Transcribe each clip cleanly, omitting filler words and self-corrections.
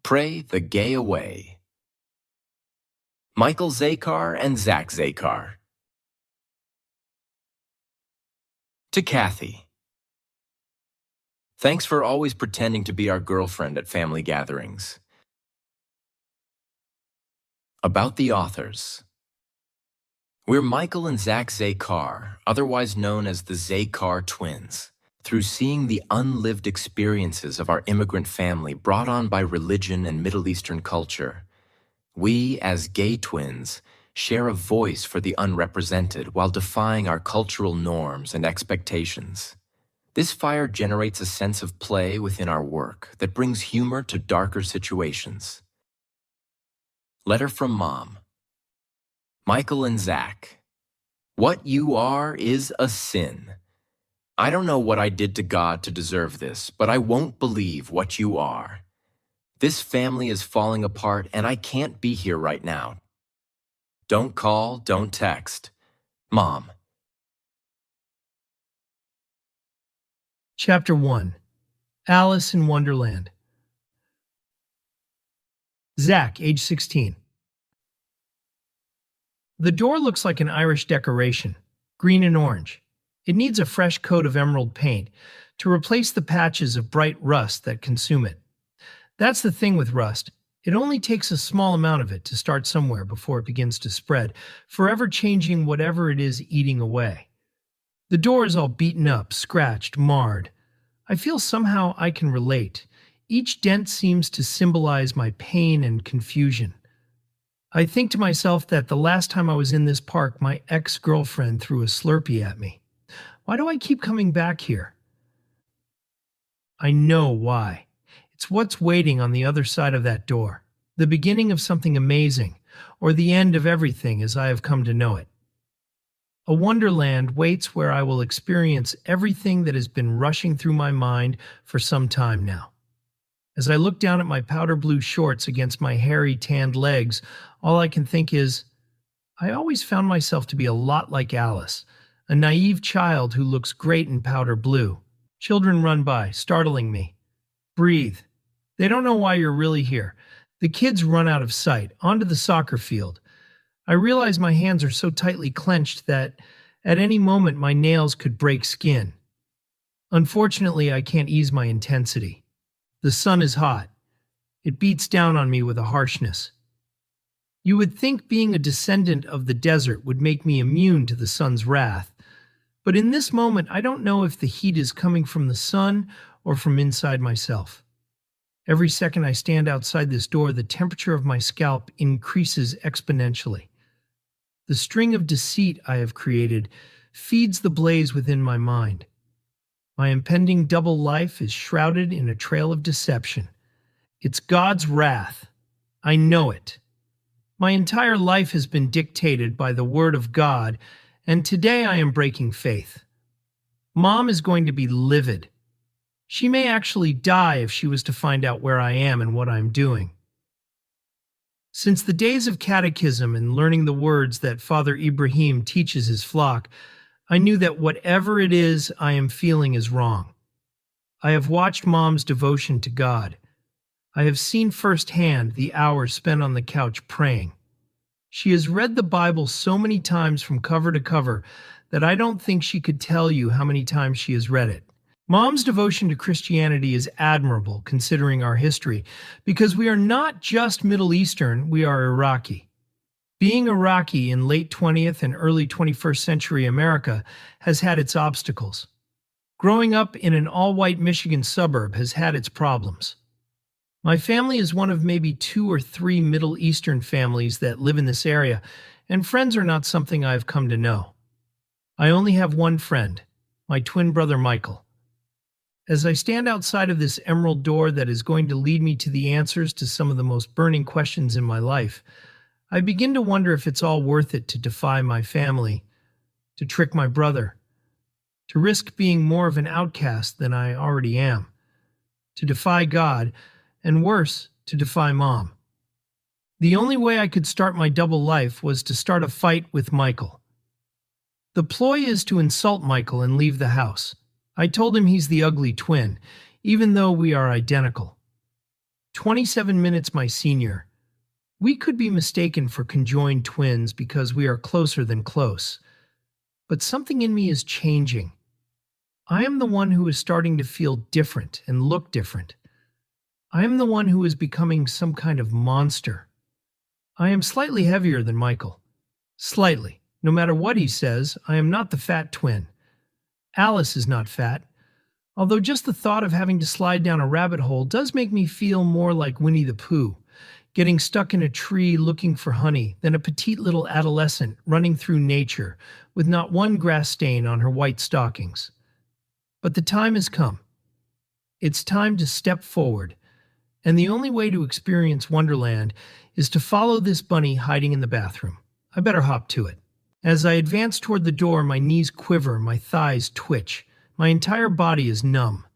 Pray the Gay Away. Michael Zakar and Zack Zakar. To Kathy. Thanks for always pretending to be our girlfriend at family gatherings. About the authors. We're Michael and Zack Zakar, otherwise known as the Zakar Twins, through seeing the unlived experiences of our immigrant family brought on by religion and Middle Eastern culture. We, as gay twins, share a voice for the unrepresented while defying our cultural norms and expectations. This fire generates a sense of play within our work that brings humor to darker situations. Letter from Mom. Michael and Zack. What you are is a sin. I don't know what I did to God to deserve this, but I won't believe what you are. This family is falling apart and I can't be here right now. Don't call, don't text. Mom. Chapter 1. Alice in Wonderland. Zack, age 16. The door looks like an Irish decoration, green and orange. It needs a fresh coat of emerald paint to replace the patches of bright rust that consume it. That's the thing with rust. It only takes a small amount of it to start somewhere before it begins to spread, forever changing whatever it is eating away. The door is all beaten up, scratched, marred. I feel somehow I can relate. Each dent seems to symbolize my pain and confusion. I think to myself that the last time I was in this park, my ex-girlfriend threw a Slurpee at me. Why do I keep coming back here? I know why. It's what's waiting on the other side of that door. The beginning of something amazing, or the end of everything as I have come to know it. A wonderland waits where I will experience everything that has been rushing through my mind for some time now. As I look down at my powder blue shorts against my hairy, tanned legs, all I can think is, I always found myself to be a lot like Alice, a naive child who looks great in powder blue. Children run by, startling me. Breathe. They don't know why you're really here. The kids run out of sight, onto the soccer field. I realize my hands are so tightly clenched that at any moment my nails could break skin. Unfortunately, I can't ease my intensity. The sun is hot. It beats down on me with a harshness. You would think being a descendant of the desert would make me immune to the sun's wrath. But in this moment, I don't know if the heat is coming from the sun or from inside myself. Every second I stand outside this door, the temperature of my scalp increases exponentially. The string of deceit I have created feeds the blaze within my mind. My impending double life is shrouded in a trail of deception. It's God's wrath. I know it. My entire life has been dictated by the word of God, and today I am breaking faith. Mom is going to be livid. She may actually die if she was to find out where I am and what I'm doing. Since the days of catechism and learning the words that Father Ibrahim teaches his flock, I knew that whatever it is I am feeling is wrong. I have watched Mom's devotion to God. I have seen firsthand the hours spent on the couch praying. She has read the Bible so many times from cover to cover that I don't think she could tell you how many times she has read it. Mom's devotion to Christianity is admirable considering our history, because we are not just Middle Eastern, we are Iraqi. Being Iraqi in late 20th and early 21st century America has had its obstacles. Growing up in an all-white Michigan suburb has had its problems. My family is one of maybe 2 or 3 Middle Eastern families that live in this area, and friends are not something I have come to know. I only have one friend, my twin brother Michael. As I stand outside of this emerald door that is going to lead me to the answers to some of the most burning questions in my life, I begin to wonder if it's all worth it to defy my family, to trick my brother, to risk being more of an outcast than I already am, to defy God, and worse, to defy Mom. The only way I could start my double life was to start a fight with Michael. The ploy is to insult Michael and leave the house. I told him he's the ugly twin, even though we are identical. 27 minutes my senior. We could be mistaken for conjoined twins because we are closer than close. But something in me is changing. I am the one who is starting to feel different and look different. I am the one who is becoming some kind of monster. I am slightly heavier than Michael. Slightly. No matter what he says, I am not the fat twin. Alice is not fat. Although just the thought of having to slide down a rabbit hole does make me feel more like Winnie the Pooh, getting stuck in a tree looking for honey than a petite little adolescent running through nature with not one grass stain on her white stockings. But the time has come. It's time to step forward, and the only way to experience Wonderland is to follow this bunny hiding in the bathroom. I better hop to it. As I advance toward the door, my knees quiver, my thighs twitch. My entire body is numb.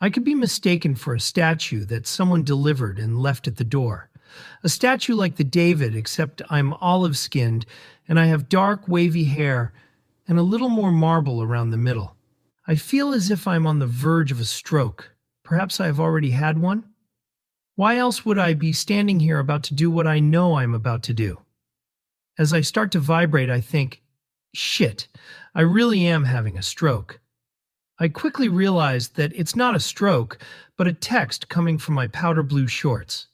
I could be mistaken for a statue that someone delivered and left at the door. A statue like the David, except I'm olive-skinned and I have dark, wavy hair and a little more marble around the middle. I feel as if I'm on the verge of a stroke. Perhaps I have already had one? Why else would I be standing here about to do what I know I'm about to do? As I start to vibrate, I think, shit, I really am having a stroke. I quickly realized that it's not a stroke, but a text coming from my powder blue shorts.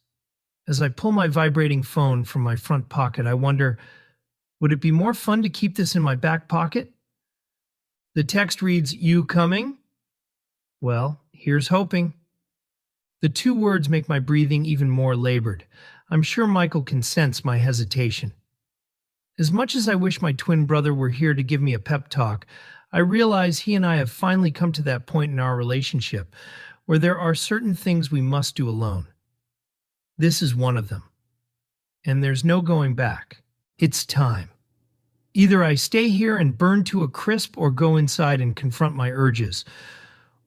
As I pull my vibrating phone from my front pocket, I wonder, would it be more fun to keep this in my back pocket? The text reads, "You coming?" Well, here's hoping. The two words make my breathing even more labored. I'm sure Michael can sense my hesitation. As much as I wish my twin brother were here to give me a pep talk, I realize he and I have finally come to that point in our relationship where there are certain things we must do alone. This is one of them. And there's no going back. It's time. Either I stay here and burn to a crisp or go inside and confront my urges.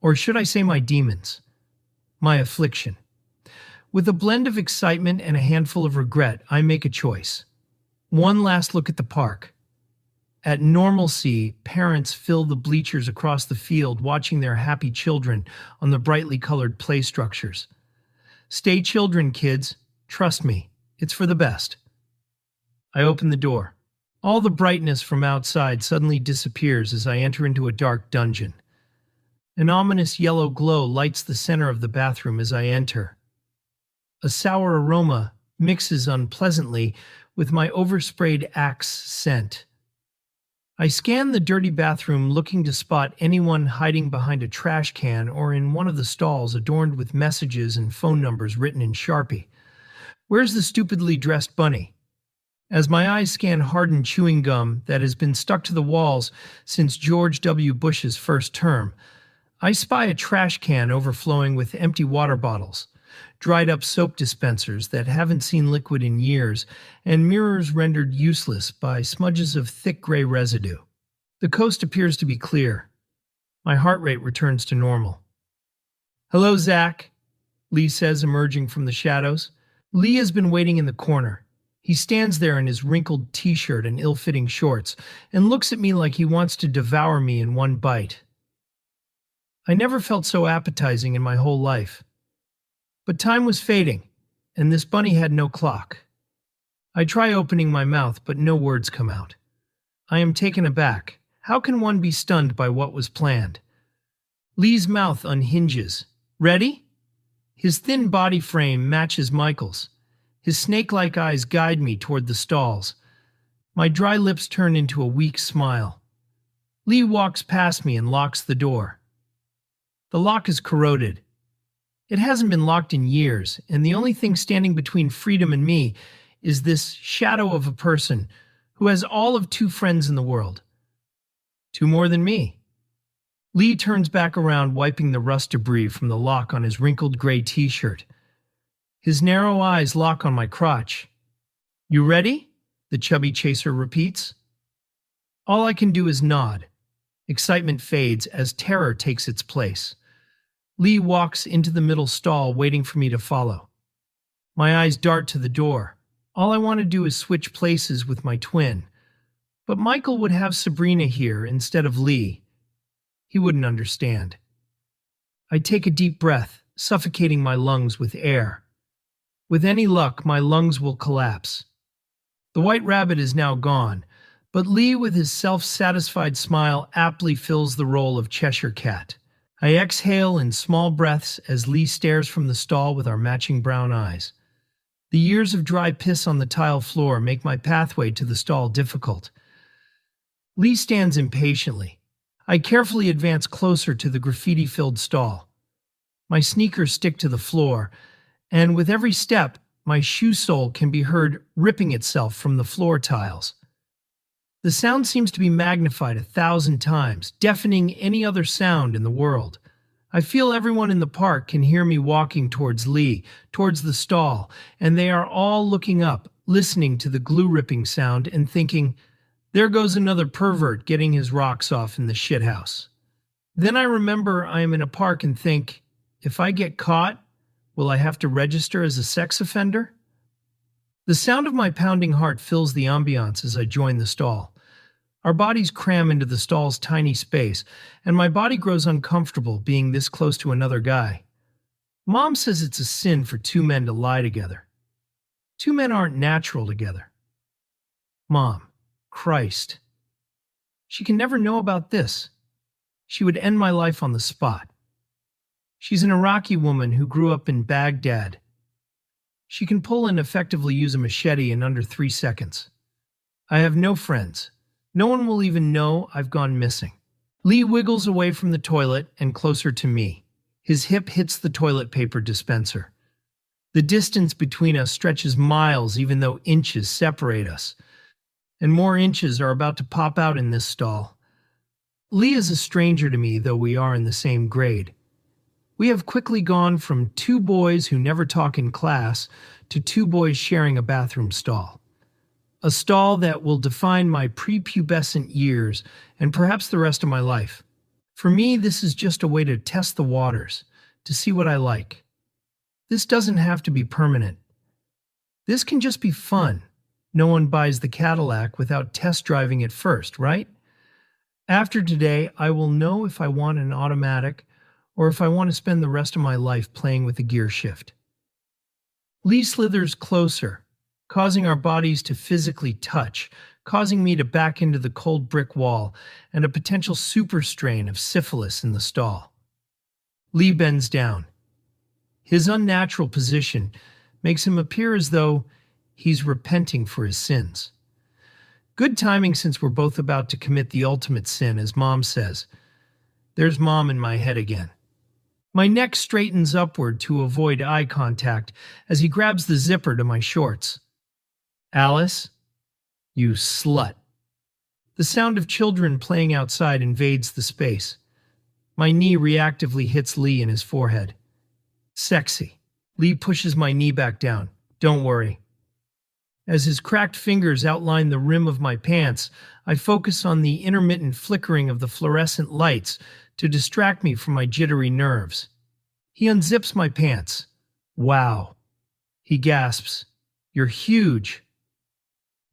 Or should I say my demons? My affliction. With a blend of excitement and a handful of regret, I make a choice. One last look at the park. At normalcy, parents fill the bleachers across the field watching their happy children on the brightly colored play structures. Stay children, kids. Trust me, it's for the best. I open the door. All the brightness from outside suddenly disappears as I enter into a dark dungeon. An ominous yellow glow lights the center of the bathroom as I enter. A sour aroma mixes unpleasantly with my oversprayed Axe scent. I scan the dirty bathroom looking to spot anyone hiding behind a trash can or in one of the stalls adorned with messages and phone numbers written in Sharpie. Where's the stupidly dressed bunny? As my eyes scan hardened chewing gum that has been stuck to the walls since George W. Bush's first term, I spy a trash can overflowing with empty water bottles, dried up soap dispensers that haven't seen liquid in years, and mirrors rendered useless by smudges of thick gray residue. The coast appears to be clear. My heart rate returns to normal. "Hello, Zack," Lee says, emerging from the shadows. Lee has been waiting in the corner. He stands there in his wrinkled t-shirt and ill-fitting shorts and looks at me like he wants to devour me in one bite. I never felt so appetizing in my whole life. But time was fading, and this bunny had no clock. I try opening my mouth, but no words come out. I am taken aback. How can one be stunned by what was planned? Lee's mouth unhinges. "Ready?" His thin body frame matches Michael's. His snake-like eyes guide me toward the stalls. My dry lips turn into a weak smile. Lee walks past me and locks the door. The lock is corroded. It hasn't been locked in years, and the only thing standing between freedom and me is this shadow of a person who has all of 2 friends in the world. 2 more than me. Lee turns back around, wiping the rust debris from the lock on his wrinkled gray t-shirt. His narrow eyes lock on my crotch. "You ready?" the chubby chaser repeats. All I can do is nod. Excitement fades as terror takes its place. Lee walks into the middle stall, waiting for me to follow. My eyes dart to the door. All I want to do is switch places with my twin. But Michael would have Sabrina here instead of Lee. He wouldn't understand. I take a deep breath, suffocating my lungs with air. With any luck, my lungs will collapse. The white rabbit is now gone, but Lee, with his self-satisfied smile, aptly fills the role of Cheshire Cat. I exhale in small breaths as Lee stares from the stall with our matching brown eyes. The years of dry piss on the tile floor make my pathway to the stall difficult. Lee stands impatiently. I carefully advance closer to the graffiti-filled stall. My sneakers stick to the floor, and with every step, my shoe sole can be heard ripping itself from the floor tiles. The sound seems to be magnified 1,000 times, deafening any other sound in the world. I feel everyone in the park can hear me walking towards Lee, towards the stall, and they are all looking up, listening to the glue-ripping sound and thinking, "There goes another pervert getting his rocks off in the shithouse." Then I remember I am in a park and think, if I get caught, will I have to register as a sex offender? The sound of my pounding heart fills the ambiance as I join the stall. Our bodies cram into the stall's tiny space, and my body grows uncomfortable being this close to another guy. Mom says it's a sin for two men to lie together. Two men aren't natural together. Mom, Christ. She can never know about this. She would end my life on the spot. She's an Iraqi woman who grew up in Baghdad. She can pull and effectively use a machete in under 3 seconds. I have no friends. No one will even know I've gone missing. Lee wiggles away from the toilet and closer to me. His hip hits the toilet paper dispenser. The distance between us stretches miles even though inches separate us. And more inches are about to pop out in this stall. Lee is a stranger to me, though we are in the same grade. We have quickly gone from two boys who never talk in class to two boys sharing a bathroom stall. A stall that will define my prepubescent years and perhaps the rest of my life. For me, this is just a way to test the waters, to see what I like. This doesn't have to be permanent. This can just be fun. No one buys the Cadillac without test driving it first, right? After today, I will know if I want an automatic or if I want to spend the rest of my life playing with a gear shift. Lee slithers closer, causing our bodies to physically touch, causing me to back into the cold brick wall and a potential super strain of syphilis in the stall. Lee bends down. His unnatural position makes him appear as though he's repenting for his sins. Good timing since we're both about to commit the ultimate sin, as Mom says. There's Mom in my head again. My neck straightens upward to avoid eye contact as he grabs the zipper to my shorts. "Alice, you slut." The sound of children playing outside invades the space. My knee reactively hits Lee in his forehead. "Sexy." Lee pushes my knee back down. "Don't worry." As his cracked fingers outline the rim of my pants, I focus on the intermittent flickering of the fluorescent lights to distract me from my jittery nerves. He unzips my pants. "Wow." He gasps. "You're huge."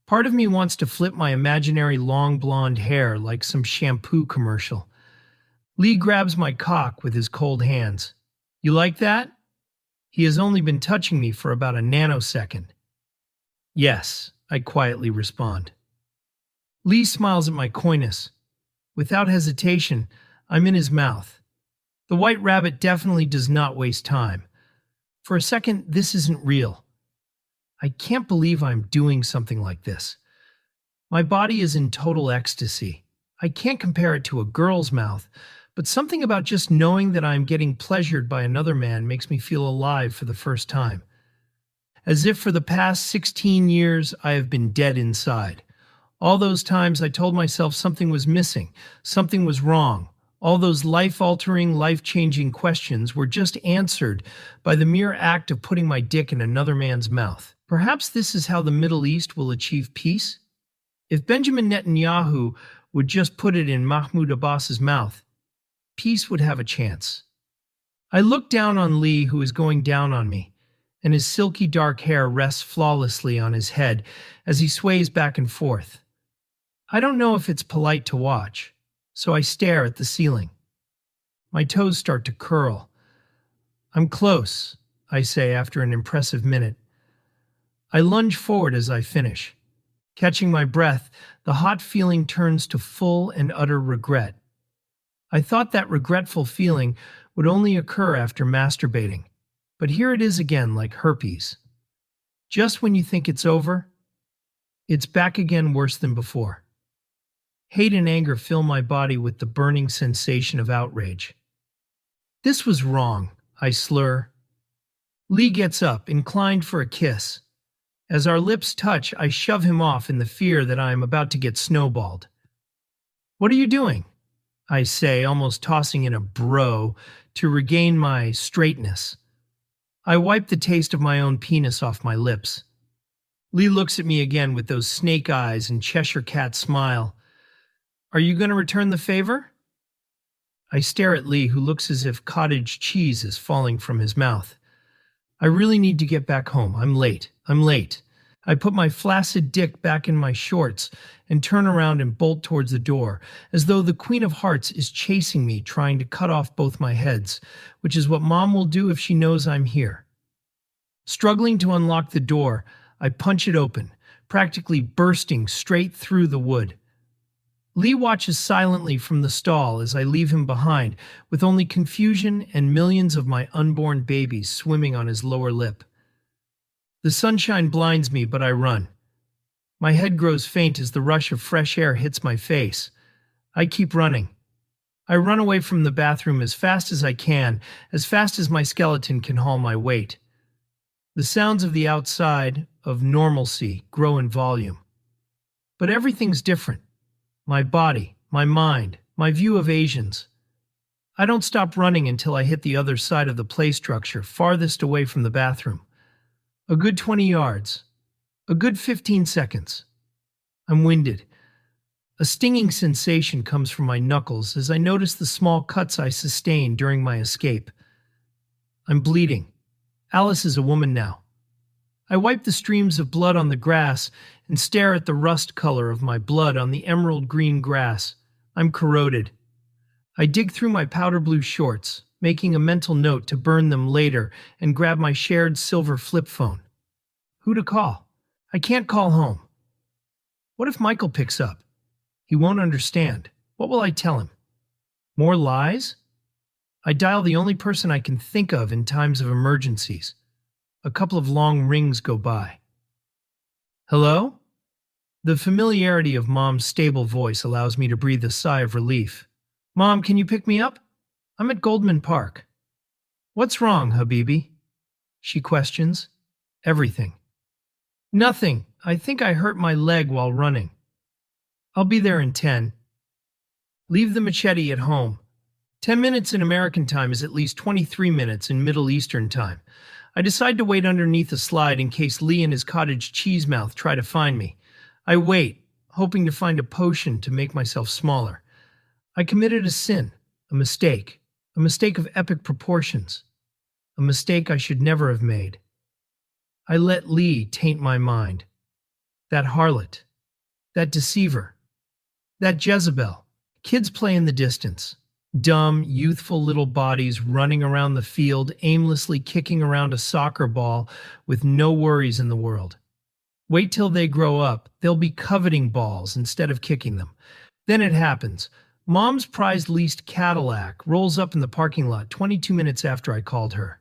Part of me wants to flip my imaginary long blonde hair like some shampoo commercial. Lee grabs my cock with his cold hands. "You like that?" He has only been touching me for about a nanosecond. "Yes," I quietly respond. Lee smiles at my coyness. Without hesitation, I'm in his mouth. The white rabbit definitely does not waste time. For a second, this isn't real. I can't believe I'm doing something like this. My body is in total ecstasy. I can't compare it to a girl's mouth, but something about just knowing that I'm getting pleasured by another man makes me feel alive for the first time. As if for the past 16 years I have been dead inside. All those times I told myself something was missing, something was wrong. All those life-altering, life-changing questions were just answered by the mere act of putting my dick in another man's mouth. Perhaps this is how the Middle East will achieve peace? If Benjamin Netanyahu would just put it in Mahmoud Abbas's mouth, peace would have a chance. I look down on Lee, who is going down on me, and his silky dark hair rests flawlessly on his head as he sways back and forth. I don't know if it's polite to watch, so I stare at the ceiling. My toes start to curl. "I'm close," I say after an impressive minute. I lunge forward as I finish. Catching my breath, the hot feeling turns to full and utter regret. I thought that regretful feeling would only occur after masturbating, but here it is again like herpes. Just when you think it's over, it's back again worse than before. Hate and anger fill my body with the burning sensation of outrage. This was wrong, I slur. Lee gets up, inclined for a kiss. As our lips touch, I shove him off in the fear that I am about to get snowballed. "What are you doing?" I say, almost tossing in a bro to regain my straightness. I wipe the taste of my own penis off my lips. Lee looks at me again with those snake eyes and Cheshire cat smile. "Are you going to return the favor?" I stare at Lee, who looks as if cottage cheese is falling from his mouth. I really need to get back home. I'm late. I put my flaccid dick back in my shorts and turn around and bolt towards the door, as though the Queen of Hearts is chasing me, trying to cut off both my heads, which is what Mom will do if she knows I'm here. Struggling to unlock the door, I punch it open, practically bursting straight through the wood. Lee watches silently from the stall as I leave him behind, with only confusion and millions of my unborn babies swimming on his lower lip. The sunshine blinds me, but I run. My head grows faint as the rush of fresh air hits my face. I keep running. I run away from the bathroom as fast as I can, as fast as my skeleton can haul my weight. The sounds of the outside, of normalcy, grow in volume. But everything's different. My body, my mind, my view of Asians. I don't stop running until I hit the other side of the play structure, farthest away from the bathroom. A good 20 yards. A good 15 seconds. I'm winded. A stinging sensation comes from my knuckles as I notice the small cuts I sustained during my escape. I'm bleeding. Alice is a woman now. I wipe the streams of blood on the grass and stare at the rust color of my blood on the emerald green grass. I'm corroded. I dig through my powder blue shorts, making a mental note to burn them later, and grab my shared silver flip phone. Who to call? I can't call home. What if Michael picks up? He won't understand. What will I tell him? More lies? I dial the only person I can think of in times of emergencies. A couple of long rings go by. Hello? The familiarity of Mom's stable voice allows me to breathe a sigh of relief. "Mom, can you pick me up? I'm at Goldman Park." "What's wrong, Habibi?" she questions. "Everything." "Nothing. I think I hurt my leg while running." "I'll be there in 10. Leave the machete at home. 10 minutes in American time is at least 23 minutes in Middle Eastern time. I decide to wait underneath a slide in case Lee and his cottage cheese mouth try to find me. I wait, hoping to find a potion to make myself smaller. I committed a sin, a mistake of epic proportions, a mistake I should never have made. I let Lee taint my mind. That harlot, that deceiver, that Jezebel. Kids play in the distance. Dumb, youthful little bodies running around the field, aimlessly kicking around a soccer ball with no worries in the world. Wait till they grow up, they'll be coveting balls instead of kicking them. Then it happens. Mom's prized leased Cadillac rolls up in the parking lot 22 minutes after I called her.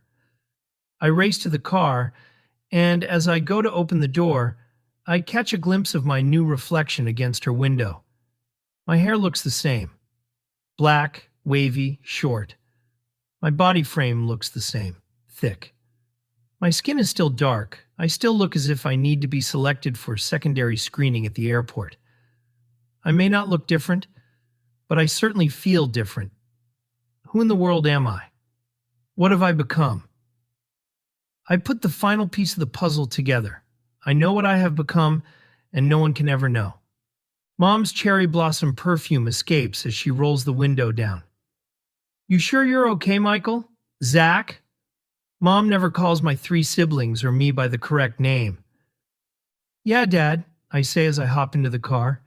I race to the car, and as I go to open the door, I catch a glimpse of my new reflection against her window. My hair looks the same. Black, wavy, short. My body frame looks the same, thick. My skin is still dark. I still look as if I need to be selected for secondary screening at the airport. I may not look different, but I certainly feel different. Who in the world am I? What have I become? I put the final piece of the puzzle together. I know what I have become, and no one can ever know. Mom's cherry blossom perfume escapes as she rolls the window down. "You sure you're okay, Michael? Zack?" Mom never calls my 3 siblings or me by the correct name. "Yeah, Dad," I say as I hop into the car.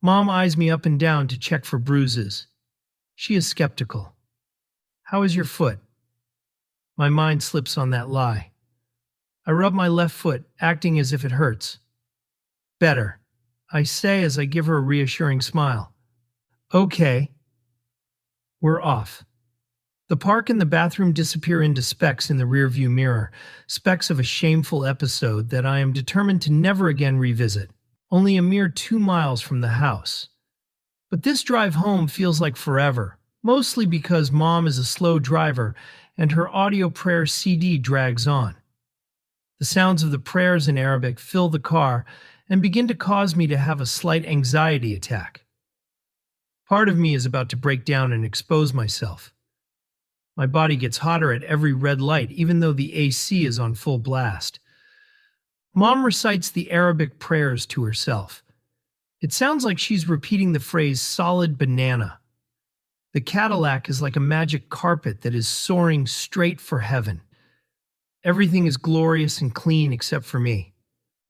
Mom eyes me up and down to check for bruises. She is skeptical. "How is your foot?" My mind slips on that lie. I rub my left foot, acting as if it hurts. Better, I say as I give her a reassuring smile. Okay. We're off. The park and the bathroom disappear into specks in the rearview mirror, specks of a shameful episode that I am determined to never again revisit, only a mere 2 miles from the house. But this drive home feels like forever, mostly because Mom is a slow driver and her audio prayer CD drags on. The sounds of the prayers in Arabic fill the car and begin to cause me to have a slight anxiety attack. Part of me is about to break down and expose myself. My body gets hotter at every red light, even though the AC is on full blast. Mom recites the Arabic prayers to herself. It sounds like she's repeating the phrase solid banana. The Cadillac is like a magic carpet that is soaring straight for heaven. Everything is glorious and clean except for me.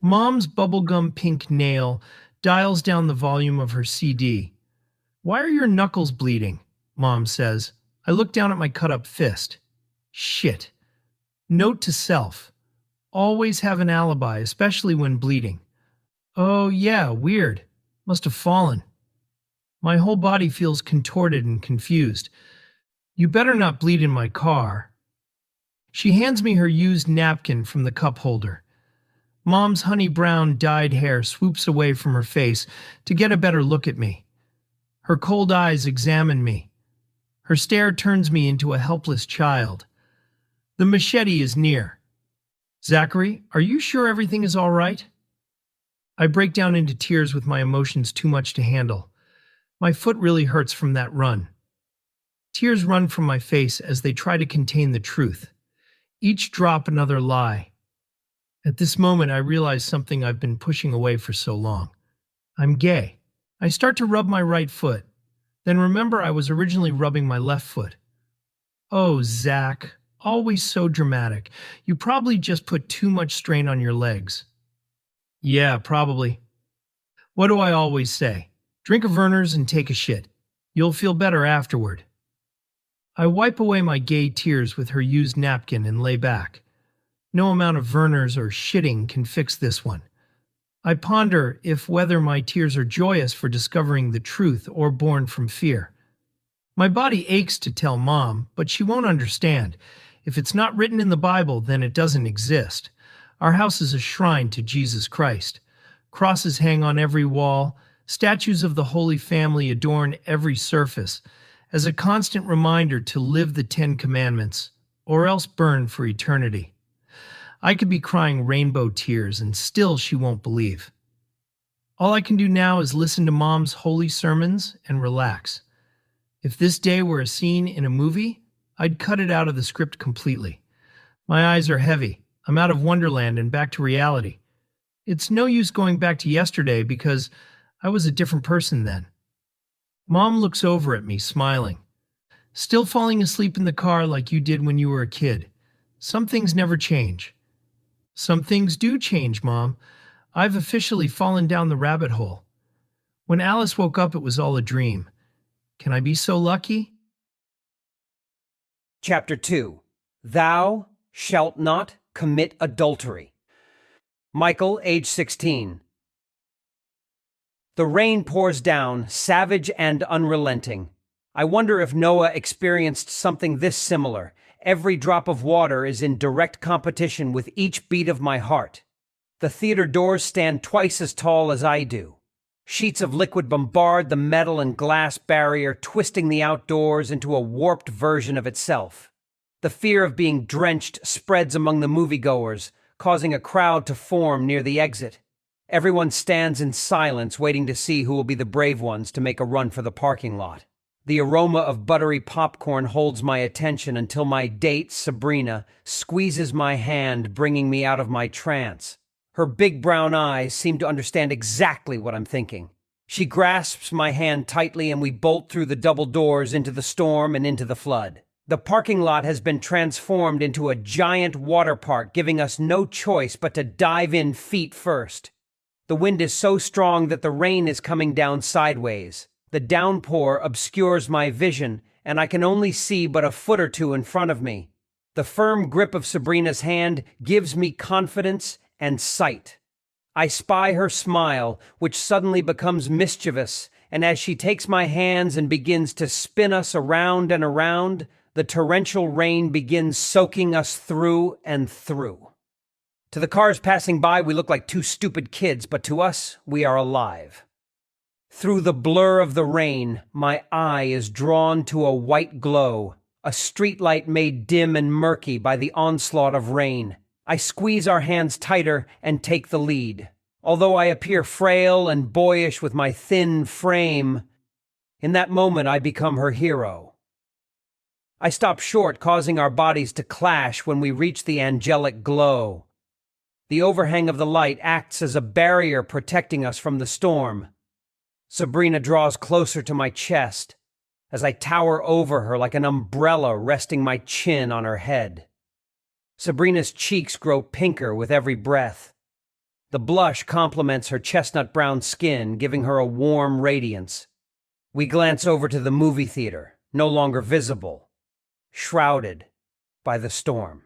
Mom's bubblegum pink nail dials down the volume of her CD. Why are your knuckles bleeding? Mom says. I look down at my cut-up fist. Shit. Note to self. Always have an alibi, especially when bleeding. Oh yeah, weird. Must have fallen. My whole body feels contorted and confused. You better not bleed in my car. She hands me her used napkin from the cup holder. Mom's honey brown dyed hair swoops away from her face to get a better look at me. Her cold eyes examine me. Her stare turns me into a helpless child. The machete is near. Zachary, are you sure everything is all right? I break down into tears with my emotions too much to handle. My foot really hurts from that run. Tears run from my face as they try to contain the truth. Each drop another lie. At this moment, I realize something I've been pushing away for so long. I'm gay. I start to rub my right foot. Then remember I was originally rubbing my left foot. Oh, Zack, always so dramatic. You probably just put too much strain on your legs. Yeah, probably. What do I always say? Drink a Verner's and take a shit. You'll feel better afterward. I wipe away my gay tears with her used napkin and lay back. No amount of Verner's or shitting can fix this one. I ponder if whether my tears are joyous for discovering the truth or born from fear. My body aches to tell Mom, but she won't understand. If it's not written in the Bible, then it doesn't exist. Our house is a shrine to Jesus Christ. Crosses hang on every wall. Statues of the Holy Family adorn every surface, as a constant reminder to live the 10 Commandments, or else burn for eternity. I could be crying rainbow tears, and still she won't believe. All I can do now is listen to Mom's holy sermons and relax. If this day were a scene in a movie, I'd cut it out of the script completely. My eyes are heavy. I'm out of Wonderland and back to reality. It's no use going back to yesterday because I was a different person then. Mom looks over at me, smiling. Still falling asleep in the car like you did when you were a kid. Some things never change. Some things do change, Mom. I've officially fallen down the rabbit hole. When Alice woke up, it was all a dream. Can I be so lucky? Chapter 2. Thou shalt not commit adultery. Michael, age 16. The rain pours down, savage and unrelenting. I wonder if Noah experienced something this similar. Every drop of water is in direct competition with each beat of my heart. The theater doors stand twice as tall as I do. Sheets of liquid bombard the metal and glass barrier, twisting the outdoors into a warped version of itself. The fear of being drenched spreads among the moviegoers, causing a crowd to form near the exit. Everyone stands in silence, waiting to see who will be the brave ones to make a run for the parking lot. The aroma of buttery popcorn holds my attention until my date, Sabrina, squeezes my hand, bringing me out of my trance. Her big brown eyes seem to understand exactly what I'm thinking. She grasps my hand tightly and we bolt through the double doors into the storm and into the flood. The parking lot has been transformed into a giant water park, giving us no choice but to dive in feet first. The wind is so strong that the rain is coming down sideways. The downpour obscures my vision, and I can only see but a foot or two in front of me. The firm grip of Sabrina's hand gives me confidence and sight. I spy her smile, which suddenly becomes mischievous, and as she takes my hands and begins to spin us around and around, the torrential rain begins soaking us through and through. To the cars passing by, we look like two stupid kids, but to us, we are alive. Through the blur of the rain, my eye is drawn to a white glow, a streetlight made dim and murky by the onslaught of rain. I squeeze our hands tighter and take the lead. Although I appear frail and boyish with my thin frame, in that moment I become her hero. I stop short, causing our bodies to clash when we reach the angelic glow. The overhang of the light acts as a barrier protecting us from the storm. Sabrina draws closer to my chest as I tower over her like an umbrella, resting my chin on her head. Sabrina's cheeks grow pinker with every breath. The blush complements her chestnut-brown skin, giving her a warm radiance. We glance over to the movie theater, no longer visible, shrouded by the storm.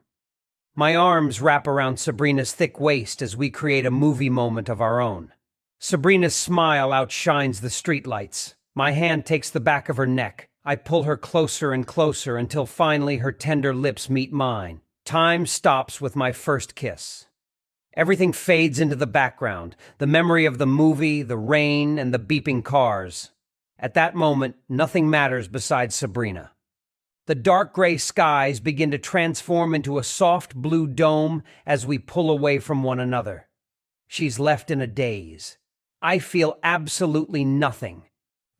My arms wrap around Sabrina's thick waist as we create a movie moment of our own. Sabrina's smile outshines the streetlights. My hand takes the back of her neck. I pull her closer and closer until finally her tender lips meet mine. Time stops with my first kiss. Everything fades into the background, the memory of the movie, the rain, and the beeping cars. At that moment, nothing matters besides Sabrina. The dark gray skies begin to transform into a soft blue dome as we pull away from one another. She's left in a daze. I feel absolutely nothing.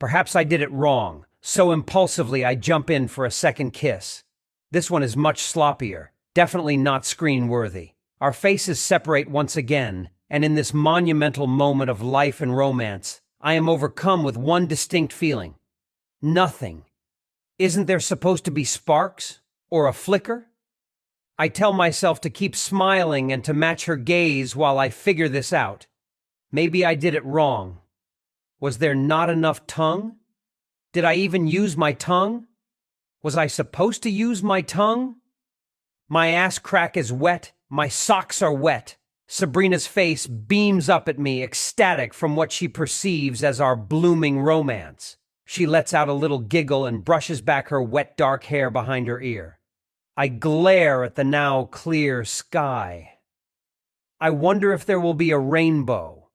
Perhaps I did it wrong, so impulsively I jump in for a second kiss. This one is much sloppier, definitely not screen-worthy. Our faces separate once again, and in this monumental moment of life and romance, I am overcome with one distinct feeling. Nothing. Isn't there supposed to be sparks? Or a flicker? I tell myself to keep smiling and to match her gaze while I figure this out. Maybe I did it wrong. Was there not enough tongue? Did I even use my tongue? Was I supposed to use my tongue? My ass crack is wet. My socks are wet. Sabrina's face beams up at me, ecstatic from what she perceives as our blooming romance. She lets out a little giggle and brushes back her wet dark hair behind her ear. I glare at the now clear sky. I wonder if there will be a rainbow.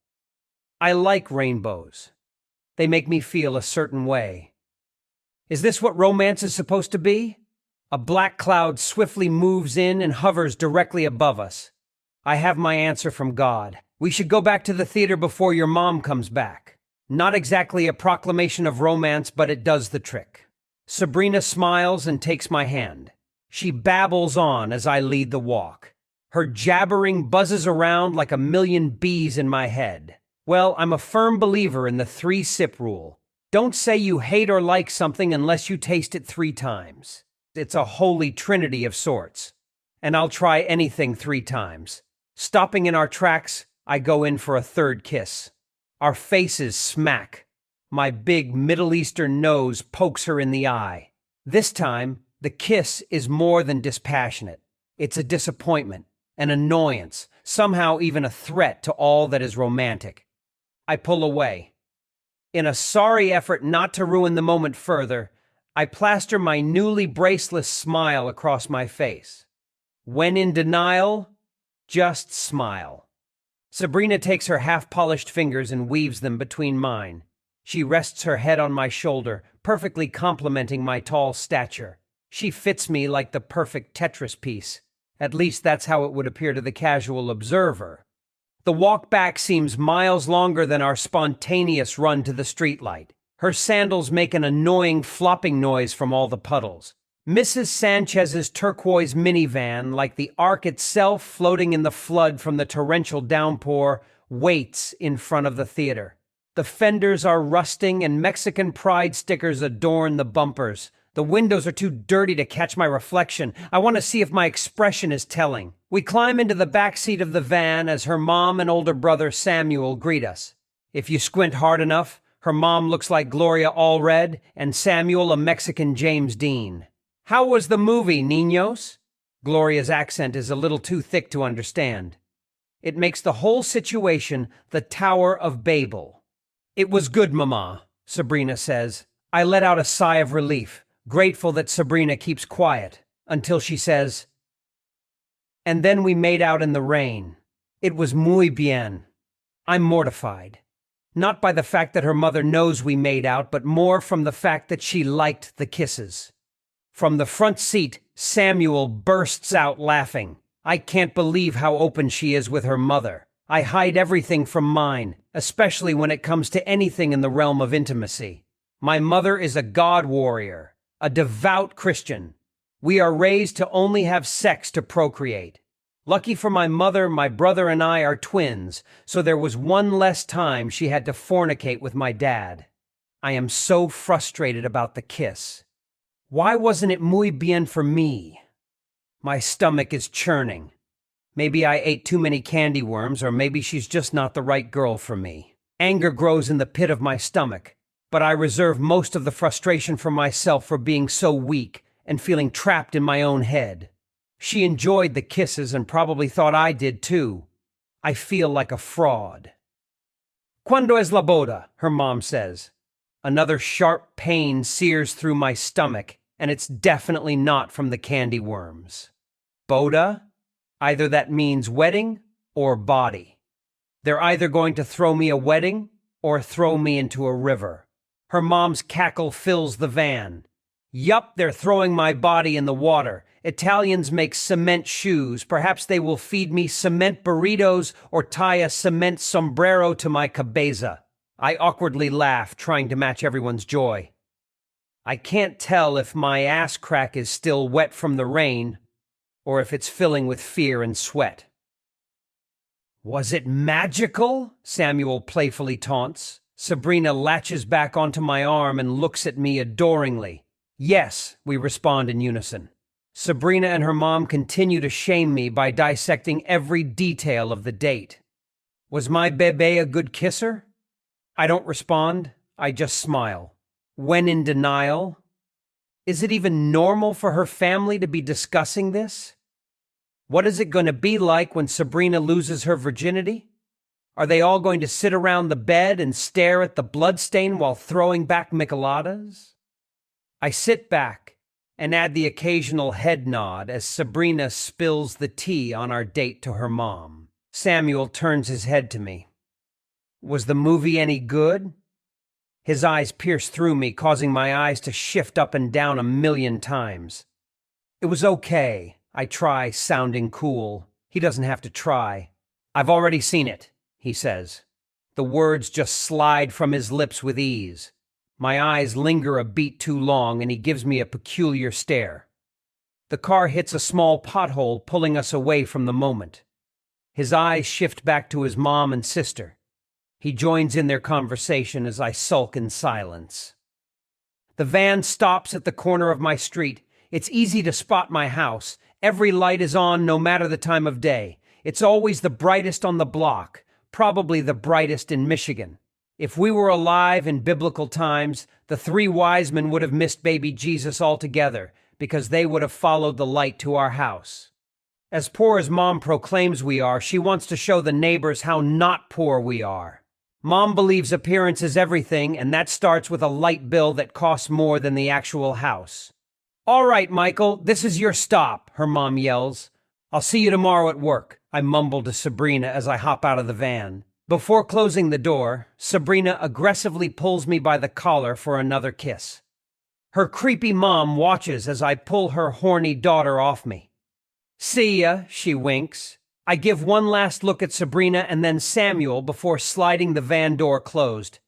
I like rainbows. They make me feel a certain way. Is this what romance is supposed to be? A black cloud swiftly moves in and hovers directly above us. I have my answer from God. We should go back to the theater before your mom comes back. Not exactly a proclamation of romance, but it does the trick. Sabrina smiles and takes my hand. She babbles on as I lead the walk. Her jabbering buzzes around like a million bees in my head. Well, I'm a firm believer in the 3-sip rule. Don't say you hate or like something unless you taste it 3 times. It's a holy trinity of sorts. And I'll try anything 3 times. Stopping in our tracks, I go in for a third kiss. Our faces smack. My big Middle Eastern nose pokes her in the eye. This time, the kiss is more than dispassionate. It's a disappointment, an annoyance, somehow even a threat to all that is romantic. I pull away. In a sorry effort not to ruin the moment further, I plaster my newly braceless smile across my face. When in denial, just smile. Sabrina takes her half-polished fingers and weaves them between mine. She rests her head on my shoulder, perfectly complementing my tall stature. She fits me like the perfect Tetris piece. At least that's how it would appear to the casual observer. The walk back seems miles longer than our spontaneous run to the streetlight. Her sandals make an annoying flopping noise from all the puddles. Mrs. Sanchez's turquoise minivan, like the ark itself floating in the flood from the torrential downpour, waits in front of the theater. The fenders are rusting and Mexican pride stickers adorn the bumpers. The windows are too dirty to catch my reflection. I want to see if my expression is telling. We climb into the back seat of the van as her mom and older brother Samuel greet us. If you squint hard enough, her mom looks like Gloria Allred and Samuel a Mexican James Dean. How was the movie, niños? Gloria's accent is a little too thick to understand. It makes the whole situation the Tower of Babel. It was good, Mama, Sabrina says. I let out a sigh of relief, grateful that Sabrina keeps quiet, until she says, and then we made out in the rain. It was muy bien. I'm mortified. Not by the fact that her mother knows we made out, but more from the fact that she liked the kisses. From the front seat, Samuel bursts out laughing. I can't believe how open she is with her mother. I hide everything from mine, especially when it comes to anything in the realm of intimacy. My mother is a God warrior, a devout Christian. We are raised to only have sex to procreate. Lucky for my mother, my brother and I are twins, so there was one less time she had to fornicate with my dad. I am so frustrated about the kiss. Why wasn't it muy bien for me? My stomach is churning. Maybe I ate too many candy worms, or maybe she's just not the right girl for me. Anger grows in the pit of my stomach, but I reserve most of the frustration for myself for being so weak and feeling trapped in my own head. She enjoyed the kisses and probably thought I did too. I feel like a fraud. Cuando es la boda? Her mom says. Another sharp pain sears through my stomach, and it's definitely not from the candy worms. Boda? Either that means wedding or body. They're either going to throw me a wedding or throw me into a river. Her mom's cackle fills the van. Yup, they're throwing my body in the water. Italians make cement shoes. Perhaps they will feed me cement burritos or tie a cement sombrero to my cabeza. I awkwardly laugh, trying to match everyone's joy. I can't tell if my ass crack is still wet from the rain or if it's filling with fear and sweat. Was it magical? Samuel playfully taunts. Sabrina latches back onto my arm and looks at me adoringly. Yes, we respond in unison. Sabrina and her mom continue to shame me by dissecting every detail of the date. Was my bébé a good kisser? I don't respond, I just smile. When in denial? Is it even normal for her family to be discussing this? What is it going to be like when Sabrina loses her virginity? Are they all going to sit around the bed and stare at the bloodstain while throwing back micheladas? I sit back and add the occasional head nod as Sabrina spills the tea on our date to her mom. Samuel turns his head to me. Was the movie any good? His eyes pierce through me, causing my eyes to shift up and down 1,000,000 times. It was okay. I try sounding cool. He doesn't have to try. I've already seen it, he says. The words just slide from his lips with ease. My eyes linger a beat too long, and he gives me a peculiar stare. The car hits a small pothole, pulling us away from the moment. His eyes shift back to his mom and sister. He joins in their conversation as I sulk in silence. The van stops at the corner of my street. It's easy to spot my house. Every light is on, no matter the time of day. It's always the brightest on the block, probably the brightest in Michigan. If we were alive in biblical times, the 3 wise men would have missed baby Jesus altogether, because they would have followed the light to our house. As poor as Mom proclaims we are, she wants to show the neighbors how not poor we are. Mom believes appearance is everything, and that starts with a light bill that costs more than the actual house. All right, Michael, this is your stop, her mom yells. I'll see you tomorrow at work, I mumble to Sabrina as I hop out of the van. Before closing the door, Sabrina aggressively pulls me by the collar for another kiss. Her creepy mom watches as I pull her horny daughter off me. See ya, she winks. I give one last look at Sabrina and then Samuel before sliding the van door closed.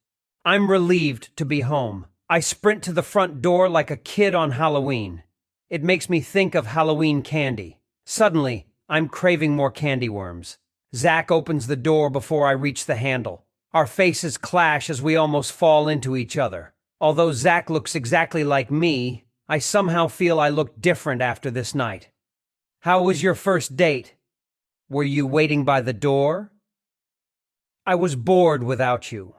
I'm relieved to be home. I sprint to the front door like a kid on Halloween. It makes me think of Halloween candy. Suddenly, I'm craving more candy worms. Zack opens the door before I reach the handle. Our faces clash as we almost fall into each other. Although Zack looks exactly like me, I somehow feel I look different after this night. How was your first date? Were you waiting by the door? I was bored without you.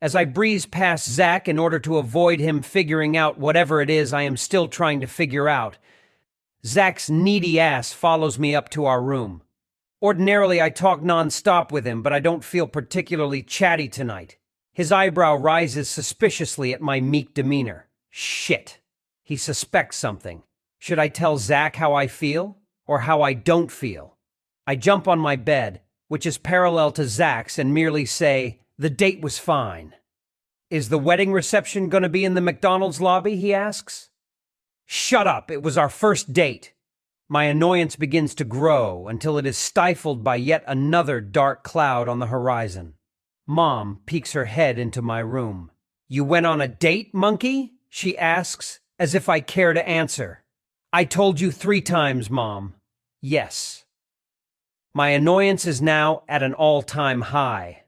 As I breeze past Zack in order to avoid him figuring out whatever it is I am still trying to figure out, Zack's needy ass follows me up to our room. Ordinarily, I talk non-stop with him, but I don't feel particularly chatty tonight. His eyebrow rises suspiciously at my meek demeanor. Shit. He suspects something. Should I tell Zack how I feel, or how I don't feel? I jump on my bed, which is parallel to Zack's, and merely say, "The date was fine." "Is the wedding reception going to be in the McDonald's lobby?" he asks. "Shut up, it was our first date." My annoyance begins to grow until it is stifled by yet another dark cloud on the horizon. Mom peeks her head into my room. "You went on a date, monkey?" she asks, as if I care to answer. "I told you 3 times, Mom." "Yes." My annoyance is now at an all-time high.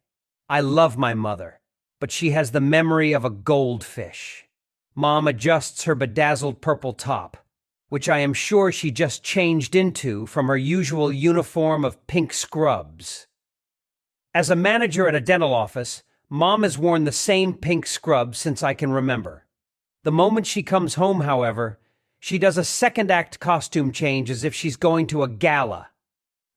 I love my mother, but she has the memory of a goldfish. Mom adjusts her bedazzled purple top, which I am sure she just changed into from her usual uniform of pink scrubs. As a manager at a dental office, Mom has worn the same pink scrubs since I can remember. The moment she comes home, however, she does a second-act costume change as if she's going to a gala.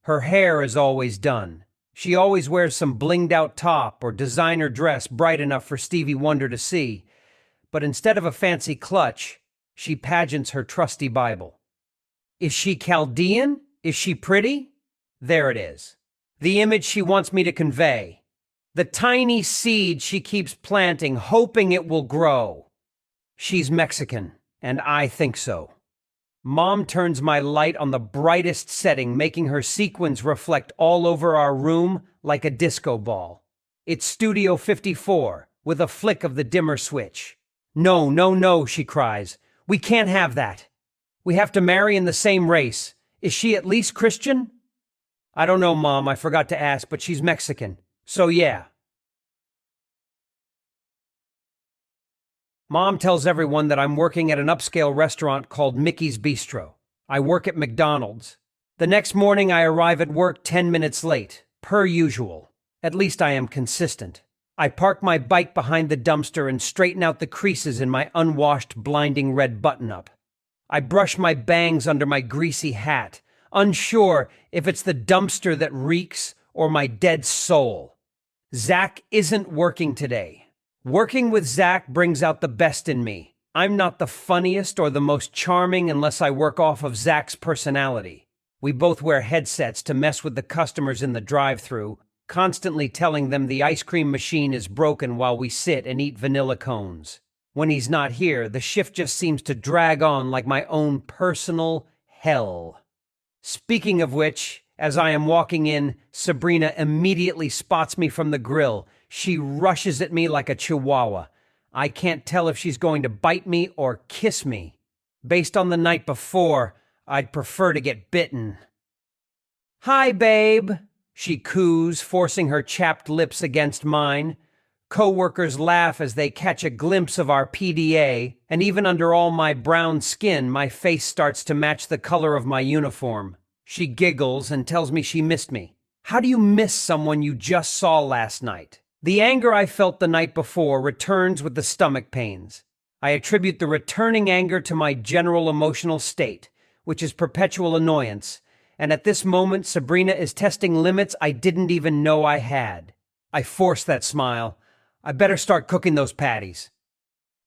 Her hair is always done. She always wears some blinged-out top or designer dress bright enough for Stevie Wonder to see, but instead of a fancy clutch, she pageants her trusty Bible. Is she Chaldean? Is she pretty? There it is. The image she wants me to convey. The tiny seed she keeps planting, hoping it will grow. She's Mexican, and I think so. Mom turns my light on the brightest setting, making her sequins reflect all over our room like a disco ball. It's Studio 54, with a flick of the dimmer switch. "No, no, no," she cries. "We can't have that. We have to marry in the same race. Is she at least Christian?" "I don't know, Mom, I forgot to ask, but she's Mexican. So yeah." Mom tells everyone that I'm working at an upscale restaurant called Mickey's Bistro. I work at McDonald's. The next morning I arrive at work 10 minutes late, per usual. At least I am consistent. I park my bike behind the dumpster and straighten out the creases in my unwashed, blinding red button-up. I brush my bangs under my greasy hat, unsure if it's the dumpster that reeks or my dead soul. Zack isn't working today. Working with Zack brings out the best in me. I'm not the funniest or the most charming unless I work off of Zack's personality. We both wear headsets to mess with the customers in the drive-thru, constantly telling them the ice cream machine is broken while we sit and eat vanilla cones. When he's not here, the shift just seems to drag on like my own personal hell. Speaking of which, as I am walking in, Sabrina immediately spots me from the grill. She rushes at me like a chihuahua. I can't tell if she's going to bite me or kiss me. Based on the night before, I'd prefer to get bitten. "Hi, babe," she coos, forcing her chapped lips against mine. Co-workers laugh as they catch a glimpse of our PDA, and even under all my brown skin, my face starts to match the color of my uniform. She giggles and tells me she missed me. How do you miss someone you just saw last night? The anger I felt the night before returns with the stomach pains. I attribute the returning anger to my general emotional state, which is perpetual annoyance, and at this moment Sabrina is testing limits I didn't even know I had. I force that smile. I better start cooking those patties.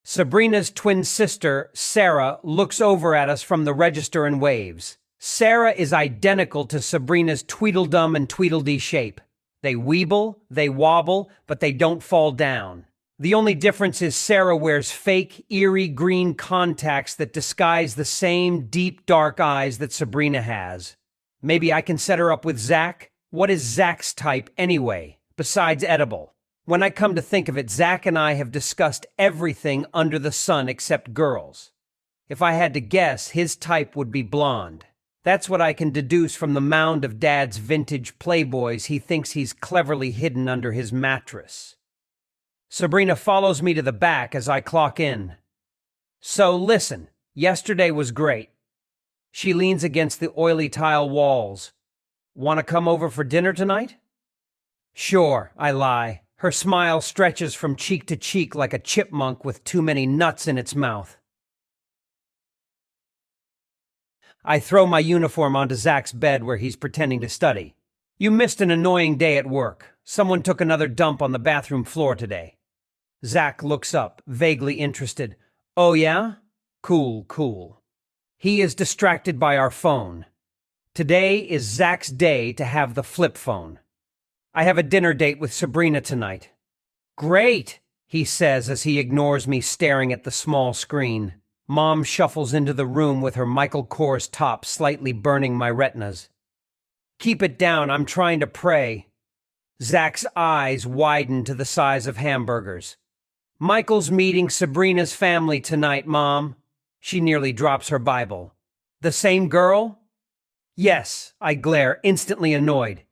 Sabrina's twin sister, Sarah, looks over at us from the register and waves. Sarah is identical to Sabrina's Tweedledum and Tweedledee shape. They weeble, they wobble, but they don't fall down. The only difference is Sarah wears fake, eerie green contacts that disguise the same deep, dark eyes that Sabrina has. Maybe I can set her up with Zack? What is Zack's type anyway, besides edible? When I come to think of it, Zack and I have discussed everything under the sun except girls. If I had to guess, his type would be blonde. That's what I can deduce from the mound of Dad's vintage Playboys he thinks he's cleverly hidden under his mattress. Sabrina follows me to the back as I clock in. "So listen, yesterday was great." She leans against the oily tile walls. "Want to come over for dinner tonight?" "Sure," I lie. Her smile stretches from cheek to cheek like a chipmunk with too many nuts in its mouth. I throw my uniform onto Zack's bed where he's pretending to study. You missed an annoying day at work. Someone took another dump on the bathroom floor today. Zack looks up, vaguely interested. Oh yeah? Cool, cool. He is distracted by our phone. Today is Zack's day to have the flip phone. I have a dinner date with Sabrina tonight. Great, he says as he ignores me staring at the small screen. Mom shuffles into the room with her Michael Kors top slightly burning my retinas. Keep it down, I'm trying to pray. Zack's eyes widen to the size of hamburgers. Michael's meeting Sabrina's family tonight, Mom. She nearly drops her Bible. The same girl? Yes, I glare, instantly annoyed.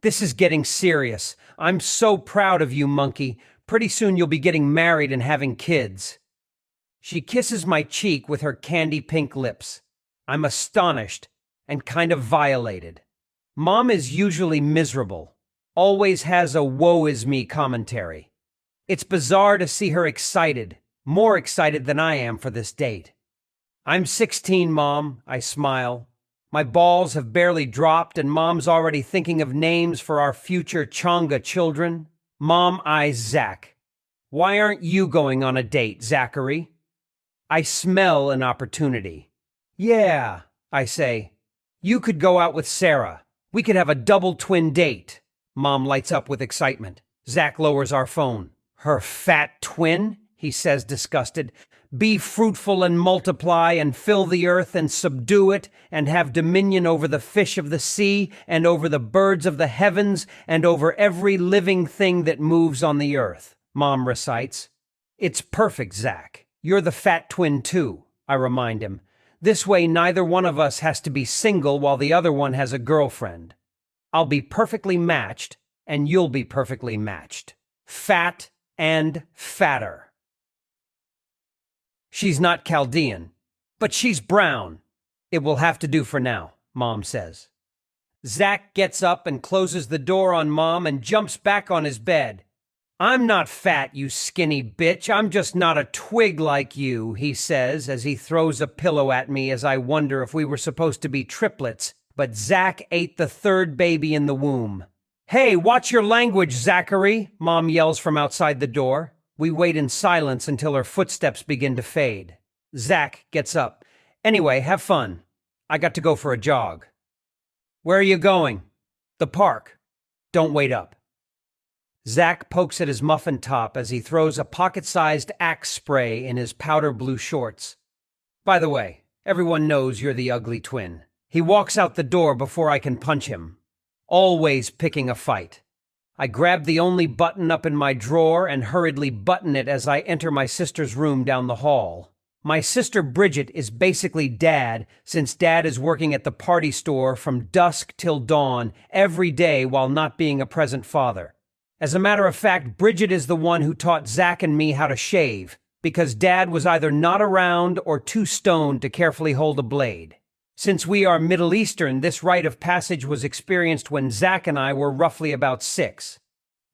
This is getting serious. I'm so proud of you, monkey. Pretty soon you'll be getting married and having kids. She kisses my cheek with her candy pink lips. I'm astonished and kind of violated. Mom is usually miserable, always has a woe is me commentary. It's bizarre to see her excited, more excited than I am for this date. I'm 16, Mom, I smile. My balls have barely dropped and Mom's already thinking of names for our future Chonga children. Mom eyes Zack. Why aren't you going on a date, Zachary? I smell an opportunity. Yeah, I say. You could go out with Sarah. We could have a double twin date. Mom lights up with excitement. Zack lowers our phone. Her fat twin, he says disgusted. Be fruitful and multiply and fill the earth and subdue it and have dominion over the fish of the sea and over the birds of the heavens and over every living thing that moves on the earth, Mom recites. It's perfect, Zack. You're the fat twin too, I remind him. This way neither one of us has to be single while the other one has a girlfriend. I'll be perfectly matched and you'll be perfectly matched. Fat and fatter. She's not Chaldean, but she's brown. It will have to do for now, Mom says. Zack gets up and closes the door on Mom and jumps back on his bed. I'm not fat, you skinny bitch. I'm just not a twig like you, he says as he throws a pillow at me as I wonder if we were supposed to be triplets, but Zack ate the third baby in the womb. Hey, watch your language, Zachary, Mom yells from outside the door. We wait in silence until her footsteps begin to fade. Zack gets up. Anyway, have fun. I got to go for a jog. Where are you going? The park. Don't wait up. Zack pokes at his muffin top as he throws a pocket-sized Axe spray in his powder blue shorts. By the way, everyone knows you're the ugly twin. He walks out the door before I can punch him. Always picking a fight. I grab the only button up in my drawer and hurriedly button it as I enter my sister's room down the hall. My sister Bridget is basically Dad, since Dad is working at the party store from dusk till dawn every day while not being a present father. As a matter of fact, Bridget is the one who taught Zack and me how to shave, because Dad was either not around or too stoned to carefully hold a blade. Since we are Middle Eastern, this rite of passage was experienced when Zack and I were roughly about 6.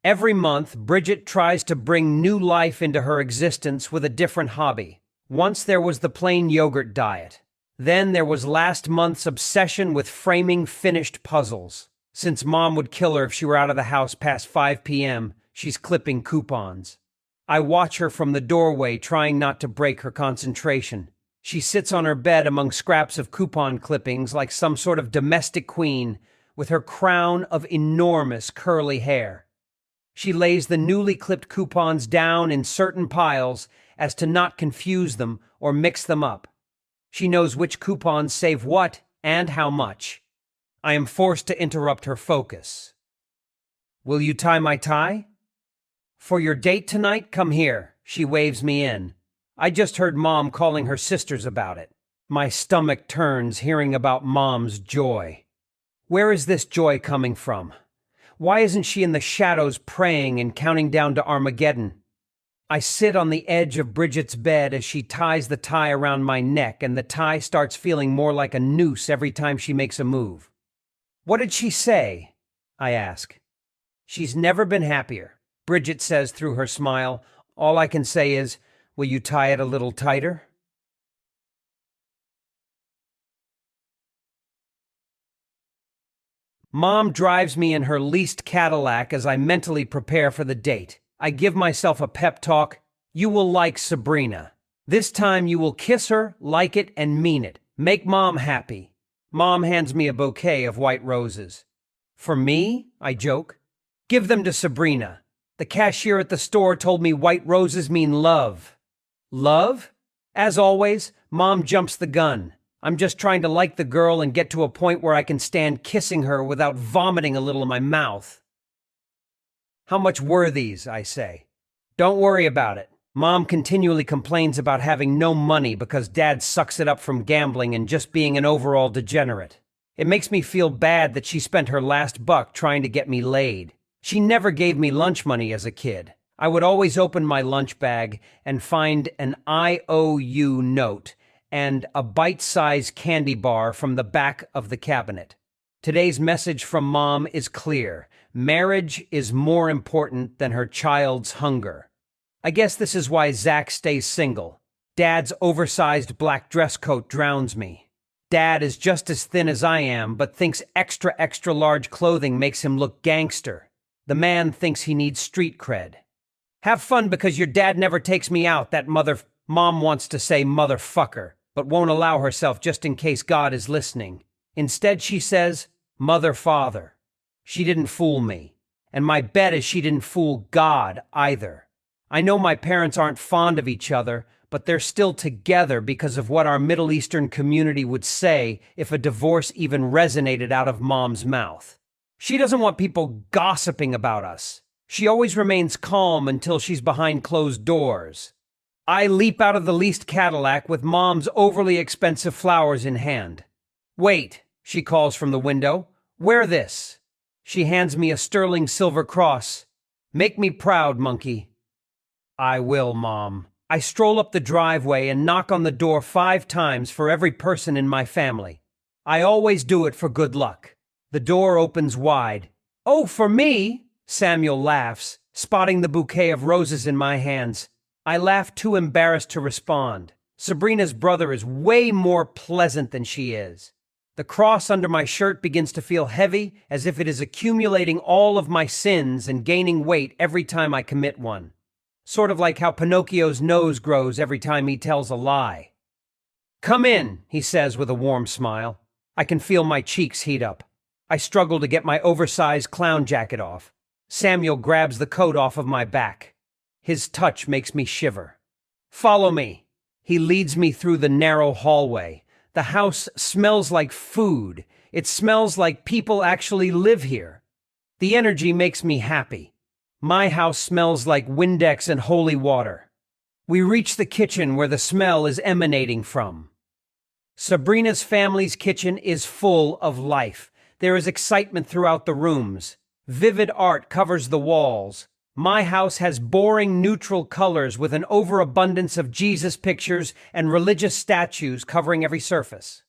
Every month, Bridget tries to bring new life into her existence with a different hobby. Once there was the plain yogurt diet. Then there was last month's obsession with framing finished puzzles. Since Mom would kill her if she were out of the house past 5 p.m., she's clipping coupons. I watch her from the doorway, trying not to break her concentration. She sits on her bed among scraps of coupon clippings like some sort of domestic queen with her crown of enormous curly hair. She lays the newly clipped coupons down in certain piles as to not confuse them or mix them up. She knows which coupons save what and how much. I am forced to interrupt her focus. Will you tie my tie? For your date tonight, come here. She waves me in. I just heard Mom calling her sisters about it. My stomach turns hearing about Mom's joy. Where is this joy coming from? Why isn't she in the shadows praying and counting down to Armageddon? I sit on the edge of Bridget's bed as she ties the tie around my neck, and the tie starts feeling more like a noose every time she makes a move. What did she say? I ask. She's never been happier, Bridget says through her smile. All I can say is, will you tie it a little tighter? Mom drives me in her leased Cadillac as I mentally prepare for the date. I give myself a pep talk. You will like Sabrina. This time you will kiss her, like it, and mean it. Make Mom happy. Mom hands me a bouquet of white roses. For me? I joke. Give them to Sabrina. The cashier at the store told me white roses mean love. Love? As always, Mom jumps the gun. I'm just trying to like the girl and get to a point where I can stand kissing her without vomiting a little in my mouth. How much were these? I say. Don't worry about it. Mom continually complains about having no money because Dad sucks it up from gambling and just being an overall degenerate. It makes me feel bad that she spent her last buck trying to get me laid. She never gave me lunch money as a kid. I would always open my lunch bag and find an IOU note and a bite-sized candy bar from the back of the cabinet. Today's message from Mom is clear. Marriage is more important than her child's hunger. I guess this is why Zack stays single. Dad's oversized black dress coat drowns me. Dad is just as thin as I am, but thinks extra large clothing makes him look gangster. The man thinks he needs street cred. Have fun because your dad never takes me out, that Mom wants to say motherfucker, but won't allow herself just in case God is listening. Instead, she says, mother-father. She didn't fool me. And my bet is she didn't fool God either. I know my parents aren't fond of each other, but they're still together because of what our Middle Eastern community would say if a divorce even resonated out of Mom's mouth. She doesn't want people gossiping about us. She always remains calm until she's behind closed doors. I leap out of the leased Cadillac with Mom's overly expensive flowers in hand. Wait, she calls from the window. Wear this. She hands me a sterling silver cross. Make me proud, monkey. I will, Mom. I stroll up the driveway and knock on the door 5 times for every person in my family. I always do it for good luck. The door opens wide. Oh, for me? Samuel laughs, spotting the bouquet of roses in my hands. I laugh, too embarrassed to respond. Sabrina's brother is way more pleasant than she is. The cross under my shirt begins to feel heavy, as if it is accumulating all of my sins and gaining weight every time I commit one. Sort of like how Pinocchio's nose grows every time he tells a lie. Come in, he says with a warm smile. I can feel my cheeks heat up. I struggle to get my oversized clown jacket off. Samuel grabs the coat off of my back. His touch makes me shiver. Follow me. He leads me through the narrow hallway. The house smells like food. It smells like people actually live here. The energy makes me happy. My house smells like Windex and holy water. We reach the kitchen where the smell is emanating from. Sabrina's family's kitchen is full of life. There is excitement throughout the rooms. Vivid art covers the walls. My house has boring neutral colors with an overabundance of Jesus pictures and religious statues covering every surface.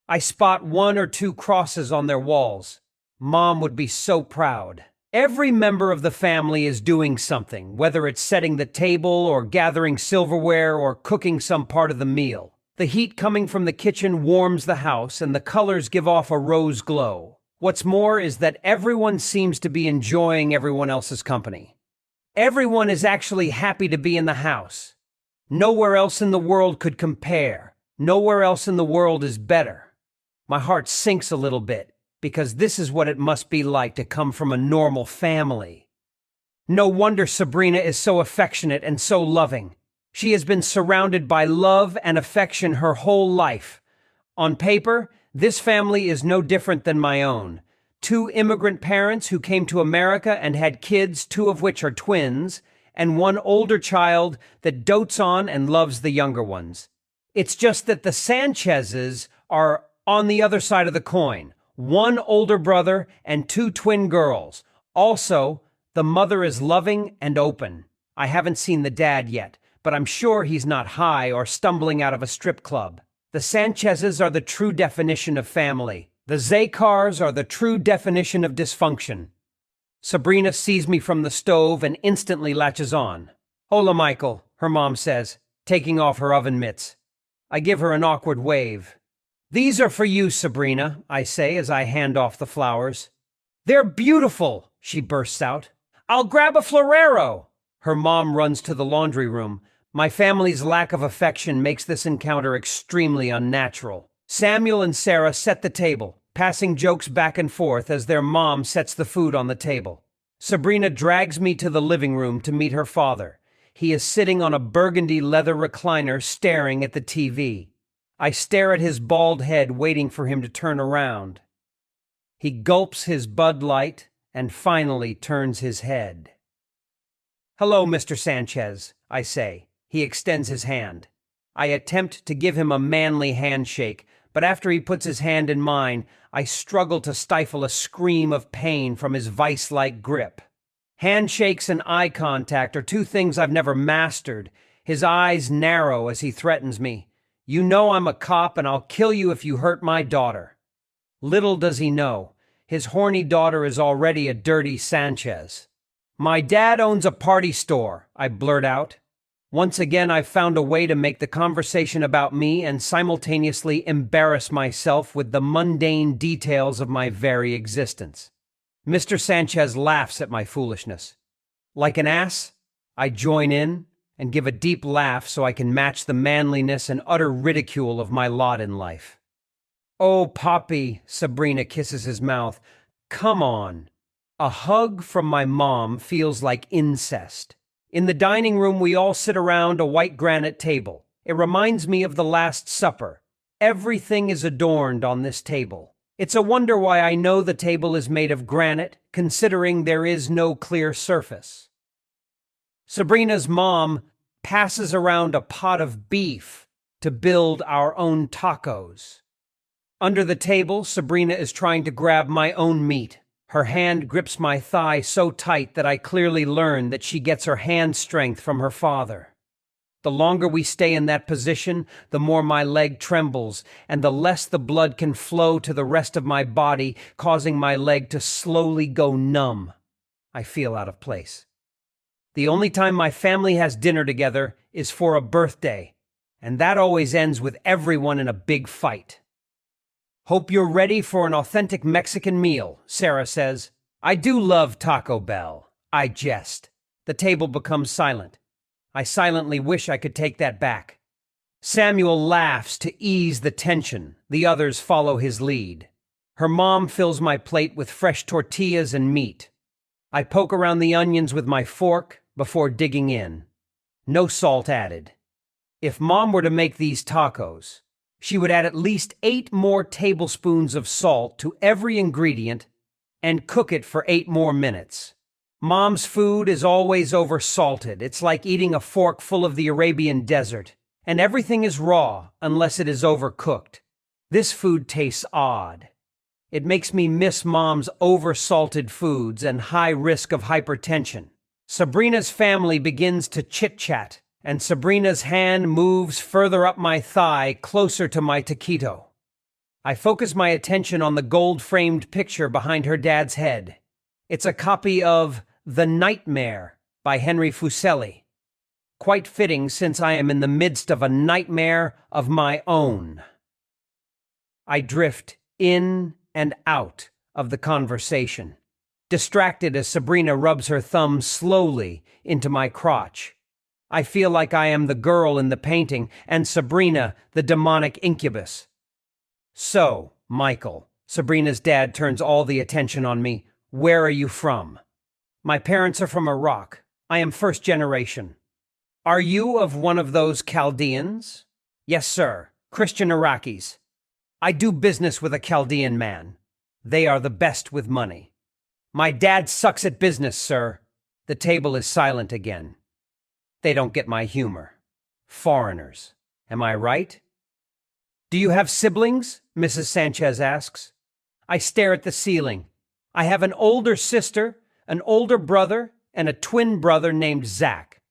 I spot 1 or 2 crosses on their walls. Mom would be so proud. Every member of the family is doing something, whether it's setting the table or gathering silverware or cooking some part of the meal. The heat coming from the kitchen warms the house and the colors give off a rose glow. What's more is that everyone seems to be enjoying everyone else's company. Everyone is actually happy to be in the house. Nowhere else in the world could compare. Nowhere else in the world is better. My heart sinks a little bit, because this is what it must be like to come from a normal family. No wonder Sabrina is so affectionate and so loving. She has been surrounded by love and affection her whole life. On paper, this family is no different than my own. 2 immigrant parents who came to America and had kids, 2 of which are twins, and 1 older child that dotes on and loves the younger ones. It's just that the Sanchez's are on the other side of the coin. 1 older brother and 2 twin girls. Also, the mother is loving and open. I haven't seen the dad yet, but I'm sure he's not high or stumbling out of a strip club. The Sanchez's are the true definition of family. The Zakars are the true definition of dysfunction. Sabrina sees me from the stove and instantly latches on. Hola, Michael, her mom says, taking off her oven mitts. I give her an awkward wave. These are for you, Sabrina, I say as I hand off the flowers. They're beautiful, she bursts out. I'll grab a florero. Her mom runs to the laundry room. My family's lack of affection makes this encounter extremely unnatural. Samuel and Sarah set the table, passing jokes back and forth as their mom sets the food on the table. Sabrina drags me to the living room to meet her father. He is sitting on a burgundy leather recliner staring at the TV. I stare at his bald head, waiting for him to turn around. He gulps his Bud Light and finally turns his head. "Hello, Mr. Sanchez," I say. He extends his hand. I attempt to give him a manly handshake, but after he puts his hand in mine, I struggle to stifle a scream of pain from his vice-like grip. Handshakes and eye contact are two things I've never mastered. His eyes narrow as he threatens me. "You know I'm a cop and I'll kill you if you hurt my daughter." Little does he know, his horny daughter is already a dirty Sanchez. "My dad owns a party store," I blurt out. Once again, I've found a way to make the conversation about me and simultaneously embarrass myself with the mundane details of my very existence. Mr. Sanchez laughs at my foolishness. Like an ass, I join in and give a deep laugh so I can match the manliness and utter ridicule of my lot in life. "Oh, Poppy," Sabrina kisses his mouth. "Come on." A hug from my mom feels like incest. In the dining room, we all sit around a white granite table. It reminds me of the Last Supper. Everything is adorned on this table. It's a wonder why I know the table is made of granite, considering there is no clear surface. Sabrina's mom passes around a pot of beef to build our own tacos. Under the table, Sabrina is trying to grab my own meat. Her hand grips my thigh so tight that I clearly learn that she gets her hand strength from her father. The longer we stay in that position, the more my leg trembles, and the less the blood can flow to the rest of my body, causing my leg to slowly go numb. I feel out of place. The only time my family has dinner together is for a birthday, and that always ends with everyone in a big fight. "Hope you're ready for an authentic Mexican meal," Sarah says. "I do love Taco Bell," I jest. The table becomes silent. I silently wish I could take that back. Samuel laughs to ease the tension. The others follow his lead. Her mom fills my plate with fresh tortillas and meat. I poke around the onions with my fork before digging in. No salt added. If Mom were to make these tacos, she would add at least 8 more tablespoons of salt to every ingredient and cook it for 8 more minutes. Mom's food is always oversalted. It's like eating a fork full of the Arabian desert, and everything is raw unless it is overcooked. This food tastes odd. It makes me miss Mom's oversalted foods and high risk of hypertension. Sabrina's family begins to chit-chat, and Sabrina's hand moves further up my thigh, closer to my taquito. I focus my attention on the gold-framed picture behind her dad's head. It's a copy of The Nightmare by Henry Fuseli. Quite fitting, since I am in the midst of a nightmare of my own. I drift in and out of the conversation, distracted as Sabrina rubs her thumb slowly into my crotch. I feel like I am the girl in the painting and Sabrina the demonic incubus. "So, Michael," Sabrina's dad turns all the attention on me, "where are you from?" "My parents are from Iraq. I am first generation." "Are you of one of those Chaldeans?" "Yes, sir. Christian Iraqis. I do business with a Chaldean man. They are the best with money." "My dad sucks at business, sir." The table is silent again. They don't get my humor. Foreigners. Am I right? "Do you have siblings?" Mrs. Sanchez asks. I stare at the ceiling. I have an older sister, an older brother, and a twin brother named Zack.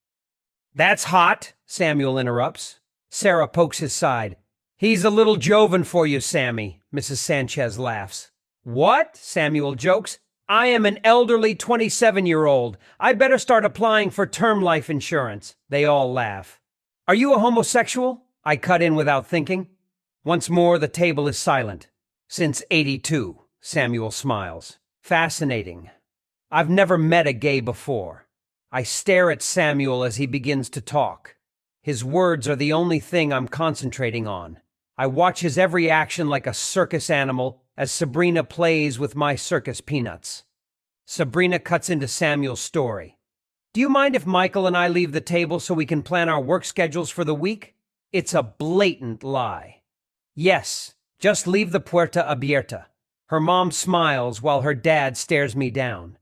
"That's hot," Samuel interrupts. Sarah pokes his side. "He's a little joven for you, Sammy," Mrs. Sanchez laughs. "What?" Samuel jokes. "I am an elderly 27-year-old. I better start applying for term life insurance." They all laugh. "Are you a homosexual?" I cut in without thinking. Once more, the table is silent. "Since '82, Samuel smiles. Fascinating. I've never met a gay before. I stare at Samuel as he begins to talk. His words are the only thing I'm concentrating on. I watch his every action like a circus animal as Sabrina plays with my circus peanuts. Sabrina cuts into Samuel's story. Do you mind if Michael and I leave the table so we can plan our work schedules for the week? It's a blatant lie. Yes, just leave the puerta abierta. Her mom smiles while her dad stares me down.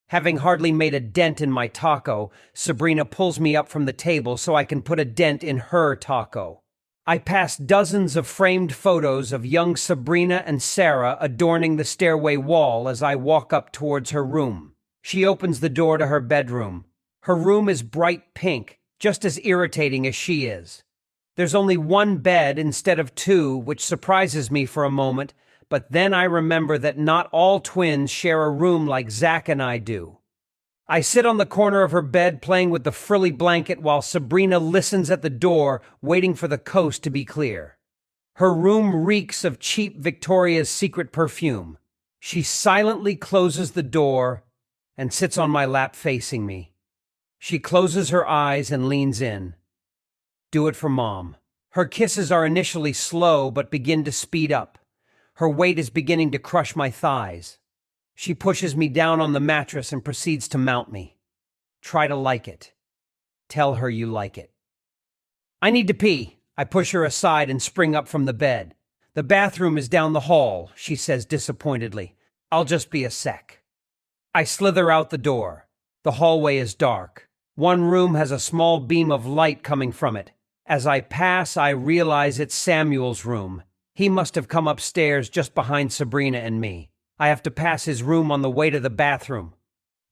Having hardly made a dent in my taco, Sabrina pulls me up from the table so I can put a dent in her taco. I pass dozens of framed photos of young Sabrina and Sarah adorning the stairway wall as I walk up towards her room. She opens the door to her bedroom. Her room is bright pink, just as irritating as she is. There's only one bed instead of two, which surprises me for a moment, but then I remember that not all twins share a room like Zack and I do. I sit on the corner of her bed playing with the frilly blanket while Sabrina listens at the door, waiting for the coast to be clear. Her room reeks of cheap Victoria's Secret perfume. She silently closes the door and sits on my lap facing me. She closes her eyes and leans in. Do it for Mom. Her kisses are initially slow but begin to speed up. Her weight is beginning to crush my thighs. She pushes me down on the mattress and proceeds to mount me. Try to like it. Tell her you like it. I need to pee. I push her aside and spring up from the bed. The bathroom is down the hall, she says disappointedly. I'll just be a sec. I slither out the door. The hallway is dark. One room has a small beam of light coming from it. As I pass, I realize it's Samuel's room. He must have come upstairs just behind Sabrina and me. I have to pass his room on the way to the bathroom.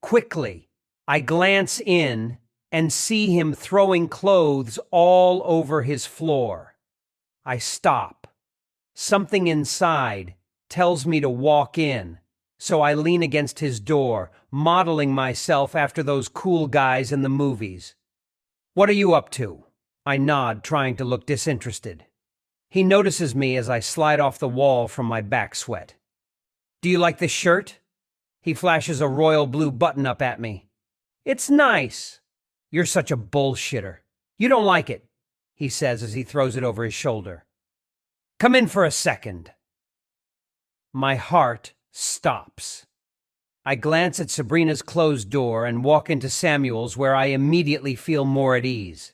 Quickly, I glance in and see him throwing clothes all over his floor. I stop. Something inside tells me to walk in, so I lean against his door, modeling myself after those cool guys in the movies. What are you up to? I nod, trying to look disinterested. He notices me as I slide off the wall from my back sweat. Do you like this shirt? He flashes a royal blue button-up at me. It's nice. You're such a bullshitter. You don't like it, he says as he throws it over his shoulder. Come in for a second. My heart stops. I glance at Sabrina's closed door and walk into Samuel's, where I immediately feel more at ease.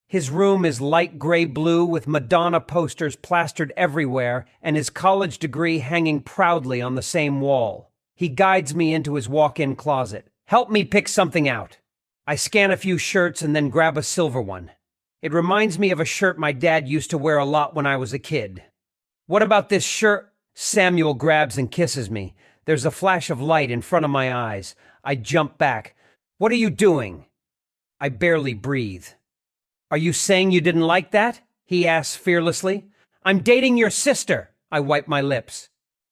His room is light gray blue with Madonna posters plastered everywhere and his college degree hanging proudly on the same wall. He guides me into his walk-in closet. Help me pick something out. I scan a few shirts and then grab a silver one. It reminds me of a shirt my dad used to wear a lot when I was a kid. What about this shirt? Samuel grabs and kisses me. There's a flash of light in front of my eyes. I jump back. What are you doing? I barely breathe. Are you saying you didn't like that? He asks fearlessly. I'm dating your sister. I wipe my lips.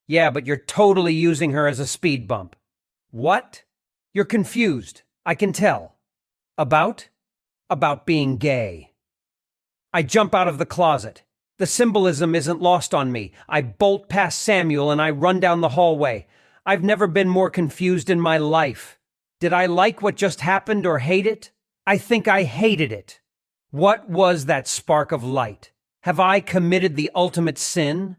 Yeah, but you're totally using her as a speed bump. What? You're confused. I can tell. About? About being gay. I jump out of the closet. The symbolism isn't lost on me. I bolt past Samuel and I run down the hallway. I've never been more confused in my life. Did I like what just happened or hate it? I think I hated it. What was that spark of light? Have I committed the ultimate sin?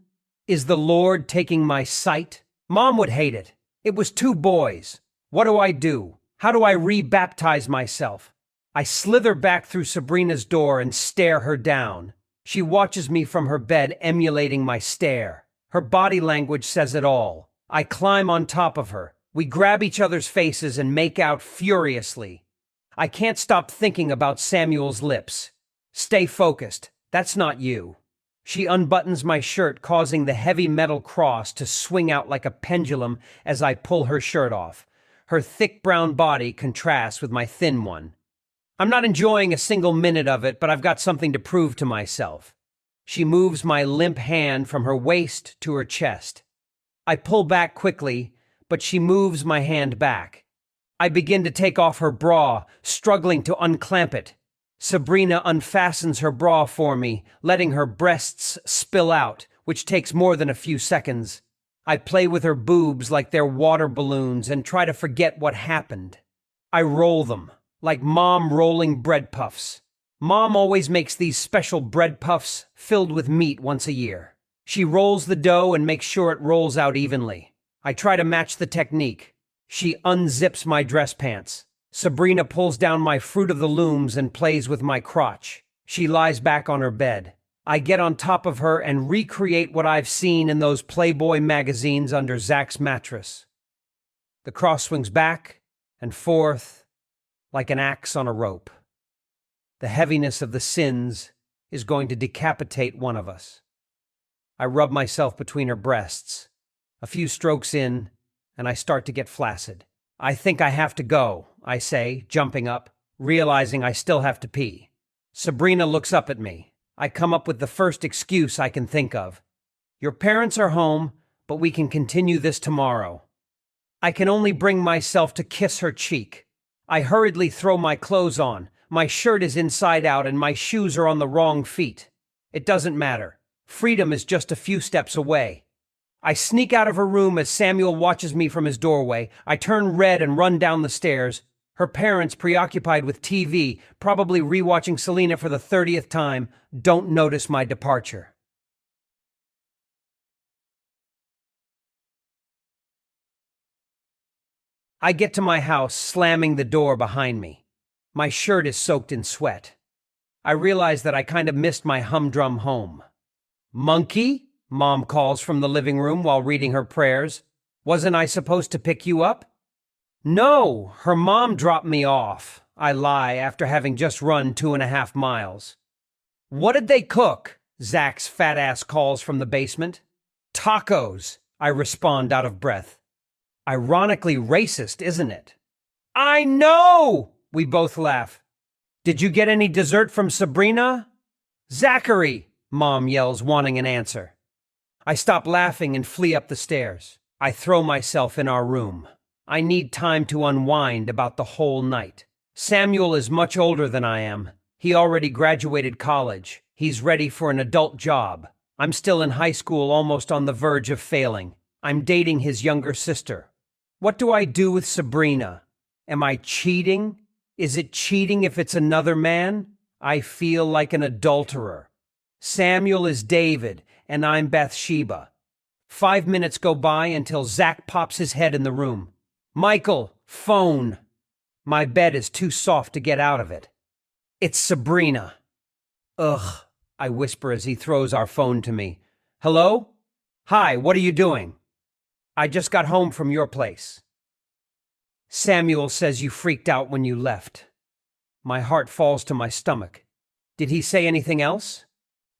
Is the Lord taking my sight? Mom would hate it. It was two boys. What do? How do I re-baptize myself? I slither back through Sabrina's door and stare her down. She watches me from her bed, emulating my stare. Her body language says it all. I climb on top of her. We grab each other's faces and make out furiously. I can't stop thinking about Samuel's lips. Stay focused. That's not you. She unbuttons my shirt, causing the heavy metal cross to swing out like a pendulum as I pull her shirt off. Her thick brown body contrasts with my thin one. I'm not enjoying a single minute of it, but I've got something to prove to myself. She moves my limp hand from her waist to her chest. I pull back quickly, but she moves my hand back. I begin to take off her bra, struggling to unclamp it. Sabrina unfastens her bra for me, letting her breasts spill out, which takes more than a few seconds. I play with her boobs like they're water balloons and try to forget what happened. I roll them, like Mom rolling bread puffs. Mom always makes these special bread puffs filled with meat once a year. She rolls the dough and makes sure it rolls out evenly. I try to match the technique. She unzips my dress pants. Sabrina pulls down my Fruit of the Looms and plays with my crotch. She lies back on her bed. I get on top of her and recreate what I've seen in those Playboy magazines under Zack's mattress. The cross swings back and forth like an axe on a rope. The heaviness of the sins is going to decapitate one of us. I rub myself between her breasts. A few strokes in, and I start to get flaccid. I think I have to go, I say, jumping up, realizing I still have to pee. Sabrina looks up at me. I come up with the first excuse I can think of. Your parents are home, but we can continue this tomorrow. I can only bring myself to kiss her cheek. I hurriedly throw my clothes on. My shirt is inside out and my shoes are on the wrong feet. It doesn't matter. Freedom is just a few steps away. I sneak out of her room as Samuel watches me from his doorway. I turn red and run down the stairs. Her parents, preoccupied with TV, probably rewatching Selena for the 30th time, don't notice my departure. I get to my house, slamming the door behind me. My shirt is soaked in sweat. I realize that I kind of missed my humdrum home. Monkey? Mom calls from the living room while reading her prayers. Wasn't I supposed to pick you up? No, her mom dropped me off. I lie after having just run 2.5 miles. What did they cook? Zack's fat ass calls from the basement. Tacos, I respond out of breath. Ironically racist, isn't it? I know! We both laugh. Did you get any dessert from Sabrina? Zachary, Mom yells, wanting an answer. I stop laughing and flee up the stairs. I throw myself in our room. I need time to unwind about the whole night. Samuel is much older than I am. He already graduated college. He's ready for an adult job. I'm still in high school, almost on the verge of failing. I'm dating his younger sister. What do I do with Sabrina? Am I cheating? Is it cheating if it's another man? I feel like an adulterer. Samuel is David, and I'm Bathsheba. 5 minutes go by until Zack pops his head in the room. Michael, phone. My bed is too soft to get out of it. It's Sabrina. Ugh, I whisper as he throws our phone to me. Hello? Hi, what are you doing? I just got home from your place. Samuel says you freaked out when you left. My heart falls to my stomach. Did he say anything else?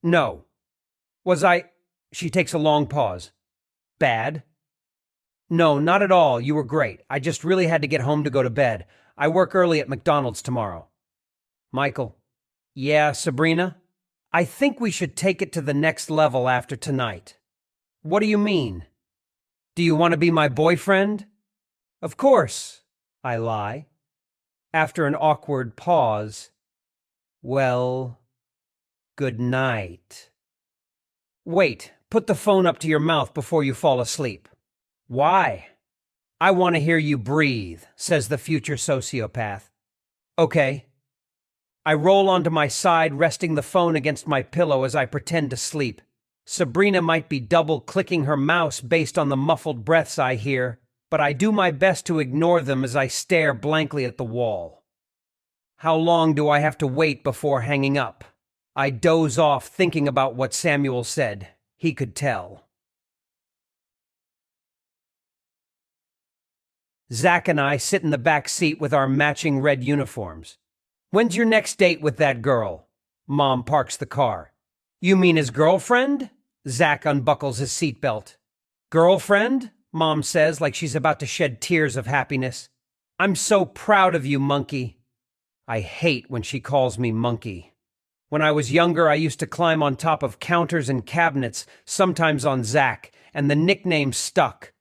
No. Was I... She takes a long pause. Bad? No, not at all. You were great. I just really had to get home to go to bed. I work early at McDonald's tomorrow. Michael. Yeah, Sabrina? I think we should take it to the next level after tonight. What do you mean? Do you want to be my boyfriend? Of course, I lie. After an awkward pause. Well, good night. Wait, put the phone up to your mouth before you fall asleep. Why? I want to hear you breathe, says the future sociopath. Okay. I roll onto my side, resting the phone against my pillow as I pretend to sleep. Sabrina might be double-clicking her mouse based on the muffled breaths I hear, but I do my best to ignore them as I stare blankly at the wall. How long do I have to wait before hanging up? I doze off thinking about what Samuel said. He could tell. Zack and I sit in the back seat with our matching red uniforms. When's your next date with that girl? Mom parks the car. You mean his girlfriend? Zack unbuckles his seatbelt. Girlfriend? Mom says like she's about to shed tears of happiness. I'm so proud of you, monkey. I hate when she calls me monkey. When I was younger, I used to climb on top of counters and cabinets, sometimes on Zack, and the nickname stuck.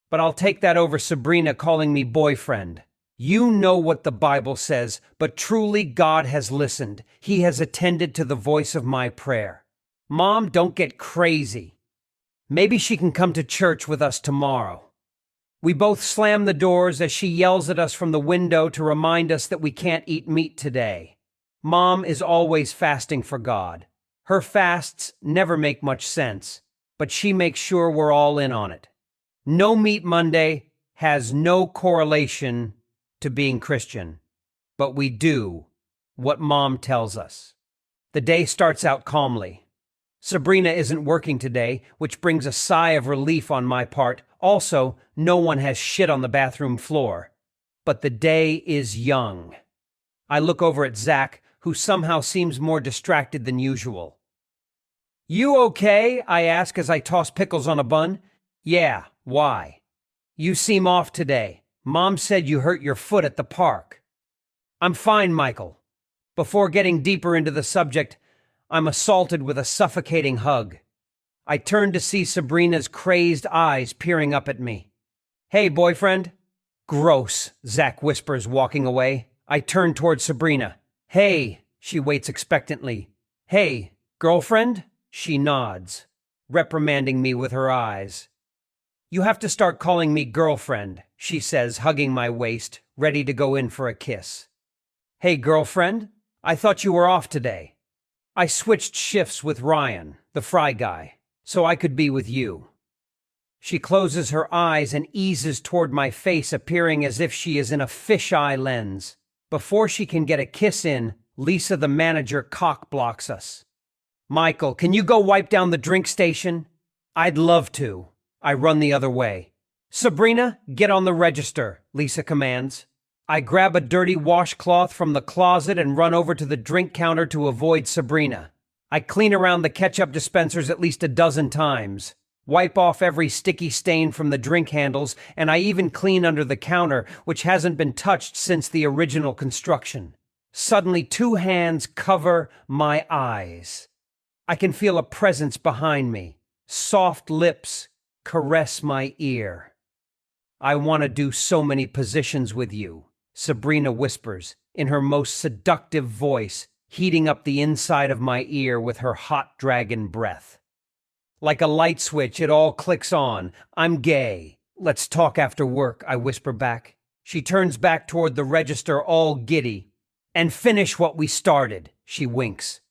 But I'll take that over Sabrina calling me boyfriend. You know what the Bible says, but truly God has listened. He has attended to the voice of my prayer. Mom, don't get crazy. Maybe she can come to church with us tomorrow. We both slam the doors as she yells at us from the window to remind us that we can't eat meat today. Mom is always fasting for God. Her fasts never make much sense, but she makes sure we're all in on it. No Meat Monday has no correlation to being Christian, but we do what Mom tells us. The day starts out calmly. Sabrina isn't working today, which brings a sigh of relief on my part. Also, no one has shit on the bathroom floor. But the day is young. I look over at Zack, who somehow seems more distracted than usual. "You okay?" I ask as I toss pickles on a bun. "Yeah, why?" "You seem off today. Mom said you hurt your foot at the park." "I'm fine, Michael." Before getting deeper into the subject, I'm assaulted with a suffocating hug. I turn to see Sabrina's crazed eyes peering up at me. "Hey, boyfriend?" "Gross," Zack whispers, walking away. I turn toward Sabrina. "Hey," she waits expectantly. "Hey, girlfriend?" She nods, reprimanding me with her eyes. "You have to start calling me girlfriend," she says, hugging my waist, ready to go in for a kiss. "Hey, girlfriend? I thought you were off today." "I switched shifts with Ryan, the fry guy, so I could be with you." She closes her eyes and eases toward my face, appearing as if she is in a fisheye lens. Before she can get a kiss in, Lisa, the manager, cock-blocks us. "Michael, can you go wipe down the drink station?" "I'd love to." I run the other way. "Sabrina, get on the register," Lisa commands. I grab a dirty washcloth from the closet and run over to the drink counter to avoid Sabrina. I clean around the ketchup dispensers at least a dozen times, wipe off every sticky stain from the drink handles, and I even clean under the counter, which hasn't been touched since the original construction. Suddenly, two hands cover my eyes. I can feel a presence behind me. Soft lips caress my ear. "I want to do so many positions with you," Sabrina whispers, in her most seductive voice, heating up the inside of my ear with her hot dragon breath. Like a light switch, it all clicks on. "I'm gay. Let's talk after work," I whisper back. She turns back toward the register, all giddy. "And finish what we started," she winks.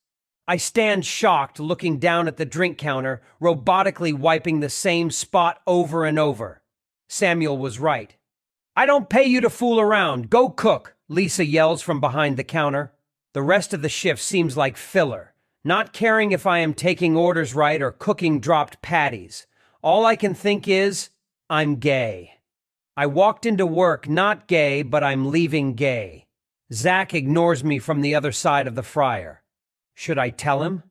I stand shocked, looking down at the drink counter, robotically wiping the same spot over and over. Samuel was right. "I don't pay you to fool around. Go cook," Lisa yells from behind the counter. The rest of the shift seems like filler, not caring if I am taking orders right or cooking dropped patties. All I can think is, I'm gay. I walked into work not gay, but I'm leaving gay. Zack ignores me from the other side of the fryer. Should I tell him?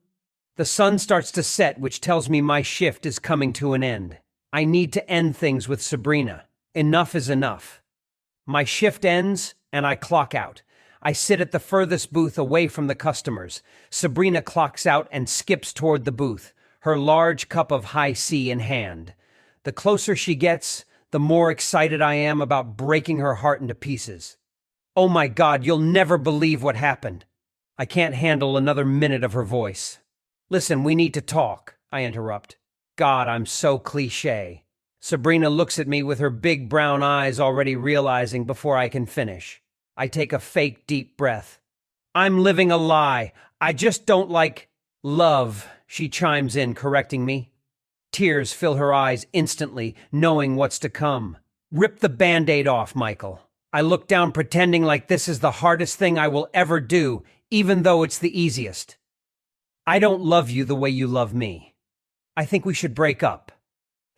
The sun starts to set, which tells me my shift is coming to an end. I need to end things with Sabrina. Enough is enough. My shift ends, and I clock out. I sit at the furthest booth away from the customers. Sabrina clocks out and skips toward the booth, her large cup of high C in hand. The closer she gets, the more excited I am about breaking her heart into pieces. "Oh my God, you'll never believe what happened." I can't handle another minute of her voice. "Listen, we need to talk," I interrupt. God, I'm so cliché. Sabrina looks at me with her big brown eyes, already realizing before I can finish. I take a fake deep breath. "I'm living a lie. I just don't like love," she chimes in, correcting me. Tears fill her eyes instantly, knowing what's to come. "Rip the Band-Aid off, Michael." I look down, pretending like this is the hardest thing I will ever do, even though it's the easiest. "I don't love you the way you love me. I think we should break up.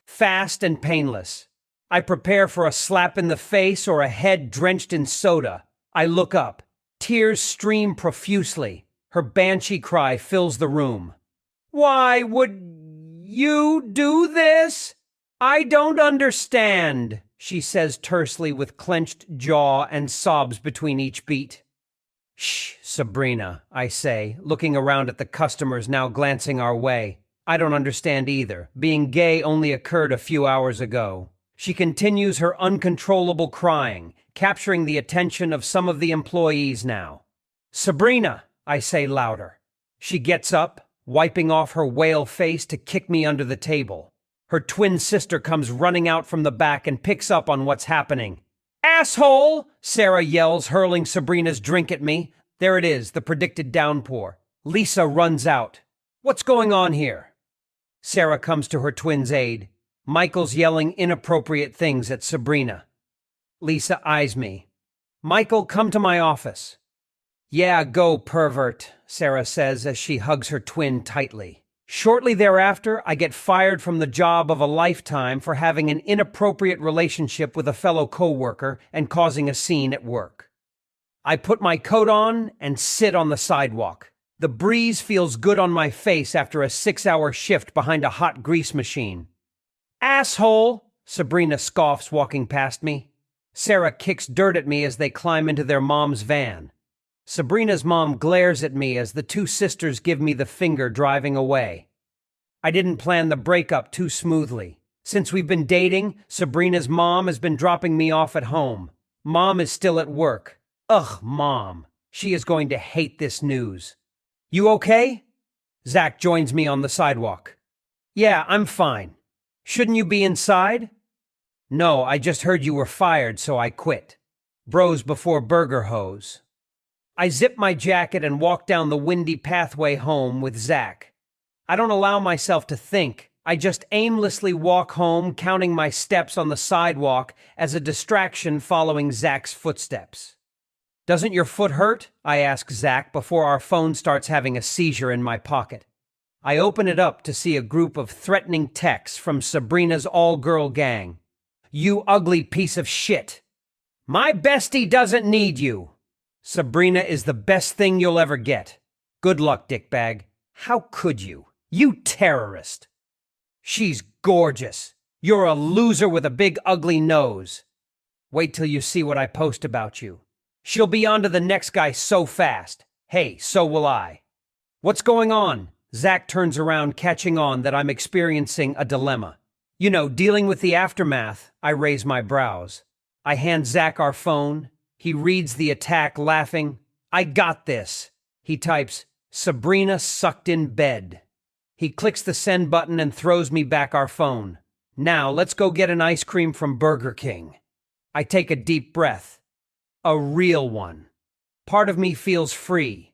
Fast and painless." I prepare for a slap in the face or a head drenched in soda. I look up. Tears stream profusely. Her banshee cry fills the room. "Why would you do this? I don't understand," she says tersely with clenched jaw and sobs between each beat. "Shh, Sabrina," I say, looking around at the customers now glancing our way. "I don't understand either. Being gay only occurred a few hours ago." She continues her uncontrollable crying, capturing the attention of some of the employees now. "Sabrina," I say louder. She gets up, wiping off her whale face to kick me under the table. Her twin sister comes running out from the back and picks up on what's happening. "Asshole!" Sarah yells, hurling Sabrina's drink at me. There it is, the predicted downpour. Lisa runs out. "What's going on here?" Sarah comes to her twin's aid. Michael's yelling inappropriate things at Sabrina. Lisa eyes me. "Michael, come to my office." "Yeah, go, pervert," Sarah says as she hugs her twin tightly. Shortly thereafter, I get fired from the job of a lifetime for having an inappropriate relationship with a fellow coworker and causing a scene at work. I put my coat on and sit on the sidewalk. The breeze feels good on my face after a 6-hour shift behind a hot grease machine. "Asshole!" Sabrina scoffs walking past me. Sarah kicks dirt at me as they climb into their mom's van. Sabrina's mom glares at me as the two sisters give me the finger driving away. I didn't plan the breakup too smoothly. Since we've been dating, Sabrina's mom has been dropping me off at home. Mom is still at work. Ugh, Mom. She is going to hate this news. "You okay?" Zack joins me on the sidewalk. "Yeah, I'm fine. Shouldn't you be inside?" "No, I just heard you were fired, so I quit. Bros before burger hose." I zip my jacket and walk down the windy pathway home with Zack. I don't allow myself to think. I just aimlessly walk home, counting my steps on the sidewalk as a distraction following Zack's footsteps. "Doesn't your foot hurt?" I ask Zack before our phone starts having a seizure in my pocket. I open it up to see a group of threatening texts from Sabrina's all-girl gang. "You ugly piece of shit. My bestie doesn't need you. Sabrina is the best thing you'll ever get. Good luck, dickbag. How could you? You terrorist. She's gorgeous. You're a loser with a big ugly nose. Wait till you see what I post about you. She'll be on to the next guy so fast. Hey, so will I." "What's going on?" Zack turns around, catching on that I'm experiencing a dilemma. "You know, dealing with the aftermath." I raise my brows. I hand Zack our phone. He reads the attack, laughing. "I got this." He types, "Sabrina sucked in bed." He clicks the send button and throws me back our phone. "Now, let's go get an ice cream from Burger King." I take a deep breath. A real one. Part of me feels free,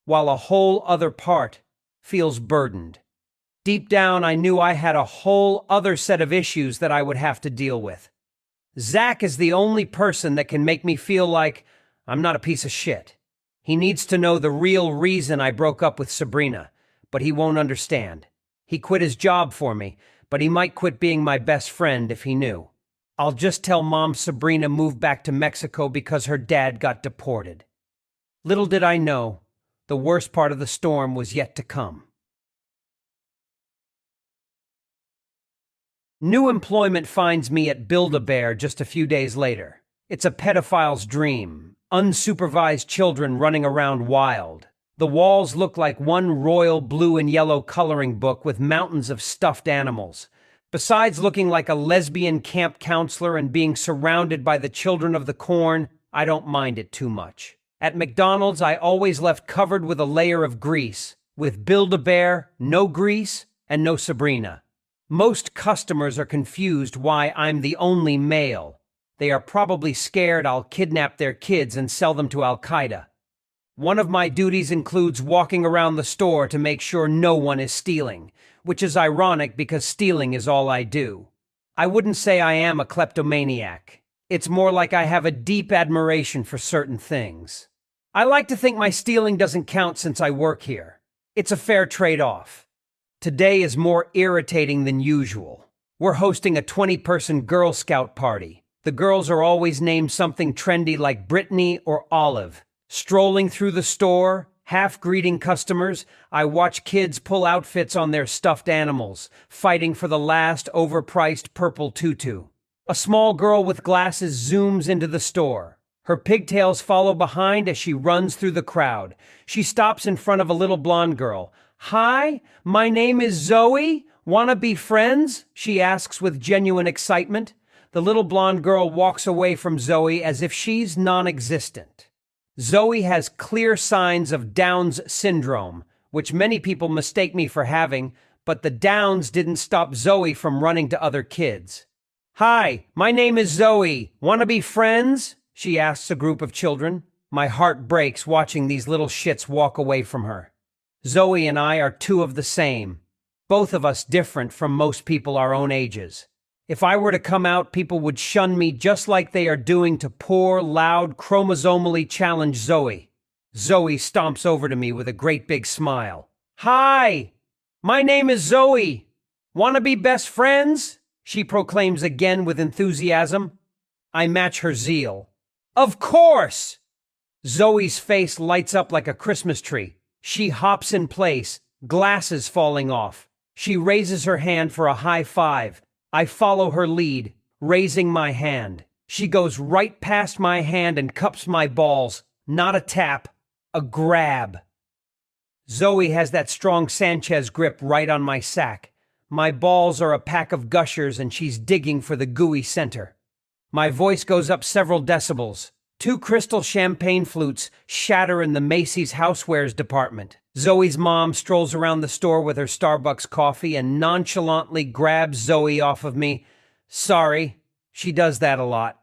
while a whole other part feels burdened. Deep down, I knew I had a whole other set of issues that I would have to deal with. Zack is the only person that can make me feel like I'm not a piece of shit. He needs to know the real reason I broke up with Sabrina, but he won't understand. He quit his job for me, but he might quit being my best friend if he knew. I'll just tell Mom Sabrina moved back to Mexico because her dad got deported. Little did I know, the worst part of the storm was yet to come. New employment finds me at Build-A-Bear just a few days later. It's a pedophile's dream. Unsupervised children running around wild. The walls look like one royal blue and yellow coloring book with mountains of stuffed animals. Besides looking like a lesbian camp counselor and being surrounded by the children of the corn, I don't mind it too much. At McDonald's, I always left covered with a layer of grease. With Build-A-Bear, no grease and no Sabrina. Most customers are confused why I'm the only male. They are probably scared I'll kidnap their kids and sell them to Al-Qaeda. One of my duties includes walking around the store to make sure no one is stealing, which is ironic because stealing is all I do. I wouldn't say I am a kleptomaniac. It's more like I have a deep admiration for certain things. I like to think my stealing doesn't count since I work here. It's a fair trade-off. Today is more irritating than usual. We're hosting a 20-person Girl Scout party. The girls are always named something trendy like Brittany or Olive. Strolling through the store, half greeting customers, I watch kids pull outfits on their stuffed animals, fighting for the last overpriced purple tutu. A small girl with glasses zooms into the store. Her pigtails follow behind as she runs through the crowd. She stops in front of a little blonde girl. "Hi, my name is Zoe. Wanna be friends?" she asks with genuine excitement. The little blonde girl walks away from Zoe as if she's non-existent. Zoe has clear signs of Down's syndrome, which many people mistake me for having, But the downs didn't stop Zoe from running to other kids. "Hi, my name is Zoe. Wanna be friends?" she asks a group of children. My heart breaks watching these little shits walk away from her. Zoe and I are two of the same. Both of us different from most people our own ages. If I were to come out, people would shun me just like they are doing to poor, loud, chromosomally challenged Zoe. Zoe stomps over to me with a great big smile. "Hi, my name is Zoe. Wanna be best friends?" she proclaims again with enthusiasm. I match her zeal. "Of course!" Zoe's face lights up like a Christmas tree. She hops in place, glasses falling off. She raises her hand for a high five. I follow her lead, raising my hand. She goes right past my hand and cups my balls. Not a tap, a grab. Zoe has that strong Sanchez grip right on my sack. My balls are a pack of gushers and she's digging for the gooey center. My voice goes up several decibels. 2 crystal champagne flutes shatter in the Macy's housewares department. Zoe's mom strolls around the store with her Starbucks coffee and nonchalantly grabs Zoe off of me. Sorry, she does that a lot.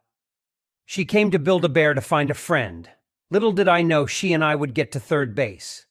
She came to Build-A-Bear to find a friend. Little did I know she and I would get to third base.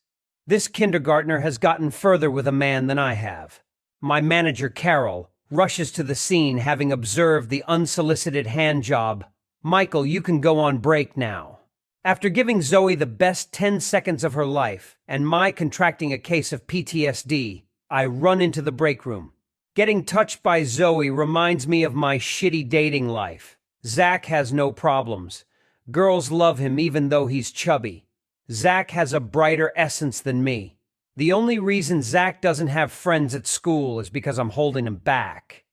This kindergartner has gotten further with a man than I have. My manager, Carol, rushes to the scene having observed the unsolicited hand job. "Michael, you can go on break now." After giving Zoe the best 10 seconds of her life, and my contracting a case of PTSD, I run into the break room. Getting touched by Zoe reminds me of my shitty dating life. Zack has no problems. Girls love him even though he's chubby. Zack has a brighter essence than me. The only reason Zack doesn't have friends at school is because I'm holding him back.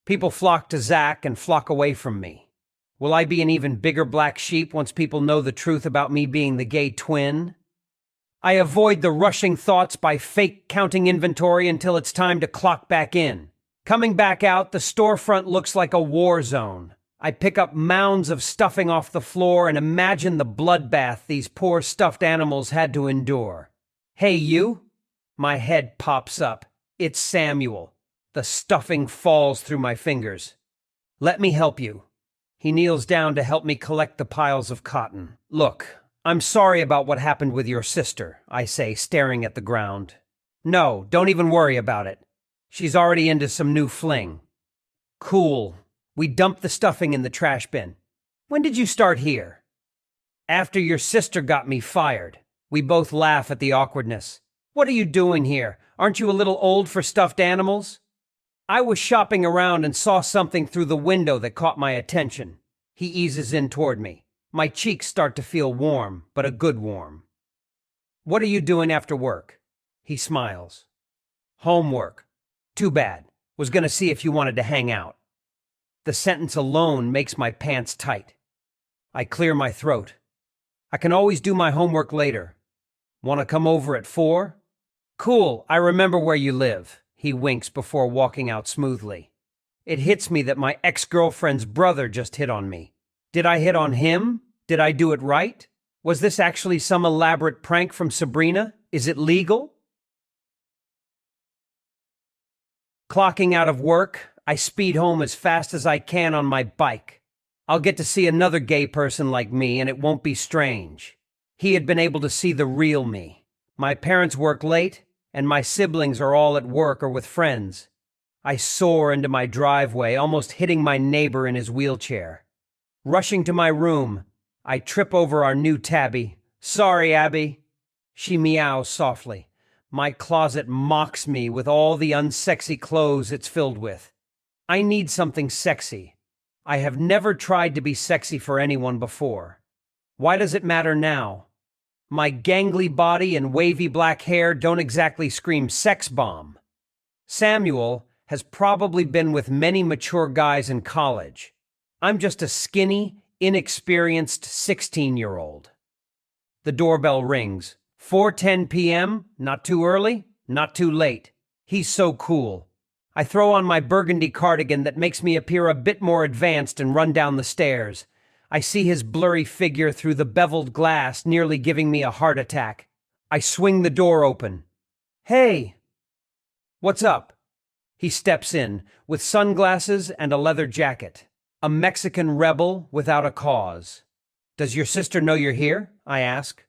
People flock to Zack and flock away from me. Will I be an even bigger black sheep once people know the truth about me being the gay twin? I avoid the rushing thoughts by fake counting inventory until it's time to clock back in. Coming back out, the storefront looks like a war zone. I pick up mounds of stuffing off the floor and imagine the bloodbath these poor stuffed animals had to endure. "Hey, you!" My head pops up. It's Samuel. The stuffing falls through my fingers. "Let me help you." He kneels down to help me collect the piles of cotton. "Look, I'm sorry about what happened with your sister," I say, staring at the ground. "No, don't even worry about it. She's already into some new fling." "Cool." We dump the stuffing in the trash bin. "When did you start here?" "After your sister got me fired." We both laugh at the awkwardness. "What are you doing here? Aren't you a little old for stuffed animals?" "I was shopping around and saw something through the window that caught my attention." He eases in toward me. My cheeks start to feel warm, but a good warm. "What are you doing after work?" He smiles. "Homework. Too bad. Was gonna see if you wanted to hang out." The sentence alone makes my pants tight. I clear my throat. "I can always do my homework later. Want to come over at 4? "Cool, I remember where you live." He winks before walking out smoothly. It hits me that my ex-girlfriend's brother just hit on me. Did I hit on him? Did I do it right? Was this actually some elaborate prank from Sabrina? Is it legal? Clocking out of work, I speed home as fast as I can on my bike. I'll get to see another gay person like me, and it won't be strange. He had been able to see the real me. My parents work late, and my siblings are all at work or with friends. I soar into my driveway, almost hitting my neighbor in his wheelchair. Rushing to my room, I trip over our new Tabby. "Sorry, Abby." She meows softly. My closet mocks me with all the unsexy clothes it's filled with. I need something sexy. I have never tried to be sexy for anyone before. Why does it matter now? My gangly body and wavy black hair don't exactly scream sex bomb. Samuel has probably been with many mature guys in college. I'm just a skinny, inexperienced 16-year-old. The doorbell rings. 4:10 p.m., not too early, not too late. He's so cool. I throw on my burgundy cardigan that makes me appear a bit more advanced and run down the stairs. I see his blurry figure through the beveled glass, nearly giving me a heart attack. I swing the door open. "Hey!" What's up? He steps in, with sunglasses and a leather jacket. A Mexican rebel without a cause. Does your sister know you're here? I ask.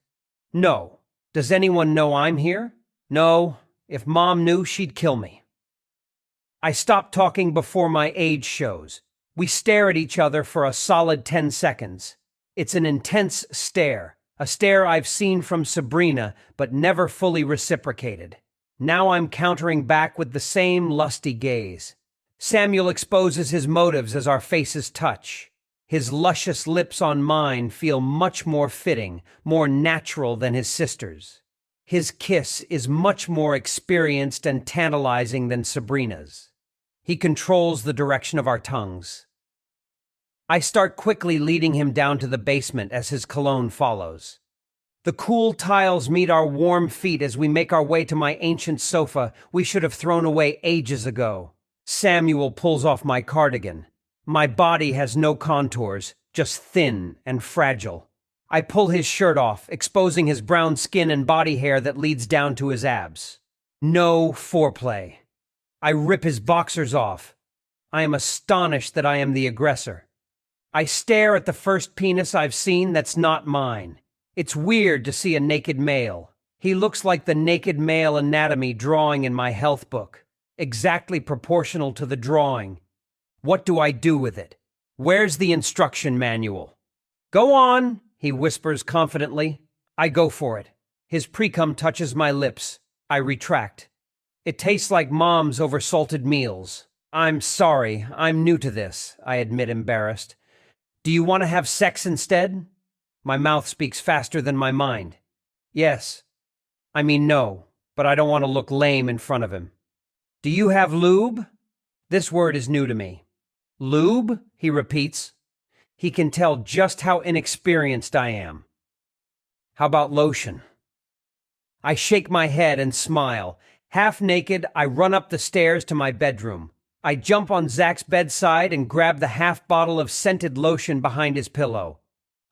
No. Does anyone know I'm here? No. If Mom knew, she'd kill me. I stop talking before my age shows. We stare at each other for a solid 10 seconds. It's an intense stare, a stare I've seen from Sabrina, but never fully reciprocated. Now I'm countering back with the same lusty gaze. Samuel exposes his motives as our faces touch. His luscious lips on mine feel much more fitting, more natural than his sister's. His kiss is much more experienced and tantalizing than Sabrina's. He controls the direction of our tongues. I start quickly leading him down to the basement as his cologne follows. The cool tiles meet our warm feet as we make our way to my ancient sofa we should have thrown away ages ago. Samuel pulls off my cardigan. My body has no contours, just thin and fragile. I pull his shirt off, exposing his brown skin and body hair that leads down to his abs. No foreplay. I rip his boxers off. I am astonished that I am the aggressor. I stare at the first penis I've seen that's not mine. It's weird to see a naked male. He looks like the naked male anatomy drawing in my health book. Exactly proportional to the drawing. What do I do with it? Where's the instruction manual? Go on, he whispers confidently. I go for it. His pre-cum touches my lips. I retract. It tastes like Mom's over-salted meals. I'm sorry, I'm new to this, I admit embarrassed. Do you want to have sex instead? My mouth speaks faster than my mind. Yes. I mean no, but I don't want to look lame in front of him. Do you have lube? This word is new to me. Lube? He repeats. He can tell just how inexperienced I am. How about lotion? I shake my head and smile. Half naked, I run up the stairs to my bedroom. I jump on Zack's bedside and grab the half bottle of scented lotion behind his pillow.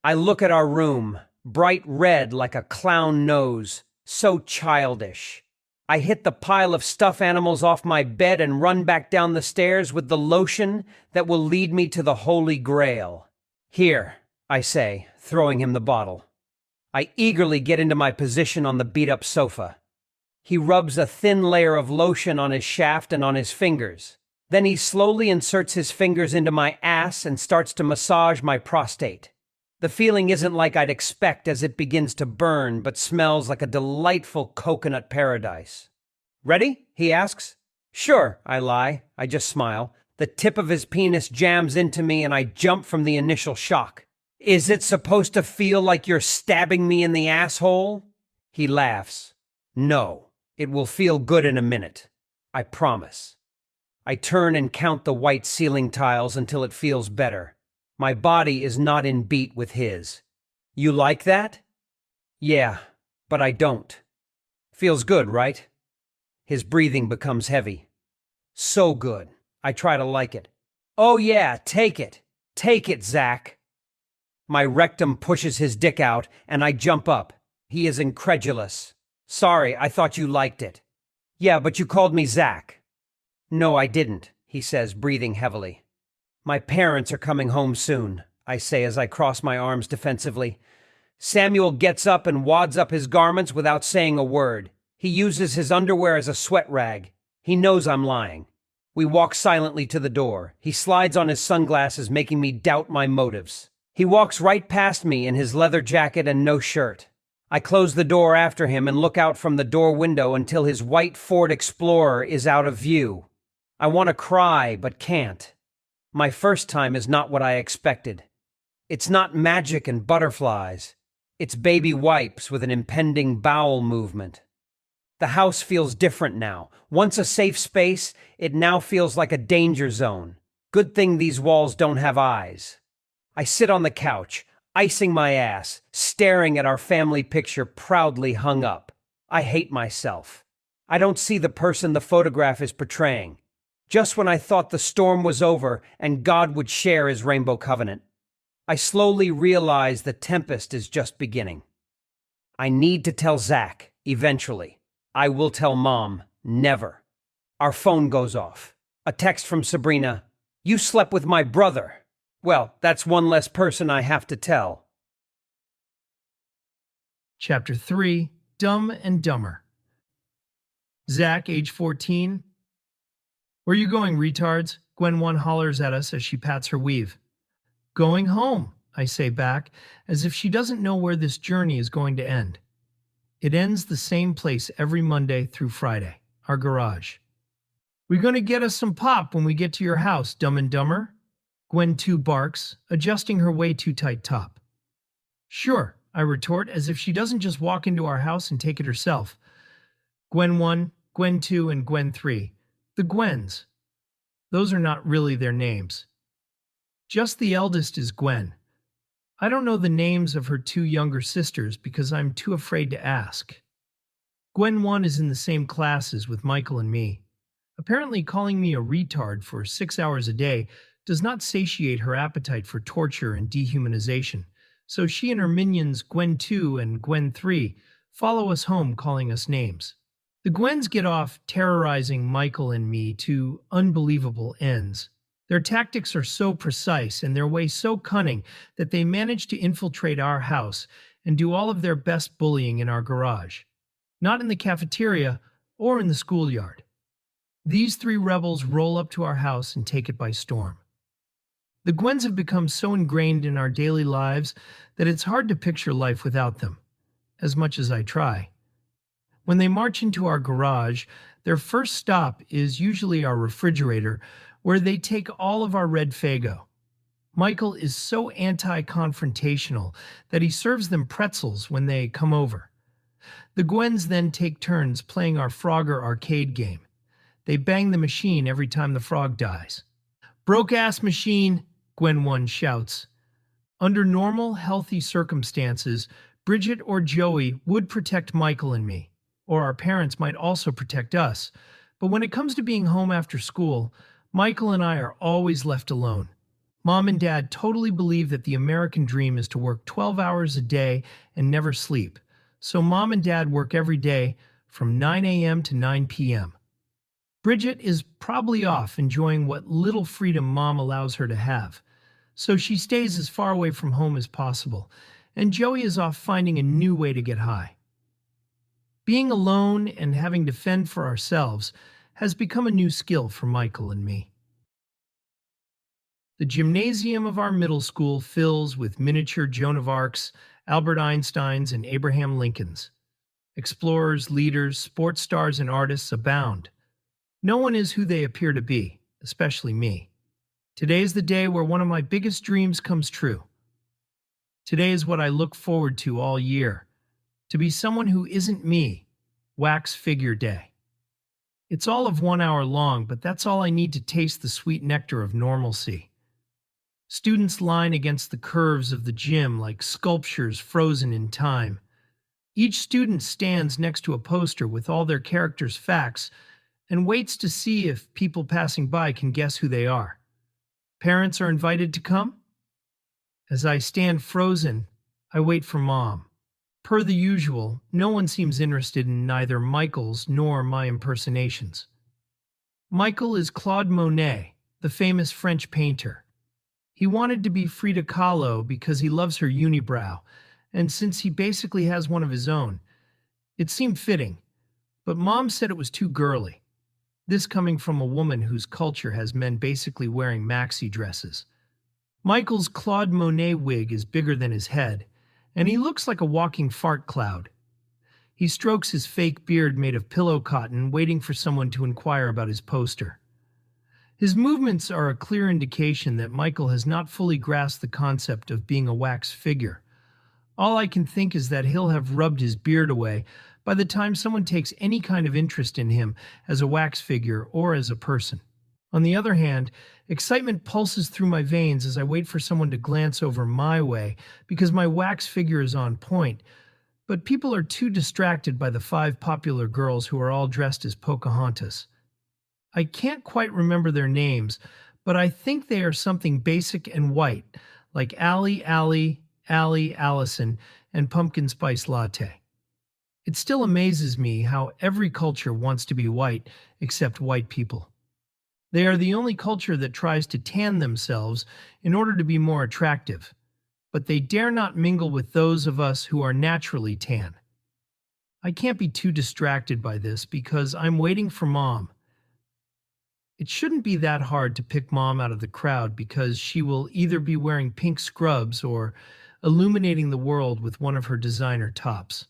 I look at our room, bright red like a clown nose, so childish. I hit the pile of stuffed animals off my bed and run back down the stairs with the lotion that will lead me to the Holy Grail. Here, I say, throwing him the bottle. I eagerly get into my position on the beat-up sofa. He rubs a thin layer of lotion on his shaft and on his fingers. Then he slowly inserts his fingers into my ass and starts to massage my prostate. The feeling isn't like I'd expect as it begins to burn, but smells like a delightful coconut paradise. Ready? He asks. Sure, I lie. I just smile. The tip of his penis jams into me and I jump from the initial shock. Is it supposed to feel like you're stabbing me in the asshole? He laughs. No, it will feel good in a minute. I promise. I turn and count the white ceiling tiles until it feels better. My body is not in beat with his. You like that? Yeah, but I don't. Feels good, right? His breathing becomes heavy. So good. I try to like it. Oh yeah, take it. Take it, Zack. My rectum pushes his dick out, and I jump up. He is incredulous. Sorry, I thought you liked it. Yeah, but you called me Zack. No, I didn't, he says, breathing heavily. My parents are coming home soon, I say as I cross my arms defensively. Samuel gets up and wads up his garments without saying a word. He uses his underwear as a sweat rag. He knows I'm lying. We walk silently to the door. He slides on his sunglasses, making me doubt my motives. He walks right past me in his leather jacket and no shirt. I close the door after him and look out from the door window until his white Ford Explorer is out of view. I want to cry, but can't. My first time is not what I expected. It's not magic and butterflies. It's baby wipes with an impending bowel movement. The house feels different now. Once a safe space, it now feels like a danger zone. Good thing these walls don't have eyes. I sit on the couch, icing my ass, staring at our family picture proudly hung up. I hate myself. I don't see the person the photograph is portraying. Just when I thought the storm was over and God would share his rainbow covenant, I slowly realize the tempest is just beginning. I need to tell Zack, eventually. I will tell Mom, never. Our phone goes off. A text from Sabrina. You slept with my brother. Well, that's one less person I have to tell. Chapter 3, Dumb and Dumber. Zack, age 14. Where you going, retards? Gwen 1 hollers at us as she pats her weave. Going home, I say back, as if she doesn't know where this journey is going to end. It ends the same place every Monday through Friday, our garage. We gonna get us some pop when we get to your house, Dumb and Dumber? Gwen 2 barks, adjusting her way too tight top. Sure, I retort, as if she doesn't just walk into our house and take it herself. Gwen 1, Gwen 2, and Gwen 3. The Gwens. Those are not really their names. Just the eldest is Gwen. I don't know the names of her 2 younger sisters because I'm too afraid to ask. Gwen 1 is in the same classes with Michael and me. Apparently calling me a retard for 6 hours a day does not satiate her appetite for torture and dehumanization, so she and her minions Gwen 2 and Gwen 3 follow us home calling us names. The Gwens get off terrorizing Michael and me to unbelievable ends. Their tactics are so precise and their way so cunning that they manage to infiltrate our house and do all of their best bullying in our garage. Not in the cafeteria or in the schoolyard. These 3 rebels roll up to our house and take it by storm. The Gwens have become so ingrained in our daily lives that it's hard to picture life without them, as much as I try. When they march into our garage, their first stop is usually our refrigerator, where they take all of our red Faygo. Michael is so anti-confrontational that he serves them pretzels when they come over. The Gwens then take turns playing our Frogger arcade game. They bang the machine every time the frog dies. Broke-ass machine, Gwen 1 shouts. Under normal, healthy circumstances, Bridget or Joey would protect Michael and me, or our parents might also protect us. But when it comes to being home after school, Michael and I are always left alone. Mom and Dad totally believe that the American dream is to work 12 hours a day and never sleep. So Mom and Dad work every day from 9 a.m. to 9 p.m. Bridget is probably off enjoying what little freedom Mom allows her to have, so she stays as far away from home as possible, and Joey is off finding a new way to get high. Being alone and having to fend for ourselves has become a new skill for Michael and me. The gymnasium of our middle school fills with miniature Joan of Arcs, Albert Einsteins, and Abraham Lincolns. Explorers, leaders, sports stars, and artists abound. No one is who they appear to be, especially me. Today is the day where one of my biggest dreams comes true. Today is what I look forward to all year. To be someone who isn't me, Wax Figure Day. It's all of 1 hour long, but that's all I need to taste the sweet nectar of normalcy. Students line against the curves of the gym like sculptures frozen in time. Each student stands next to a poster with all their characters' facts and waits to see if people passing by can guess who they are. Parents are invited to come? As I stand frozen, I wait for Mom. Per the usual, no one seems interested in neither Michael's nor my impersonations. Michael is Claude Monet, the famous French painter. He wanted to be Frida Kahlo because he loves her unibrow, and since he basically has one of his own, it seemed fitting, but Mom said it was too girly. This coming from a woman whose culture has men basically wearing maxi dresses. Michael's Claude Monet wig is bigger than his head, and he looks like a walking fart cloud. He strokes his fake beard made of pillow cotton, waiting for someone to inquire about his poster. His movements are a clear indication that Michael has not fully grasped the concept of being a wax figure. All I can think is that he'll have rubbed his beard away by the time someone takes any kind of interest in him as a wax figure or as a person. On the other hand, excitement pulses through my veins as I wait for someone to glance over my way because my wax figure is on point, but people are too distracted by the 5 popular girls who are all dressed as Pocahontas. I can't quite remember their names, but I think they are something basic and white, like Allie, Allison, and Pumpkin Spice Latte. It still amazes me how every culture wants to be white except white people. They are the only culture that tries to tan themselves in order to be more attractive, but they dare not mingle with those of us who are naturally tan. I can't be too distracted by this because I'm waiting for Mom. It shouldn't be that hard to pick Mom out of the crowd because she will either be wearing pink scrubs or illuminating the world with one of her designer tops.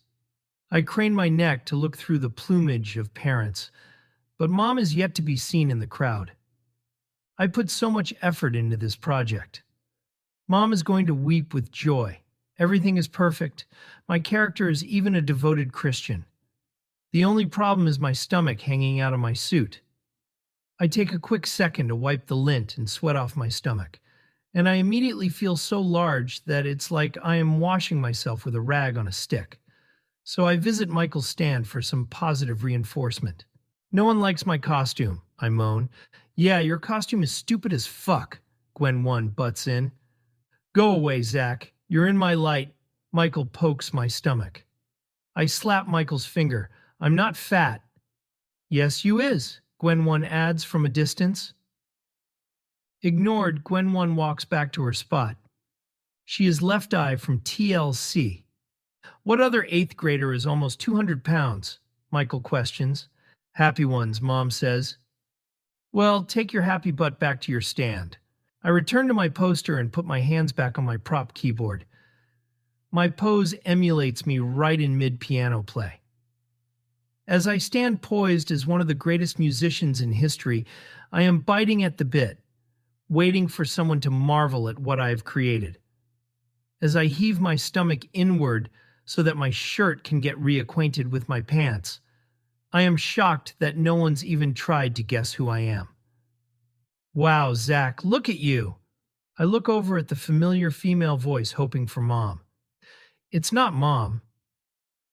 I crane my neck to look through the plumage of parents, but Mom is yet to be seen in the crowd. I put so much effort into this project. Mom is going to weep with joy. Everything is perfect. My character is even a devoted Christian. The only problem is my stomach hanging out of my suit. I take a quick second to wipe the lint and sweat off my stomach, and I immediately feel so large that it's like I am washing myself with a rag on a stick. So I visit Michael's stand for some positive reinforcement. No one likes my costume, I moan. Yeah, your costume is stupid as fuck, Gwen 1 butts in. Go away, Zack. You're in my light. Michael pokes my stomach. I slap Michael's finger. I'm not fat. Yes, you is, Gwen 1 adds from a distance. Ignored, Gwen 1 walks back to her spot. She is Left Eye from TLC. What other 8th grader is almost 200 pounds? Michael questions. Happy ones, Mom says. Well, take your happy butt back to your stand. I return to my poster and put my hands back on my prop keyboard. My pose emulates me right in mid-piano play. As I stand poised as one of the greatest musicians in history, I am biting at the bit, waiting for someone to marvel at what I have created. As I heave my stomach inward so that my shirt can get reacquainted with my pants, I am shocked that no one's even tried to guess who I am. Wow, Zack, look at you! I look over at the familiar female voice, hoping for Mom. It's not Mom.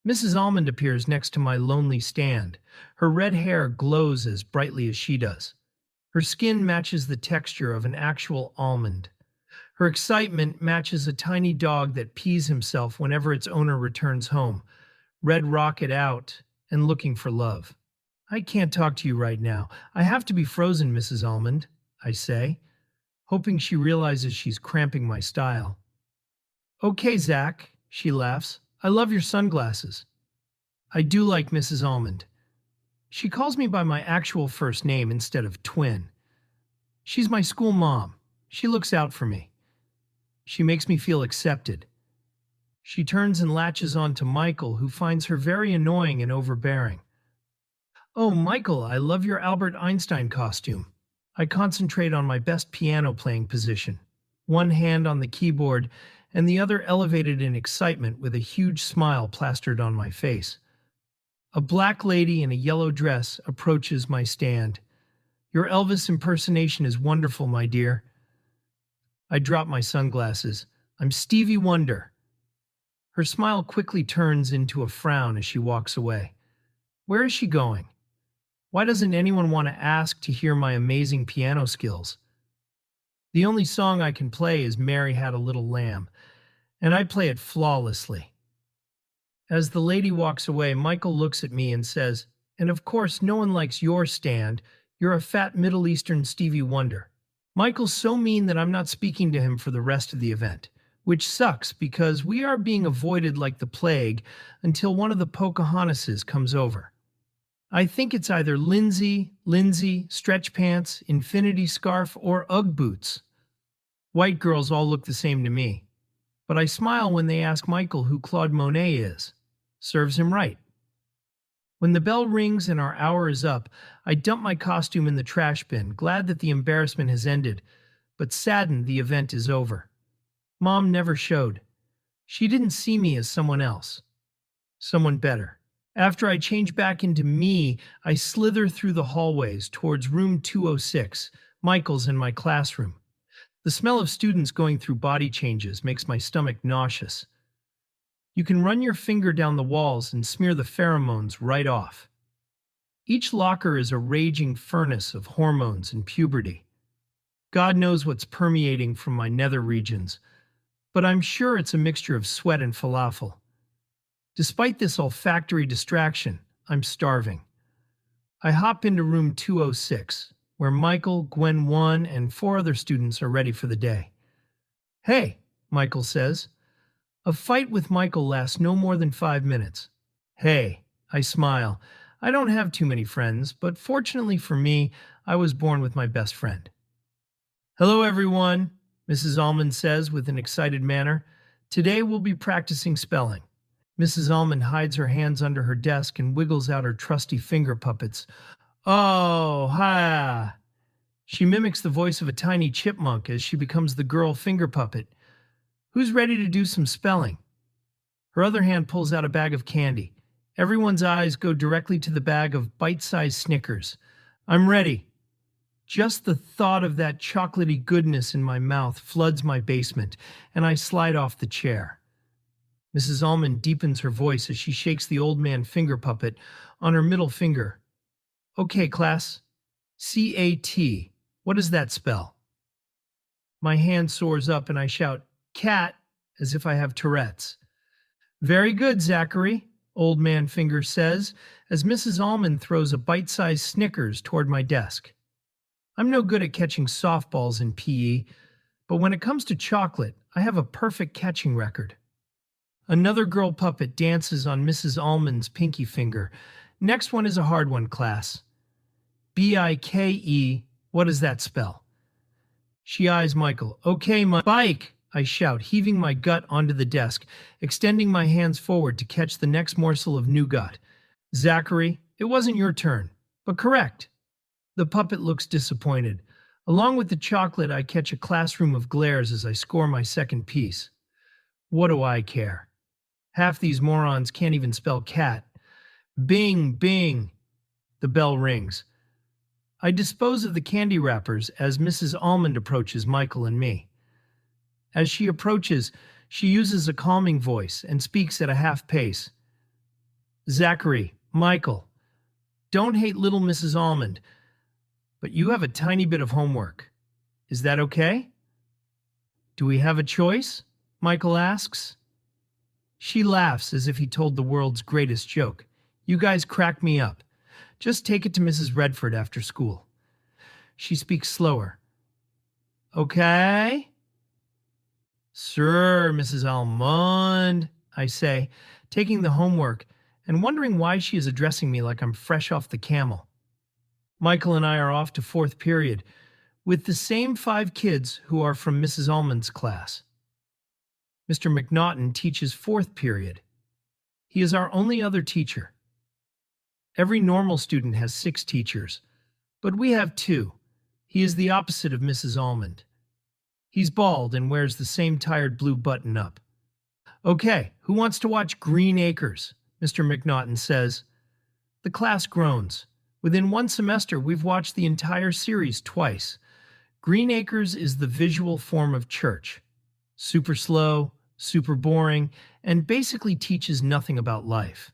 Mrs. Almond appears next to my lonely stand. Her red hair glows as brightly as she does. Her skin matches the texture of an actual almond. Her excitement matches a tiny dog that pees himself whenever its owner returns home, red rocket out and looking for love. I can't talk to you right now. I have to be frozen, Mrs. Almond, I say, hoping she realizes she's cramping my style. Okay, Zack, she laughs. I love your sunglasses. I do like Mrs. Almond. She calls me by my actual first name instead of twin. She's my school mom. She looks out for me. She makes me feel accepted. She turns and latches on to Michael, who finds her very annoying and overbearing. Oh, Michael, I love your Albert Einstein costume. I concentrate on my best piano playing position, one hand on the keyboard and the other elevated in excitement with a huge smile plastered on my face. A black lady in a yellow dress approaches my stand. Your Elvis impersonation is wonderful, my dear. I drop my sunglasses. I'm Stevie Wonder. Her smile quickly turns into a frown as she walks away. Where is she going? Why doesn't anyone want to ask to hear my amazing piano skills? The only song I can play is Mary Had a Little Lamb, and I play it flawlessly. As the lady walks away, Michael looks at me and says, and of course no one likes your stand. You're a fat Middle Eastern Stevie Wonder. Michael's so mean that I'm not speaking to him for the rest of the event, which sucks because we are being avoided like the plague until one of the Pocahontases comes over. I think it's either Lindsay, stretch pants, infinity scarf, or Ugg boots. White girls all look the same to me, but I smile when they ask Michael who Claude Monet is. Serves him right. When the bell rings and our hour is up, I dump my costume in the trash bin, glad that the embarrassment has ended, but saddened the event is over. Mom never showed. She didn't see me as someone else. Someone better. After I change back into me, I slither through the hallways towards room 206, Michael's in my classroom. The smell of students going through body changes makes my stomach nauseous. You can run your finger down the walls and smear the pheromones right off. Each locker is a raging furnace of hormones and puberty. God knows what's permeating from my nether regions, but I'm sure it's a mixture of sweat and falafel. Despite this olfactory distraction, I'm starving. I hop into room 206, where Michael, Gwen 1, and 4 other students are ready for the day. "Hey," Michael says. A fight with Michael lasts no more than 5 minutes. "Hey," I smile. I don't have too many friends, but fortunately for me, I was born with my best friend. "Hello, everyone," Mrs. Almond says with an excited manner. "Today we'll be practicing spelling." Mrs. Almond hides her hands under her desk and wiggles out her trusty finger puppets. "Oh, ha!" She mimics the voice of a tiny chipmunk as she becomes the girl finger puppet. "Who's ready to do some spelling?" Her other hand pulls out a bag of candy. Everyone's eyes go directly to the bag of bite-sized Snickers. I'm ready. Just the thought of that chocolatey goodness in my mouth floods my basement, and I slide off the chair. Mrs. Almond deepens her voice as she shakes the old man finger puppet on her middle finger. "Okay, class. C-A-T. What does that spell?" My hand soars up and I shout, "Cat," as if I have Tourette's. "Very good, Zachary," Old Man Finger says, as Mrs. Almond throws a bite-sized Snickers toward my desk. I'm no good at catching softballs in PE, but when it comes to chocolate, I have a perfect catching record. Another girl puppet dances on Mrs. Almond's pinky finger. Next one is a hard one, class. B-I-K-E, what does that spell? She eyes Michael. "Okay, my bike," I shout, heaving my gut onto the desk, extending my hands forward to catch the next morsel of nougat. "Zachary, it wasn't your turn, but correct." The puppet looks disappointed. Along with the chocolate, I catch a classroom of glares as I score my second piece. What do I care? Half these morons can't even spell cat. Bing, bing. The bell rings. I dispose of the candy wrappers as Mrs. Almond approaches Michael and me. As she approaches, she uses a calming voice and speaks at a half pace. "Zachary, Michael, don't hate little Mrs. Almond, but you have a tiny bit of homework. Is that okay?" "Do we have a choice?" Michael asks. She laughs as if he told the world's greatest joke. "You guys crack me up. Just take it to Mrs. Redford after school." She speaks slower. "Okay?" "Sir, Mrs. Almond," I say, taking the homework and wondering why she is addressing me like I'm fresh off the camel. Michael and I are off to fourth period with the same 5 kids who are from Mrs. Almond's class. Mr. McNaughton teaches fourth period. He is our only other teacher. Every normal student has 6 teachers, but we have 2. He is the opposite of Mrs. Almond. He's bald and wears the same tired blue button-up. "Okay, who wants to watch Green Acres?" Mr. McNaughton says. The class groans. Within 1 semester, we've watched the entire series twice. Green Acres is the visual form of church. Super slow, super boring, and basically teaches nothing about life.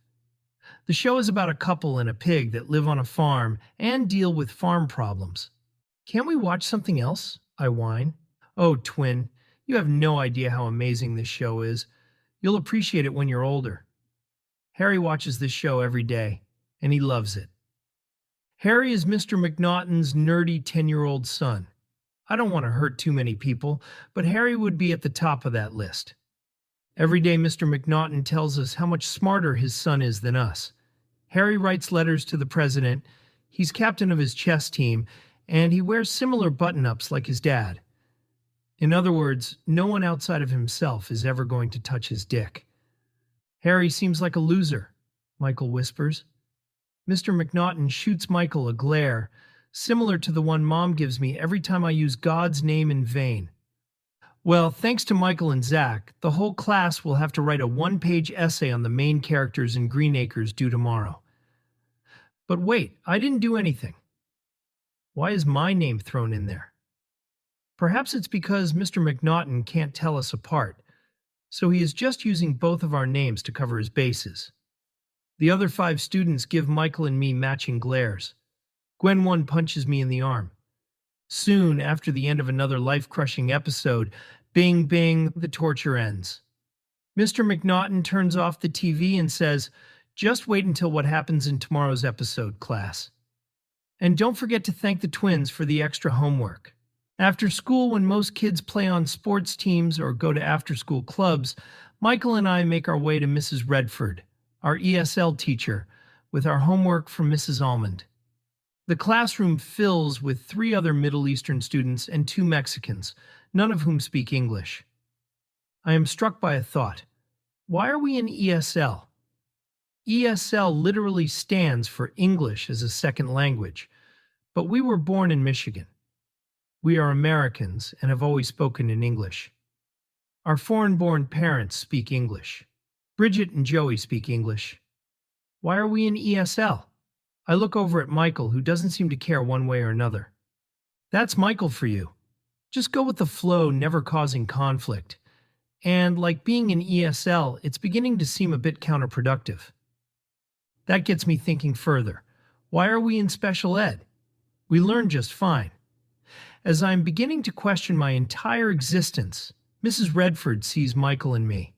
The show is about a couple and a pig that live on a farm and deal with farm problems. "Can't we watch something else?" I whine. "Oh, twin, you have no idea how amazing this show is. You'll appreciate it when you're older." Harry watches this show every day, and he loves it. Harry is Mr. McNaughton's nerdy 10-year-old son. I don't want to hurt too many people, but Harry would be at the top of that list. Every day Mr. McNaughton tells us how much smarter his son is than us. Harry writes letters to the president, he's captain of his chess team, and he wears similar button-ups like his dad. In other words, no one outside of himself is ever going to touch his dick. "Harry seems like a loser," Michael whispers. Mr. McNaughton shoots Michael a glare, similar to the one Mom gives me every time I use God's name in vain. Well, thanks to Michael and Zack, the whole class will have to write a 1-page essay on the main characters in Green Acres due tomorrow. But wait, I didn't do anything. Why is my name thrown in there? Perhaps it's because Mr. McNaughton can't tell us apart, so he is just using both of our names to cover his bases. The other 5 students give Michael and me matching glares. Gwen 1 punches me in the arm. Soon, after the end of another life-crushing episode, bing, bing, the torture ends. Mr. McNaughton turns off the TV and says, "Just wait until what happens in tomorrow's episode, class. And don't forget to thank the twins for the extra homework." After school, when most kids play on sports teams or go to after-school clubs, Michael and I make our way to Mrs. Redford, our ESL teacher, with our homework from Mrs. Almond. The classroom fills with 3 other Middle Eastern students and 2 Mexicans, none of whom speak English. I am struck by a thought. Why are we in ESL? ESL literally stands for English as a second language, but we were born in Michigan. We are Americans and have always spoken in English. Our foreign-born parents speak English. Bridget and Joey speak English. Why are we in ESL? I look over at Michael, who doesn't seem to care one way or another. That's Michael for you. Just go with the flow, never causing conflict. And like being in ESL, it's beginning to seem a bit counterproductive. That gets me thinking further. Why are we in special ed? We learn just fine. As I'm beginning to question my entire existence, Mrs. Redford sees Michael and me.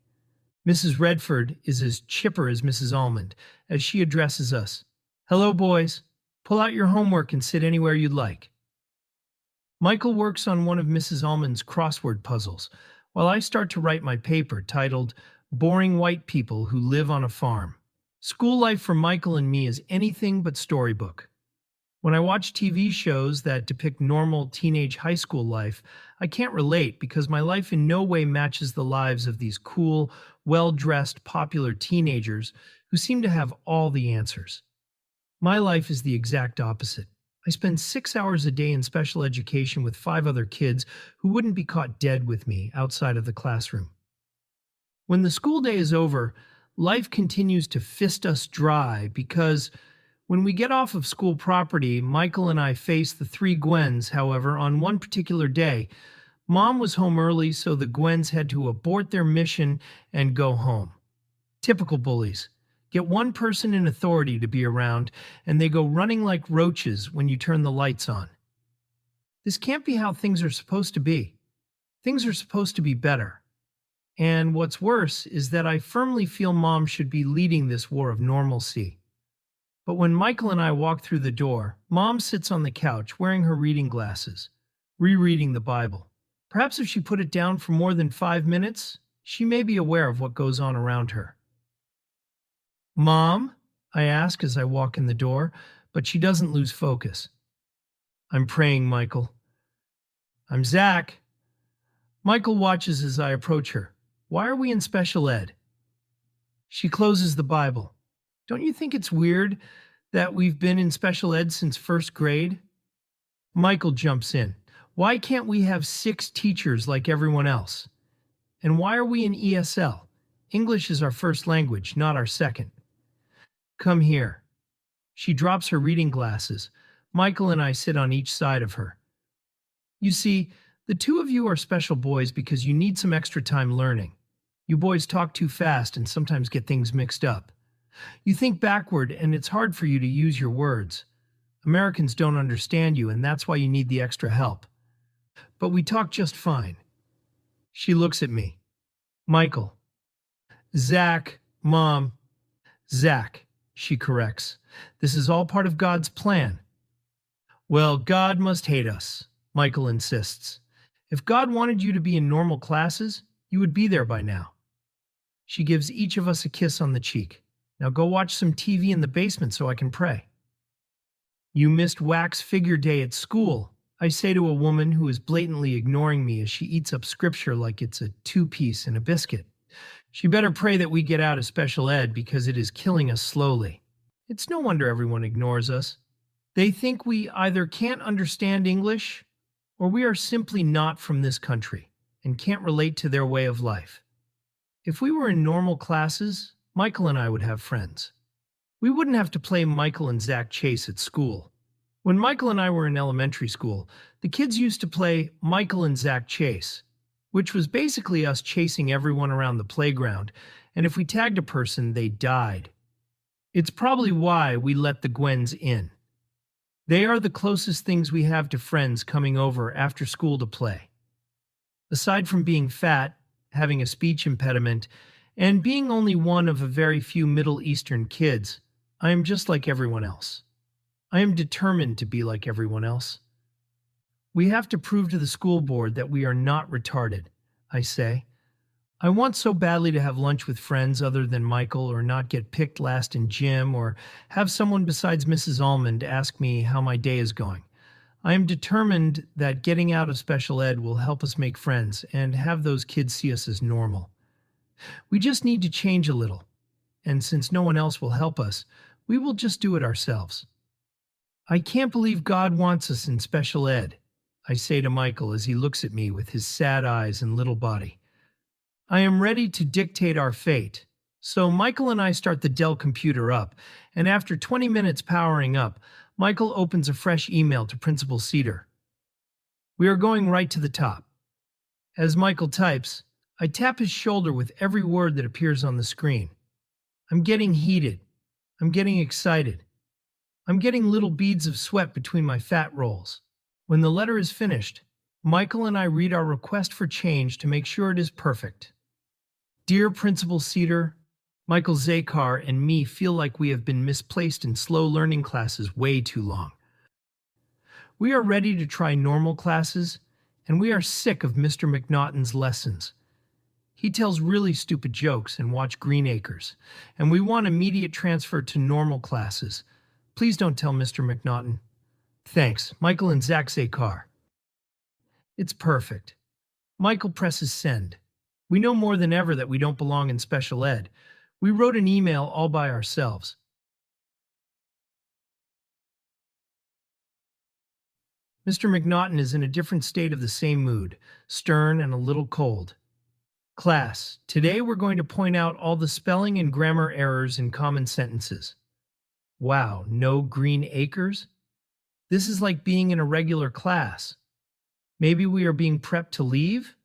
Mrs. Redford is as chipper as Mrs. Almond as she addresses us. "Hello, boys. Pull out your homework and sit anywhere you'd like." Michael works on one of Mrs. Almond's crossword puzzles, while I start to write my paper titled "Boring White People Who Live on a Farm." School life for Michael and me is anything but storybook. When I watch TV shows that depict normal teenage high school life, I can't relate because my life in no way matches the lives of these cool, well-dressed, popular teenagers who seem to have all the answers. My life is the exact opposite. I spend 6 hours a day in special education with 5 other kids who wouldn't be caught dead with me outside of the classroom. When the school day is over, life continues to fist us dry because when we get off of school property, Michael and I face the 3 Gwens. However, on one particular day, Mom was home early, so the Gwens had to abort their mission and go home. Typical bullies. Get one person in authority to be around, and they go running like roaches when you turn the lights on. This can't be how things are supposed to be. Things are supposed to be better. And what's worse is that I firmly feel Mom should be leading this war of normalcy. But when Michael and I walk through the door, Mom sits on the couch wearing her reading glasses, rereading the Bible. Perhaps if she put it down for more than 5 minutes, she may be aware of what goes on around her. "Mom?" I ask as I walk in the door, but she doesn't lose focus. "I'm praying, Michael." "I'm Zack." Michael watches as I approach her. "Why are we in special ed?" She closes the Bible. "Don't you think it's weird that we've been in special ed since 1st grade? Michael jumps in. "Why can't we have 6 teachers like everyone else? And why are we in ESL? English is our first language, not our second." "Come here." She drops her reading glasses. Michael and I sit on each side of her. "You see, the 2 of you are special boys because you need some extra time learning. You boys talk too fast and sometimes get things mixed up. You think backward, and it's hard for you to use your words. Americans don't understand you, and that's why you need the extra help. But we talk just fine." She looks at me. "Michael." "Zack, Mom." "Zack," she corrects. "This is all part of God's plan." "Well, God must hate us," Michael insists. "If God wanted you to be in normal classes, you would be there by now." She gives each of us a kiss on the cheek. "Now go watch some TV in the basement so I can pray." "You missed wax figure day at school," I say to a woman who is blatantly ignoring me as she eats up scripture like it's a 2-piece and a biscuit. She better pray that we get out of special ed because it is killing us slowly. It's no wonder everyone ignores us. They think we either can't understand English or we are simply not from this country and can't relate to their way of life. If we were in normal classes, Michael and I would have friends. We wouldn't have to play Michael and Zack chase at school. When Michael and I were in elementary school, the kids used to play Michael and Zack chase, which was basically us chasing everyone around the playground, and if we tagged a person, they died. It's probably why we let the Gwens in. They are the closest things we have to friends coming over after school to play. Aside from being fat, having a speech impediment, And being only one of a very few Middle Eastern kids, I am just like everyone else. I am determined to be like everyone else. We have to prove to the school board that we are not retarded, I say. I want so badly to have lunch with friends other than Michael, or not get picked last in gym, or have someone besides Mrs. Almond ask me how my day is going. I am determined that getting out of special ed will help us make friends and have those kids see us as normal. We just need to change a little, and since no one else will help us, we will just do it ourselves. I can't believe God wants us in special ed, I say to Michael as he looks at me with his sad eyes and little body. I am ready to dictate our fate. So Michael and I start the Dell computer up, and after 20 minutes powering up, Michael opens a fresh email to Principal Cedar. We are going right to the top. As Michael types, I tap his shoulder with every word that appears on the screen. I'm getting heated. I'm getting excited. I'm getting little beads of sweat between my fat rolls. When the letter is finished, Michael and I read our request for change to make sure it is perfect. Dear Principal Cedar, Michael Zakar and me feel like we have been misplaced in slow learning classes way too long. We are ready to try normal classes, and we are sick of Mr. McNaughton's lessons. He tells really stupid jokes and watch Green Acres, and we want immediate transfer to normal classes. Please don't tell Mr. McNaughton. Thanks, Michael and Zack Zakar. It's perfect. Michael presses send. We know more than ever that we don't belong in special ed. We wrote an email all by ourselves. Mr. McNaughton is in a different state of the same mood, stern and a little cold. Class, today we're going to point out all the spelling and grammar errors in common sentences. Wow, no Green Acres? This is like being in a regular class. Maybe we are being prepped to leave?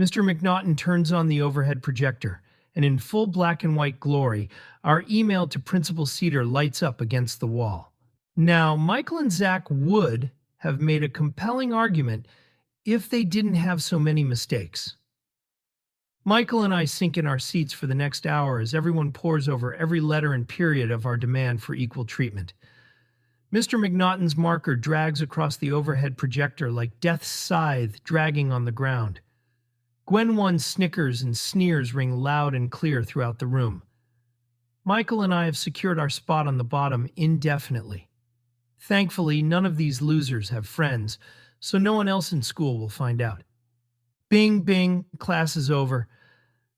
Mr. McNaughton turns on the overhead projector, and in full black and white glory, our email to Principal Cedar lights up against the wall. Now, Michael and Zack would have made a compelling argument if they didn't have so many mistakes. Michael and I sink in our seats for the next hour as everyone pores over every letter and period of our demand for equal treatment. Mr. McNaughton's marker drags across the overhead projector like death's scythe dragging on the ground. Gwen 1's snickers and sneers ring loud and clear throughout the room. Michael and I have secured our spot on the bottom indefinitely. Thankfully, none of these losers have friends, so no one else in school will find out. Bing, bing, class is over.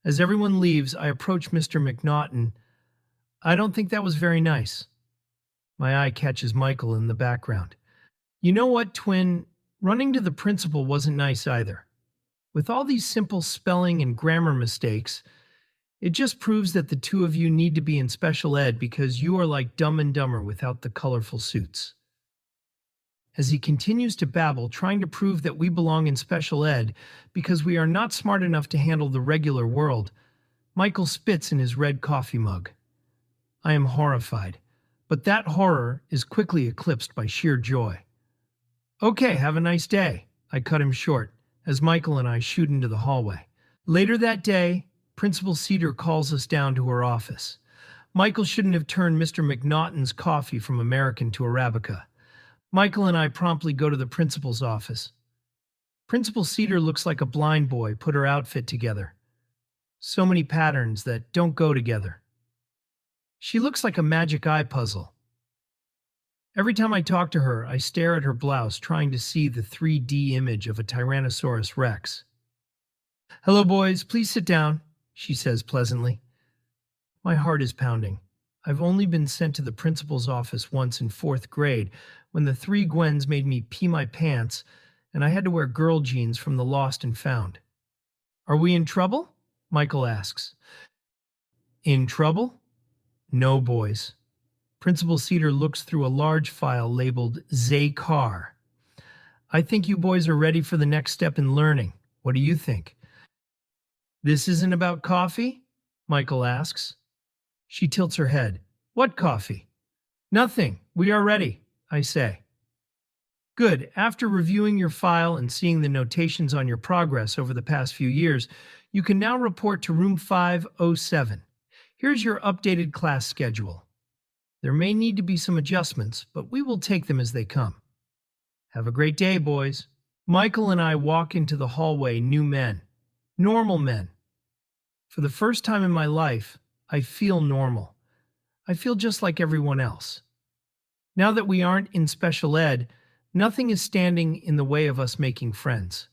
As everyone leaves, I approach Mr. McNaughton. I don't think that was very nice. My eye catches Michael in the background. You know what, twin? Running to the principal wasn't nice either. With all these simple spelling and grammar mistakes, it just proves that the two of you need to be in special ed because you are like Dumb and Dumber without the colorful suits. As he continues to babble, trying to prove that we belong in special ed because we are not smart enough to handle the regular world, Michael spits in his red coffee mug. I am horrified, but that horror is quickly eclipsed by sheer joy. Okay, have a nice day, I cut him short, as Michael and I shoot into the hallway. Later that day, Principal Cedar calls us down to her office. Michael shouldn't have turned Mr. McNaughton's coffee from American to Arabica. Michael and I promptly go to the principal's office. Principal Cedar looks like a blind boy put her outfit together. So many patterns that don't go together. She looks like a magic eye puzzle. Every time I talk to her, I stare at her blouse trying to see the 3D image of a Tyrannosaurus Rex. Hello, boys. Please sit down, she says pleasantly. My heart is pounding. I've only been sent to the principal's office once in 4th grade when the 3 Gwens made me pee my pants and I had to wear girl jeans from the Lost and Found. Are we in trouble? Michael asks. In trouble? No, boys. Principal Cedar looks through a large file labeled Zakar. I think you boys are ready for the next step in learning. What do you think? This isn't about coffee? Michael asks. She tilts her head. What coffee? Nothing. We are ready, I say. Good. After reviewing your file and seeing the notations on your progress over the past few years, you can now report to room 507. Here's your updated class schedule. There may need to be some adjustments, but we will take them as they come. Have a great day, boys. Michael and I walk into the hallway new men, normal men. For the first time in my life, I feel normal. I feel just like everyone else. Now that we aren't in special ed, nothing is standing in the way of us making friends.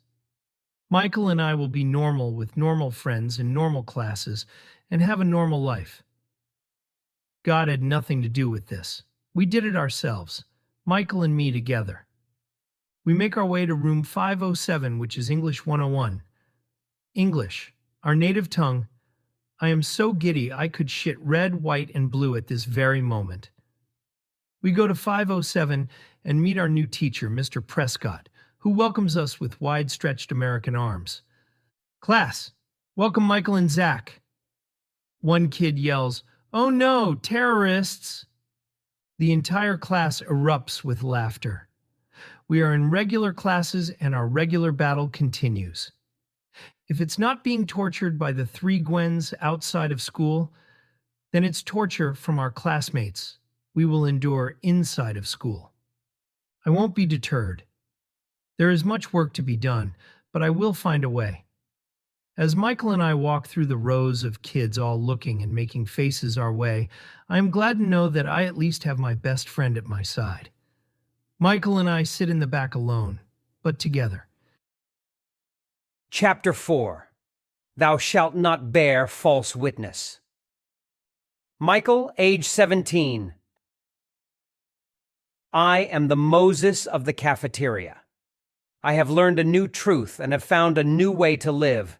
Michael and I will be normal with normal friends in normal classes and have a normal life. God had nothing to do with this. We did it ourselves, Michael and me together. We make our way to room 507, which is English 101. English, our native tongue. I am so giddy I could shit red, white, and blue at this very moment. We go to 507 and meet our new teacher, Mr. Prescott, who welcomes us with wide-stretched American arms. Class, welcome Michael and Zack. One kid yells, "Oh no, terrorists!" The entire class erupts with laughter. We are in regular classes and our regular battle continues. If it's not being tortured by the three Gwens outside of school, then it's torture from our classmates we will endure inside of school. I won't be deterred. There is much work to be done, but I will find a way. As Michael and I walk through the rows of kids all looking and making faces our way, I am glad to know that I at least have my best friend at my side. Michael and I sit in the back alone, but together. Chapter 4. Thou shalt not bear false witness. Michael, age 17. I am the Moses of the cafeteria. I have learned a new truth and have found a new way to live,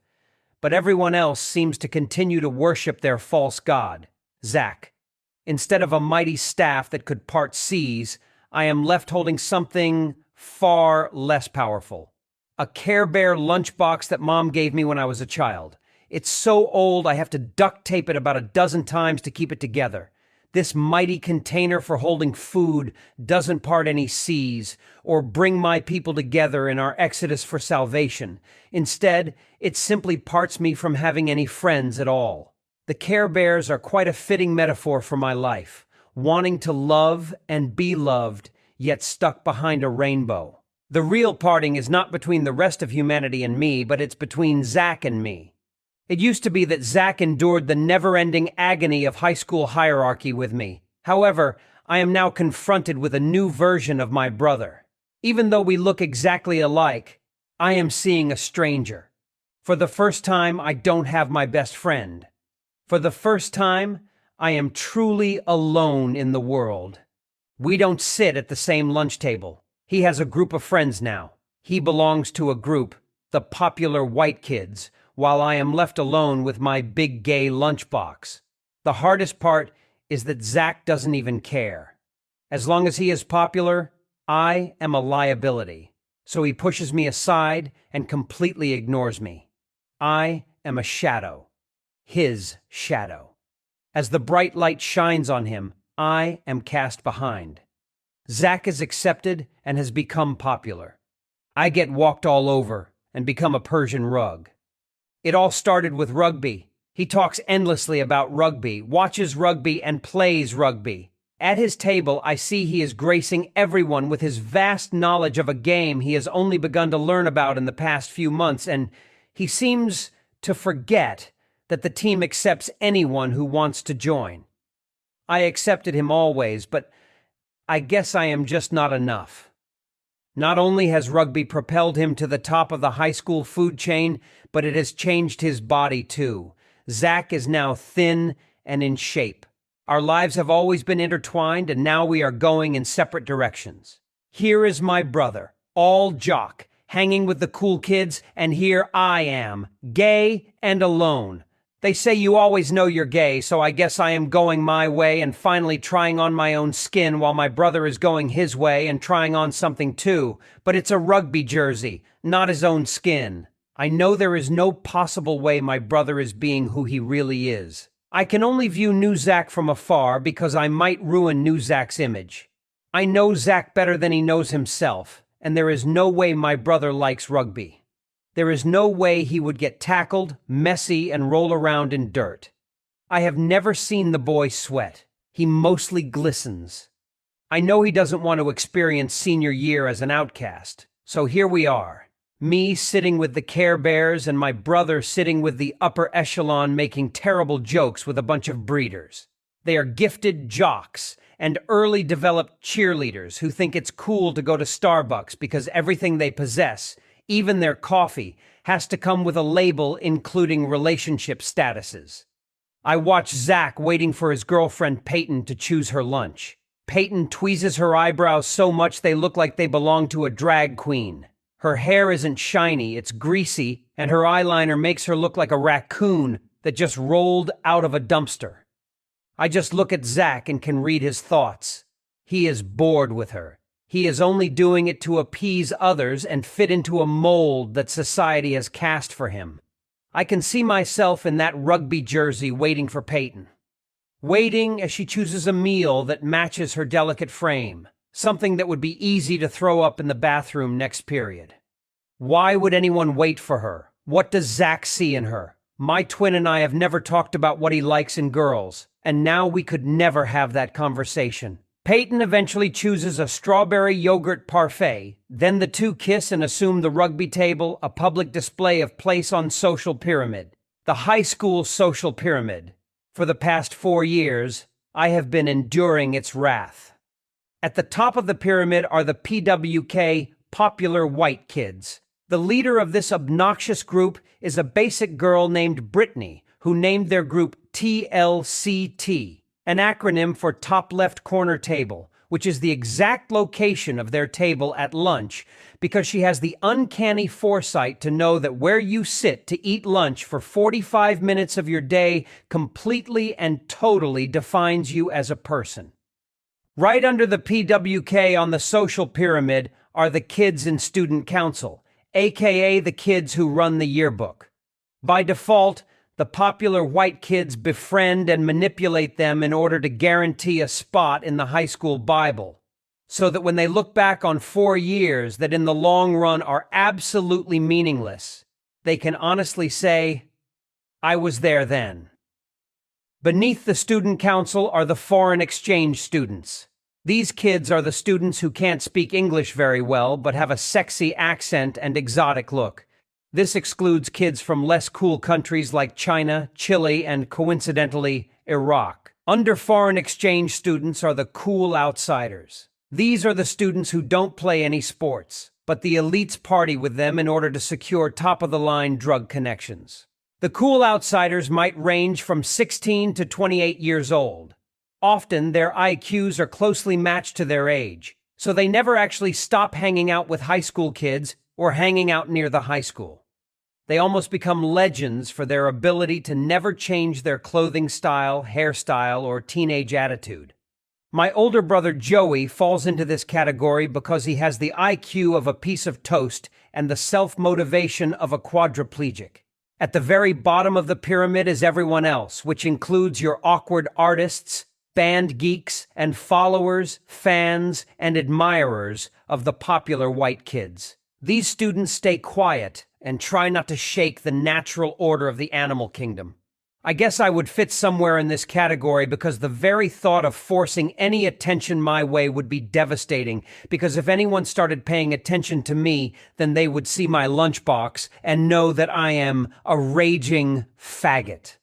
but everyone else seems to continue to worship their false god, Zack. Instead of a mighty staff that could part seas, I am left holding something far less powerful. A Care Bear lunchbox that Mom gave me when I was a child. It's so old I have to duct tape it about a dozen times to keep it together. This mighty container for holding food doesn't part any seas or bring my people together in our exodus for salvation. Instead, it simply parts me from having any friends at all. The Care Bears are quite a fitting metaphor for my life, wanting to love and be loved, yet stuck behind a rainbow. The real parting is not between the rest of humanity and me, but it's between Zack and me. It used to be that Zack endured the never-ending agony of high school hierarchy with me. However, I am now confronted with a new version of my brother. Even though we look exactly alike, I am seeing a stranger. For the first time, I don't have my best friend. For the first time, I am truly alone in the world. We don't sit at the same lunch table. He has a group of friends now. He belongs to a group, the popular white kids, while I am left alone with my big gay lunchbox. The hardest part is that Zack doesn't even care. As long as he is popular, I am a liability. So he pushes me aside and completely ignores me. I am a shadow. His shadow. As the bright light shines on him, I am cast behind. Zack is accepted and has become popular. I get walked all over and become a Persian rug. It all started with rugby. He talks endlessly about rugby, watches rugby, and plays rugby. At his table, I see he is gracing everyone with his vast knowledge of a game he has only begun to learn about in the past few months, and he seems to forget that the team accepts anyone who wants to join. I accepted him always, but I guess I am just not enough. Not only has rugby propelled him to the top of the high school food chain, but it has changed his body too. Zack is now thin and in shape. Our lives have always been intertwined, and now we are going in separate directions. Here is my brother, all jock, hanging with the cool kids, and here I am, gay and alone. They say you always know you're gay, so I guess I am going my way and finally trying on my own skin while my brother is going his way and trying on something too. But it's a rugby jersey, not his own skin. I know there is no possible way my brother is being who he really is. I can only view new Zack from afar because I might ruin new Zack's image. I know Zack better than he knows himself, and there is no way my brother likes rugby. There is no way he would get tackled, messy, and roll around in dirt. I have never seen the boy sweat. He mostly glistens. I know he doesn't want to experience senior year as an outcast, so here we are. Me sitting with the Care Bears and my brother sitting with the upper echelon making terrible jokes with a bunch of breeders. They are gifted jocks and early developed cheerleaders who think it's cool to go to Starbucks because everything they possess, even their coffee, has to come with a label including relationship statuses. I watch Zack waiting for his girlfriend Peyton to choose her lunch. Peyton tweezes her eyebrows so much they look like they belong to a drag queen. Her hair isn't shiny, it's greasy, and her eyeliner makes her look like a raccoon that just rolled out of a dumpster. I just look at Zack and can read his thoughts. He is bored with her. He is only doing it to appease others and fit into a mold that society has cast for him. I can see myself in that rugby jersey waiting for Peyton. Waiting as she chooses a meal that matches her delicate frame. Something that would be easy to throw up in the bathroom next period. Why would anyone wait for her? What does Zack see in her? My twin and I have never talked about what he likes in girls, and now we could never have that conversation. Peyton eventually chooses a strawberry yogurt parfait, then the two kiss and assume the rugby table, a public display of place on social pyramid. The high school social pyramid. For the past 4 years, I have been enduring its wrath. At the top of the pyramid are the PWK, popular white kids. The leader of this obnoxious group is a basic girl named Brittany, who named their group TLCT, an acronym for Top Left Corner Table, which is the exact location of their table at lunch because she has the uncanny foresight to know that where you sit to eat lunch for 45 minutes of your day completely and totally defines you as a person. Right under the PWK on the social pyramid are the kids in student council, aka the kids who run the yearbook. By default, the popular white kids befriend and manipulate them in order to guarantee a spot in the high school Bible, so that when they look back on 4 years that in the long run are absolutely meaningless, they can honestly say, I was there then. Beneath the student council are the foreign exchange students. These kids are the students who can't speak English very well but have a sexy accent and exotic look. This excludes kids from less cool countries like China, Chile, and coincidentally, Iraq. Under foreign exchange students are the cool outsiders. These are the students who don't play any sports, but the elites party with them in order to secure top-of-the-line drug connections. The cool outsiders might range from 16 to 28 years old. Often, their IQs are closely matched to their age, so they never actually stop hanging out with high school kids or hanging out near the high school. They almost become legends for their ability to never change their clothing style, hairstyle, or teenage attitude. My older brother Joey falls into this category because he has the IQ of a piece of toast and the self-motivation of a quadriplegic. At the very bottom of the pyramid is everyone else, which includes your awkward artists, band geeks, and followers, fans, and admirers of the popular white kids. These students stay quiet and try not to shake the natural order of the animal kingdom. I guess I would fit somewhere in this category because the very thought of forcing any attention my way would be devastating, because if anyone started paying attention to me, then they would see my lunchbox and know that I am a raging faggot.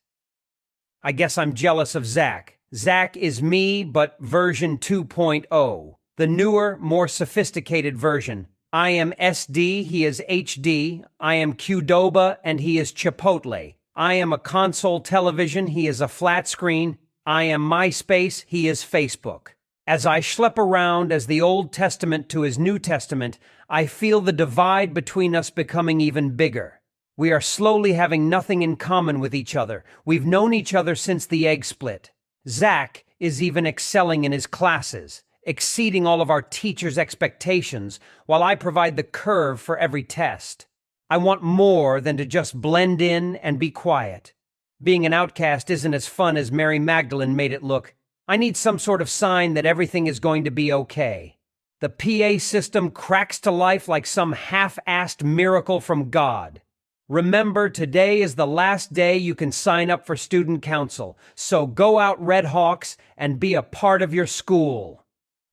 I guess I'm jealous of Zack. Zack is me, but version 2.0, the newer, more sophisticated version. I am SD, he is HD. I am Qdoba, and he is Chipotle. I am a console television, he is a flat screen. I am MySpace, he is Facebook. As I schlep around as the Old Testament to his New Testament, I feel the divide between us becoming even bigger. We are slowly having nothing in common with each other. We've known each other since the egg split. Zack is even excelling in his classes, exceeding all of our teachers' expectations, while I provide the curve for every test. I want more than to just blend in and be quiet. Being an outcast isn't as fun as Mary Magdalene made it look. I need some sort of sign that everything is going to be okay. The PA system cracks to life like some half-assed miracle from God. Remember, today is the last day you can sign up for student council, so go out, Red Hawks, and be a part of your school.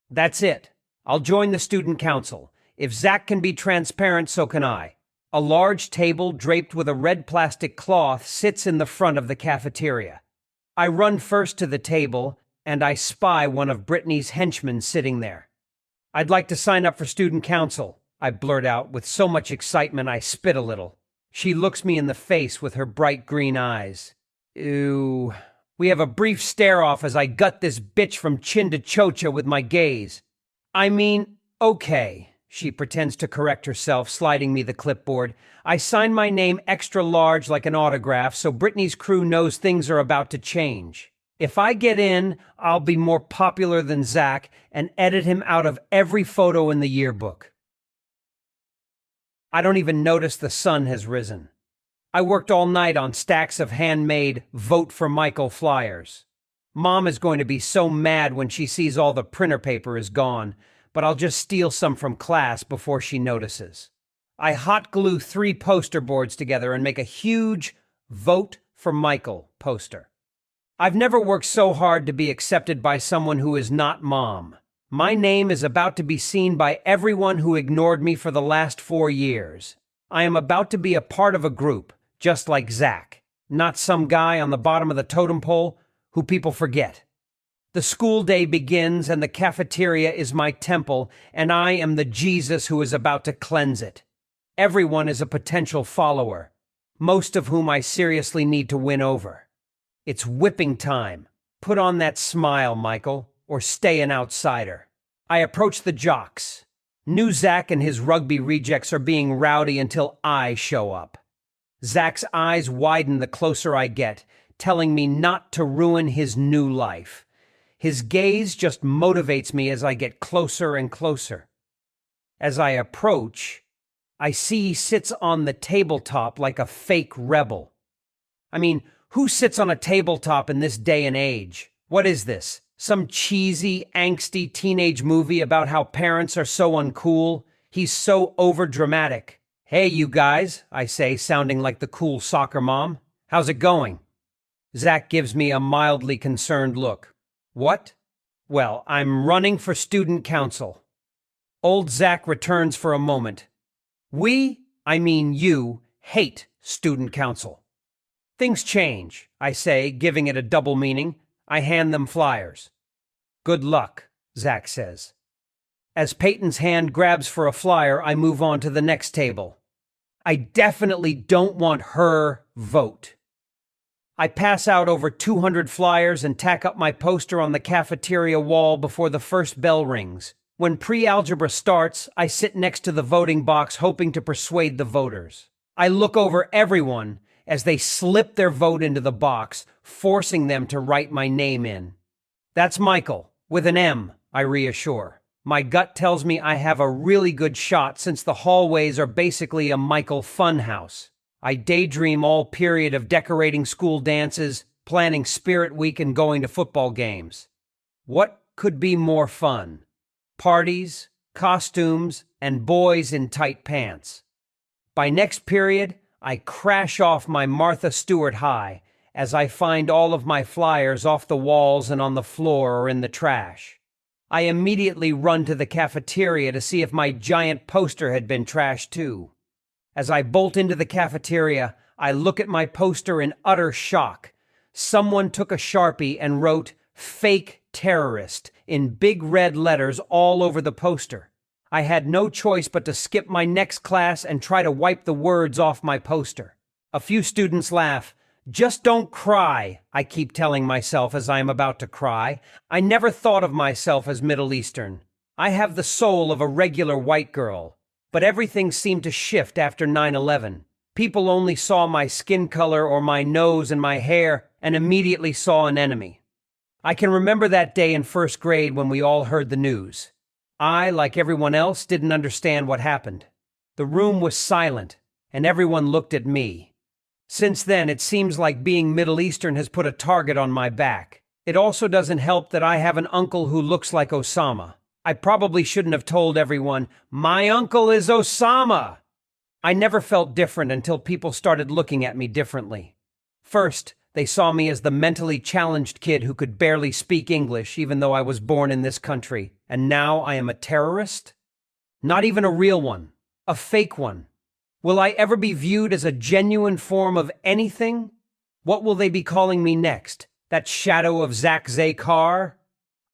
That's it. I'll join the student council. If Zack can be transparent, so can I. A large table draped with a red plastic cloth sits in the front of the cafeteria. I run first to the table, and I spy one of Brittany's henchmen sitting there. "I'd like to sign up for student council," I blurt out with so much excitement I spit a little. She looks me in the face with her bright green eyes. Ew. We have a brief stare-off as I gut this bitch from chin to chocha with my gaze. "I mean, okay," she pretends to correct herself, sliding me the clipboard. "I sign my name extra large like an autograph so Brittany's crew knows things are about to change. If I get in, I'll be more popular than Zack and edit him out of every photo in the yearbook." I don't even notice the sun has risen. I worked all night on stacks of handmade Vote for Michael flyers. Mom is going to be so mad when she sees all the printer paper is gone, but I'll just steal some from class before she notices. I hot glue 3 poster boards together and make a huge Vote for Michael poster. I've never worked so hard to be accepted by someone who is not Mom. My name is about to be seen by everyone who ignored me for the last 4 years. I am about to be a part of a group, just like Zack, not some guy on the bottom of the totem pole who people forget. The school day begins and the cafeteria is my temple, and I am the Jesus who is about to cleanse it. Everyone is a potential follower, most of whom I seriously need to win over. It's whipping time. Put on that smile, Michael, or stay an outsider. I approach the jocks. New Zack and his rugby rejects are being rowdy until I show up. Zack's eyes widen the closer I get, telling me not to ruin his new life. His gaze just motivates me as I get closer and closer. As I approach, I see he sits on the tabletop like a fake rebel. I mean, who sits on a tabletop in this day and age? What is this? Some cheesy, angsty teenage movie about how parents are so uncool? He's so overdramatic. "Hey, you guys," I say, sounding like the cool soccer mom. "How's it going?" Zack gives me a mildly concerned look. "What?" "Well, I'm running for student council." Old Zack returns for a moment. I mean you, hate student council." "Things change," I say, giving it a double meaning. I hand them flyers. "Good luck," Zack says. As Peyton's hand grabs for a flyer, I move on to the next table. I definitely don't want her vote. I pass out over 200 flyers and tack up my poster on the cafeteria wall before the first bell rings. When pre-algebra starts, I sit next to the voting box hoping to persuade the voters. I look over everyone as they slip their vote into the box, forcing them to write my name in. "That's Michael, with an M," I reassure. My gut tells me I have a really good shot since the hallways are basically a Michael funhouse. I daydream all period of decorating school dances, planning Spirit Week, and going to football games. What could be more fun? Parties, costumes, and boys in tight pants. By next period, I crash off my Martha Stewart high as I find all of my flyers off the walls and on the floor or in the trash. I immediately run to the cafeteria to see if my giant poster had been trashed too. As I bolt into the cafeteria, I look at my poster in utter shock. Someone took a Sharpie and wrote "Fake Terrorist" in big red letters all over the poster. I had no choice but to skip my next class and try to wipe the words off my poster. A few students laugh. "Just don't cry," I keep telling myself as I am about to cry. I never thought of myself as Middle Eastern. I have the soul of a regular white girl. But everything seemed to shift after 9/11. People only saw my skin color or my nose and my hair and immediately saw an enemy. I can remember that day in first grade when we all heard the news. I, like everyone else, didn't understand what happened. The room was silent, and everyone looked at me. Since then, it seems like being Middle Eastern has put a target on my back. It also doesn't help that I have an uncle who looks like Osama. I probably shouldn't have told everyone, my uncle is Osama. I never felt different until people started looking at me differently. First, they saw me as the mentally challenged kid who could barely speak English even though I was born in this country, and now I am a terrorist? Not even a real one, a fake one. Will I ever be viewed as a genuine form of anything? What will they be calling me next? That shadow of Zakar?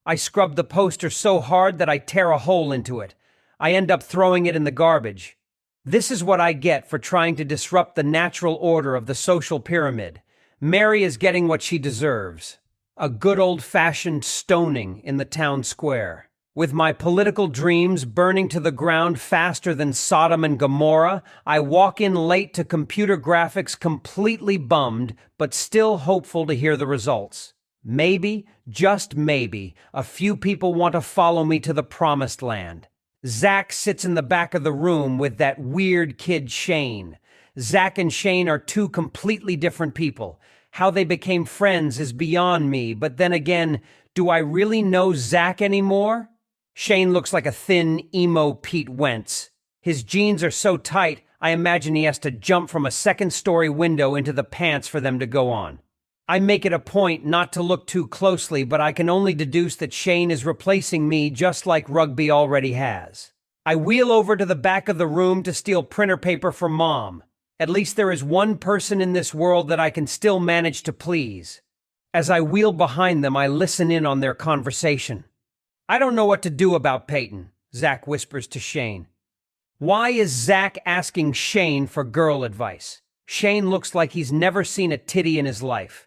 I scrub the poster so hard that I tear a hole into it. I end up throwing it in the garbage. This is what I get for trying to disrupt the natural order of the social pyramid. Mary is getting what she deserves. A good old-fashioned stoning in the town square. With my political dreams burning to the ground faster than Sodom and Gomorrah, I walk in late to computer graphics completely bummed, but still hopeful to hear the results. Maybe, just maybe, a few people want to follow me to the promised land. Zack sits in the back of the room with that weird kid Shane. Zack and Shane are two completely different people. How they became friends is beyond me, but then again, do I really know Zack anymore? Shane looks like a thin, emo Pete Wentz. His jeans are so tight, I imagine he has to jump from a second-story window into the pants for them to go on. I make it a point not to look too closely, but I can only deduce that Shane is replacing me just like rugby already has. I wheel over to the back of the room to steal printer paper for Mom. At least there is one person in this world that I can still manage to please. As I wheel behind them, I listen in on their conversation. I don't know what to do about Peyton, Zack whispers to Shane. Why is Zack asking Shane for girl advice? Shane looks like he's never seen a titty in his life.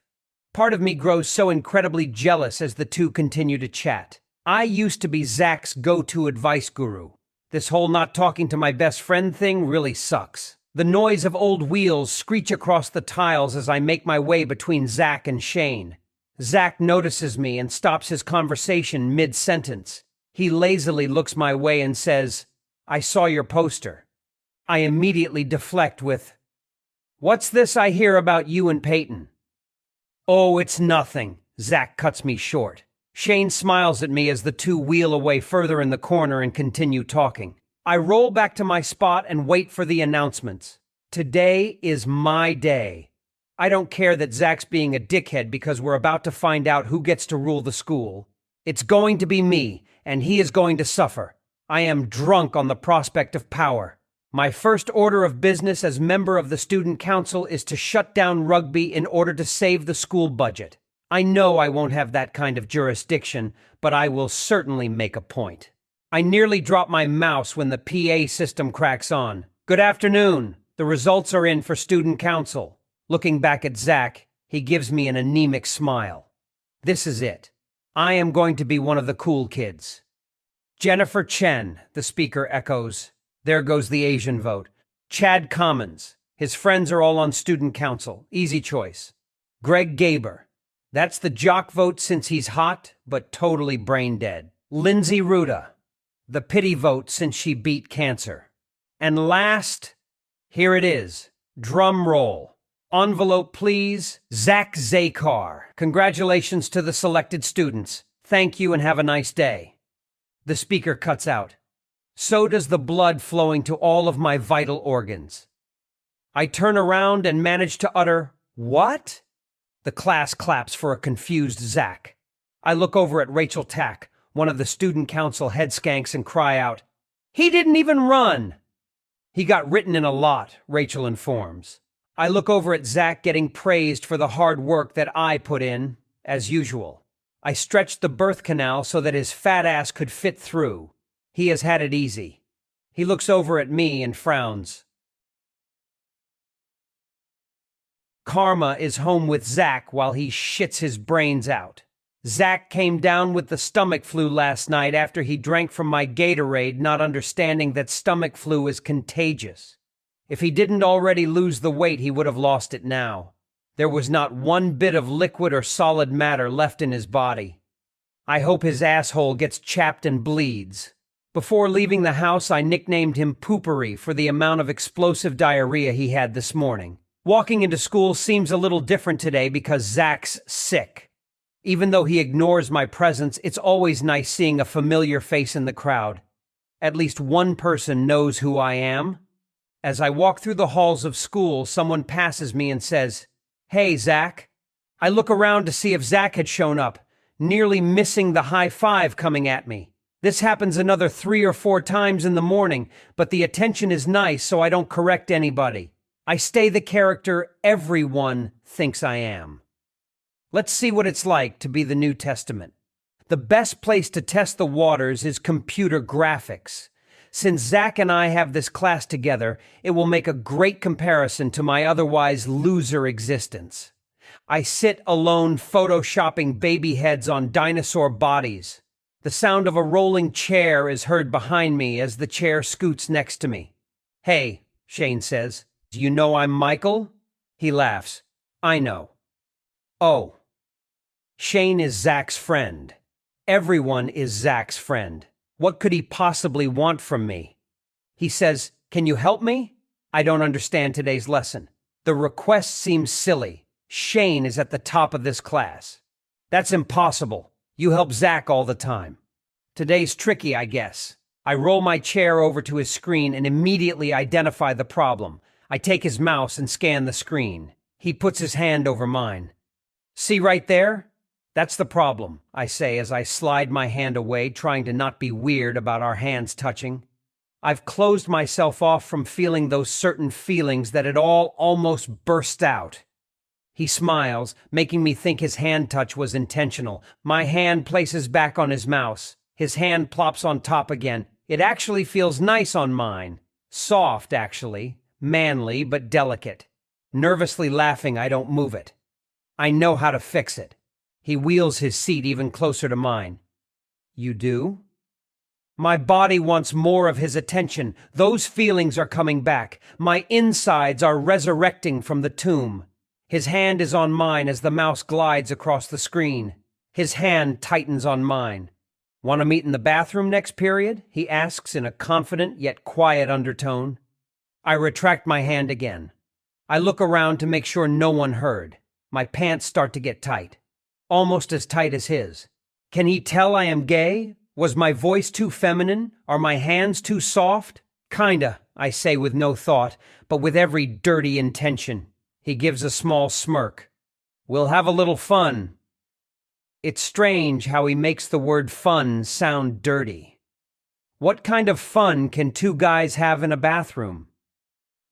Part of me grows so incredibly jealous as the two continue to chat. I used to be Zack's go-to advice guru. This whole not talking to my best friend thing really sucks. The noise of old wheels screech across the tiles as I make my way between Zack and Shane. Zack notices me and stops his conversation mid-sentence. He lazily looks my way and says, I saw your poster. I immediately deflect with, What's this I hear about you and Peyton? Oh, it's nothing, Zack cuts me short. Shane smiles at me as the two wheel away further in the corner and continue talking. I roll back to my spot and wait for the announcements. Today is my day. I don't care that Zack's being a dickhead because we're about to find out who gets to rule the school. It's going to be me, and he is going to suffer. I am drunk on the prospect of power. My first order of business as member of the student council is to shut down rugby in order to save the school budget. I know I won't have that kind of jurisdiction, but I will certainly make a point. I nearly drop my mouse when the PA system cracks on. Good afternoon. The results are in for student council. Looking back at Zack, he gives me an anemic smile. This is it. I am going to be one of the cool kids. Jennifer Chen, the speaker echoes. There goes the Asian vote. Chad Commons. His friends are all on student council. Easy choice. Greg Gaber. That's the jock vote since he's hot, but totally brain dead. Lindsay Ruda. The pity vote since she beat cancer. And last, here it is. Drum roll. Envelope, please. Zakar. Congratulations to the selected students. Thank you and have a nice day. The speaker cuts out. So does the blood flowing to all of my vital organs. I turn around and manage to utter, What? The class claps for a confused Zack. I look over at Rachel Tack, one of the student council head skanks, and cry out, He didn't even run! He got written in a lot, Rachel informs. I look over at Zack getting praised for the hard work that I put in, as usual. I stretched the birth canal so that his fat ass could fit through. He has had it easy. He looks over at me and frowns. Karma is home with Zack while he shits his brains out. Zack came down with the stomach flu last night after he drank from my Gatorade, not understanding that stomach flu is contagious. If he didn't already lose the weight, he would have lost it now. There was not one bit of liquid or solid matter left in his body. I hope his asshole gets chapped and bleeds. Before leaving the house, I nicknamed him Poopery for the amount of explosive diarrhea he had this morning. Walking into school seems a little different today because Zack's sick. Even though he ignores my presence, it's always nice seeing a familiar face in the crowd. At least one person knows who I am. As I walk through the halls of school, someone passes me and says, "Hey, Zack." I look around to see if Zack had shown up, nearly missing the high five coming at me. This happens another 3 or 4 times in the morning, but the attention is nice, so I don't correct anybody. I stay the character everyone thinks I am. Let's see what it's like to be the New Testament. The best place to test the waters is computer graphics. Since Zack and I have this class together, it will make a great comparison to my otherwise loser existence. I sit alone photoshopping baby heads on dinosaur bodies. The sound of a rolling chair is heard behind me as the chair scoots next to me. "Hey," Shane says, "do you know I'm Michael?" He laughs. "I know." "Oh." Shane is Zack's friend. Everyone is Zack's friend. What could he possibly want from me? He says, "Can you help me?" I don't understand today's lesson. The request seems silly. Shane is at the top of this class. That's impossible. You help Zack all the time. Today's tricky, I guess. I roll my chair over to his screen and immediately identify the problem. I take his mouse and scan the screen. He puts his hand over mine. "See right there? That's the problem," I say as I slide my hand away, trying to not be weird about our hands touching. I've closed myself off from feeling those certain feelings that had all almost burst out. He smiles, making me think his hand touch was intentional. My hand places back on his mouse. His hand plops on top again. It actually feels nice on mine. Soft, actually. Manly, but delicate. Nervously laughing, I don't move it. I know how to fix it. He wheels his seat even closer to mine. "You do?" My body wants more of his attention. Those feelings are coming back. My insides are resurrecting from the tomb. His hand is on mine as the mouse glides across the screen. His hand tightens on mine. "Want to meet in the bathroom next period?" he asks in a confident yet quiet undertone. I retract my hand again. I look around to make sure no one heard. My pants start to get tight. Almost as tight as his. Can he tell I am gay? Was my voice too feminine? Are my hands too soft? "Kinda," I say with no thought, but with every dirty intention. He gives a small smirk. "We'll have a little fun." It's strange how he makes the word fun sound dirty. What kind of fun can 2 guys have in a bathroom?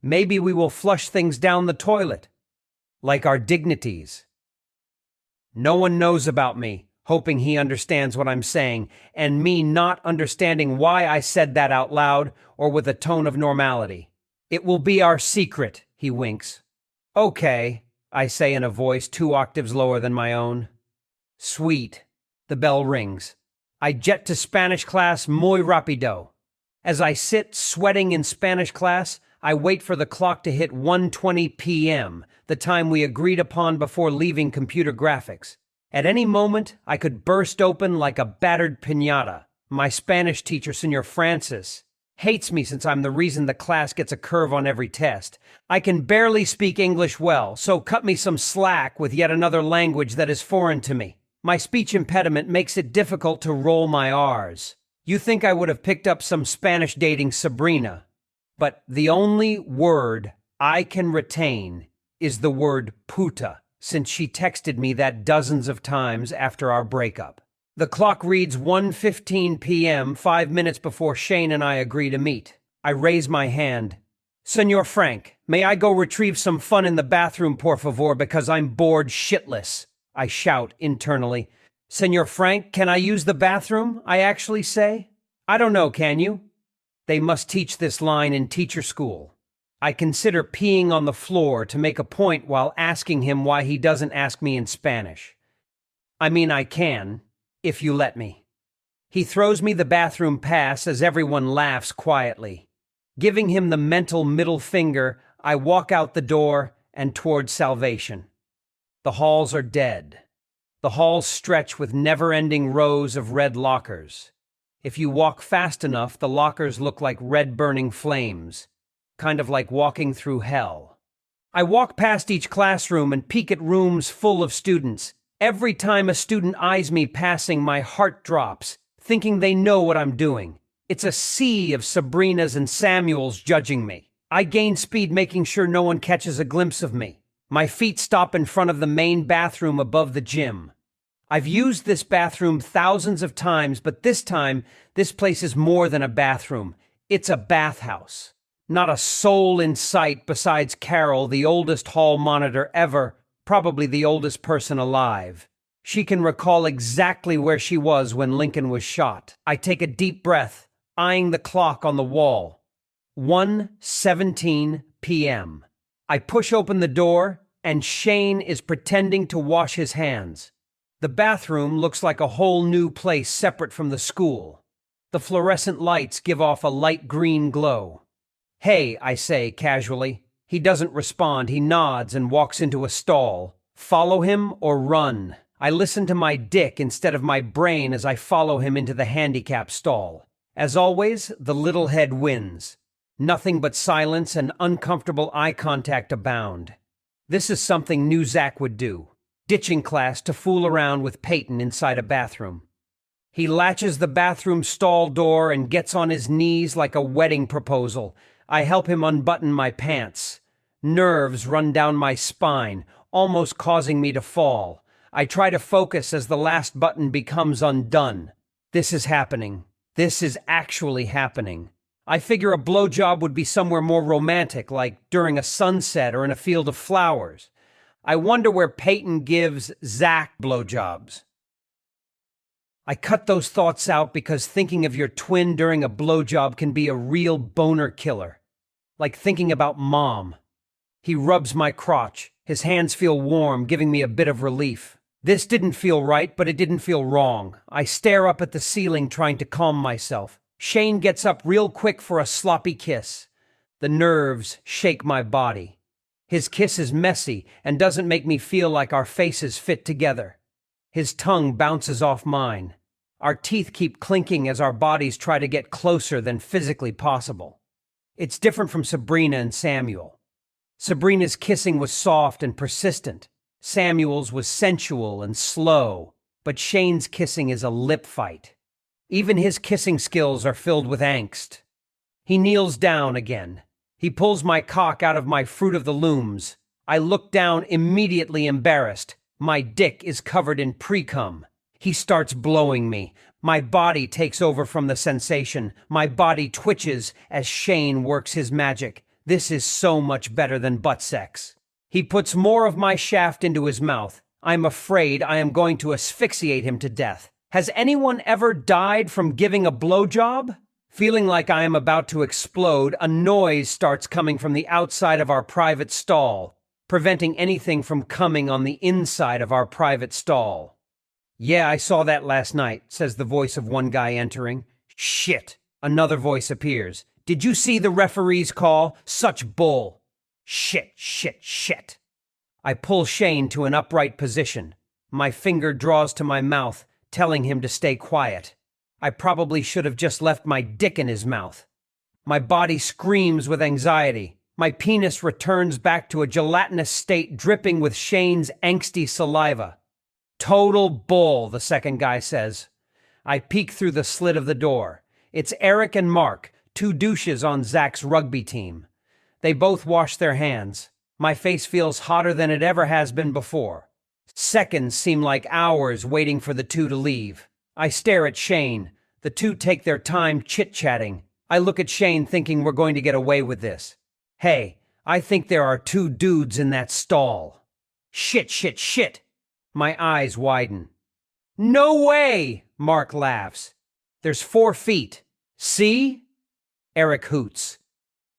Maybe we will flush things down the toilet. Like our dignities. No one knows about me, hoping he understands what I'm saying, and me not understanding why I said that out loud or with a tone of normality. "It will be our secret," he winks. "Okay," I say in a voice 2 octaves lower than my own. Sweet. The bell rings. I jet to Spanish class muy rapido. As I sit sweating in Spanish class, I wait for the clock to hit 1:20 p.m., the time we agreed upon before leaving computer graphics. At any moment, I could burst open like a battered piñata. My Spanish teacher, Senor Francis, hates me since I'm the reason the class gets a curve on every test. I can barely speak English well, so cut me some slack with yet another language that is foreign to me. My speech impediment makes it difficult to roll my R's. You think I would have picked up some Spanish dating Sabrina, but the only word I can retain is the word puta, since she texted me that dozens of times after our breakup. The clock reads 1:15 p.m., 5 minutes before Shane and I agree to meet. I raise my hand. "Senor Frank, may I go retrieve some fun in the bathroom, por favor, because I'm bored shitless," I shout internally. "Senor Frank, can I use the bathroom?" I actually say. "I don't know, can you?" They must teach this line in teacher school. I consider peeing on the floor to make a point while asking him why he doesn't ask me in Spanish. I mean, I can, if you let me. He throws me the bathroom pass as everyone laughs quietly. Giving him the mental middle finger, I walk out the door and toward salvation. The halls are dead. The halls stretch with never-ending rows of red lockers. If you walk fast enough, the lockers look like red burning flames, kind of like walking through hell. I walk past each classroom and peek at rooms full of students. Every time a student eyes me passing, my heart drops, thinking they know what I'm doing. It's a sea of Sabrinas and Samuels judging me. I gain speed, making sure no one catches a glimpse of me. My feet stop in front of the main bathroom above the gym. I've used this bathroom thousands of times, but this time, this place is more than a bathroom. It's a bathhouse. Not a soul in sight besides Carol, the oldest hall monitor ever, probably the oldest person alive. She can recall exactly where she was when Lincoln was shot. I take a deep breath, eyeing the clock on the wall. 1:17 p.m. I push open the door, and Shane is pretending to wash his hands. The bathroom looks like a whole new place separate from the school. The fluorescent lights give off a light green glow. "Hey," I say casually. He doesn't respond. He nods and walks into a stall. Follow him or run? I listen to my dick instead of my brain as I follow him into the handicap stall. As always, the little head wins. Nothing but silence and uncomfortable eye contact abound. This is something new Zack would do, ditching class to fool around with Peyton inside a bathroom. He latches the bathroom stall door and gets on his knees like a wedding proposal. I help him unbutton my pants. Nerves run down my spine, almost causing me to fall. I try to focus as the last button becomes undone. This is happening. This is actually happening. I figure a blowjob would be somewhere more romantic, like during a sunset or in a field of flowers. I wonder where Peyton gives Zack blowjobs. I cut those thoughts out because thinking of your twin during a blowjob can be a real boner killer. Like thinking about Mom. He rubs my crotch. His hands feel warm, giving me a bit of relief. This didn't feel right, but it didn't feel wrong. I stare up at the ceiling, trying to calm myself. Shane gets up real quick for a sloppy kiss. The nerves shake my body. His kiss is messy and doesn't make me feel like our faces fit together. His tongue bounces off mine. Our teeth keep clinking as our bodies try to get closer than physically possible. It's different from Sabrina and Samuel. Sabrina's kissing was soft and persistent. Samuel's was sensual and slow, but Shane's kissing is a lip fight. Even his kissing skills are filled with angst. He kneels down again. He pulls my cock out of my fruit of the looms. I look down, immediately embarrassed. My dick is covered in pre-cum. He starts blowing me. My body takes over from the sensation. My body twitches as Shane works his magic. This is so much better than butt sex. He puts more of my shaft into his mouth. I'm afraid I am going to asphyxiate him to death. Has anyone ever died from giving a blowjob? Feeling like I am about to explode, a noise starts coming from the outside of our private stall, preventing anything from coming on the inside of our private stall. "Yeah, I saw that last night," says the voice of one guy entering. "Shit," another voice appears. "Did you see the referee's call? Such bull." "Shit, shit, shit." I pull Shane to an upright position. My finger draws to my mouth, telling him to stay quiet. I probably should have just left my dick in his mouth. My body screams with anxiety. My penis returns back to a gelatinous state, dripping with Shane's angsty saliva. "Total bull," the second guy says. I peek through the slit of the door. It's Eric and Mark, two douches on Zack's rugby team. They both wash their hands. My face feels hotter than it ever has been before. Seconds seem like hours waiting for the two to leave. I stare at Shane. The two take their time chit-chatting. I look at Shane thinking we're going to get away with this. "Hey, I think there are two dudes in that stall." "Shit, shit, shit." My eyes widen. "No way!" Mark laughs. "There's 4 feet. See?" Eric hoots.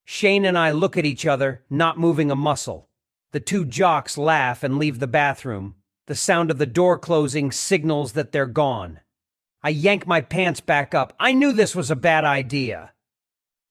Shane and I look at each other, not moving a muscle. The two jocks laugh and leave the bathroom. The sound of the door closing signals that they're gone. I yank my pants back up. I knew this was a bad idea.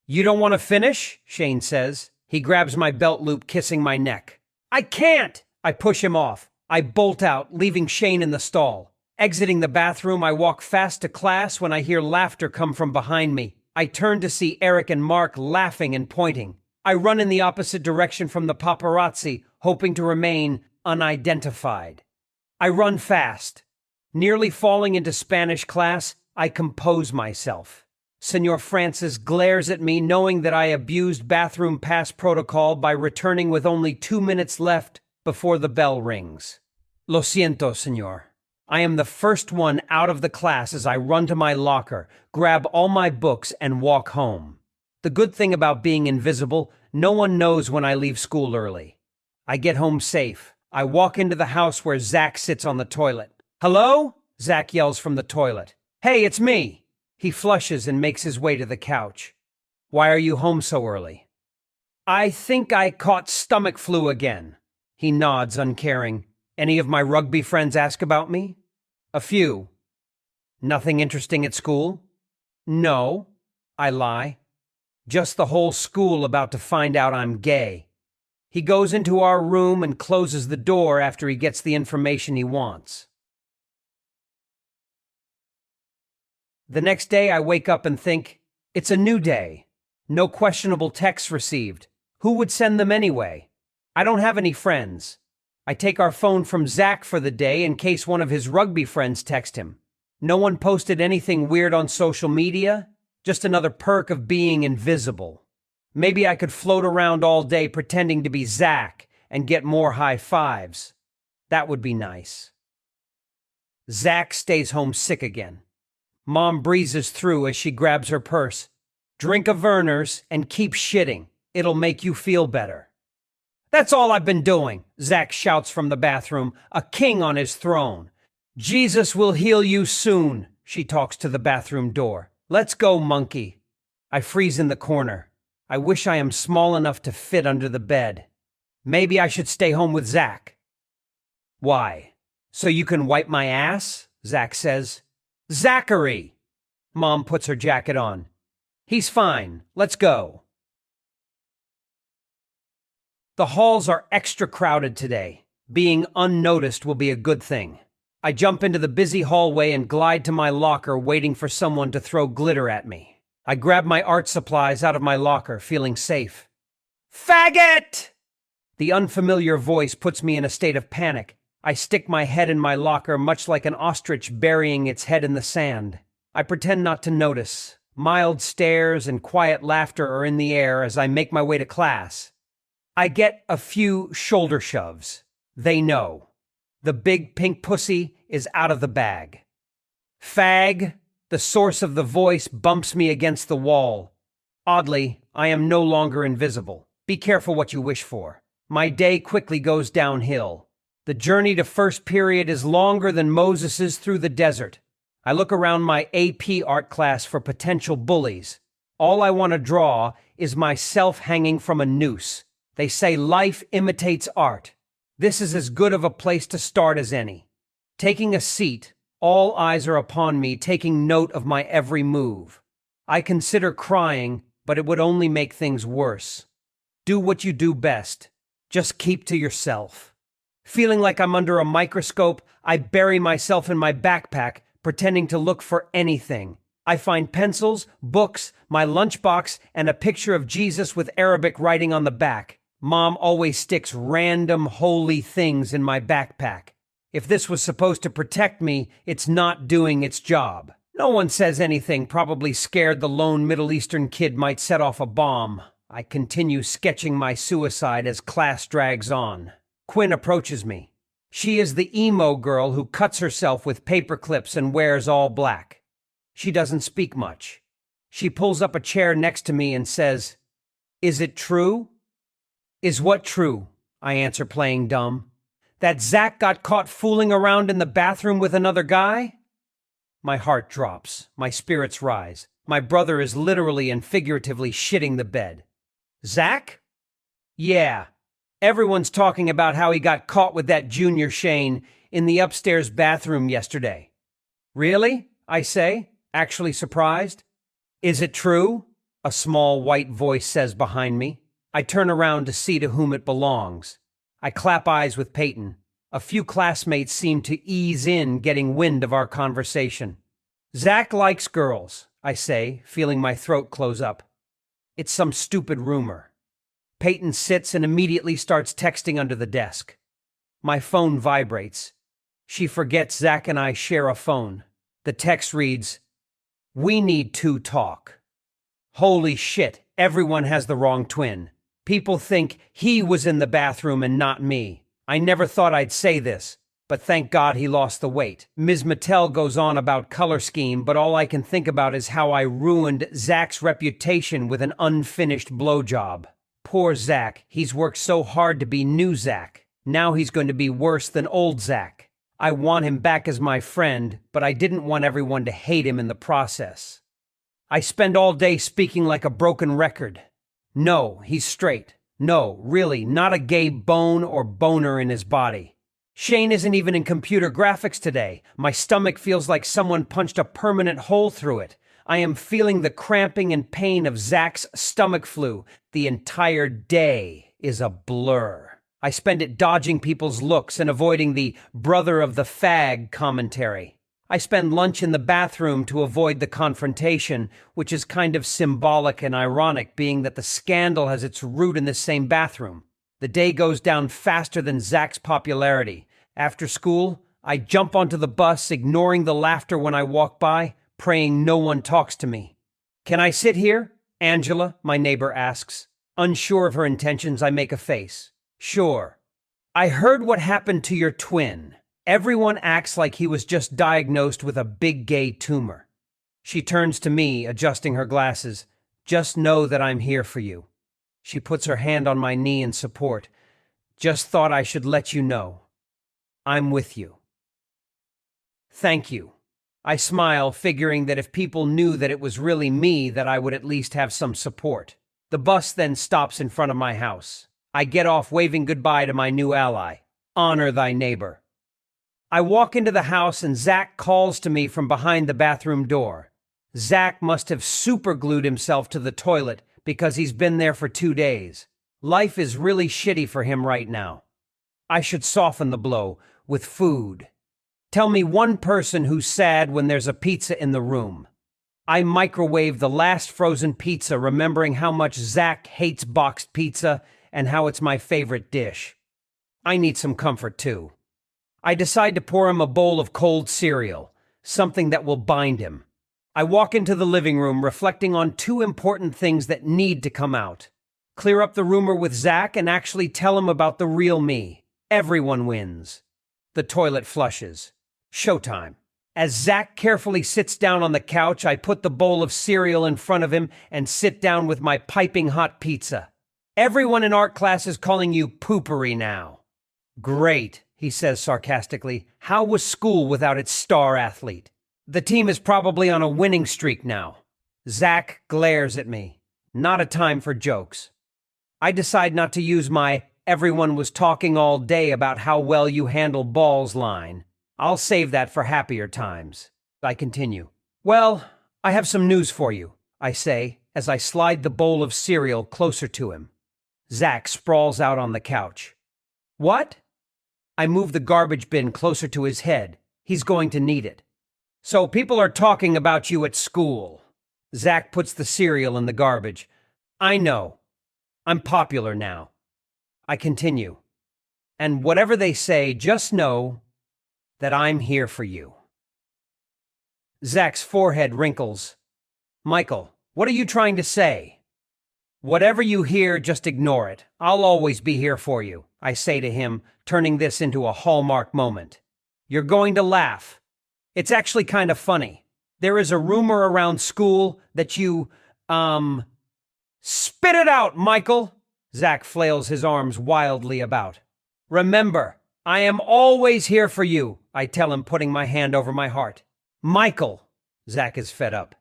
"You don't want to finish?" Shane says. He grabs my belt loop, kissing my neck. "I can't!" I push him off. I bolt out, leaving Shane in the stall. Exiting the bathroom, I walk fast to class when I hear laughter come from behind me. I turn to see Eric and Mark laughing and pointing. I run in the opposite direction from the paparazzi, hoping to remain unidentified. I run fast. Nearly falling into Spanish class, I compose myself. Senor Francis glares at me, knowing that I abused bathroom pass protocol by returning with only 2 minutes left before the bell rings. Lo siento, senor. I am the first one out of the class as I run to my locker, grab all my books, and walk home. The good thing about being invisible, no one knows when I leave school early. I get home safe. I walk into the house where Zack sits on the toilet. "Hello?" Zack yells from the toilet. "Hey, it's me." He flushes and makes his way to the couch. "Why are you home so early?" "I think I caught stomach flu again." He nods, uncaring. "Any of my rugby friends ask about me?" "A few." "Nothing interesting at school?" "No," I lie. "Just the whole school about to find out I'm gay." He goes into our room and closes the door after he gets the information he wants. The next day I wake up and think, it's a new day. No questionable texts received. Who would send them anyway? I don't have any friends. I take our phone from Zack for the day in case one of his rugby friends text him. No one posted anything weird on social media, just another perk of being invisible. Maybe I could float around all day pretending to be Zack and get more high fives. That would be nice. Zack stays home sick again. Mom breezes through as she grabs her purse. "Drink a Werner's and keep shitting. It'll make you feel better." "That's all I've been doing," Zack shouts from the bathroom, a king on his throne. "Jesus will heal you soon," she talks to the bathroom door. "Let's go, monkey." I freeze in the corner. I wish I am small enough to fit under the bed. Maybe I should stay home with Zack. "Why? So you can wipe my ass?" Zack says. "Zachary!" Mom puts her jacket on. "He's fine. Let's go." The halls are extra crowded today. Being unnoticed will be a good thing. I jump into the busy hallway and glide to my locker, waiting for someone to throw glitter at me. I grab my art supplies out of my locker, feeling safe. "Faggot!" The unfamiliar voice puts me in a state of panic. I stick my head in my locker, much like an ostrich burying its head in the sand. I pretend not to notice. Mild stares and quiet laughter are in the air as I make my way to class. I get a few shoulder shoves. They know. The big pink pussy is out of the bag. "Fag!" The source of the voice bumps me against the wall. Oddly, I am no longer invisible. Be careful what you wish for. My day quickly goes downhill. The journey to first period is longer than Moses's through the desert. I look around my AP art class for potential bullies. All I want to draw is myself hanging from a noose. They say life imitates art. This is as good of a place to start as any. Taking a seat, all eyes are upon me, taking note of my every move. I consider crying, but it would only make things worse. Do what you do best. Just keep to yourself. Feeling like I'm under a microscope, I bury myself in my backpack, pretending to look for anything. I find pencils, books, my lunchbox, and a picture of Jesus with Arabic writing on the back. Mom always sticks random holy things in my backpack. If this was supposed to protect me, it's not doing its job. No one says anything, probably scared the lone Middle Eastern kid might set off a bomb. I continue sketching my suicide as class drags on. Quinn approaches me. She is the emo girl who cuts herself with paper clips and wears all black. She doesn't speak much. She pulls up a chair next to me and says, "Is it true?" "Is what true?" I answer, playing dumb. "That Zack got caught fooling around in the bathroom with another guy?" My heart drops. My spirits rise. My brother is literally and figuratively shitting the bed. "Zack?" "Yeah. Everyone's talking about how he got caught with that Junior Shane in the upstairs bathroom yesterday." "Really?" I say, actually surprised. "Is it true?" a small white voice says behind me. I turn around to see to whom it belongs. I clap eyes with Peyton. A few classmates seem to ease in, getting wind of our conversation. "Zack likes girls," I say, feeling my throat close up. "It's some stupid rumor." Peyton sits and immediately starts texting under the desk. My phone vibrates. She forgets Zack and I share a phone. The text reads, "We need to talk." Holy shit, everyone has the wrong twin. People think he was in the bathroom and not me. I never thought I'd say this, but thank God he lost the weight. Ms. Mattel goes on about color scheme, but all I can think about is how I ruined Zack's reputation with an unfinished blowjob. Poor Zack, he's worked so hard to be new Zack. Now he's going to be worse than old Zack. I want him back as my friend, but I didn't want everyone to hate him in the process. I spend all day speaking like a broken record. No, he's straight. No, really, not a gay bone or boner in his body. Shane isn't even in computer graphics today. My stomach feels like someone punched a permanent hole through it. I am feeling the cramping and pain of Zack's stomach flu. The entire day is a blur. I spend it dodging people's looks and avoiding the brother of the fag commentary. I spend lunch in the bathroom to avoid the confrontation, which is kind of symbolic and ironic, being that the scandal has its root in the same bathroom. The day goes down faster than Zack's popularity. After school, I jump onto the bus, ignoring the laughter when I walk by, praying no one talks to me. "Can I sit here?" Angela, my neighbor, asks. Unsure of her intentions, I make a face. "Sure." "I heard what happened to your twin. Everyone acts like he was just diagnosed with a big gay tumor." She turns to me, adjusting her glasses. "Just know that I'm here for you." She puts her hand on my knee in support. "Just thought I should let you know. I'm with you." "Thank you." I smile, figuring that if people knew that it was really me, that I would at least have some support. The bus then stops in front of my house. I get off, waving goodbye to my new ally. Honor thy neighbor. I walk into the house and Zack calls to me from behind the bathroom door. Zack must have superglued himself to the toilet because he's been there for 2 days. Life is really shitty for him right now. I should soften the blow with food. Tell me one person who's sad when there's a pizza in the room. I microwave the last frozen pizza, remembering how much Zack hates boxed pizza and how it's my favorite dish. I need some comfort too. I decide to pour him a bowl of cold cereal, something that will bind him. I walk into the living room, reflecting on 2 important things that need to come out. Clear up the rumor with Zack and actually tell him about the real me. Everyone wins. The toilet flushes. Showtime. As Zack carefully sits down on the couch, I put the bowl of cereal in front of him and sit down with my piping hot pizza. "Everyone in art class is calling you poopery now." "Great," he says sarcastically. "How was school without its star athlete?" "The team is probably on a winning streak now." Zack glares at me. Not a time for jokes. I decide not to use my "everyone was talking all day about how well you handle balls" line. I'll save that for happier times. I continue. "Well, I have some news for you," I say, as I slide the bowl of cereal closer to him. Zack sprawls out on the couch. "What?" I move the garbage bin closer to his head. He's going to need it. "So people are talking about you at school." Zack puts the cereal in the garbage. "I know. I'm popular now." I continue. "And whatever they say, just know that I'm here for you." Zack's forehead wrinkles. "Michael, what are you trying to say?" "Whatever you hear, just ignore it. I'll always be here for you," I say to him, turning this into a hallmark moment. "You're going to laugh. It's actually kind of funny. There is a rumor around school that you, Spit it out, Michael!" Zack flails his arms wildly about. "Remember, I am always here for you," I tell him, putting my hand over my heart. "Michael," Zack is fed up.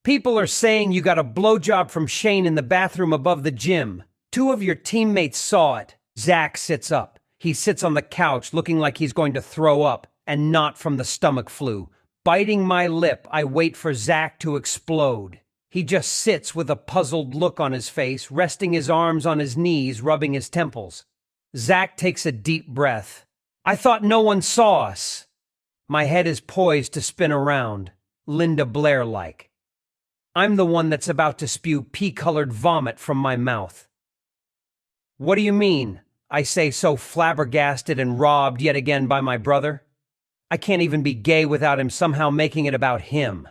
"People are saying you got a blowjob from Shane in the bathroom above the gym. 2 of your teammates saw it." Zack sits up. He sits on the couch looking like he's going to throw up, and not from the stomach flu. Biting my lip, I wait for Zack to explode. He just sits with a puzzled look on his face, resting his arms on his knees, rubbing his temples. Zack takes a deep breath. "I thought no one saw us." My head is poised to spin around, Linda Blair-like. I'm the one that's about to spew pea-colored vomit from my mouth. "What do you mean?" I say, so flabbergasted and robbed yet again by my brother. I can't even be gay without him somehow making it about him.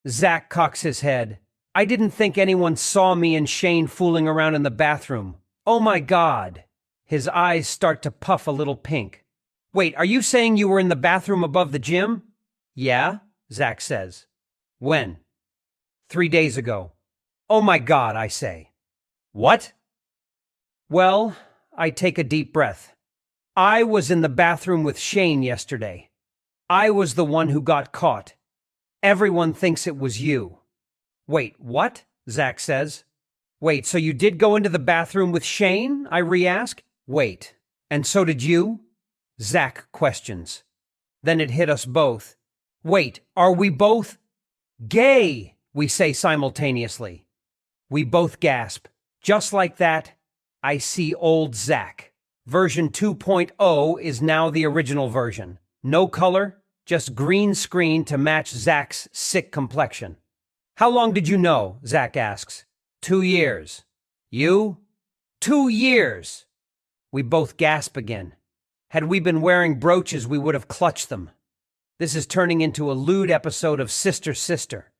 Zack cocks his head. I didn't think anyone saw me and Shane fooling around in the bathroom. Oh my God. His eyes start to puff a little pink. Wait, are you saying you were in the bathroom above the gym? Yeah, Zack says. When? 3 days ago. Oh my God, I say. What? Well, I take a deep breath. I was in the bathroom with Shane yesterday. I was the one who got caught. Everyone thinks it was you. Wait, what? Zack says. Wait, so you did go into the bathroom with Shane? I re-ask. Wait, and so did you? Zack questions. Then it hit us both. Wait, are we both gay? We say simultaneously. We both gasp. Just like that, I see old Zack. Version 2.0 is now the original version. No color, just green screen to match Zack's sick complexion. How long did you know? Zack asks. 2 years. You? 2 years! We both gasp again. Had we been wearing brooches, we would have clutched them. This is turning into a lewd episode of Sister Sister.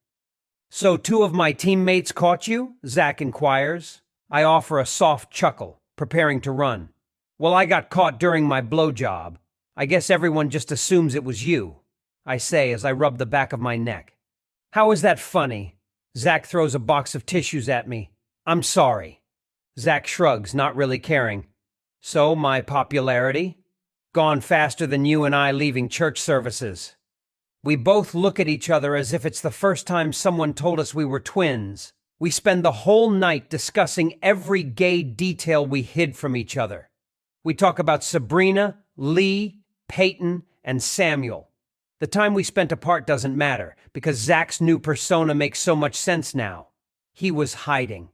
So 2 of my teammates caught you? Zack inquires. I offer a soft chuckle, preparing to run. Well, I got caught during my blowjob. I guess everyone just assumes it was you, I say as I rub the back of my neck. How is that funny? Zack throws a box of tissues at me. I'm sorry. Zack shrugs, not really caring. So, my popularity? Gone faster than you and I leaving church services. We both look at each other as if it's the first time someone told us we were twins. We spend the whole night discussing every gay detail we hid from each other. We talk about Sabrina, Lee, Peyton, and Samuel. The time we spent apart doesn't matter, because Zack's new persona makes so much sense now. He was hiding.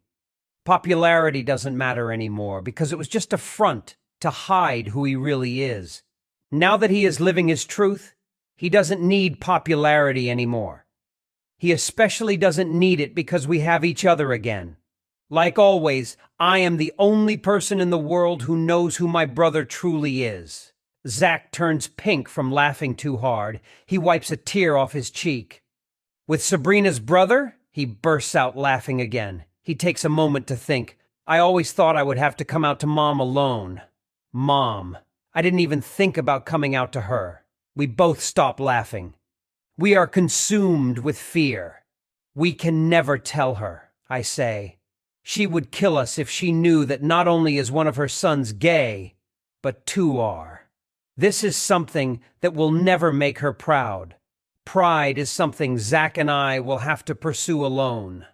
Popularity doesn't matter anymore, because it was just a front to hide who he really is. Now that he is living his truth, he doesn't need popularity anymore. He especially doesn't need it because we have each other again. Like always, I am the only person in the world who knows who my brother truly is. Zack turns pink from laughing too hard. He wipes a tear off his cheek. With Sabrina's brother? He bursts out laughing again. He takes a moment to think. I always thought I would have to come out to Mom alone. Mom. I didn't even think about coming out to her. We both stop laughing. We are consumed with fear. We can never tell her, I say. She would kill us if she knew that not only is one of her sons gay, but 2 are. This is something that will never make her proud. Pride is something Zack and I will have to pursue alone.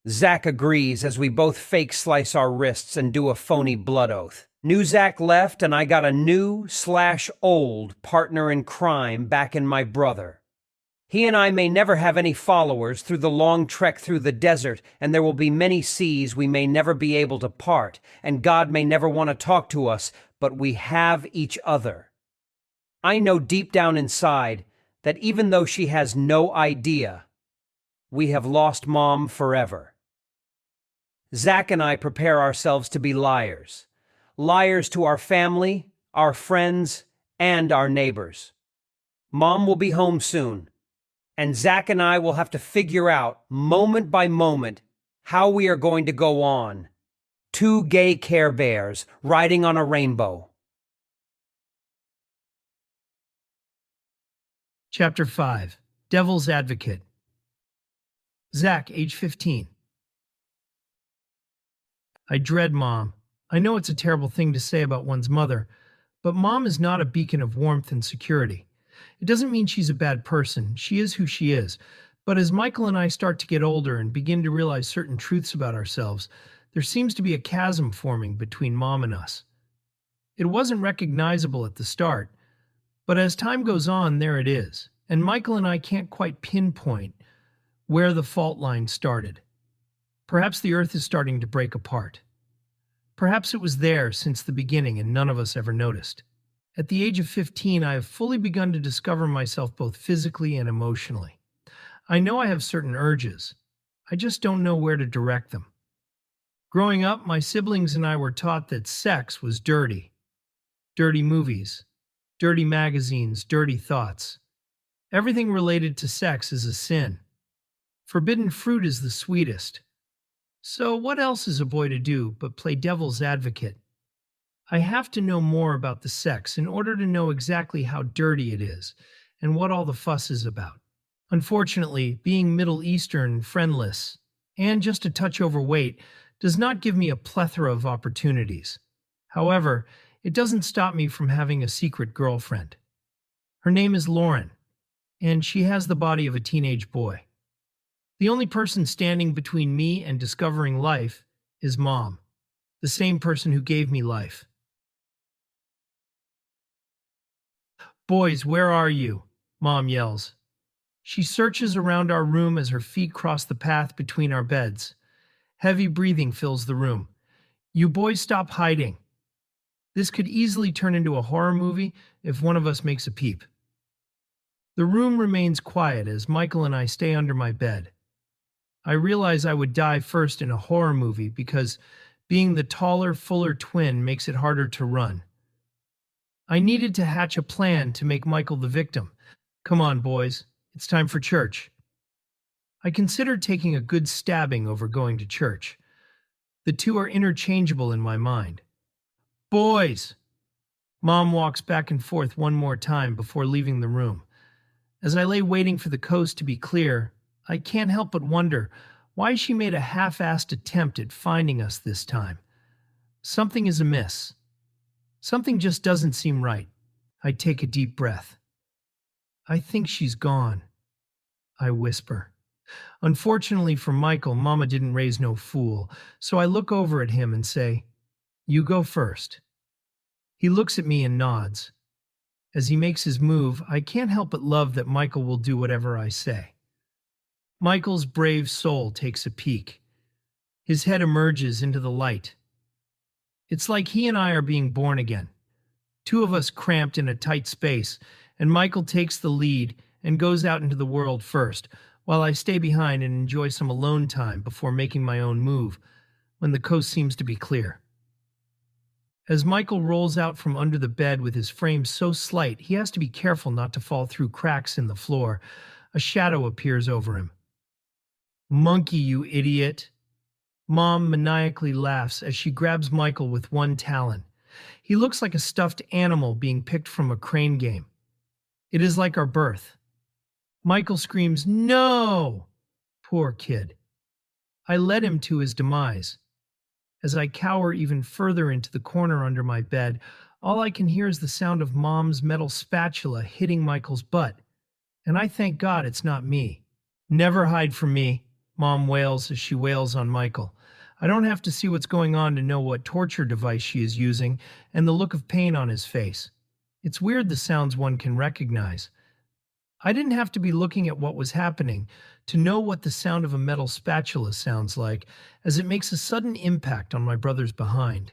Zack agrees as we both fake slice our wrists and do a phony blood oath. New Zack left and I got a new/old partner in crime back in my brother. He and I may never have any followers through the long trek through the desert, and there will be many seas we may never be able to part, and God may never want to talk to us, but we have each other. I know deep down inside that even though she has no idea, we have lost Mom forever. Zack and I prepare ourselves to be liars. Liars to our family, our friends, and our neighbors. Mom will be home soon, and Zack and I will have to figure out, moment by moment, how we are going to go on. 2 gay Care Bears riding on a rainbow. Chapter 5. Devil's Advocate. Zack, age 15. I dread Mom. I know it's a terrible thing to say about one's mother, but Mom is not a beacon of warmth and security. It doesn't mean she's a bad person. She is who she is. But as Michael and I start to get older and begin to realize certain truths about ourselves, there seems to be a chasm forming between Mom and us. It wasn't recognizable at the start, but as time goes on, there it is. And Michael and I can't quite pinpoint where the fault line started. Perhaps the earth is starting to break apart. Perhaps it was there since the beginning and none of us ever noticed. At the age of 15, I have fully begun to discover myself both physically and emotionally. I know I have certain urges. I just don't know where to direct them. Growing up, my siblings and I were taught that sex was dirty. Dirty movies, dirty magazines, dirty thoughts. Everything related to sex is a sin. Forbidden fruit is the sweetest. So, what else is a boy to do but play devil's advocate? I have to know more about the sex in order to know exactly how dirty it is and what all the fuss is about. Unfortunately, being Middle Eastern, friendless, and just a touch overweight does not give me a plethora of opportunities. However, it doesn't stop me from having a secret girlfriend. Her name is Lauren, and she has the body of a teenage boy. The only person standing between me and discovering life is Mom, the same person who gave me life. "Boys, where are you?" Mom yells. She searches around our room as her feet cross the path between our beds. Heavy breathing fills the room. "You boys stop hiding." This could easily turn into a horror movie if one of us makes a peep. The room remains quiet as Michael and I stay under my bed. I realize I would die first in a horror movie because being the taller, fuller twin makes it harder to run. I needed to hatch a plan to make Michael the victim. "Come on, boys. It's time for church." I considered taking a good stabbing over going to church. The two are interchangeable in my mind. "Boys!" Mom walks back and forth one more time before leaving the room. As I lay waiting for the coast to be clear, I can't help but wonder why she made a half-assed attempt at finding us this time. Something is amiss. Something just doesn't seem right. I take a deep breath. "I think she's gone," I whisper. Unfortunately for Michael, Mama didn't raise no fool, so I look over at him and say, "You go first." He looks at me and nods. As he makes his move, I can't help but love that Michael will do whatever I say. Michael's brave soul takes a peek. His head emerges into the light. It's like he and I are being born again. Two of us cramped in a tight space, and Michael takes the lead and goes out into the world first, while I stay behind and enjoy some alone time before making my own move, when the coast seems to be clear. As Michael rolls out from under the bed with his frame so slight he has to be careful not to fall through cracks in the floor, a shadow appears over him. "Monkey, you idiot!" Mom maniacally laughs as she grabs Michael with one talon. He looks like a stuffed animal being picked from a crane game. It is like our birth. Michael screams, "No!" Poor kid. I led him to his demise. As I cower even further into the corner under my bed, all I can hear is the sound of Mom's metal spatula hitting Michael's butt. And I thank God it's not me. "Never hide from me," Mom wails as she wails on Michael. I don't have to see what's going on to know what torture device she is using and the look of pain on his face. It's weird the sounds one can recognize. I didn't have to be looking at what was happening to know what the sound of a metal spatula sounds like, as it makes a sudden impact on my brother's behind.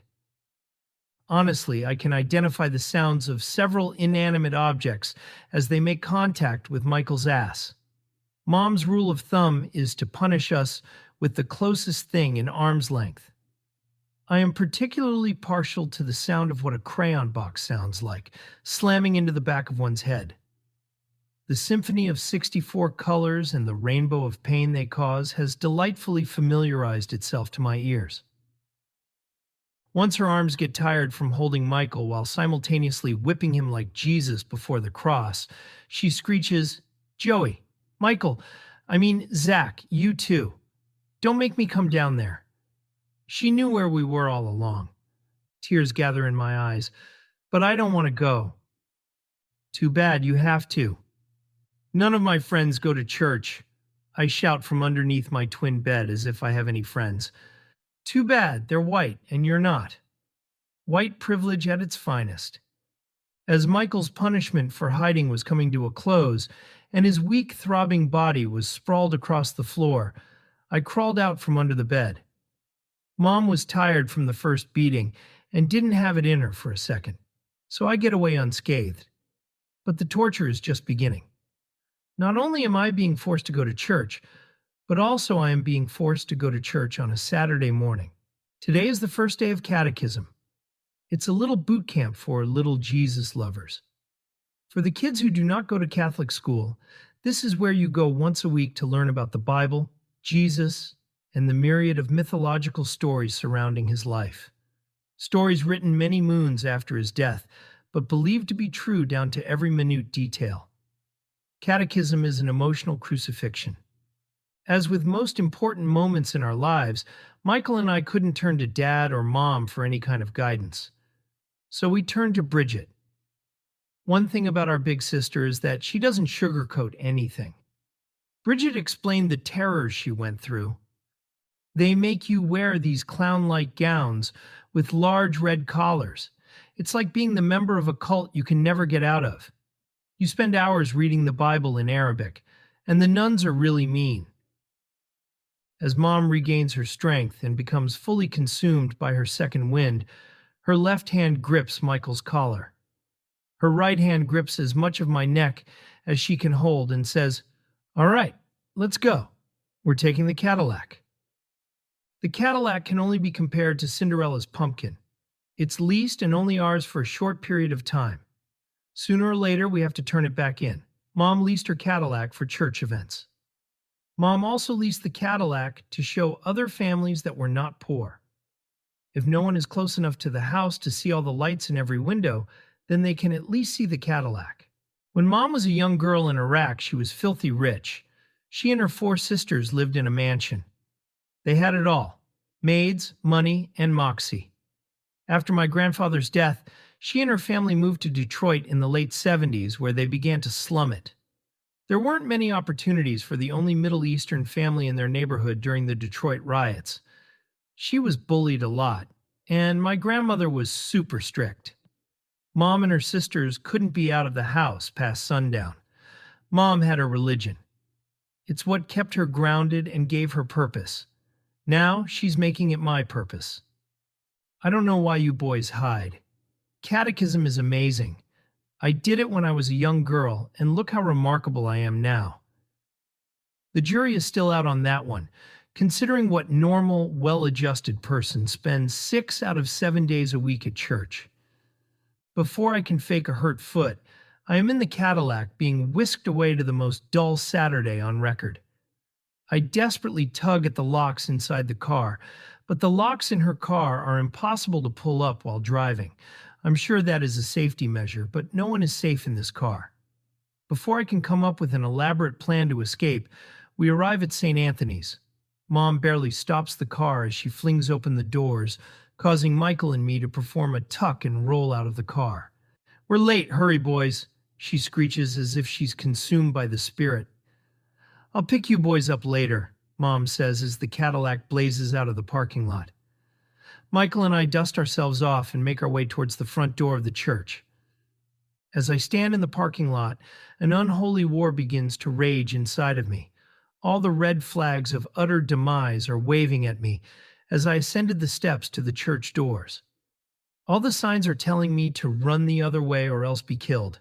Honestly, I can identify the sounds of several inanimate objects as they make contact with Michael's ass. Mom's rule of thumb is to punish us with the closest thing in arm's length. I am particularly partial to the sound of what a crayon box sounds like, slamming into the back of one's head. The symphony of 64 colors and the rainbow of pain they cause has delightfully familiarized itself to my ears. Once her arms get tired from holding Michael while simultaneously whipping him like Jesus before the cross, she screeches, "Joey, Michael, Zack, you too. Don't make me come down there." She knew where we were all along. Tears gather in my eyes, but I don't want to go. "Too bad, you have to." "None of my friends go to church," I shout from underneath my twin bed as if I have any friends. "Too bad, they're white and you're not." White privilege at its finest. As Michael's punishment for hiding was coming to a close, and his weak, throbbing body was sprawled across the floor, I crawled out from under the bed. Mom was tired from the first beating and didn't have it in her for a second, so I get away unscathed. But the torture is just beginning. Not only am I being forced to go to church, but also I am being forced to go to church on a Saturday morning. Today is the first day of catechism. It's a little boot camp for little Jesus lovers. For the kids who do not go to Catholic school, this is where you go once a week to learn about the Bible, Jesus, and the myriad of mythological stories surrounding his life. Stories written many moons after his death, but believed to be true down to every minute detail. Catechism is an emotional crucifixion. As with most important moments in our lives, Michael and I couldn't turn to Dad or Mom for any kind of guidance. So we turned to Bridget. One thing about our big sister is that she doesn't sugarcoat anything. Bridget explained the terrors she went through. They make you wear these clown-like gowns with large red collars. It's like being the member of a cult you can never get out of. You spend hours reading the Bible in Arabic, and the nuns are really mean. As Mom regains her strength and becomes fully consumed by her second wind, her left hand grips Michael's collar. Her right hand grips as much of my neck as she can hold and says, "All right, let's go. We're taking the Cadillac." The Cadillac can only be compared to Cinderella's pumpkin. It's leased and only ours for a short period of time. Sooner or later, we have to turn it back in. Mom leased her Cadillac for church events. Mom also leased the Cadillac to show other families that were not poor. If no one is close enough to the house to see all the lights in every window, then they can at least see the Cadillac. When Mom was a young girl in Iraq, she was filthy rich. She and her 4 sisters lived in a mansion. They had it all: maids, money, and moxie. After my grandfather's death, she and her family moved to Detroit in the late 70s, where they began to slum it. There weren't many opportunities for the only Middle Eastern family in their neighborhood during the Detroit riots. She was bullied a lot, and my grandmother was super strict. Mom and her sisters couldn't be out of the house past sundown. Mom had her religion. It's what kept her grounded and gave her purpose. Now she's making it my purpose. I don't know why you boys hide. Catechism is amazing. I did it when I was a young girl, and look how remarkable I am now. The jury is still out on that one, considering what normal, well-adjusted person spends 6 out of 7 days a week at church. Before I can fake a hurt foot, I am in the Cadillac being whisked away to the most dull Saturday on record. I desperately tug at the locks inside the car, but the locks in her car are impossible to pull up while driving. I'm sure that is a safety measure, but no one is safe in this car. Before I can come up with an elaborate plan to escape, we arrive at St. Anthony's. Mom barely stops the car as she flings open the doors, causing Michael and me to perform a tuck and roll out of the car. "We're late, hurry boys," she screeches as if she's consumed by the spirit. "I'll pick you boys up later," Mom says as the Cadillac blazes out of the parking lot. Michael and I dust ourselves off and make our way towards the front door of the church. As I stand in the parking lot, an unholy war begins to rage inside of me. All the red flags of utter demise are waving at me as I ascended the steps to the church doors. All the signs are telling me to run the other way or else be killed.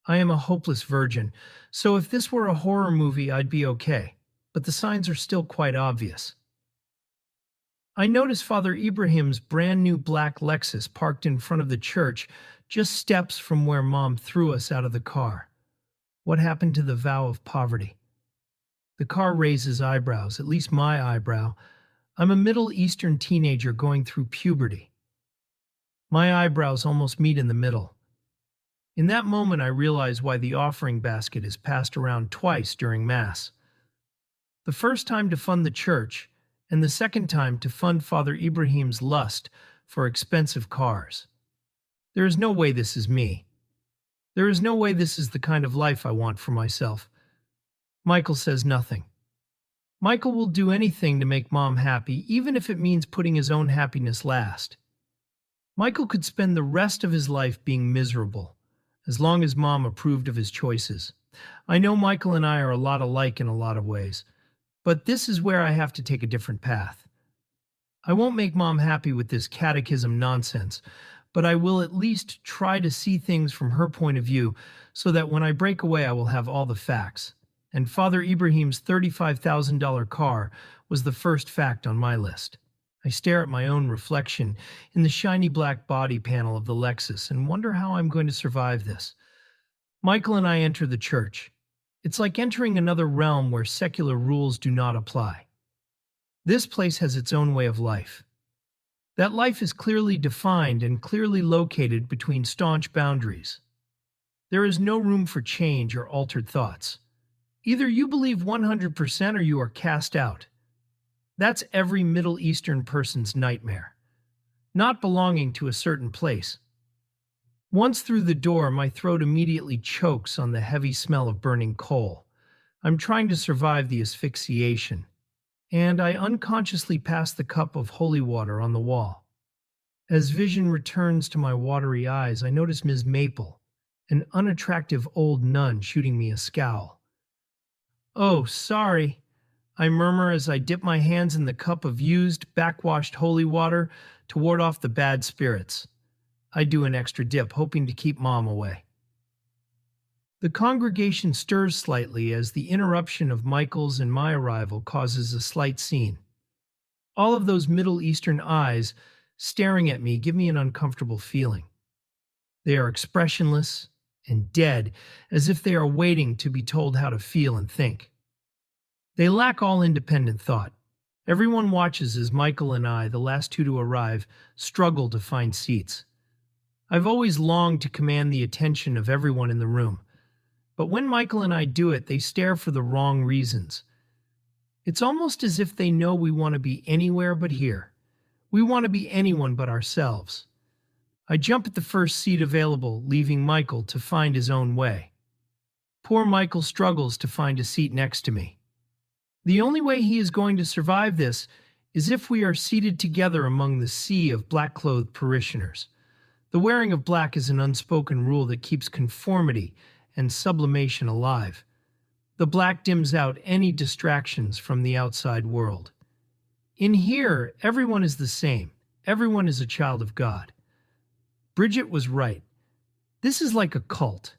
I am a hopeless virgin, so if this were a horror movie, I'd be okay, but the signs are still quite obvious. I notice Father Ibrahim's brand new black Lexus parked in front of the church, just steps from where Mom threw us out of the car. What happened to the vow of poverty? The car raises eyebrows, at least my eyebrow. I'm a Middle Eastern teenager going through puberty. My eyebrows almost meet in the middle. In that moment, I realize why the offering basket is passed around twice during Mass. The first time to fund the church, and the second time to fund Father Ibrahim's lust for expensive cars. There is no way this is me. There is no way this is the kind of life I want for myself. Michael says nothing. Michael will do anything to make Mom happy, even if it means putting his own happiness last. Michael could spend the rest of his life being miserable, as long as Mom approved of his choices. I know Michael and I are a lot alike in a lot of ways, but this is where I have to take a different path. I won't make Mom happy with this catechism nonsense, but I will at least try to see things from her point of view so that when I break away I will have all the facts. And Father Ibrahim's $35,000 car was the first fact on my list. I stare at my own reflection in the shiny black body panel of the Lexus and wonder how I'm going to survive this. Michael and I enter the church. It's like entering another realm where secular rules do not apply. This place has its own way of life. That life is clearly defined and clearly located between staunch boundaries. There is no room for change or altered thoughts. Either you believe 100% or you are cast out. That's every Middle Eastern person's nightmare. Not belonging to a certain place. Once through the door, my throat immediately chokes on the heavy smell of burning coal. I'm trying to survive the asphyxiation, and I unconsciously pass the cup of holy water on the wall. As vision returns to my watery eyes, I notice Ms. Maple, an unattractive old nun, shooting me a scowl. "Oh, sorry," I murmur as I dip my hands in the cup of used, backwashed holy water to ward off the bad spirits. I do an extra dip, hoping to keep Mom away. The congregation stirs slightly as the interruption of Michael's and my arrival causes a slight scene. All of those Middle Eastern eyes staring at me give me an uncomfortable feeling. They are expressionless and dead, as if they are waiting to be told how to feel and think. They lack all independent thought. Everyone watches as Michael and I, the last two to arrive, struggle to find seats. I've always longed to command the attention of everyone in the room, but when Michael and I do it, they stare for the wrong reasons. It's almost as if they know we want to be anywhere but here. We want to be anyone but ourselves. I jump at the first seat available, leaving Michael to find his own way. Poor Michael struggles to find a seat next to me. The only way he is going to survive this is if we are seated together among the sea of black-clothed parishioners. The wearing of black is an unspoken rule that keeps conformity and sublimation alive. The black dims out any distractions from the outside world. In here, everyone is the same. Everyone is a child of God. Bridget was right. This is like a cult.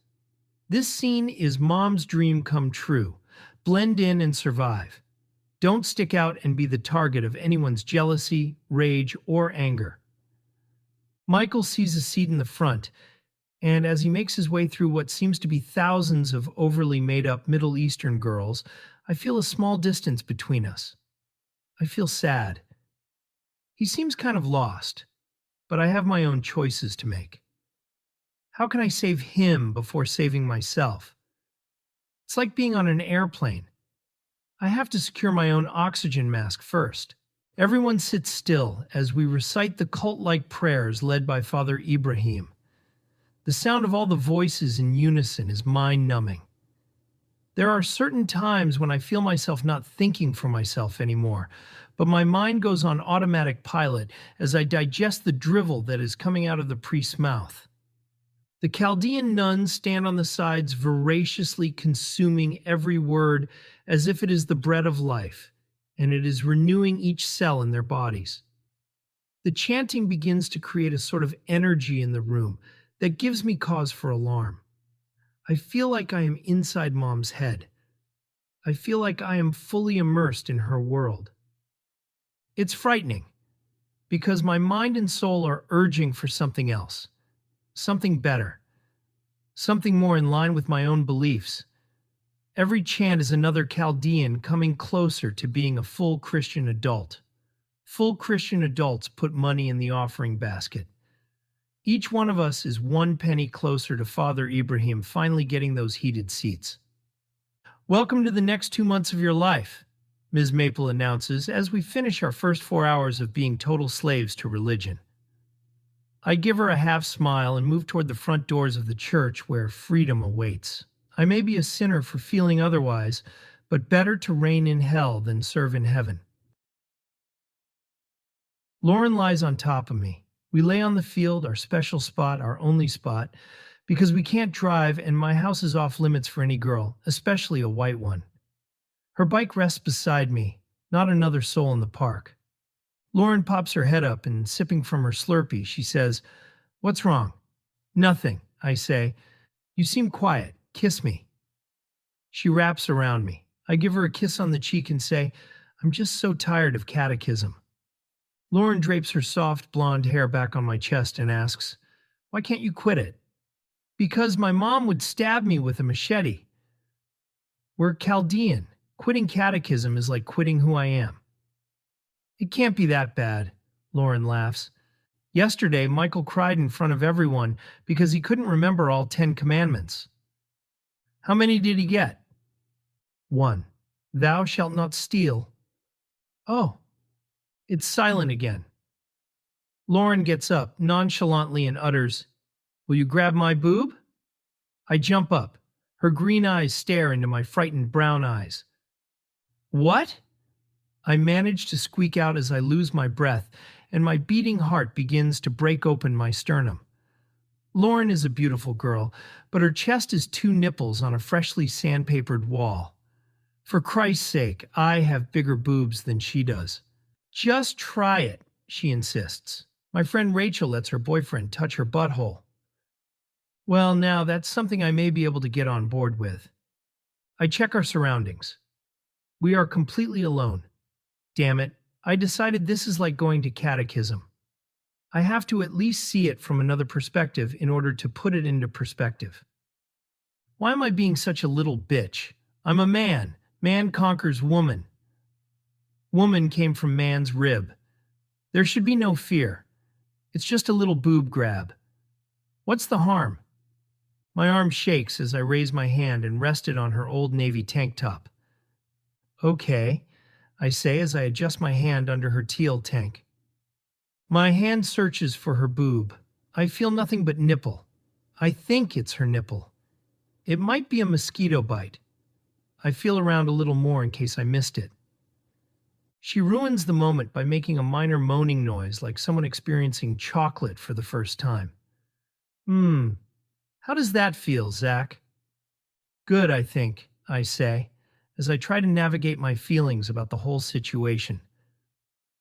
This scene is Mom's dream come true. Blend in and survive. Don't stick out and be the target of anyone's jealousy, rage, or anger. Michael sees a seat in the front, and as he makes his way through what seems to be thousands of overly made-up Middle Eastern girls, I feel a small distance between us. I feel sad. He seems kind of lost, but I have my own choices to make. How can I save him before saving myself? It's like being on an airplane. I have to secure my own oxygen mask first. Everyone sits still as we recite the cult-like prayers led by Father Ibrahim. The sound of all the voices in unison is mind-numbing. There are certain times when I feel myself not thinking for myself anymore, but my mind goes on automatic pilot as I digest the drivel that is coming out of the priest's mouth. The Chaldean nuns stand on the sides, voraciously consuming every word as if it is the bread of life, and it is renewing each cell in their bodies. The chanting begins to create a sort of energy in the room that gives me cause for alarm. I feel like I am inside Mom's head. I feel like I am fully immersed in her world. It's frightening, because my mind and soul are urging for something else, something better, something more in line with my own beliefs. Every chant is another Chaldean coming closer to being a full Christian adult. Full Christian adults put money in the offering basket. Each one of us is one penny closer to Father Ibrahim finally getting those heated seats. "Welcome to the next 2 months of your life," Ms. Maple announces as we finish our first 4 hours of being total slaves to religion. I give her a half smile and move toward the front doors of the church where freedom awaits. I may be a sinner for feeling otherwise, but better to reign in hell than serve in heaven. Lauren lies on top of me. We lay on the field, our special spot, our only spot, because we can't drive and my house is off limits for any girl, especially a white one. Her bike rests beside me, not another soul in the park. Lauren pops her head up and, sipping from her Slurpee, she says, "What's wrong?" "Nothing," I say. "You seem quiet. Kiss me." She wraps around me. I give her a kiss on the cheek and say, "I'm just so tired of catechism." Lauren drapes her soft blonde hair back on my chest and asks, "Why can't you quit it?" Because my mom would stab me with a machete. We're Chaldean. Quitting catechism is like quitting who I am. It can't be that bad, Lauren laughs. Yesterday, Michael cried in front of everyone because he couldn't remember all 10 commandments. How many did he get? 1. Thou shalt not steal. Oh, it's silent again. Lauren gets up nonchalantly and utters, "Will you grab my boob?" I jump up. Her green eyes stare into my frightened brown eyes. What? I manage to squeak out as I lose my breath, and my beating heart begins to break open my sternum. Lauren is a beautiful girl, but her chest is 2 nipples on a freshly sandpapered wall. For Christ's sake, I have bigger boobs than she does. Just try it, she insists. My friend Rachel lets her boyfriend touch her butthole. Well, now that's something I may be able to get on board with. I check our surroundings. We are completely alone. Damn it, I decided this is like going to catechism. I have to at least see it from another perspective in order to put it into perspective. Why am I being such a little bitch? I'm a man. Man conquers woman. Woman came from man's rib. There should be no fear. It's just a little boob grab. What's the harm? My arm shakes as I raise my hand and rest it on her Old Navy tank top. Okay, I say as I adjust my hand under her teal tank. My hand searches for her boob. I feel nothing but nipple. I think it's her nipple. It might be a mosquito bite. I feel around a little more in case I missed it. She ruins the moment by making a minor moaning noise like someone experiencing chocolate for the first time. How does that feel, Zack? Good, I think, I say, as I try to navigate my feelings about the whole situation.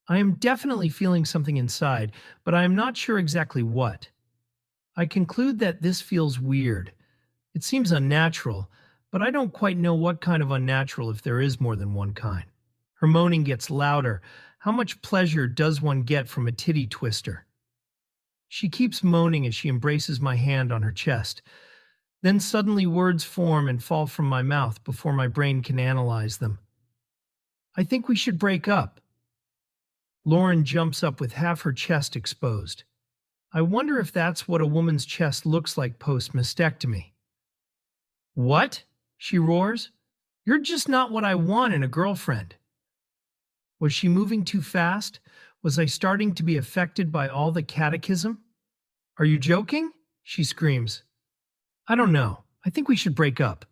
I am definitely feeling something inside, but I am not sure exactly what. I conclude that this feels weird. It seems unnatural, but I don't quite know what kind of unnatural if there is more than one kind. Her moaning gets louder. How much pleasure does one get from a titty twister? She keeps moaning as she embraces my hand on her chest. Then suddenly words form and fall from my mouth before my brain can analyze them. I think we should break up. Lauren jumps up with half her chest exposed. I wonder if that's what a woman's chest looks like post-mastectomy. What? She roars. You're just not what I want in a girlfriend. Was she moving too fast? Was I starting to be affected by all the catechism? Are you joking? She screams. I don't know. I think we should break up.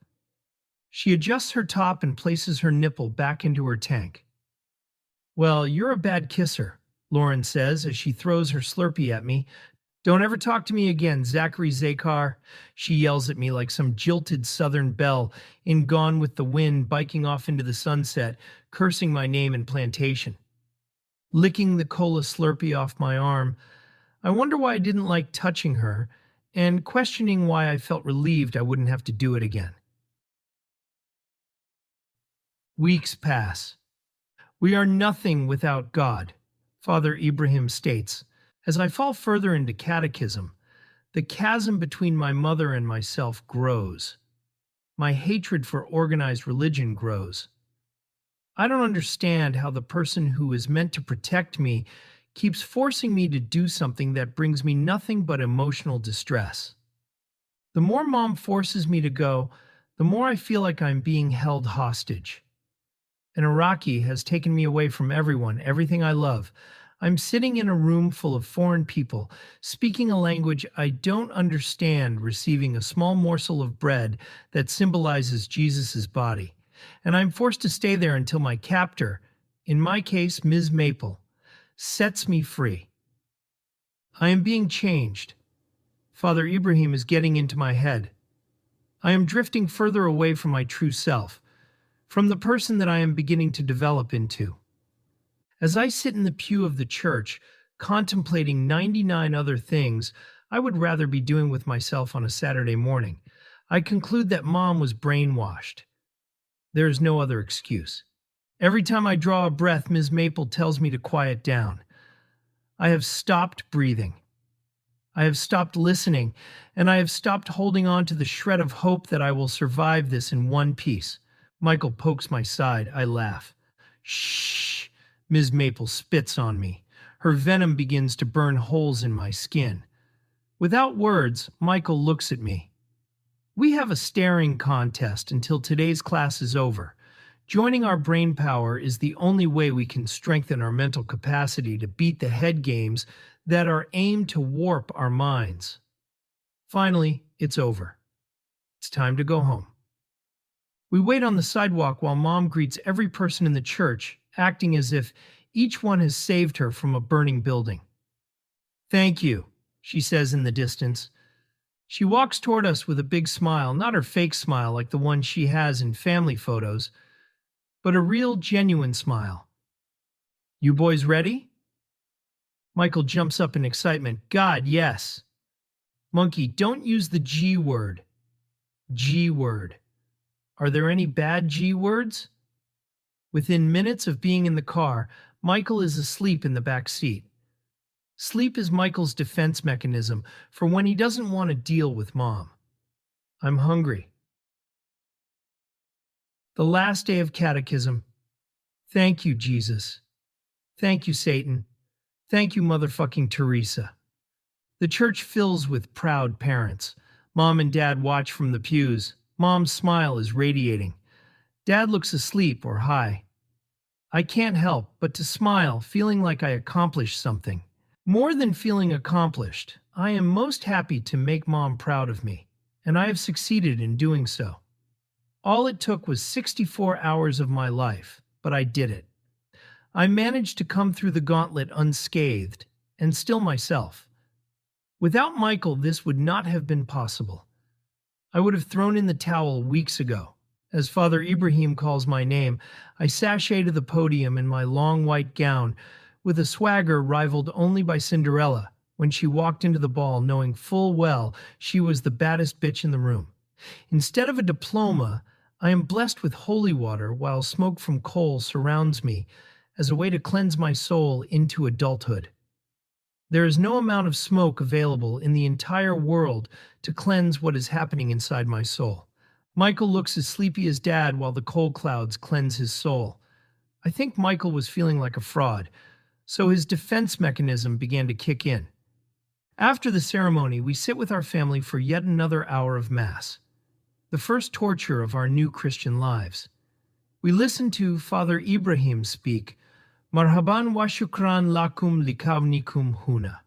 She adjusts her top and places her nipple back into her tank. Well, you're a bad kisser, Lauren says as she throws her Slurpee at me. Don't ever talk to me again, Zachary Zakar, she yells at me like some jilted southern belle in Gone with the Wind biking off into the sunset, cursing my name and plantation. Licking the cola Slurpee off my arm, I wonder why I didn't like touching her, and questioning why I felt relieved I wouldn't have to do it again. Weeks pass. We are nothing without God, Father Ibrahim states. As I fall further into catechism, the chasm between my mother and myself grows. My hatred for organized religion grows. I don't understand how the person who is meant to protect me keeps forcing me to do something that brings me nothing but emotional distress. The more Mom forces me to go, the more I feel like I'm being held hostage. An Iraqi has taken me away from everyone, everything I love. I'm sitting in a room full of foreign people, speaking a language I don't understand, receiving a small morsel of bread that symbolizes Jesus' body. And I'm forced to stay there until my captor, in my case Ms. Maple, sets me free. I am being changed. Father Ibrahim is getting into my head. I am drifting further away from my true self, from the person that I am beginning to develop into. As I sit in the pew of the church, contemplating 99 other things I would rather be doing with myself on a Saturday morning, I conclude that Mom was brainwashed. There is no other excuse. Every time I draw a breath, Ms. Maple tells me to quiet down. I have stopped breathing. I have stopped listening, and I have stopped holding on to the shred of hope that I will survive this in one piece. Michael pokes my side. I laugh. Shh. Ms. Maple spits on me. Her venom begins to burn holes in my skin. Without words, Michael looks at me. We have a staring contest until today's class is over. Joining our brain power is the only way we can strengthen our mental capacity to beat the head games that are aimed to warp our minds. Finally, it's over. It's time to go home. We wait on the sidewalk while Mom greets every person in the church, acting as if each one has saved her from a burning building. "Thank you," she says in the distance. She walks toward us with a big smile, not her fake smile like the one she has in family photos, but a real, genuine smile. "You boys ready?" Michael jumps up in excitement. "God, yes." "Monkey, don't use the G word." G word. Are there any bad G words? Within minutes of being in the car, Michael is asleep in the back seat. Sleep is Michael's defense mechanism for when he doesn't want to deal with Mom. I'm hungry. The last day of catechism. Thank you, Jesus. Thank you, Satan. Thank you, motherfucking Teresa. The church fills with proud parents. Mom and Dad watch from the pews. Mom's smile is radiating. Dad looks asleep or high. I can't help but to smile, feeling like I accomplished something. More than feeling accomplished, I am most happy to make Mom proud of me, and I have succeeded in doing so. All it took was 64 hours of my life, but I did it. I managed to come through the gauntlet unscathed, and still myself. Without Michael, this would not have been possible. I would have thrown in the towel weeks ago. As Father Ibrahim calls my name, I sashay to the podium in my long white gown, with a swagger rivaled only by Cinderella when she walked into the ball knowing full well she was the baddest bitch in the room. Instead of a diploma, I am blessed with holy water while smoke from coal surrounds me as a way to cleanse my soul into adulthood. There is no amount of smoke available in the entire world to cleanse what is happening inside my soul. Michael looks as sleepy as Dad while the coal clouds cleanse his soul. I think Michael was feeling like a fraud, so his defense mechanism began to kick in. After the ceremony, we sit with our family for yet another hour of Mass, the first torture of our new Christian lives. We listen to Father Ibrahim speak, Marhaban wa shukran lakum likavnikum huna.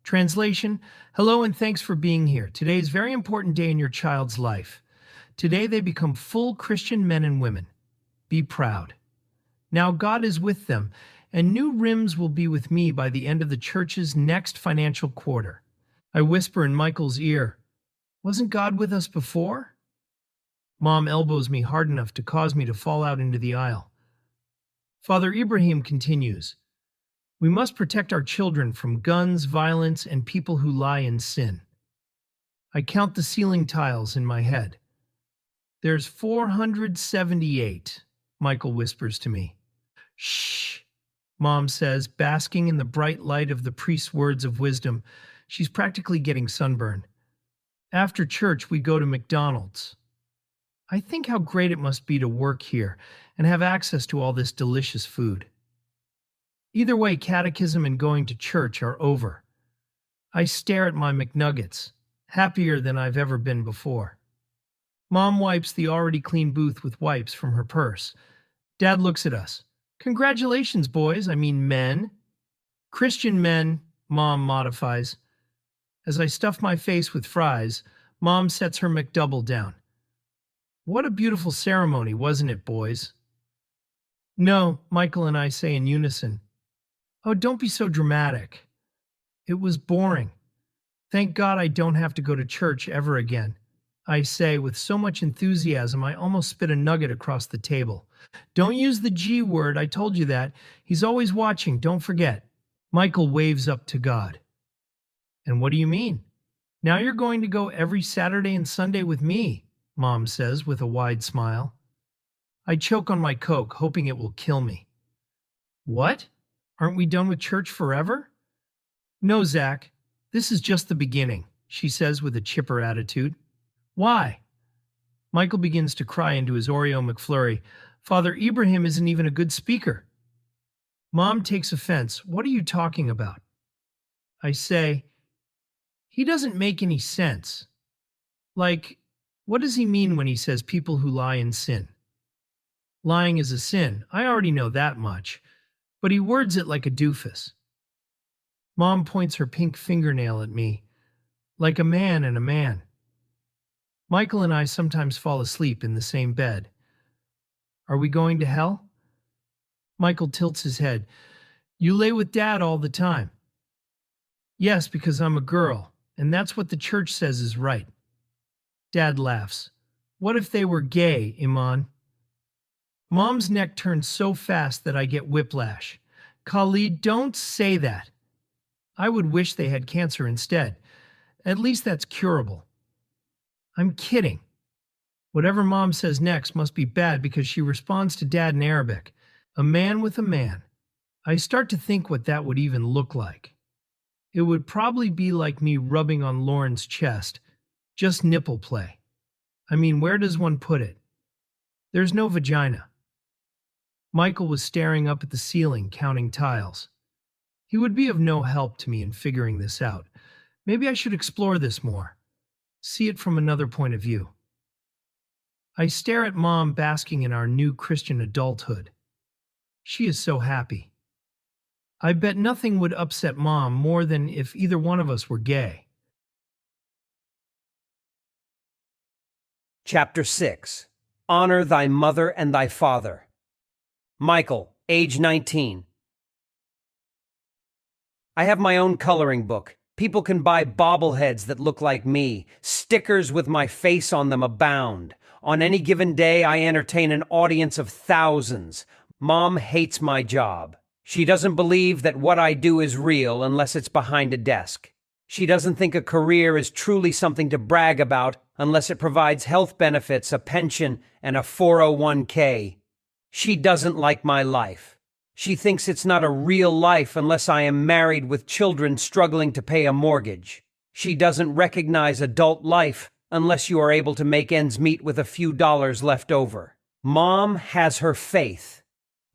Translation: Hello and thanks for being here. Today is a very important day in your child's life. Today they become full Christian men and women. Be proud. Now God is with them, and new rims will be with me by the end of the church's next financial quarter. I whisper in Michael's ear, "Wasn't God with us before?" Mom elbows me hard enough to cause me to fall out into the aisle. Father Ibrahim continues, "We must protect our children from guns, violence, and people who lie in sin." I count the ceiling tiles in my head. "There's 478, Michael whispers to me. "Shh," Mom says, basking in the bright light of the priest's words of wisdom. She's practically getting sunburn. After church, we go to McDonald's. I think how great it must be to work here and have access to all this delicious food. Either way, catechism and going to church are over. I stare at my McNuggets, happier than I've ever been before. Mom wipes the already clean booth with wipes from her purse. Dad looks at us. "Congratulations, boys, I mean men." "Christian men," Mom modifies. As I stuff my face with fries, Mom sets her McDouble down. "What a beautiful ceremony, wasn't it, boys?" "No," Michael and I say in unison. "Oh, don't be so dramatic." "It was boring. Thank God I don't have to go to church ever again," I say with so much enthusiasm I almost spit a nugget across the table. "Don't use the G word, I told you that. He's always watching, don't forget." Michael waves up to God. "And what do you mean? Now you're going to go every Saturday and Sunday with me," Mom says with a wide smile. I choke on my Coke, hoping it will kill me. "What? Aren't we done with church forever?" "No, Zack. This is just the beginning, she says with a chipper attitude. Why? Michael begins to cry into his Oreo McFlurry. Father Ibrahim isn't even a good speaker. Mom takes offense. What are you talking about? I say, he doesn't make any sense. Like, what does he mean when he says people who lie in sin? Lying is a sin. I already know that much. But he words it like a doofus. Mom points her pink fingernail at me, like a man and a man. Michael and I sometimes fall asleep in the same bed. Are we going to hell? Michael tilts his head. You lay with Dad all the time. Yes, because I'm a girl, and that's what the church says is right. Dad laughs. What if they were gay, Iman? Mom's neck turns so fast that I get whiplash. Khalid, don't say that. I would wish they had cancer instead. At least that's curable. I'm kidding. Whatever Mom says next must be bad because she responds to Dad in Arabic. A man with a man. I start to think what that would even look like. It would probably be like me rubbing on Lauren's chest. Just nipple play. I mean, where does one put it? There's no vagina. Michael was staring up at the ceiling, counting tiles. He would be of no help to me in figuring this out. Maybe I should explore this more. See it from another point of view. I stare at Mom basking in our new Christian adulthood. She is so happy. I bet nothing would upset Mom more than if either one of us were gay. Chapter 6. Honor thy mother and thy father. Michael, age 19. I have my own coloring book. People can buy bobbleheads that look like me. Stickers with my face on them abound. On any given day, I entertain an audience of thousands. Mom hates my job. She doesn't believe that what I do is real unless it's behind a desk. She doesn't think a career is truly something to brag about unless it provides health benefits, a pension, and a 401k. She doesn't like my life. She thinks it's not a real life unless I am married with children struggling to pay a mortgage. She doesn't recognize adult life unless you are able to make ends meet with a few dollars left over. Mom has her faith.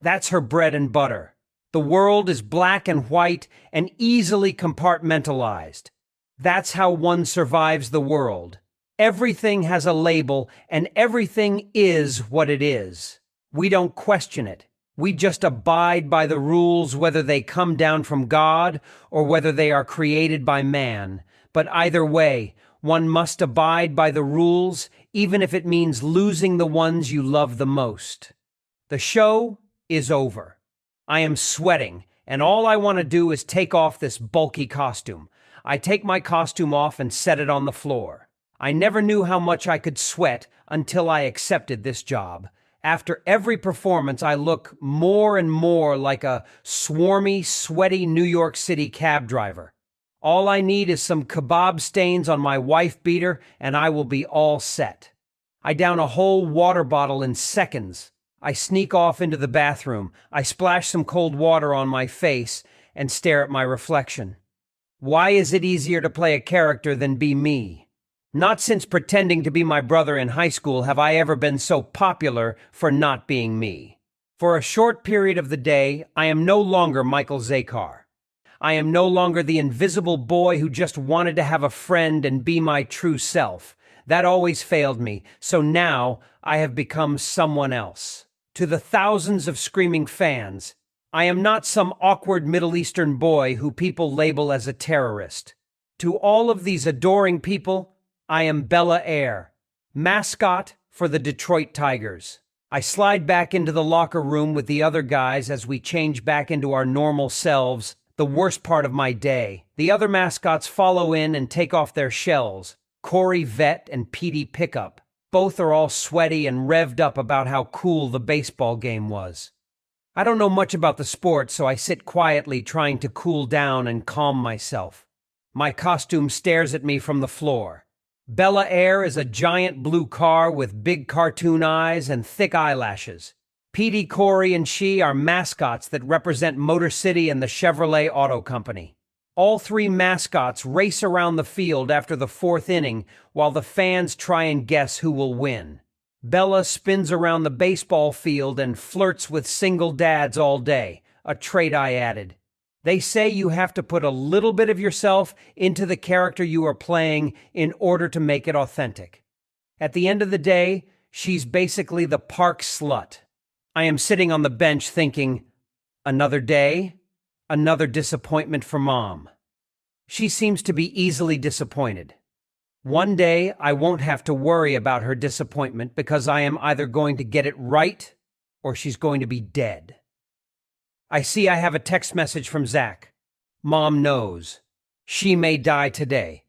That's her bread and butter. The world is black and white and easily compartmentalized. That's how one survives the world. Everything has a label and everything is what it is. We don't question it. We just abide by the rules, whether they come down from God or whether they are created by man. But either way, one must abide by the rules, even if it means losing the ones you love the most. The show is over. I am sweating, and all I want to do is take off this bulky costume. I take my costume off and set it on the floor. I never knew how much I could sweat until I accepted this job. After every performance, I look more and more like a swarmy, sweaty New York City cab driver. All I need is some kebab stains on my wife beater, and I will be all set. I down a whole water bottle in seconds. I sneak off into the bathroom. I splash some cold water on my face and stare at my reflection. Why is it easier to play a character than be me? Not since pretending to be my brother in high school have I ever been so popular for not being me. For a short period of the day, I am no longer Michael Zakar. I am no longer the invisible boy who just wanted to have a friend and be my true self. That always failed me, so now I have become someone else. To the thousands of screaming fans, I am not some awkward Middle Eastern boy who people label as a terrorist. To all of these adoring people, I am Bella Air, mascot for the Detroit Tigers. I slide back into the locker room with the other guys as we change back into our normal selves, the worst part of my day. The other mascots follow in and take off their shells. Corey Vet and Petey Pickup. Both are all sweaty and revved up about how cool the baseball game was. I don't know much about the sport, so I sit quietly trying to cool down and calm myself. My costume stares at me from the floor. Bella Air is a giant blue car with big cartoon eyes and thick eyelashes. Petey, Corey, and she are mascots that represent Motor City and the Chevrolet Auto Company. All three mascots race around the field after the fourth inning while the fans try and guess who will win. Bella spins around the baseball field and flirts with single dads all day, a trait I added. They say you have to put a little bit of yourself into the character you are playing in order to make it authentic. At the end of the day, she's basically the park slut. I am sitting on the bench thinking, another day, another disappointment for Mom. She seems to be easily disappointed. One day, I won't have to worry about her disappointment because I am either going to get it right or she's going to be dead. I see I have a text message from Zack. Mom knows. She may die today.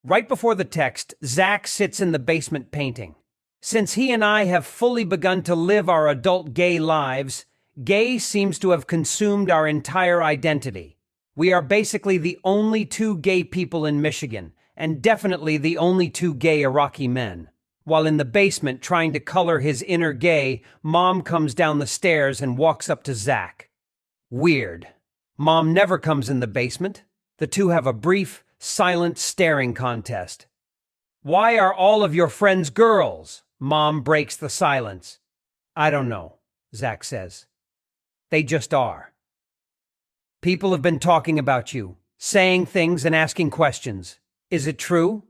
Right before the text, Zack sits in the basement painting. Since he and I have fully begun to live our adult gay lives, gay seems to have consumed our entire identity. We are basically the only two gay people in Michigan, and definitely the only two gay Iraqi men. While in the basement trying to color his inner gay, Mom comes down the stairs and walks up to Zack. Weird. Mom never comes in the basement. The two have a brief, silent staring contest. Why are all of your friends girls? Mom breaks the silence. I don't know, Zack says. They just are. People have been talking about you, saying things and asking questions. Is it true?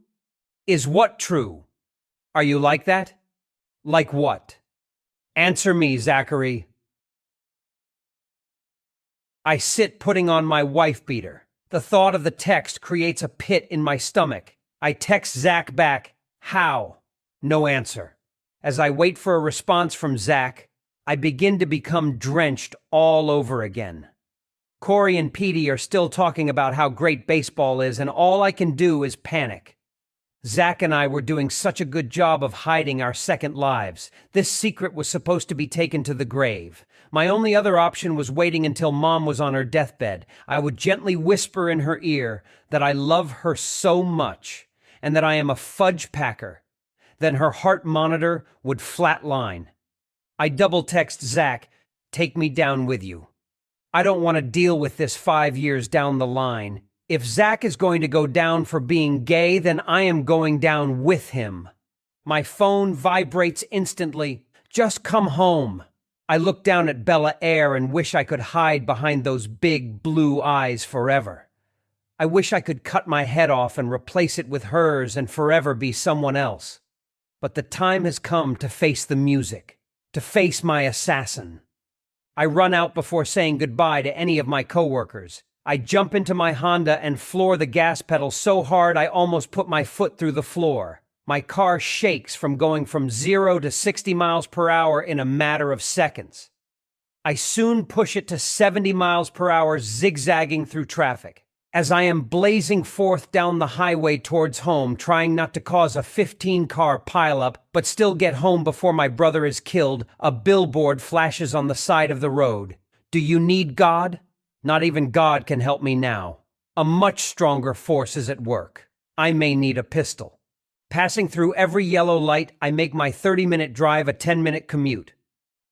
Is what true? Are you like that? Like what? Answer me, Zachary. I sit putting on my wife beater. The thought of the text creates a pit in my stomach. I text Zack back, how? No answer. As I wait for a response from Zack, I begin to become drenched all over again. Corey and Petey are still talking about how great baseball is, and all I can do is panic. Zack and I were doing such a good job of hiding our second lives. This secret was supposed to be taken to the grave. My only other option was waiting until Mom was on her deathbed. I would gently whisper in her ear that I love her so much and that I am a fudge packer. Then her heart monitor would flatline. I double text Zack, take me down with you. I don't want to deal with this 5 years down the line. If Zack is going to go down for being gay, then I am going down with him. My phone vibrates instantly. Just come home. I look down at Bella Air and wish I could hide behind those big blue eyes forever. I wish I could cut my head off and replace it with hers and forever be someone else. But the time has come to face the music, to face my assassin. I run out before saying goodbye to any of my coworkers. I jump into my Honda and floor the gas pedal so hard I almost put my foot through the floor. My car shakes from going from 0 to 60 miles per hour in a matter of seconds. I soon push it to 70 miles per hour, zigzagging through traffic. As I am blazing forth down the highway towards home, trying not to cause a 15-car pileup, but still get home before my brother is killed, a billboard flashes on the side of the road. Do you need God? Not even God can help me now. A much stronger force is at work. I may need a pistol. Passing through every yellow light, I make my 30-minute drive a 10-minute commute.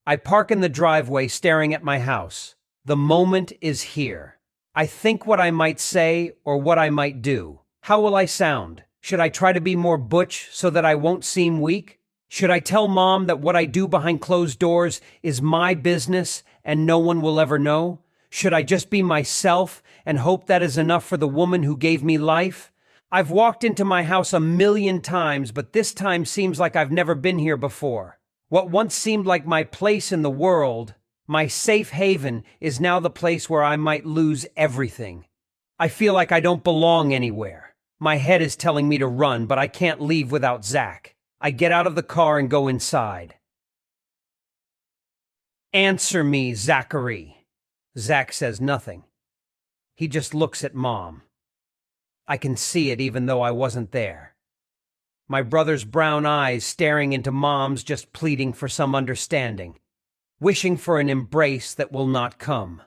I park in the driveway staring at my house. The moment is here. I think what I might say or what I might do. How will I sound? Should I try to be more butch so that I won't seem weak? Should I tell Mom that what I do behind closed doors is my business and no one will ever know? Should I just be myself and hope that is enough for the woman who gave me life? I've walked into my house 1,000,000 times, but this time seems like I've never been here before. What once seemed like my place in the world, my safe haven, is now the place where I might lose everything. I feel like I don't belong anywhere. My head is telling me to run, but I can't leave without Zack. I get out of the car and go inside. Answer me, Zachary. Zack says nothing. He just looks at Mom. I can see it even though I wasn't there. My brother's brown eyes staring into Mom's, just pleading for some understanding. Wishing for an embrace that will not come.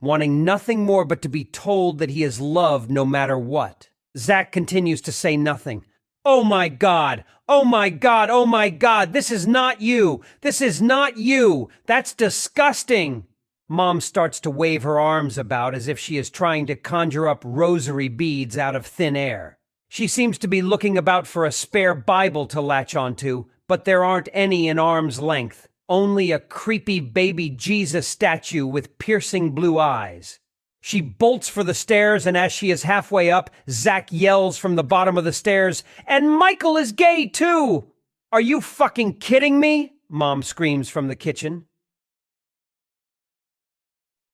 Wanting nothing more but to be told that he is loved no matter what. Zack continues to say nothing. Oh my God! Oh my God! Oh my God! This is not you! This is not you! That's disgusting! Mom starts to wave her arms about as if she is trying to conjure up rosary beads out of thin air. She seems to be looking about for a spare Bible to latch onto, but there aren't any in arm's length, only a creepy baby Jesus statue with piercing blue eyes. She bolts for the stairs, and as she is halfway up, Zack yells from the bottom of the stairs, "And Michael is gay too!" "Are you fucking kidding me?" Mom screams from the kitchen.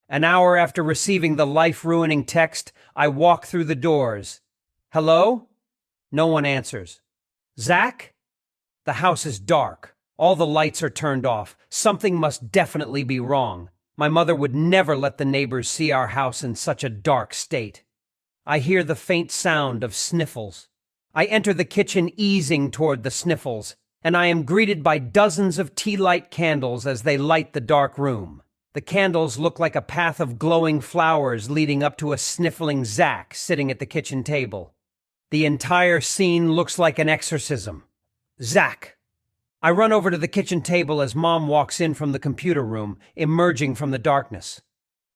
An hour after receiving the life-ruining text, I walk through the doors. "Hello?" No one answers. "Zack?" The house is dark. All the lights are turned off. Something must definitely be wrong. My mother would never let the neighbors see our house in such a dark state. I hear the faint sound of sniffles. I enter the kitchen easing toward the sniffles, and I am greeted by dozens of tea light candles as they light the dark room. The candles look like a path of glowing flowers leading up to a sniffling Zack sitting at the kitchen table. The entire scene looks like an exorcism. "Zack!" I run over to the kitchen table as Mom walks in from the computer room, emerging from the darkness.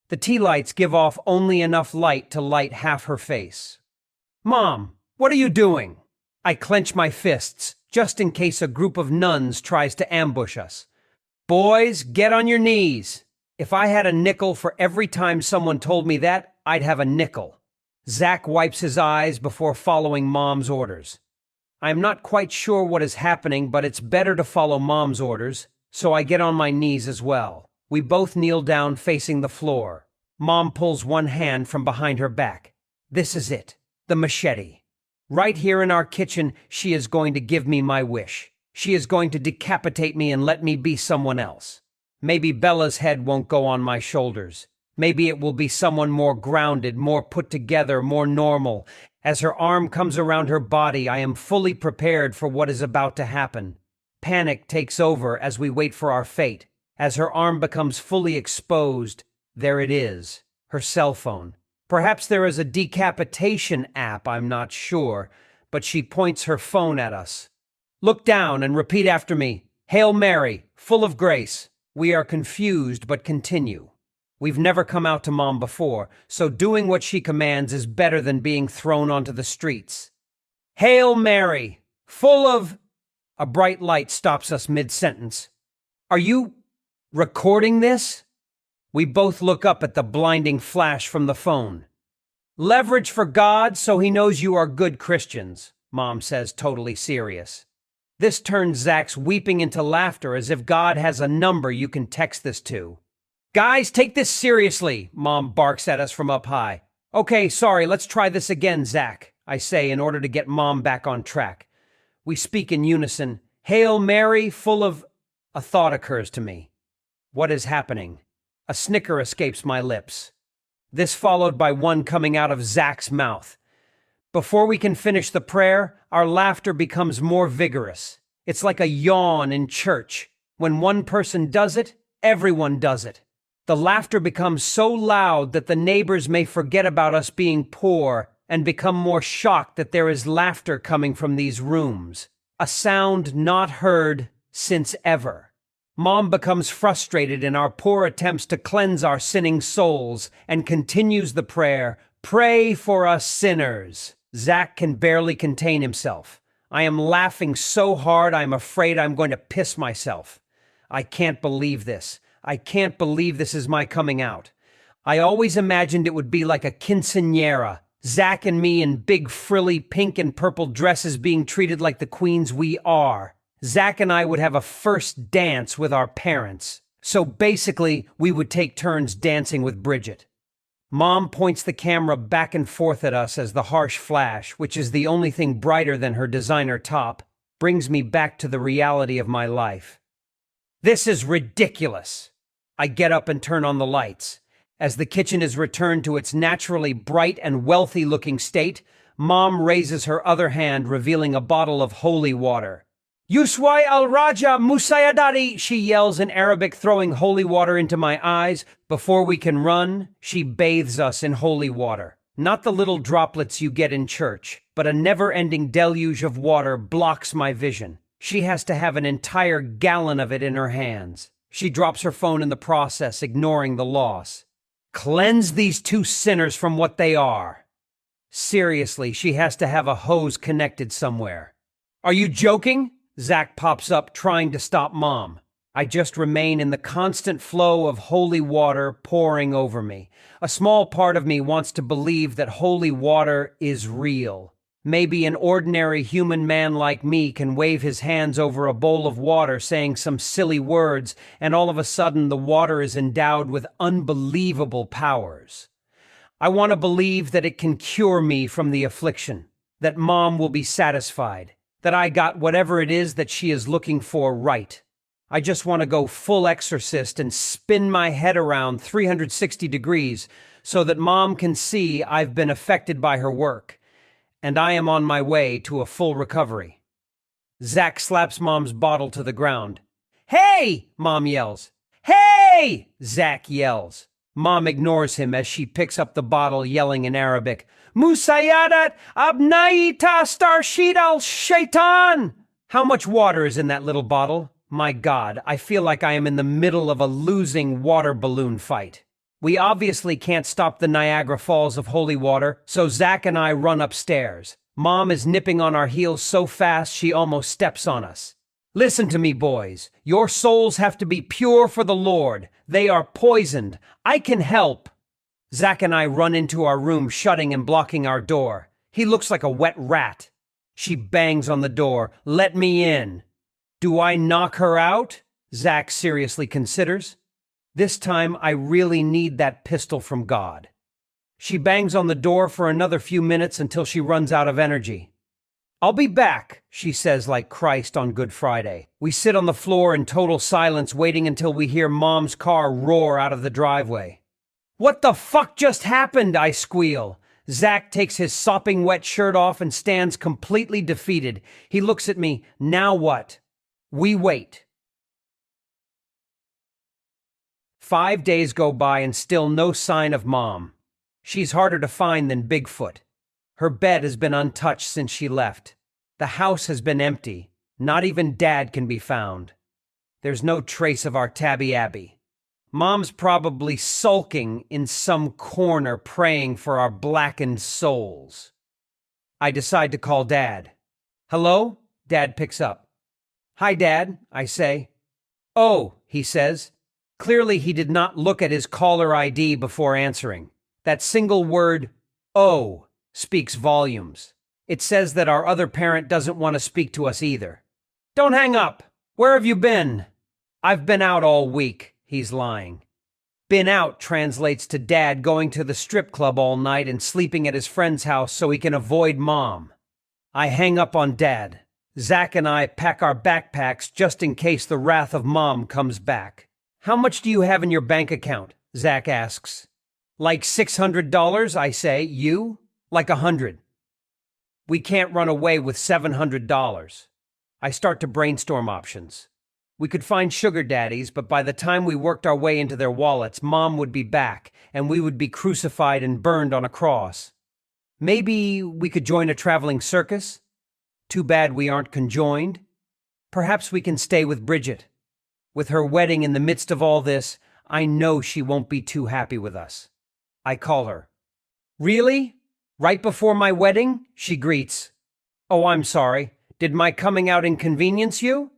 The tea lights give off only enough light to light half her face. "Mom, what are you doing?" I clench my fists, just in case a group of nuns tries to ambush us. "Boys, get on your knees." If I had a nickel for every time someone told me that, I'd have a nickel. Zack wipes his eyes before following Mom's orders. I am not quite sure what is happening, but it's better to follow Mom's orders, so I get on my knees as well. We both kneel down facing the floor. Mom pulls one hand from behind her back. This is it, the machete. Right here in our kitchen, she is going to give me my wish. She is going to decapitate me and let me be someone else. Maybe Bella's head won't go on my shoulders. Maybe it will be someone more grounded, more put together, more normal. As her arm comes around her body, I am fully prepared for what is about to happen. Panic takes over as we wait for our fate. As her arm becomes fully exposed, there it is, her cell phone. Perhaps there is a decapitation app, I'm not sure, but she points her phone at us. "Look down and repeat after me. Hail Mary, full of grace." We are confused but continue. We've never come out to Mom before, so doing what she commands is better than being thrown onto the streets. "Hail Mary, full of—" A bright light stops us mid-sentence. "Are you recording this?" We both look up at the blinding flash from the phone. "Leverage for God so he knows you are good Christians," Mom says, totally serious. This turns Zack's weeping into laughter as if God has a number you can text this to. "Guys, take this seriously," Mom barks at us from up high. "Okay, sorry, let's try this again, Zack," I say in order to get Mom back on track. We speak in unison. "Hail Mary, full of—" A thought occurs to me. What is happening? A snicker escapes my lips. This followed by one coming out of Zack's mouth. Before we can finish the prayer, our laughter becomes more vigorous. It's like a yawn in church. When one person does it, everyone does it. The laughter becomes so loud that the neighbors may forget about us being poor and become more shocked that there is laughter coming from these rooms. A sound not heard since ever. Mom becomes frustrated in our poor attempts to cleanse our sinning souls and continues the prayer, "Pray for us sinners." Zack can barely contain himself. I am laughing so hard I'm afraid I'm going to piss myself. I can't believe this. I can't believe this is my coming out. I always imagined it would be like a quinceañera, Zack and me in big frilly pink and purple dresses being treated like the queens we are. Zack and I would have a first dance with our parents. So basically, we would take turns dancing with Bridget. Mom points the camera back and forth at us as the harsh flash, which is the only thing brighter than her designer top, brings me back to the reality of my life. This is ridiculous. I get up and turn on the lights. As the kitchen is returned to its naturally bright and wealthy-looking state, Mom raises her other hand, revealing a bottle of holy water. "Yuswai al-Raja Musayadari," she yells in Arabic, throwing holy water into my eyes. Before we can run, she bathes us in holy water. Not the little droplets you get in church, but a never-ending deluge of water blocks my vision. She has to have an entire gallon of it in her hands. She drops her phone in the process, ignoring the loss. Cleanse these two sinners from what they are. Seriously, she has to have a hose connected somewhere. Are you joking? Zack pops up, trying to stop Mom. I just remain in the constant flow of holy water pouring over me. A small part of me wants to believe that holy water is real. Maybe an ordinary human man like me can wave his hands over a bowl of water saying some silly words, and all of a sudden the water is endowed with unbelievable powers. I want to believe that it can cure me from the affliction, that Mom will be satisfied, that I got whatever it is that she is looking for right. I just want to go full exorcist and spin my head around 360 degrees so that Mom can see I've been affected by her work, and I am on my way to a full recovery. Zack slaps Mom's bottle to the ground. "Hey!" Mom yells. "Hey!" Zack yells. Mom ignores him as she picks up the bottle, yelling in Arabic, "Musayadat abnaita starshid al-shaitan!" How much water is in that little bottle? My God, I feel like I am in the middle of a losing water balloon fight. We obviously can't stop the Niagara Falls of holy water, so Zack and I run upstairs. Mom is nipping on our heels so fast she almost steps on us. "Listen to me, boys. Your souls have to be pure for the Lord. They are poisoned. I can help." Zack and I run into our room, shutting and blocking our door. He looks like a wet rat. She bangs on the door. "Let me in." "Do I knock her out?" Zack seriously considers. This time, I really need that pistol from God. She bangs on the door for another few minutes until she runs out of energy. "I'll be back," she says like Christ on Good Friday. We sit on the floor in total silence, waiting until we hear Mom's car roar out of the driveway. "What the fuck just happened?" I squeal. Zack takes his sopping wet shirt off and stands completely defeated. He looks at me. "Now what?" We wait. 5 days go by and still no sign of Mom. She's harder to find than Bigfoot. Her bed has been untouched since she left. The house has been empty. Not even Dad can be found. There's no trace of our Tabby Abby. Mom's probably sulking in some corner praying for our blackened souls. I decide to call Dad. "Hello?" Dad picks up. "Hi, Dad," I say. "Oh," he says. Clearly he did not look at his caller ID before answering. That single word, "oh," speaks volumes. It says that our other parent doesn't want to speak to us either. "Don't hang up. Where have you been?" "I've been out all week," he's lying. "Been out" translates to Dad going to the strip club all night and sleeping at his friend's house so he can avoid Mom. I hang up on Dad. Zack and I pack our backpacks just in case the wrath of Mom comes back. "How much do you have in your bank account?" Zack asks. "Like $600, I say. You?" "Like 100. We can't run away with $700. I start to brainstorm options. We could find sugar daddies, but by the time we worked our way into their wallets, Mom would be back, and we would be crucified and burned on a cross. Maybe we could join a traveling circus? Too bad we aren't conjoined. Perhaps we can stay with Bridget. With her wedding in the midst of all this, I know she won't be too happy with us." I call her. "Really? Right before my wedding?" she greets. "Oh, I'm sorry. Did my coming out inconvenience you?"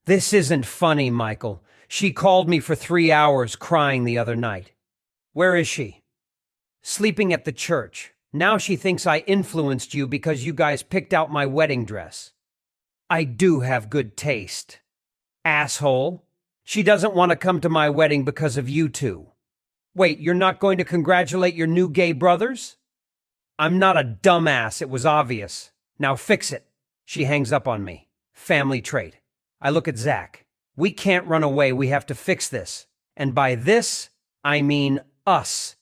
"This isn't funny, Michael. She called me for 3 hours crying the other night." "Where is she?" "Sleeping at the church. Now she thinks I influenced you because you guys picked out my wedding dress." "I do have good taste." "Asshole. She doesn't want to come to my wedding because of you two." "Wait, you're not going to congratulate your new gay brothers?" "I'm not a dumbass. It was obvious. Now fix it." She hangs up on me. Family trait. I look at Zack. We can't run away. We have to fix this. And by this, I mean us.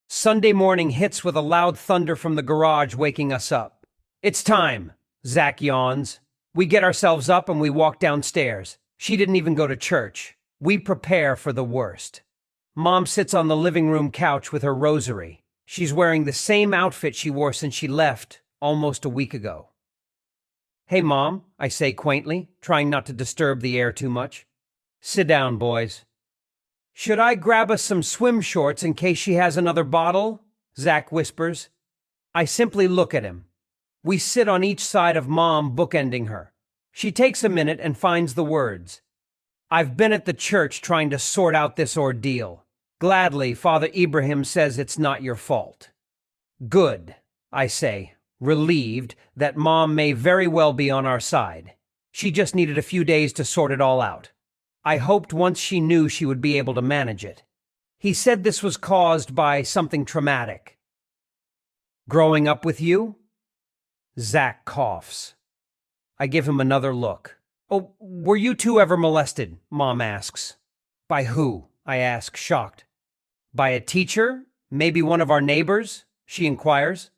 Sunday morning hits with a loud thunder from the garage, waking us up. "It's time," Zack yawns. We get ourselves up and we walk downstairs. She didn't even go to church. We prepare for the worst. Mom sits on the living room couch with her rosary. She's wearing the same outfit she wore since she left almost a week ago. "Hey, Mom," I say quaintly, trying not to disturb the air too much. "Sit down, boys." "Should I grab us some swim shorts in case she has another bottle?" Zack whispers. I simply look at him. We sit on each side of Mom, bookending her. She takes a minute and finds the words. "I've been at the church trying to sort out this ordeal. Gladly, Father Ibrahim says it's not your fault." "Good," I say, relieved that Mom may very well be on our side. She just needed a few days to sort it all out. I hoped once she knew she would be able to manage it. He said this was caused by something traumatic. "Growing up with you?" Zack coughs. I give him another look. "Oh, were you two ever molested?" Mom asks. "By who?" I ask, shocked. "By a teacher? Maybe one of our neighbors?" she inquires.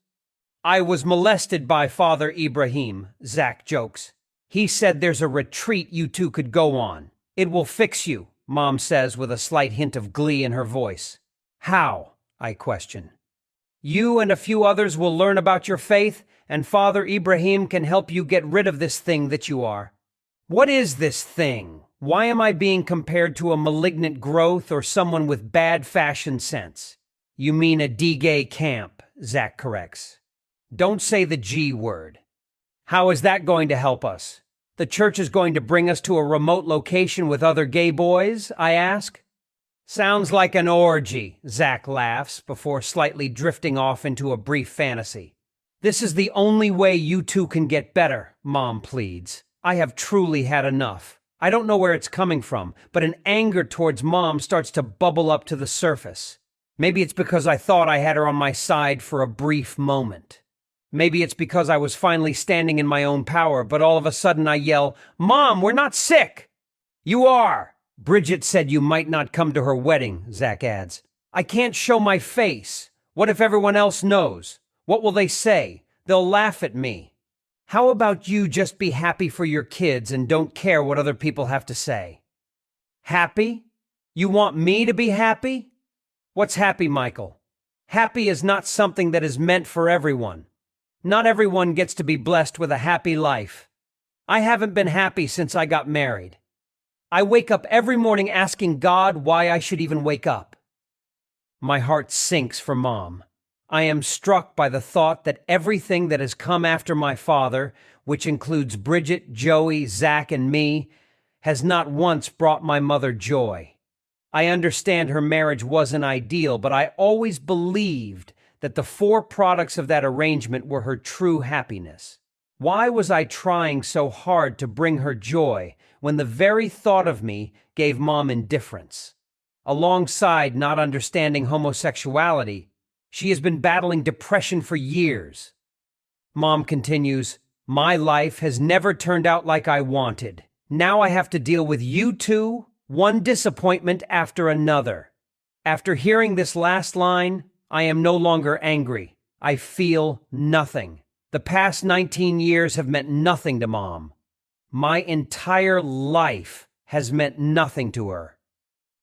"I was molested by Father Ibrahim," Zack jokes. "He said there's a retreat you two could go on. It will fix you," Mom says with a slight hint of glee in her voice. "How?" I question. "You and a few others will learn about your faith, and Father Ibrahim can help you get rid of this thing that you are." What is this thing? Why am I being compared to a malignant growth or someone with bad fashion sense? "You mean a D-gay camp," Zack corrects. "Don't say the G word." "How is that going to help us? The church is going to bring us to a remote location with other gay boys?" I ask. "Sounds like an orgy," Zack laughs before slightly drifting off into a brief fantasy. "This is the only way you two can get better," Mom pleads. I have truly had enough. I don't know where it's coming from, but an anger towards Mom starts to bubble up to the surface. Maybe it's because I thought I had her on my side for a brief moment. Maybe it's because I was finally standing in my own power, but all of a sudden I yell, "Mom, we're not sick!" "You are!" "Bridget said you might not come to her wedding," Zack adds. "I can't show my face. What if everyone else knows? What will they say? They'll laugh at me. How about you just be happy for your kids and don't care what other people have to say?" Happy? You want me to be happy? What's happy, Michael? Happy is not something that is meant for everyone. Not everyone gets to be blessed with a happy life. I haven't been happy since I got married. I wake up every morning asking God why I should even wake up. My heart sinks for Mom. I am struck by the thought that everything that has come after my father, which includes Bridget, Joey, Zack, and me, has not once brought my mother joy. I understand her marriage wasn't ideal, but I always believed that the four products of that arrangement were her true happiness. Why was I trying so hard to bring her joy when the very thought of me gave Mom indifference? Alongside not understanding homosexuality, she has been battling depression for years. Mom continues, "My life has never turned out like I wanted. Now I have to deal with you two, one disappointment after another." After hearing this last line, I am no longer angry. I feel nothing. The past 19 years have meant nothing to Mom. My entire life has meant nothing to her.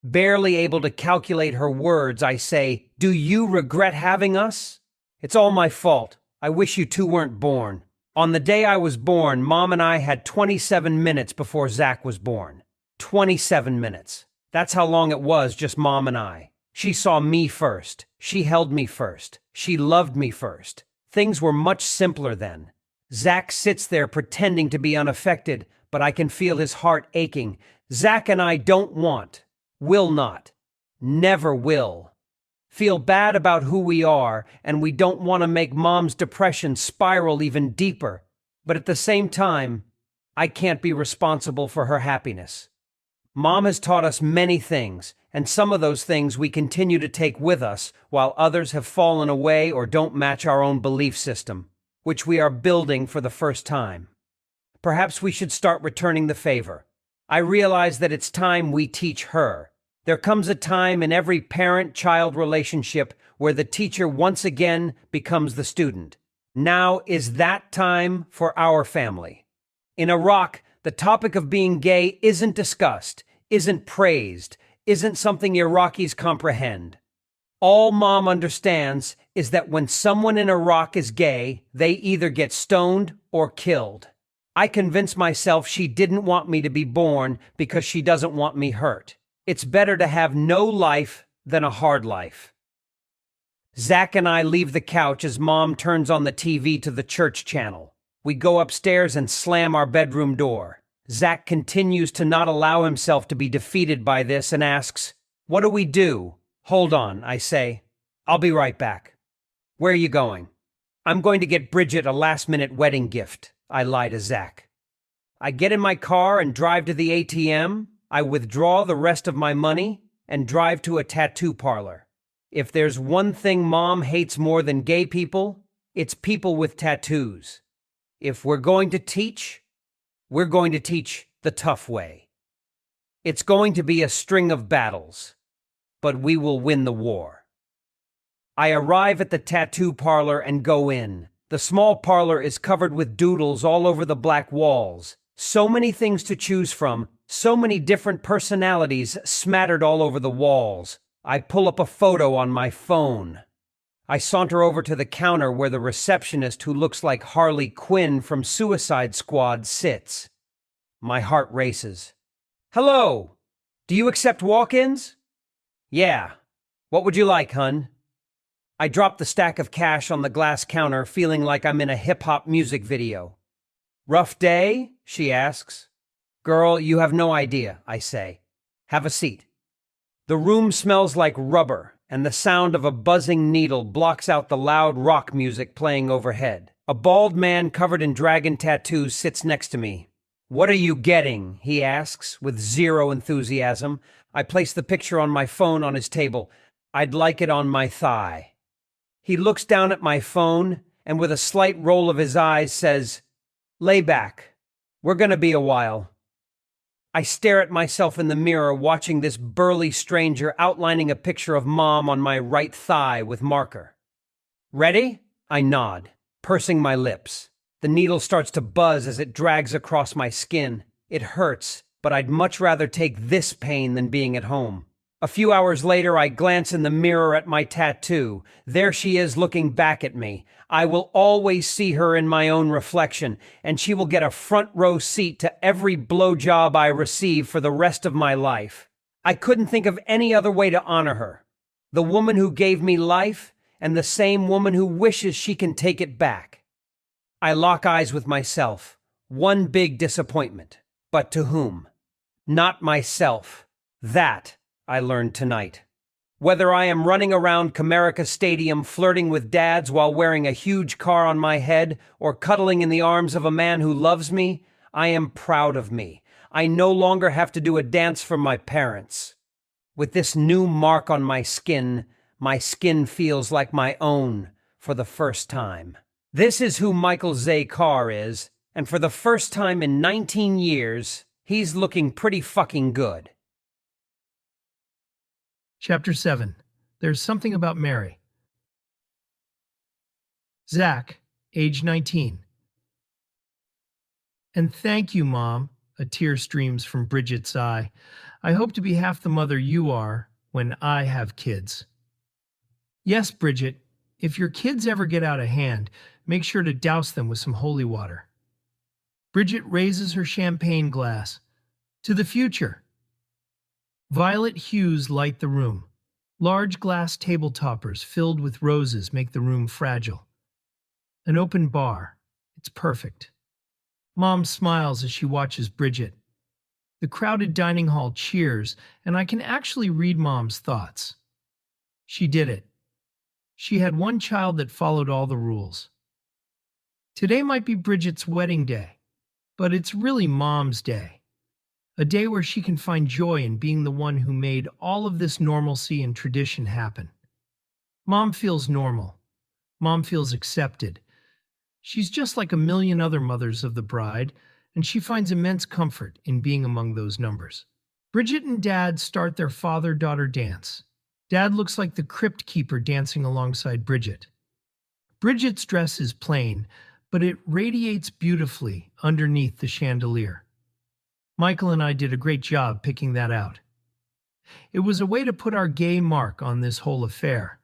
Barely able to calculate her words, I say, "Do you regret having us?" "It's all my fault. I wish you two weren't born." On the day I was born, Mom and I had 27 minutes before Zack was born. 27 minutes. That's how long it was, just Mom and I. She saw me first. She held me first. She loved me first. Things were much simpler then. Zack sits there pretending to be unaffected, but I can feel his heart aching. Zack and I don't want, will not, never will, feel bad about who we are, and we don't want to make Mom's depression spiral even deeper. But at the same time, I can't be responsible for her happiness. Mom has taught us many things, and some of those things we continue to take with us, while others have fallen away or don't match our own belief system, which we are building for the first time. Perhaps we should start returning the favor. I realize that it's time we teach her. There comes a time in every parent-child relationship where the teacher once again becomes the student. Now is that time for our family. In Iraq, the topic of being gay isn't discussed, isn't praised, isn't something Iraqis comprehend. All Mom understands is that when someone in Iraq is gay, they either get stoned or killed. I convince myself she didn't want me to be born because she doesn't want me hurt. It's better to have no life than a hard life. Zack and I leave the couch as Mom turns on the TV to the church channel. We go upstairs and slam our bedroom door. Zack continues to not allow himself to be defeated by this and asks, "What do we do?" "Hold on," I say. "I'll be right back." "Where are you going?" "I'm going to get Bridget a last-minute wedding gift," I lie to Zack. I get in my car and drive to the ATM. I withdraw the rest of my money and drive to a tattoo parlor. If there's one thing Mom hates more than gay people, it's people with tattoos. If we're going to teach, we're going to teach the tough way. It's going to be a string of battles, but we will win the war. I arrive at the tattoo parlor and go in. The small parlor is covered with doodles all over the black walls. So many things to choose from, so many different personalities smattered all over the walls. I pull up a photo on my phone. I saunter over to the counter where the receptionist, who looks like Harley Quinn from Suicide Squad, sits. My heart races. "Hello! Do you accept walk-ins?" "Yeah. What would you like, hun?" I drop the stack of cash on the glass counter, feeling like I'm in a hip-hop music video. "Rough day?" she asks. "Girl, you have no idea," I say. "Have a seat." The room smells like rubber, and the sound of a buzzing needle blocks out the loud rock music playing overhead. A bald man covered in dragon tattoos sits next to me. "What are you getting?" he asks, with zero enthusiasm. I place the picture on my phone on his table. "I'd like it on my thigh." He looks down at my phone and with a slight roll of his eyes says, "Lay back. We're gonna be a while." I stare at myself in the mirror, watching this burly stranger outlining a picture of Mom on my right thigh with marker. "Ready?" I nod, pursing my lips. The needle starts to buzz as it drags across my skin. It hurts, but I'd much rather take this pain than being at home. A few hours later, I glance in the mirror at my tattoo. There she is, looking back at me. I will always see her in my own reflection, and she will get a front row seat to every blowjob I receive for the rest of my life. I couldn't think of any other way to honor her. The woman who gave me life, and the same woman who wishes she can take it back. I lock eyes with myself. One big disappointment. But to whom? Not myself. That I learned tonight. Whether I am running around Comerica Stadium flirting with dads while wearing a huge car on my head or cuddling in the arms of a man who loves me, I am proud of me. I no longer have to do a dance for my parents. With this new mark on my skin feels like my own for the first time. This is who Michael Zakar is, and for the first time in 19 years, he's looking pretty fucking good. Chapter 7. There's Something About Mary. Zack, age 19. "And thank you, Mom," a tear streams from Bridget's eye. "I hope to be half the mother you are when I have kids." "Yes, Bridget, if your kids ever get out of hand, make sure to douse them with some holy water." Bridget raises her champagne glass. "To the future." Violet hues light the room. Large glass table toppers filled with roses make the room fragile. An open bar. It's perfect. Mom smiles as she watches Bridget. The crowded dining hall cheers, and I can actually read Mom's thoughts. She did it. She had one child that followed all the rules. Today might be Bridget's wedding day, but it's really Mom's day. A day where she can find joy in being the one who made all of this normalcy and tradition happen. Mom feels normal. Mom feels accepted. She's just like a million other mothers of the bride, and she finds immense comfort in being among those numbers. Bridget and Dad start their father-daughter dance. Dad looks like the crypt keeper dancing alongside Bridget. Bridget's dress is plain, but it radiates beautifully underneath the chandelier. Michael and I did a great job picking that out. It was a way to put our gay mark on this whole affair.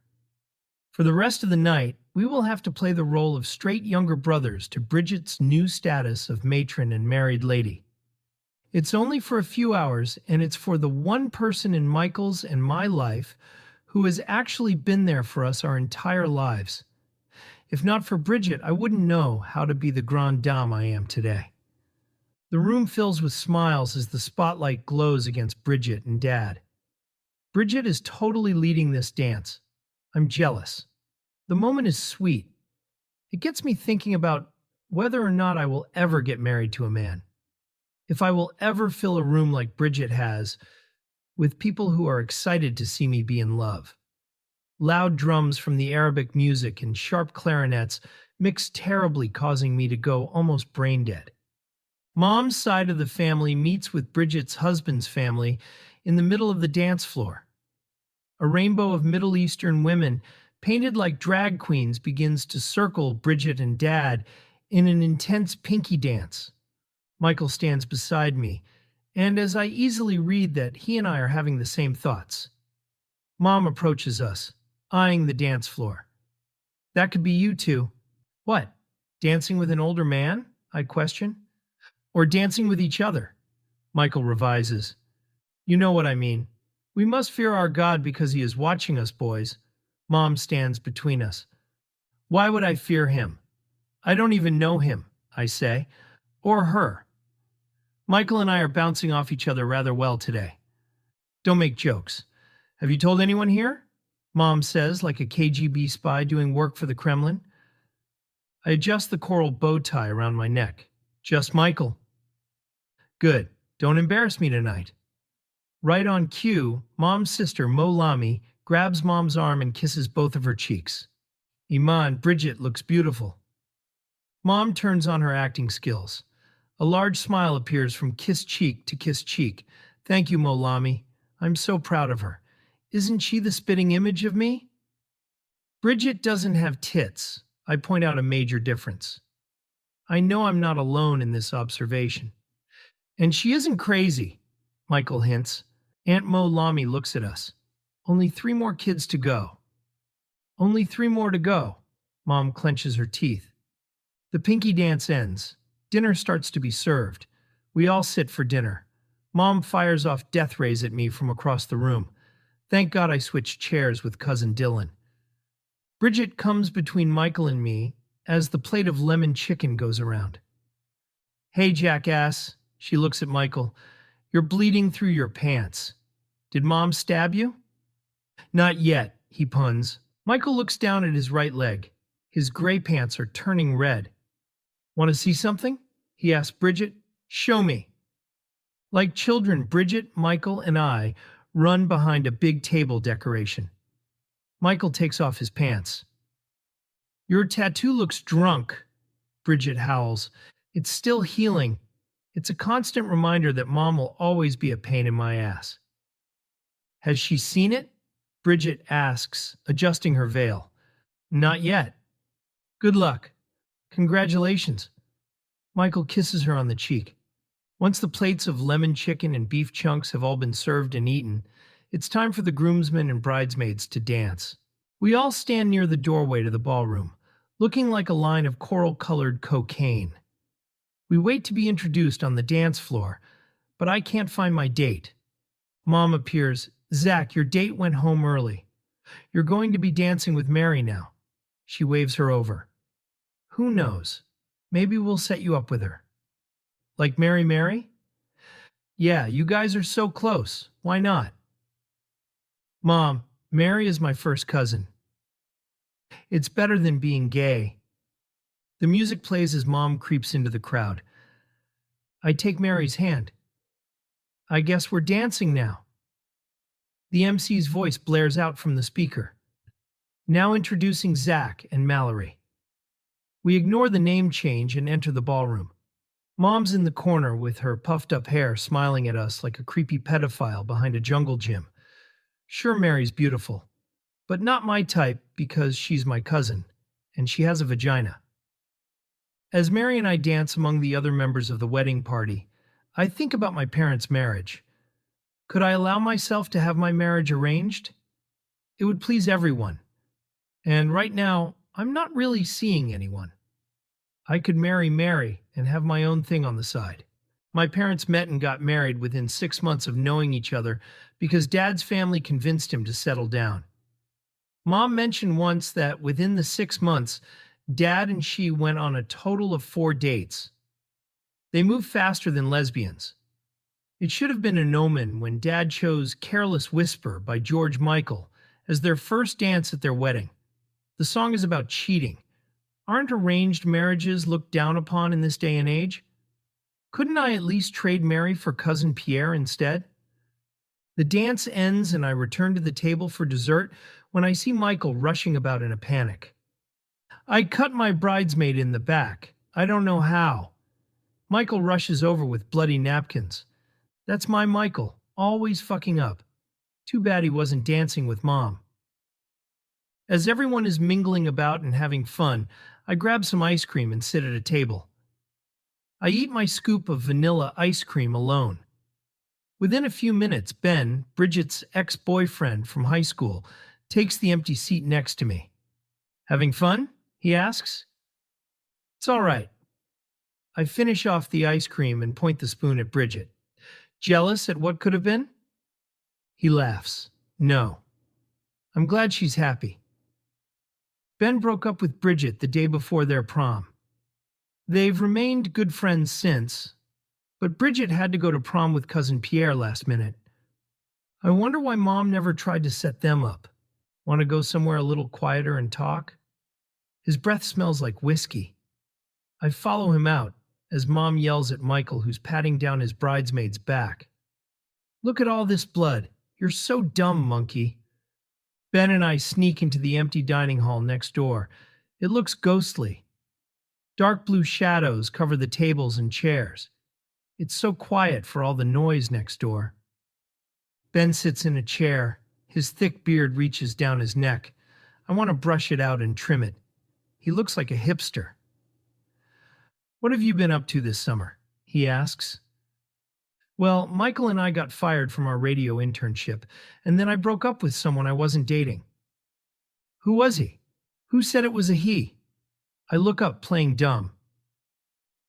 For the rest of the night, we will have to play the role of straight younger brothers to Bridget's new status of matron and married lady. It's only for a few hours, and it's for the one person in Michael's and my life who has actually been there for us our entire lives. If not for Bridget, I wouldn't know how to be the grande dame I am today. The room fills with smiles as the spotlight glows against Bridget and Dad. Bridget is totally leading this dance. I'm jealous. The moment is sweet. It gets me thinking about whether or not I will ever get married to a man. If I will ever fill a room like Bridget has, with people who are excited to see me be in love. Loud drums from the Arabic music and sharp clarinets mix terribly, causing me to go almost brain dead. Mom's side of the family meets with Bridget's husband's family in the middle of the dance floor. A rainbow of Middle Eastern women, painted like drag queens, begins to circle Bridget and Dad in an intense pinky dance. Michael stands beside me, and as I easily read that he and I are having the same thoughts. Mom approaches us, eyeing the dance floor. That could be you two. What? Dancing with an older man? I question. Or dancing with each other? Michael revises. You know what I mean. We must fear our God because he is watching us, boys. Mom stands between us. Why would I fear him? I don't even know him, I say. Or her. Michael and I are bouncing off each other rather well today. Don't make jokes. Have you told anyone here? Mom says, like a KGB spy doing work for the Kremlin. I adjust the coral bow tie around my neck. Just Michael. Good. Don't embarrass me tonight. Right on cue, Mom's sister, Mo Lamy, grabs Mom's arm and kisses both of her cheeks. Iman, Bridget looks beautiful. Mom turns on her acting skills. A large smile appears from kiss cheek to kiss cheek. Thank you, Mo Lamy. I'm so proud of her. Isn't she the spitting image of me? Bridget doesn't have tits. I point out a major difference. I know I'm not alone in this observation. And she isn't crazy, Michael hints. Aunt Mo Lamy looks at us. Only 3 more kids to go. Only 3 more to go. Mom clenches her teeth. The pinky dance ends. Dinner starts to be served. We all sit for dinner. Mom fires off death rays at me from across the room. Thank God I switched chairs with Cousin Dylan. Bridget comes between Michael and me as the plate of lemon chicken goes around. Hey, jackass, she looks at Michael. You're bleeding through your pants. Did Mom stab you? Not yet, he puns. Michael looks down at his right leg. His gray pants are turning red. Want to see something? He asks Bridget. Show me. Like children, Bridget, Michael, and I run behind a big table decoration. Michael takes off his pants. Your tattoo looks drunk, Bridget howls. It's still healing. It's a constant reminder that Mom will always be a pain in my ass. Has she seen it? Bridget asks, adjusting her veil. Not yet. Good luck. Congratulations. Michael kisses her on the cheek. Once the plates of lemon chicken and beef chunks have all been served and eaten, it's time for the groomsmen and bridesmaids to dance. We all stand near the doorway to the ballroom, looking like a line of coral-colored cocaine. We wait to be introduced on the dance floor, but I can't find my date. Mom appears. Zack, your date went home early. You're going to be dancing with Mary now. She waves her over. Who knows? Maybe we'll set you up with her. Like Mary? Yeah, you guys are so close. Why not? Mom, Mary is my first cousin. It's better than being gay. The music plays as Mom creeps into the crowd. I take Mary's hand. I guess we're dancing now. The MC's voice blares out from the speaker. Now introducing Zack and Mallory. We ignore the name change and enter the ballroom. Mom's in the corner with her puffed-up hair smiling at us like a creepy pedophile behind a jungle gym. Sure, Mary's beautiful, but not my type because she's my cousin, and she has a vagina. As Mary and I dance among the other members of the wedding party, I think about my parents' marriage. Could I allow myself to have my marriage arranged? It would please everyone. And right now, I'm not really seeing anyone. I could marry Mary and have my own thing on the side. My parents met and got married within 6 months of knowing each other because Dad's family convinced him to settle down. Mom mentioned once that within the 6 months, Dad and she went on a total of 4 dates. They move faster than lesbians. It should have been an omen when Dad chose Careless Whisper by George Michael as their first dance at their wedding. The song is about cheating. Aren't arranged marriages looked down upon in this day and age? Couldn't I at least trade Mary for Cousin Pierre instead? The dance ends and I return to the table for dessert when I see Michael rushing about in a panic. I cut my bridesmaid in the back. I don't know how. Michael rushes over with bloody napkins. That's my Michael, always fucking up. Too bad he wasn't dancing with Mom. As everyone is mingling about and having fun, I grab some ice cream and sit at a table. I eat my scoop of vanilla ice cream alone. Within a few minutes, Ben, Bridget's ex-boyfriend from high school, takes the empty seat next to me. Having fun? He asks. It's all right. I finish off the ice cream and point the spoon at Bridget. Jealous at what could have been? He laughs. No. I'm glad she's happy. Ben broke up with Bridget the day before their prom. They've remained good friends since, but Bridget had to go to prom with Cousin Pierre last minute. I wonder why Mom never tried to set them up. Want to go somewhere a little quieter and talk? His breath smells like whiskey. I follow him out as Mom yells at Michael, who's patting down his bridesmaid's back. Look at all this blood. You're so dumb, monkey. Ben and I sneak into the empty dining hall next door. It looks ghostly. Dark blue shadows cover the tables and chairs. It's so quiet for all the noise next door. Ben sits in a chair. His thick beard reaches down his neck. I want to brush it out and trim it. He looks like a hipster. What have you been up to this summer? He asks. Well, Michael and I got fired from our radio internship, and then I broke up with someone I wasn't dating. Who was he? Who said it was a he? I look up, playing dumb.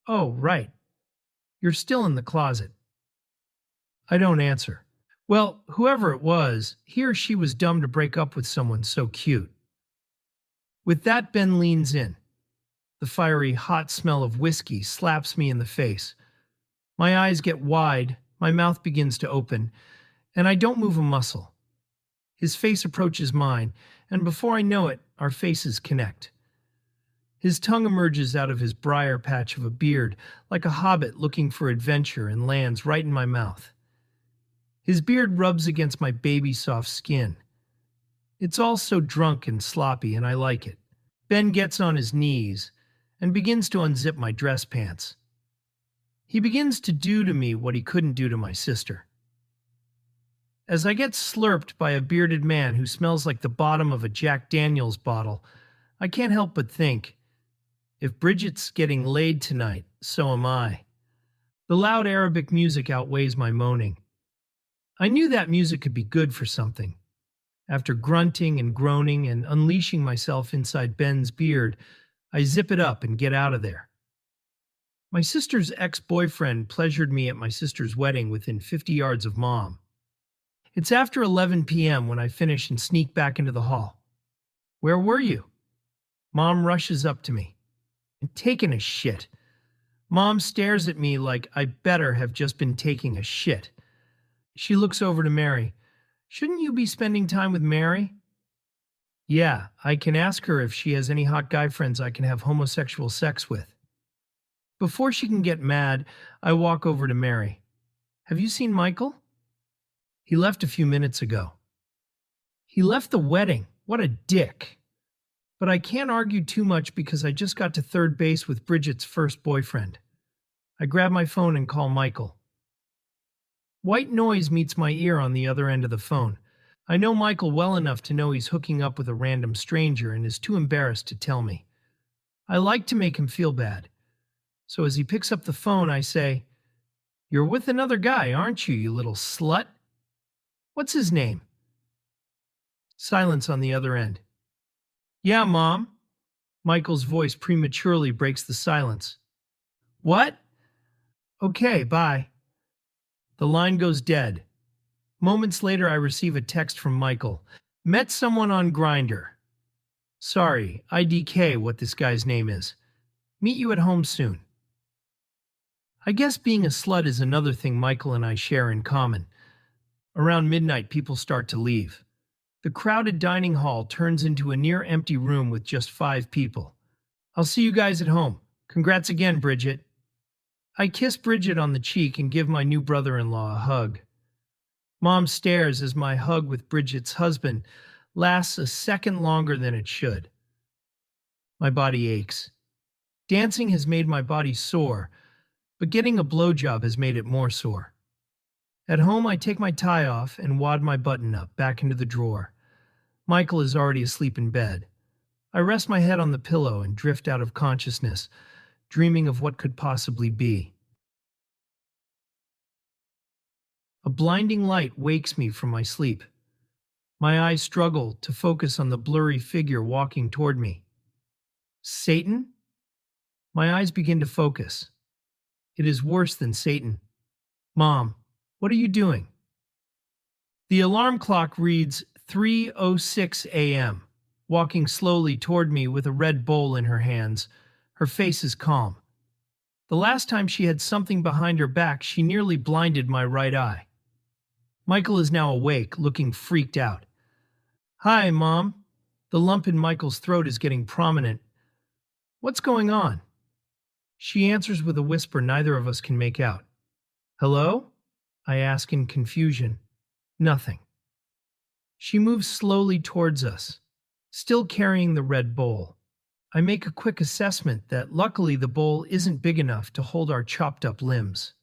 Oh, right. You're still in the closet. I don't answer. Well, whoever it was, he or she was dumb to break up with someone so cute. With that, Ben leans in. The fiery, hot smell of whiskey slaps me in the face. My eyes get wide, my mouth begins to open, and I don't move a muscle. His face approaches mine, and before I know it, our faces connect. His tongue emerges out of his briar patch of a beard, like a hobbit looking for adventure, and lands right in my mouth. His beard rubs against my baby-soft skin. It's all so drunk and sloppy, and I like it. Ben gets on his knees and begins to unzip my dress pants. He begins to do to me what he couldn't do to my sister. As I get slurped by a bearded man who smells like the bottom of a Jack Daniels bottle, I can't help but think, if Bridget's getting laid tonight, so am I. The loud Arabic music outweighs my moaning. I knew that music could be good for something. After grunting and groaning and unleashing myself inside Ben's beard, I zip it up and get out of there. My sister's ex-boyfriend pleasured me at my sister's wedding within 50 yards of Mom. It's after 11 p.m. when I finish and sneak back into the hall. Where were you? Mom rushes up to me. I'm taking a shit. Mom stares at me like I better have just been taking a shit. She looks over to Mary. Shouldn't you be spending time with Mary? Yeah, I can ask her if she has any hot guy friends I can have homosexual sex with. Before she can get mad, I walk over to Mary. Have you seen Michael? He left a few minutes ago. He left the wedding. What a dick. But I can't argue too much because I just got to third base with Bridget's first boyfriend. I grab my phone and call Michael. White noise meets my ear on the other end of the phone. I know Michael well enough to know he's hooking up with a random stranger and is too embarrassed to tell me. I like to make him feel bad. So as he picks up the phone, I say, You're with another guy, aren't you, you little slut? What's his name? Silence on the other end. Yeah, Mom. Michael's voice prematurely breaks the silence. What? Okay, bye. The line goes dead. Moments later, I receive a text from Michael. Met someone on Grindr. Sorry, IDK what this guy's name is. Meet you at home soon. I guess being a slut is another thing Michael and I share in common. Around midnight, people start to leave. The crowded dining hall turns into a near-empty room with just 5 people. I'll see you guys at home. Congrats again, Bridget. I kiss Bridget on the cheek and give my new brother-in-law a hug. Mom stares as my hug with Bridget's husband lasts a second longer than it should. My body aches. Dancing has made my body sore, but getting a blowjob has made it more sore. At home, I take my tie off and wad my button up back into the drawer. Michael is already asleep in bed. I rest my head on the pillow and drift out of consciousness, dreaming of what could possibly be. A blinding light wakes me from my sleep. My eyes struggle to focus on the blurry figure walking toward me. Satan? My eyes begin to focus. It is worse than Satan. Mom, what are you doing? The alarm clock reads 3:06 a.m., walking slowly toward me with a red bowl in her hands. Her face is calm. The last time she had something behind her back, she nearly blinded my right eye. Michael is now awake, looking freaked out. Hi, Mom. The lump in Michael's throat is getting prominent. What's going on? She answers with a whisper neither of us can make out. Hello? I ask in confusion. Nothing. She moves slowly towards us, still carrying the red bowl. I make a quick assessment that luckily the bowl isn't big enough to hold our chopped up limbs.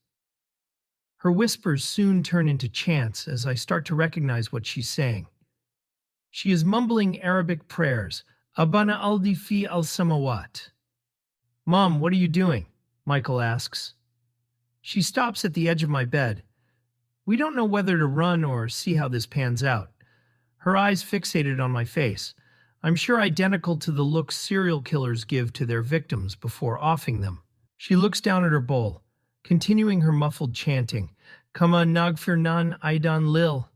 Her whispers soon turn into chants as I start to recognize what she's saying. She is mumbling Arabic prayers, Abana aldi fi al-samawat. Mom, what are you doing? Michael asks. She stops at the edge of my bed. We don't know whether to run or see how this pans out. Her eyes fixated on my face. I'm sure identical to the looks serial killers give to their victims before offing them. She looks down at her bowl, continuing her muffled chanting, Kama nagfirnan aidan lil.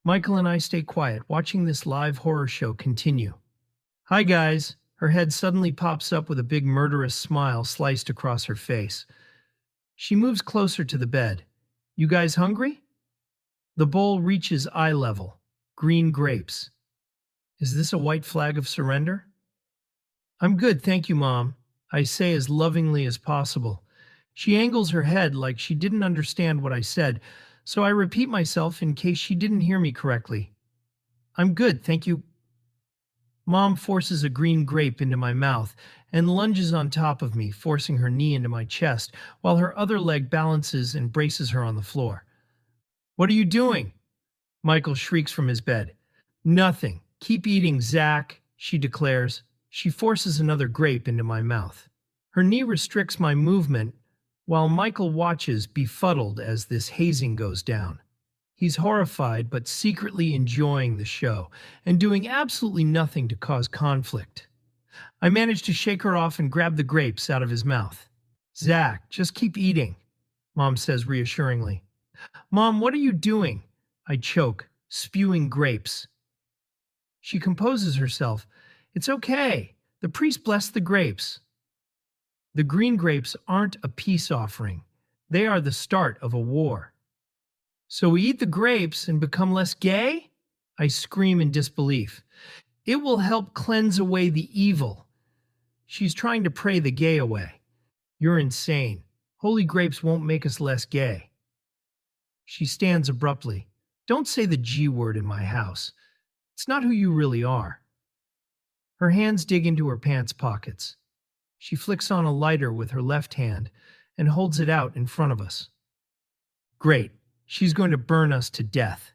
Michael and I stay quiet, watching this live horror show continue. Hi guys. Her head suddenly pops up with a big murderous smile sliced across her face. She moves closer to the bed. You guys hungry? The bowl reaches eye level. Green grapes. Is this a white flag of surrender? I'm good, thank you, Mom, I say as lovingly as possible. She angles her head like she didn't understand what I said, so I repeat myself in case she didn't hear me correctly. I'm good, thank you. Mom forces a green grape into my mouth and lunges on top of me, forcing her knee into my chest, while her other leg balances and braces her on the floor. What are you doing? Michael shrieks from his bed. Nothing. Keep eating, Zack, she declares. She forces another grape into my mouth. Her knee restricts my movement, while Michael watches befuddled as this hazing goes down. He's horrified but secretly enjoying the show and doing absolutely nothing to cause conflict. I manage to shake her off and grab the grapes out of his mouth. Zack, just keep eating, Mom says reassuringly. Mom, what are you doing? I choke, spewing grapes. She composes herself. It's okay. The priest blessed the grapes. The green grapes aren't a peace offering. They are the start of a war. So we eat the grapes and become less gay? I scream in disbelief. It will help cleanse away the evil. She's trying to pray the gay away. You're insane. Holy grapes won't make us less gay. She stands abruptly. Don't say the G word in my house. It's not who you really are. Her hands dig into her pants pockets. She flicks on a lighter with her left hand and holds it out in front of us. Great. She's going to burn us to death.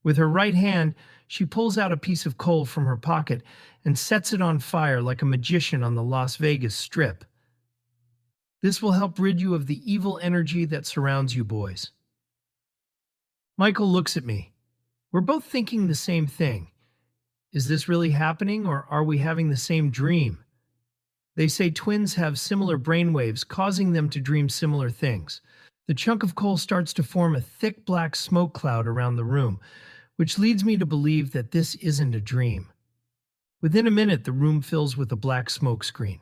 With her right hand, she pulls out a piece of coal from her pocket and sets it on fire like a magician on the Las Vegas Strip. This will help rid you of the evil energy that surrounds you boys. Michael looks at me. We're both thinking the same thing. Is this really happening, or are we having the same dream? They say twins have similar brainwaves, causing them to dream similar things. The chunk of coal starts to form a thick black smoke cloud around the room, which leads me to believe that this isn't a dream. Within a minute, the room fills with a black smoke screen.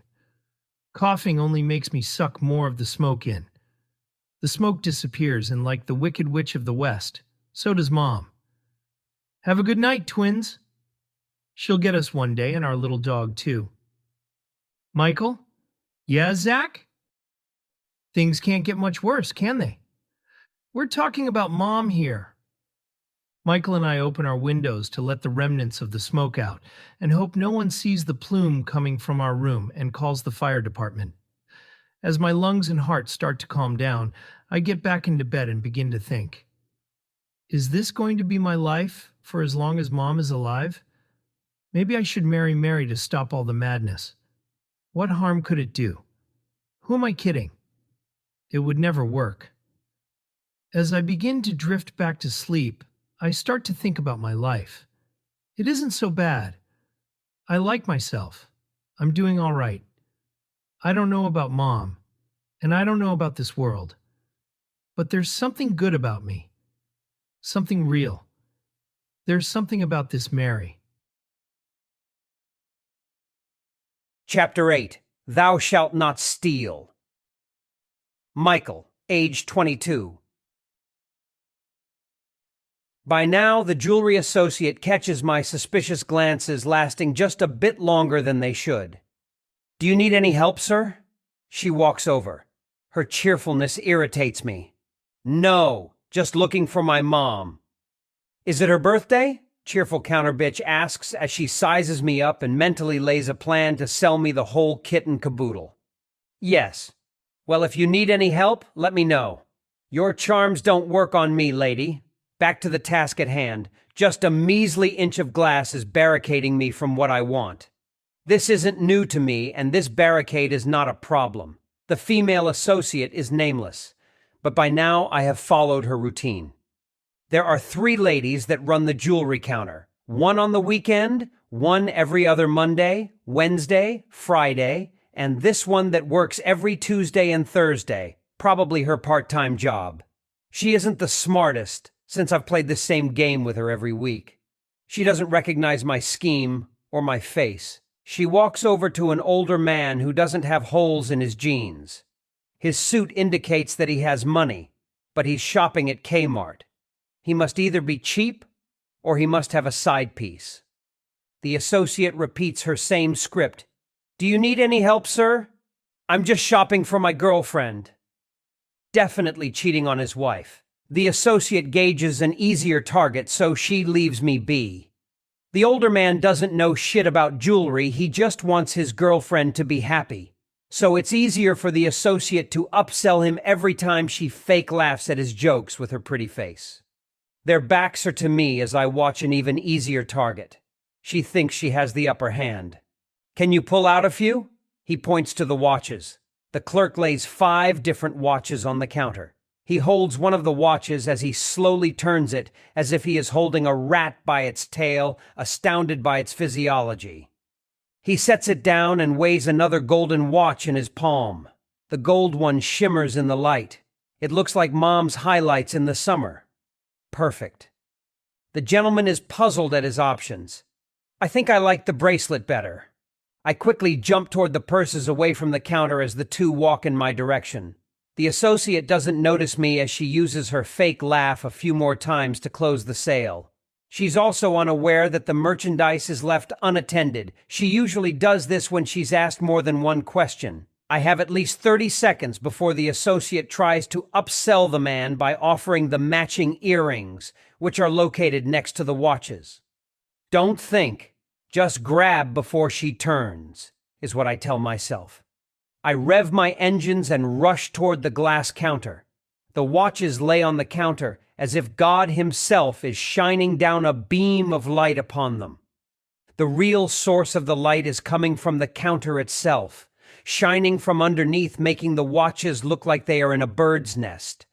Coughing only makes me suck more of the smoke in. The smoke disappears, and like the Wicked Witch of the West, so does Mom. Have a good night, twins. She'll get us one day, and our little dog, too. Michael? Yeah, Zack? Things can't get much worse, can they? We're talking about Mom here. Michael and I open our windows to let the remnants of the smoke out and hope no one sees the plume coming from our room and calls the fire department. As my lungs and heart start to calm down, I get back into bed and begin to think. Is this going to be my life for as long as Mom is alive? Maybe I should marry Mary to stop all the madness. What harm could it do? Who am I kidding? It would never work. As I begin to drift back to sleep, I start to think about my life. It isn't so bad. I like myself. I'm doing all right. I don't know about Mom, and I don't know about this world. But there's something good about me. Something real. There's something about this Mary. Chapter 8. Thou shalt not steal. Michael, age 22. By now, the jewelry associate catches my suspicious glances lasting just a bit longer than they should. Do you need any help, sir? She walks over. Her cheerfulness irritates me. No, just looking for my mom. Is it her birthday? Cheerful counter-bitch asks as she sizes me up and mentally lays a plan to sell me the whole kit and caboodle. Yes. Well, if you need any help, let me know. Your charms don't work on me, lady. Back to the task at hand. Just a measly inch of glass is barricading me from what I want. This isn't new to me, and this barricade is not a problem. The female associate is nameless, but by now I have followed her routine. There are 3 ladies that run the jewelry counter. One on the weekend, one every other Monday, Wednesday, Friday, and this one that works every Tuesday and Thursday, probably her part-time job. She isn't the smartest, since I've played the same game with her every week. She doesn't recognize my scheme or my face. She walks over to an older man who doesn't have holes in his jeans. His suit indicates that he has money, but he's shopping at Kmart. He must either be cheap or he must have a side piece. The associate repeats her same script. Do you need any help, sir? I'm just shopping for my girlfriend. Definitely cheating on his wife. The associate gauges an easier target, so she leaves me be. The older man doesn't know shit about jewelry, he just wants his girlfriend to be happy. So it's easier for the associate to upsell him every time she fake laughs at his jokes with her pretty face. Their backs are to me as I watch an even easier target. She thinks she has the upper hand. Can you pull out a few? He points to the watches. The clerk lays 5 different watches on the counter. He holds one of the watches as he slowly turns it, as if he is holding a rat by its tail, astounded by its physiology. He sets it down and weighs another golden watch in his palm. The gold one shimmers in the light. It looks like Mom's highlights in the summer. Perfect. The gentleman is puzzled at his options. I think I like the bracelet better. I quickly jump toward the purses away from the counter as the 2 walk in my direction. The associate doesn't notice me as she uses her fake laugh a few more times to close the sale. She's also unaware that the merchandise is left unattended. She usually does this when she's asked more than one question. I have at least 30 seconds before the associate tries to upsell the man by offering the matching earrings, which are located next to the watches. Don't think. Just grab before she turns, is what I tell myself. I rev my engines and rush toward the glass counter. The watches lay on the counter as if God himself is shining down a beam of light upon them. The real source of the light is coming from the counter itself, shining from underneath, making the watches look like they are in a bird's nest.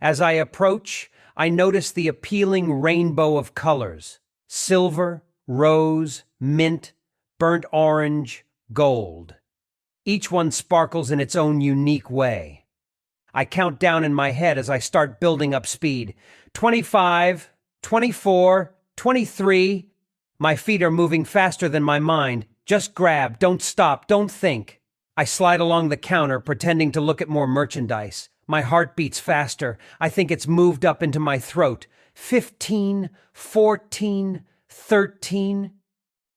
As I approach, I notice the appealing rainbow of colors: silver, rose, mint, burnt orange, gold. Each one sparkles in its own unique way. I count down in my head as I start building up speed. 25, 24, 23. My feet are moving faster than my mind. Just grab, don't stop, don't think. I slide along the counter, pretending to look at more merchandise. My heart beats faster. I think it's moved up into my throat. 15, 14, 13.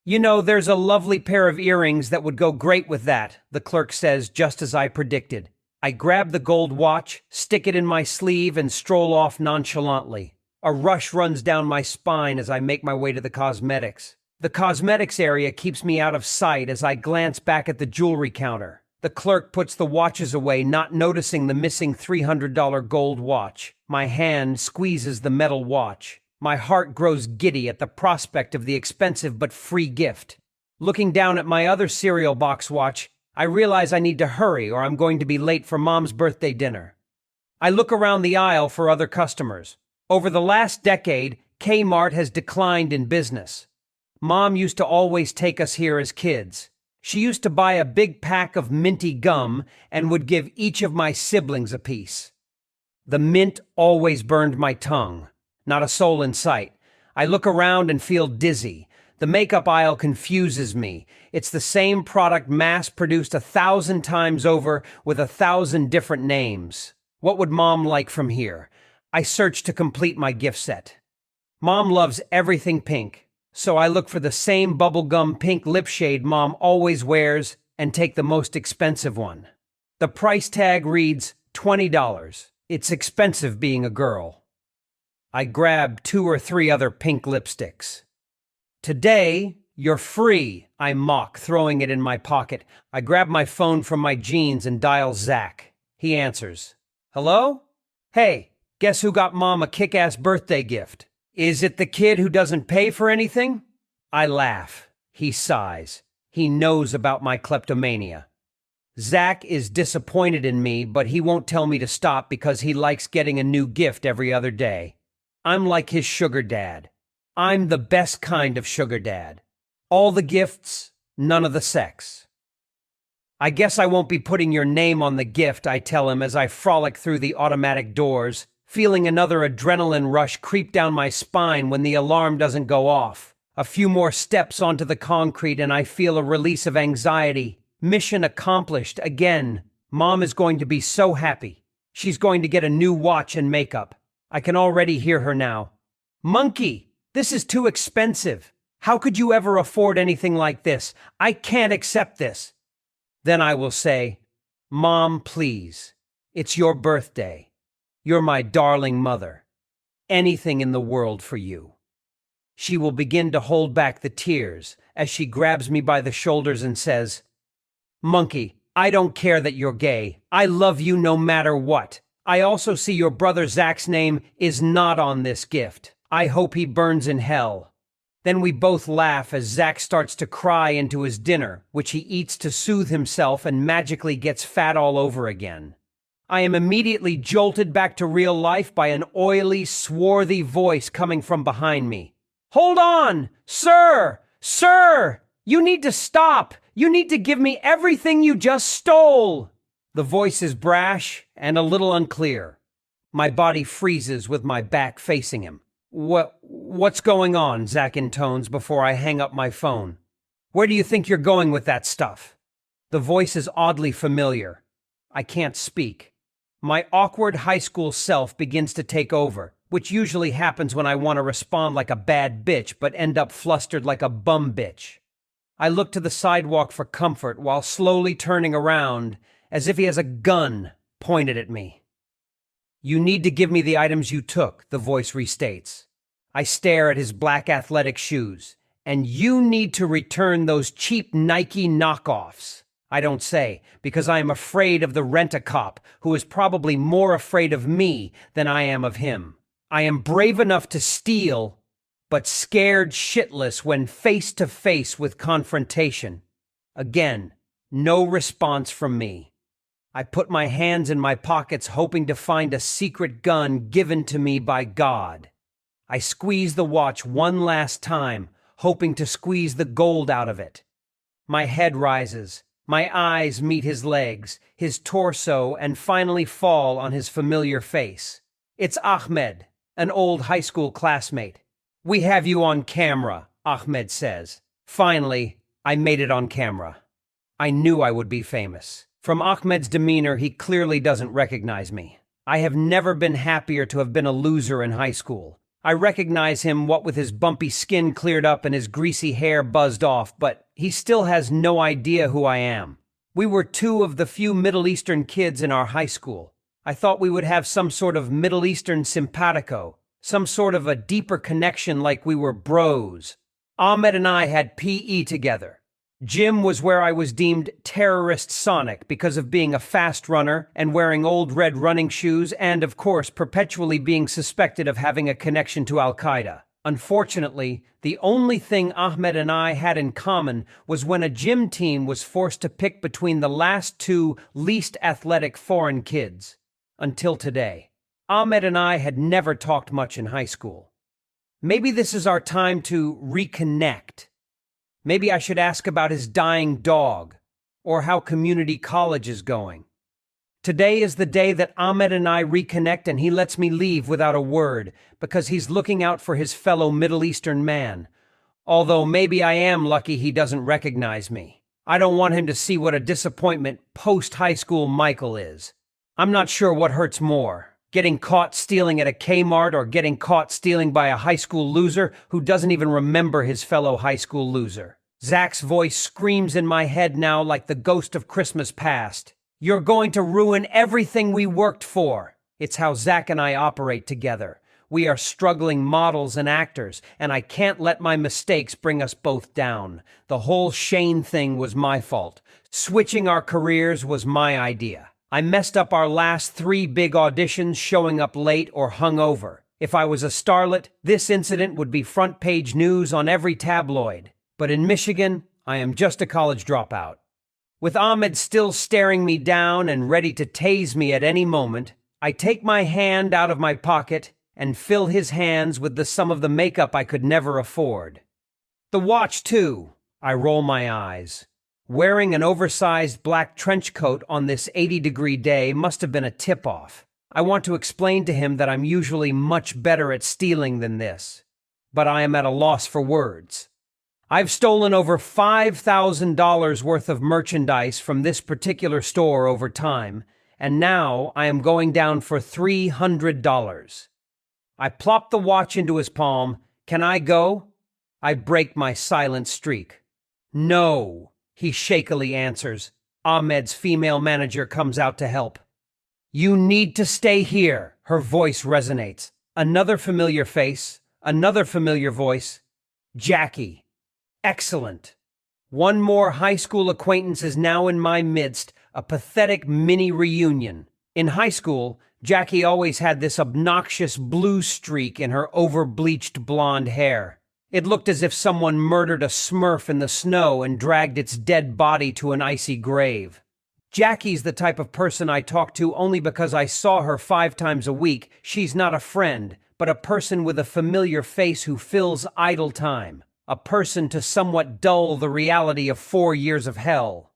You know, there's a lovely pair of earrings that would go great with that, the clerk says, just as I predicted. I grab the gold watch, stick it in my sleeve, and stroll off nonchalantly. A rush runs down my spine as I make my way to the cosmetics. The cosmetics area keeps me out of sight as I glance back at the jewelry counter. The clerk puts the watches away, not noticing the missing $300 gold watch. My hand squeezes the metal watch. My heart grows giddy at the prospect of the expensive but free gift. Looking down at my other cereal box watch, I realize I need to hurry or I'm going to be late for Mom's birthday dinner. I look around the aisle for other customers. Over the last decade, Kmart has declined in business. Mom used to always take us here as kids. She used to buy a big pack of minty gum and would give each of my siblings a piece. The mint always burned my tongue. Not a soul in sight. I look around and feel dizzy. The makeup aisle confuses me. It's the same product mass-produced 1,000 times over with 1,000 different names. What would Mom like from here? I search to complete my gift set. Mom loves everything pink, so I look for the same bubblegum pink lip shade Mom always wears and take the most expensive one. The price tag reads $20. It's expensive being a girl. I grab 2 or 3 other pink lipsticks. Today, you're free, I mock, throwing it in my pocket. I grab my phone from my jeans and dial Zack. He answers. Hello? Hey, guess who got Mom a kick-ass birthday gift? Is it the kid who doesn't pay for anything? I laugh. He sighs. He knows about my kleptomania. Zack is disappointed in me, but he won't tell me to stop because he likes getting a new gift every other day. I'm like his sugar dad. I'm the best kind of sugar dad. All the gifts, none of the sex. I guess I won't be putting your name on the gift, I tell him as I frolic through the automatic doors, feeling another adrenaline rush creep down my spine when the alarm doesn't go off. A few more steps onto the concrete and I feel a release of anxiety. Mission accomplished again. Mom is going to be so happy. She's going to get a new watch and makeup. I can already hear her now. Monkey, this is too expensive. How could you ever afford anything like this? I can't accept this. Then I will say, Mom, please. It's your birthday. You're my darling mother. Anything in the world for you. She will begin to hold back the tears as she grabs me by the shoulders and says, Monkey, I don't care that you're gay. I love you no matter what. I also see your brother Zack's name is not on this gift. I hope he burns in hell. Then we both laugh as Zack starts to cry into his dinner, which he eats to soothe himself and magically gets fat all over again. I am immediately jolted back to real life by an oily, swarthy voice coming from behind me. Hold on! Sir! Sir! You need to stop! You need to give me everything you just stole! The voice is brash and a little unclear. My body freezes with my back facing him. What's going on? Zack intones before I hang up my phone. Where do you think you're going with that stuff? The voice is oddly familiar. I can't speak. My awkward high school self begins to take over, which usually happens when I want to respond like a bad bitch but end up flustered like a bum bitch. I look to the sidewalk for comfort while slowly turning around as if he has a gun pointed at me. You need to give me the items you took, the voice restates. I stare at his black athletic shoes. And you need to return those cheap Nike knockoffs. I don't say, because I am afraid of the rent-a-cop, who is probably more afraid of me than I am of him. I am brave enough to steal, but scared shitless when face to face with confrontation. Again, no response from me. I put my hands in my pockets hoping to find a secret gun given to me by God. I squeeze the watch one last time, hoping to squeeze the gold out of it. My head rises. My eyes meet his legs, his torso, and finally fall on his familiar face. It's Ahmed, an old high school classmate. "We have you on camera," Ahmed says. Finally, I made it on camera. I knew I would be famous. From Ahmed's demeanor, he clearly doesn't recognize me. I have never been happier to have been a loser in high school. I recognize him, what with his bumpy skin cleared up and his greasy hair buzzed off, but he still has no idea who I am. We were two of the few Middle Eastern kids in our high school. I thought we would have some sort of Middle Eastern simpatico, some sort of a deeper connection like we were bros. Ahmed and I had PE together. Gym was where I was deemed terrorist Sonic because of being a fast runner and wearing old red running shoes and, of course, perpetually being suspected of having a connection to Al-Qaeda. Unfortunately, the only thing Ahmed and I had in common was when a gym team was forced to pick between the last two least athletic foreign kids. Until today. Ahmed and I had never talked much in high school. Maybe this is our time to reconnect. Maybe I should ask about his dying dog, or how community college is going. Today is the day that Ahmed and I reconnect, and he lets me leave without a word, because he's looking out for his fellow Middle Eastern man. Although maybe I am lucky he doesn't recognize me. I don't want him to see what a disappointment post-high school Michael is. I'm not sure what hurts more, getting caught stealing at a Kmart or getting caught stealing by a high school loser who doesn't even remember his fellow high school loser. Zack's voice screams in my head now like the ghost of Christmas past. "You're going to ruin everything we worked for." It's how Zack and I operate together. We are struggling models and actors, and I can't let my mistakes bring us both down. The whole Shane thing was my fault. Switching our careers was my idea. I messed up our last 3 big auditions, showing up late or hungover. If I was a starlet, this incident would be front-page news on every tabloid. But in Michigan, I am just a college dropout. With Ahmed still staring me down and ready to tase me at any moment, I take my hand out of my pocket and fill his hands with the sum of the makeup I could never afford. The watch, too. I roll my eyes. Wearing an oversized black trench coat on this 80-degree day must have been a tip-off. I want to explain to him that I'm usually much better at stealing than this, but I am at a loss for words. I've stolen over $5,000 worth of merchandise from this particular store over time, and now I am going down for $300. I plop the watch into his palm. "Can I go?" I break my silent streak. "No," he shakily answers. Ahmed's female manager comes out to help. "You need to stay here," her voice resonates. Another familiar face, another familiar voice. Jackie. Excellent. One more high school acquaintance is now in my midst, a pathetic mini reunion. In high school, Jackie always had this obnoxious blue streak in her over-bleached blonde hair. It looked as if someone murdered a Smurf in the snow and dragged its dead body to an icy grave. Jackie's the type of person I talk to only because I saw her 5 times a week. She's not a friend, but a person with a familiar face who fills idle time. A person to somewhat dull the reality of 4 years of hell.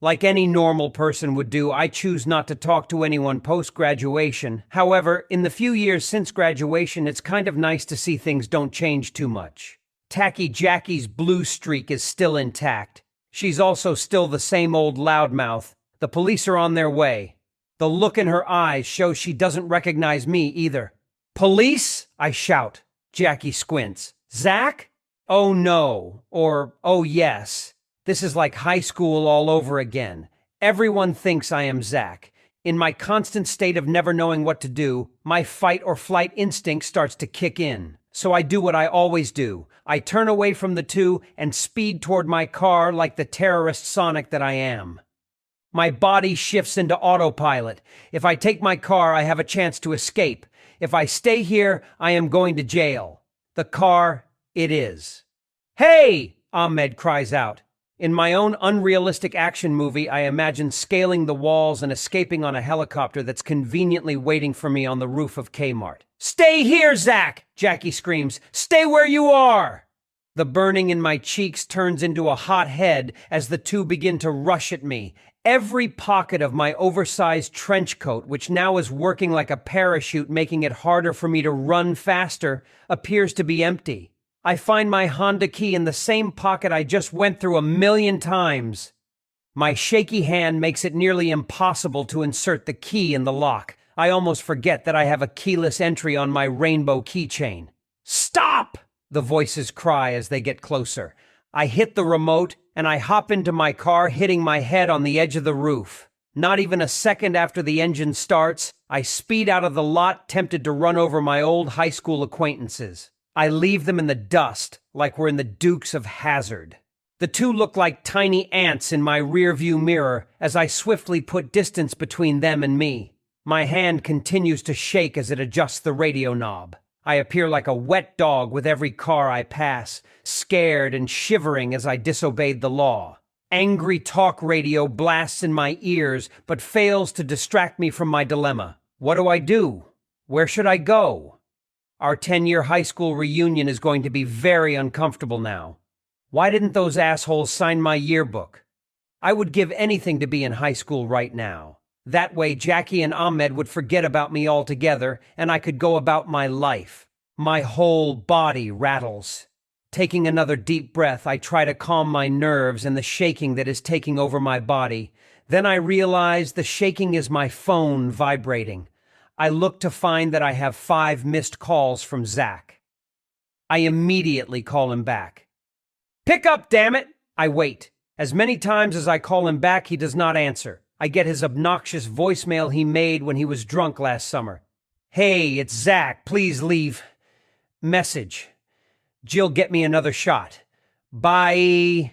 Like any normal person would do, I choose not to talk to anyone post-graduation. However, in the few years since graduation, it's kind of nice to see things don't change too much. Tacky Jackie's blue streak is still intact. She's also still the same old loudmouth. The police are on their way. The look in her eyes shows she doesn't recognize me either. "Police?" I shout. Jackie squints. "Zack? Oh no," or "oh yes." This is like high school all over again. Everyone thinks I am Zack. In my constant state of never knowing what to do, my fight or flight instinct starts to kick in. So I do what I always do. I turn away from the two and speed toward my car like the terrorist Sonic that I am. My body shifts into autopilot. If I take my car, I have a chance to escape. If I stay here, I am going to jail. The car, it is. "Hey!" Ahmed cries out. In my own unrealistic action movie, I imagine scaling the walls and escaping on a helicopter that's conveniently waiting for me on the roof of Kmart. "Stay here, Zack!" Jackie screams. "Stay where you are!" The burning in my cheeks turns into a hot head as the two begin to rush at me. Every pocket of my oversized trench coat, which now is working like a parachute, making it harder for me to run faster, appears to be empty. I find my Honda key in the same pocket I just went through 1,000,000 times. My shaky hand makes it nearly impossible to insert the key in the lock. I almost forget that I have a keyless entry on my rainbow keychain. "Stop!" the voices cry as they get closer. I hit the remote and I hop into my car, hitting my head on the edge of the roof. Not even a second after the engine starts, I speed out of the lot, tempted to run over my old high school acquaintances. I leave them in the dust, like we're in the Dukes of Hazzard. The two look like tiny ants in my rearview mirror as I swiftly put distance between them and me. My hand continues to shake as it adjusts the radio knob. I appear like a wet dog with every car I pass, scared and shivering as I disobeyed the law. Angry talk radio blasts in my ears, but fails to distract me from my dilemma. What do I do? Where should I go? Our 10-year high school reunion is going to be very uncomfortable now. Why didn't those assholes sign my yearbook? I would give anything to be in high school right now. That way Jackie and Ahmed would forget about me altogether, and I could go about my life. My whole body rattles. Taking another deep breath, I try to calm my nerves and the shaking that is taking over my body. Then I realize the shaking is my phone vibrating. I look to find that I have 5 missed calls from Zack. I immediately call him back. "Pick up, damn it!" I wait. As many times as I call him back, he does not answer. I get his obnoxious voicemail he made when he was drunk last summer. "Hey, it's Zack. Please leave. Message. Jill, get me another shot. Bye."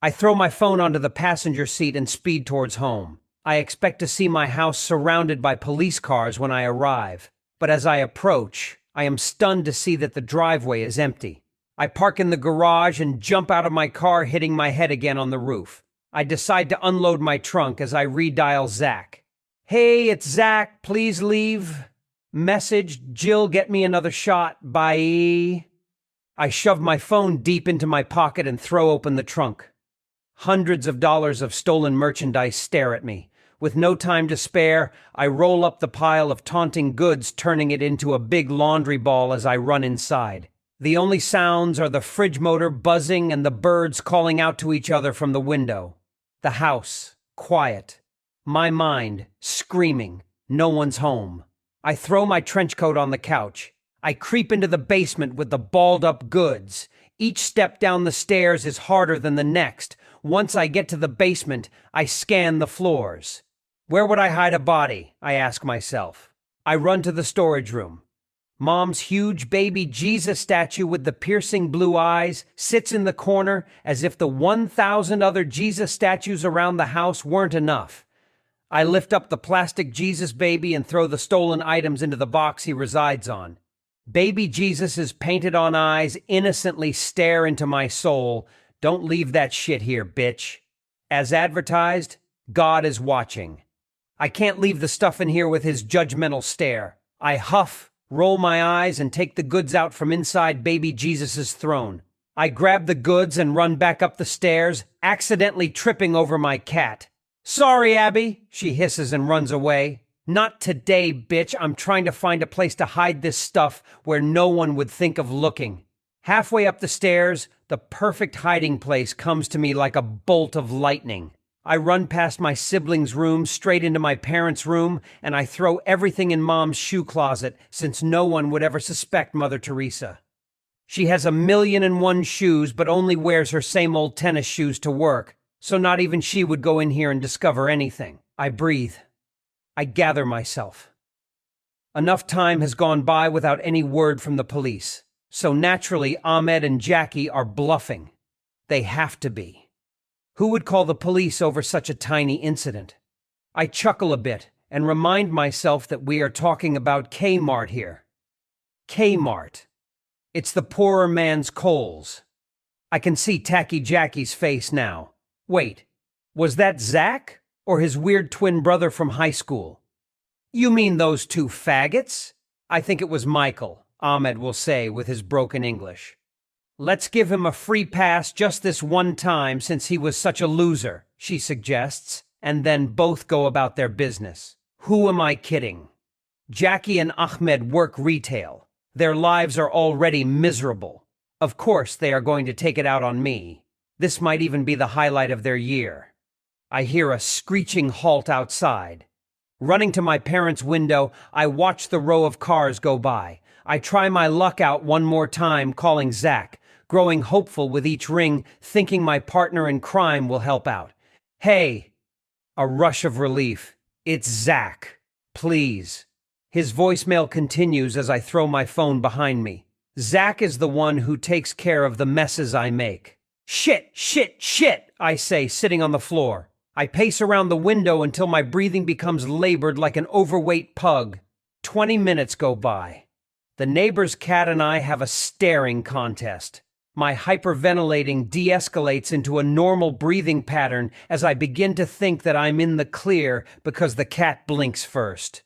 I throw my phone onto the passenger seat and speed towards home. I expect to see my house surrounded by police cars when I arrive. But as I approach, I am stunned to see that the driveway is empty. I park in the garage and jump out of my car, hitting my head again on the roof. I decide to unload my trunk as I redial Zack. "Hey, it's Zack. Please leave. Message. Jill, get me another shot. Bye." I shove my phone deep into my pocket and throw open the trunk. Hundreds of dollars of stolen merchandise stare at me. With no time to spare, I roll up the pile of taunting goods, turning it into a big laundry ball as I run inside. The only sounds are the fridge motor buzzing and the birds calling out to each other from the window. The house, quiet. My mind, screaming. No one's home. I throw my trench coat on the couch. I creep into the basement with the balled-up goods. Each step down the stairs is harder than the next. Once I get to the basement, I scan the floors. Where would I hide a body? I ask myself. I run to the storage room. Mom's huge baby Jesus statue with the piercing blue eyes sits in the corner as if the 1,000 other Jesus statues around the house weren't enough. I lift up the plastic Jesus baby and throw the stolen items into the box he resides on. Baby Jesus' painted-on eyes innocently stare into my soul. "Don't leave that shit here, bitch." As advertised, God is watching. I can't leave the stuff in here with his judgmental stare. I huff, roll my eyes, and take the goods out from inside baby Jesus' throne. I grab the goods and run back up the stairs, accidentally tripping over my cat. "Sorry, Abby," she hisses and runs away. "Not today, bitch. I'm trying to find a place to hide this stuff where no one would think of looking." Halfway up the stairs, the perfect hiding place comes to me like a bolt of lightning. I run past my siblings' room, straight into my parents' room, and I throw everything in Mom's shoe closet, since no one would ever suspect Mother Teresa. She has 1,000,001 shoes, but only wears her same old tennis shoes to work, so not even she would go in here and discover anything. I breathe. I gather myself. Enough time has gone by without any word from the police, so naturally Ahmed and Jackie are bluffing. They have to be. Who would call the police over such a tiny incident? I chuckle a bit and remind myself that we are talking about Kmart here. Kmart. It's the poorer man's Kohl's. I can see Tacky Jackie's face now. Wait, was that Zack or his weird twin brother from high school? "You mean those two faggots?" "I think it was Michael," Ahmed will say with his broken English. Let's give him a free pass just this one time since he was such a loser, she suggests, and then both go about their business. Who am I kidding? Jackie and Ahmed work retail. Their lives are already miserable. Of course, they are going to take it out on me. This might even be the highlight of their year. I hear a screeching halt outside. Running to my parents' window, I watch the row of cars go by. I try my luck out one more time, calling Zack, growing hopeful with each ring, thinking my partner in crime will help out. Hey! A rush of relief. It's Zack. Please. His voicemail continues as I throw my phone behind me. Zack is the one who takes care of the messes I make. Shit, shit, shit, I say, sitting on the floor. I pace around the window until my breathing becomes labored like an overweight pug. 20 minutes go by. The neighbor's cat and I have a staring contest. My hyperventilating de-escalates into a normal breathing pattern as I begin to think that I'm in the clear because the cat blinks first.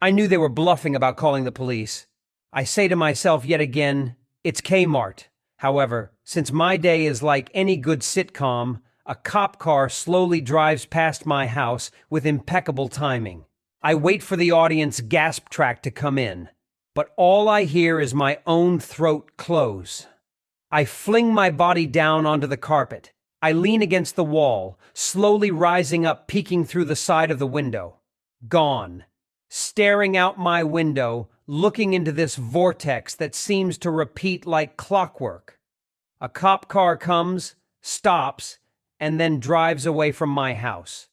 I knew they were bluffing about calling the police. I say to myself yet again, it's Kmart. However, since my day is like any good sitcom, a cop car slowly drives past my house with impeccable timing. I wait for the audience gasp track to come in, but all I hear is my own throat close. I fling my body down onto the carpet. I lean against the wall, slowly rising up, peeking through the side of the window. Gone. Staring out my window, looking into this vortex that seems to repeat like clockwork. A cop car comes, stops, and then drives away from my house.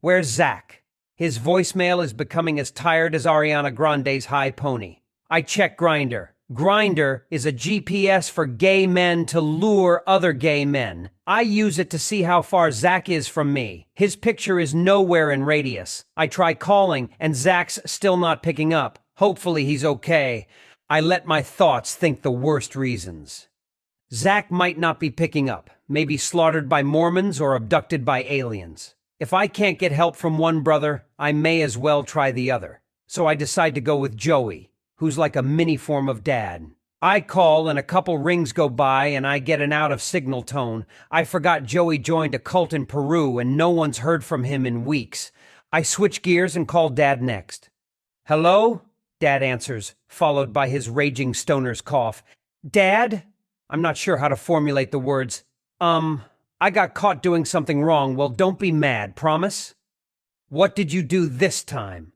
Where's Zack? His voicemail is becoming as tired as Ariana Grande's high pony. I check Grindr. Grindr is a GPS for gay men to lure other gay men. I use it to see how far Zack is from me. His picture is nowhere in radius. I try calling, and Zack's still not picking up. Hopefully he's okay. I let my thoughts think the worst reasons. Zack might not be picking up, maybe slaughtered by Mormons or abducted by aliens. If I can't get help from one brother, I may as well try the other. So I decide to go with Joey, who's like a mini form of dad. I call and a couple rings go by and I get an out of signal tone. I forgot Joey joined a cult in Peru and no one's heard from him in weeks. I switch gears and call Dad next. Hello? Dad answers, followed by his raging stoner's cough. Dad? I'm not sure how to formulate the words. I got caught doing something wrong. Well, don't be mad, promise? What did you do this time?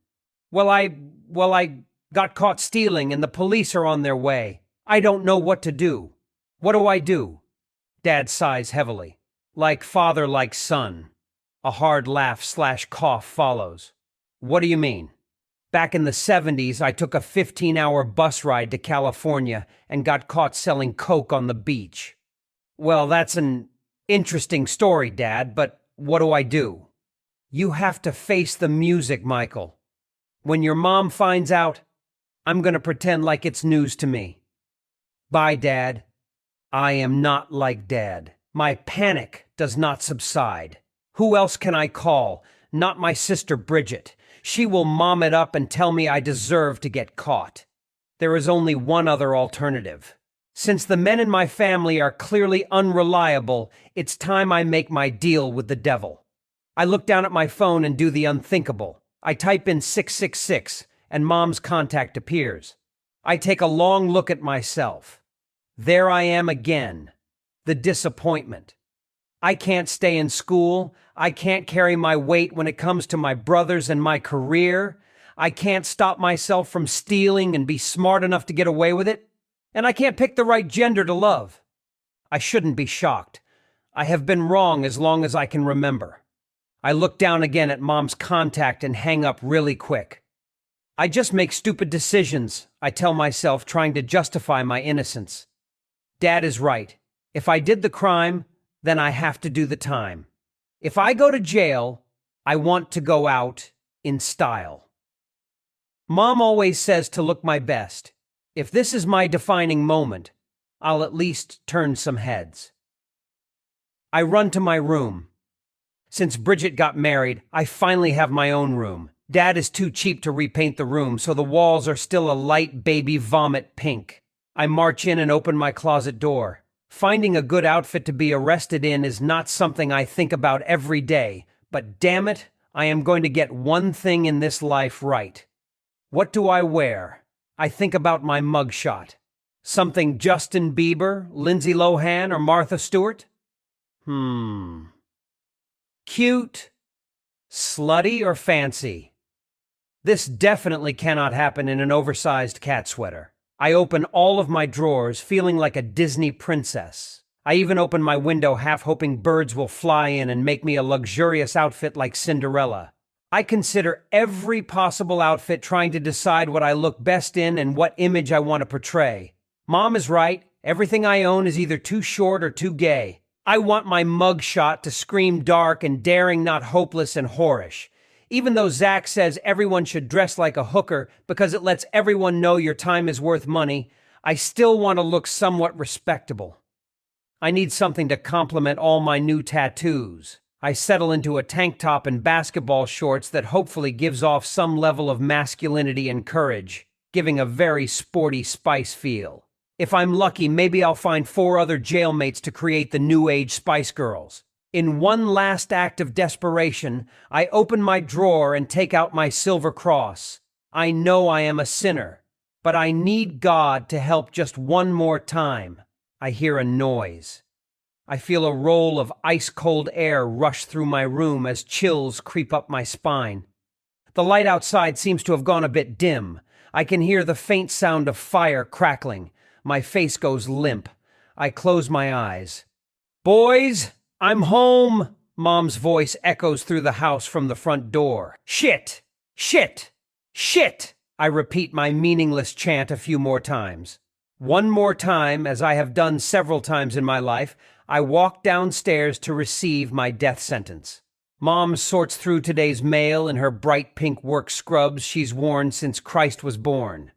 Well, I got caught stealing and the police are on their way. I don't know what to do. What do I do? Dad sighs heavily. Like father, like son. A hard laugh/cough follows. What do you mean? Back in the 70s, I took a 15-hour bus ride to California and got caught selling coke on the beach. Well, that's an interesting story, Dad, but what do I do? You have to face the music, Michael. When your mom finds out, I'm gonna pretend like it's news to me. Bye, Dad. I am not like Dad. My panic does not subside. Who else can I call? Not my sister Bridget. She will mom it up and tell me I deserve to get caught. There is only one other alternative. Since the men in my family are clearly unreliable, it's time I make my deal with the devil. I look down at my phone and do the unthinkable. I type in 666, and Mom's contact appears. I take a long look at myself. There I am again. The disappointment. I can't stay in school. I can't carry my weight when it comes to my brothers and my career. I can't stop myself from stealing and be smart enough to get away with it. And I can't pick the right gender to love. I shouldn't be shocked. I have been wrong as long as I can remember. I look down again at Mom's contact and hang up really quick. I just make stupid decisions, I tell myself, trying to justify my innocence. Dad is right. If I did the crime, then I have to do the time. If I go to jail, I want to go out in style. Mom always says to look my best. If this is my defining moment, I'll at least turn some heads. I run to my room. Since Bridget got married, I finally have my own room. Dad is too cheap to repaint the room, so the walls are still a light baby vomit pink. I march in and open my closet door. Finding a good outfit to be arrested in is not something I think about every day, but damn it, I am going to get one thing in this life right. What do I wear? I think about my mugshot. Something Justin Bieber, Lindsay Lohan, or Martha Stewart? Cute, slutty, or fancy? This definitely cannot happen in an oversized cat sweater. I open all of my drawers feeling like a Disney princess. I even open my window half hoping birds will fly in and make me a luxurious outfit like Cinderella. I consider every possible outfit trying to decide what I look best in and what image I want to portray. Mom is right. Everything I own is either too short or too gay. I want my mugshot to scream dark and daring, not hopeless and whorish. Even though Zack says everyone should dress like a hooker because it lets everyone know your time is worth money, I still want to look somewhat respectable. I need something to complement all my new tattoos. I settle into a tank top and basketball shorts that hopefully gives off some level of masculinity and courage, giving a very sporty Spice feel. If I'm lucky, maybe I'll find 4 other jailmates to create the New Age Spice Girls. In one last act of desperation, I open my drawer and take out my silver cross. I know I am a sinner, but I need God to help just one more time. I hear a noise. I feel a roll of ice-cold air rush through my room as chills creep up my spine. The light outside seems to have gone a bit dim. I can hear the faint sound of fire crackling. My face goes limp. I close my eyes. "Boys, I'm home!" Mom's voice echoes through the house from the front door. "Shit! Shit! Shit!" I repeat my meaningless chant a few more times. One more time, as I have done several times in my life, I walk downstairs to receive my death sentence. Mom sorts through today's mail in her bright pink work scrubs she's worn since Christ was born.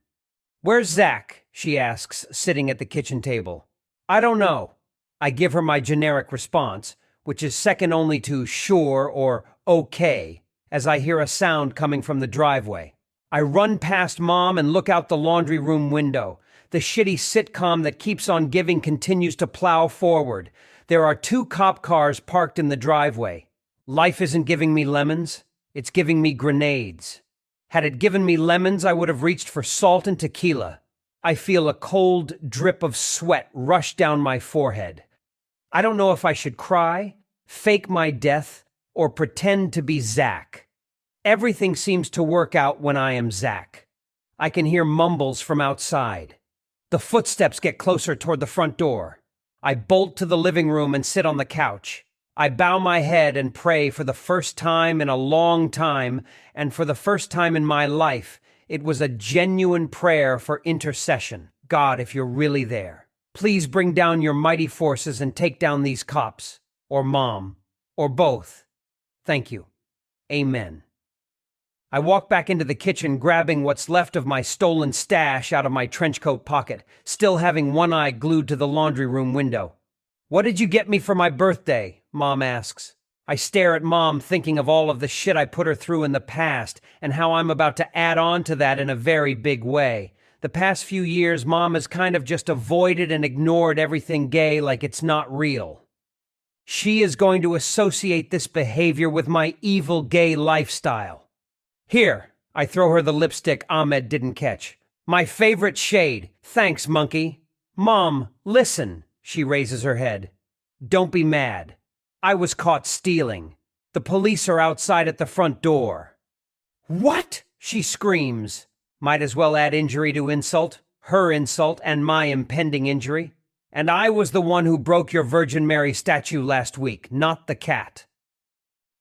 "Where's Zack?" she asks, sitting at the kitchen table. "I don't know." I give her my generic response, which is second only to sure or okay, as I hear a sound coming from the driveway. I run past Mom and look out the laundry room window. The shitty sitcom that keeps on giving continues to plow forward. There are 2 cop cars parked in the driveway. Life isn't giving me lemons, it's giving me grenades. Had it given me lemons, I would have reached for salt and tequila. I feel a cold drip of sweat rush down my forehead. I don't know if I should cry, fake my death, or pretend to be Zack. Everything seems to work out when I am Zack. I can hear mumbles from outside. The footsteps get closer toward the front door. I bolt to the living room and sit on the couch. I bow my head and pray for the first time in a long time, and for the first time in my life, it was a genuine prayer for intercession. God, if you're really there, please bring down your mighty forces and take down these cops, or Mom, or both. Thank you. Amen. I walk back into the kitchen, grabbing what's left of my stolen stash out of my trench coat pocket, still having one eye glued to the laundry room window. "What did you get me for my birthday?" Mom asks. I stare at Mom, thinking of all of the shit I put her through in the past, and how I'm about to add on to that in a very big way. The past few years, Mom has kind of just avoided and ignored everything gay like it's not real. She is going to associate this behavior with my evil gay lifestyle. "Here," I throw her the lipstick Ahmed didn't catch. "My favorite shade. Thanks, monkey." "Mom, listen." She raises her head. "Don't be mad. I was caught stealing. The police are outside at the front door." "What?" she screams. Might as well add injury to insult. Her insult and my impending injury. "And I was the one who broke your Virgin Mary statue last week, not the cat."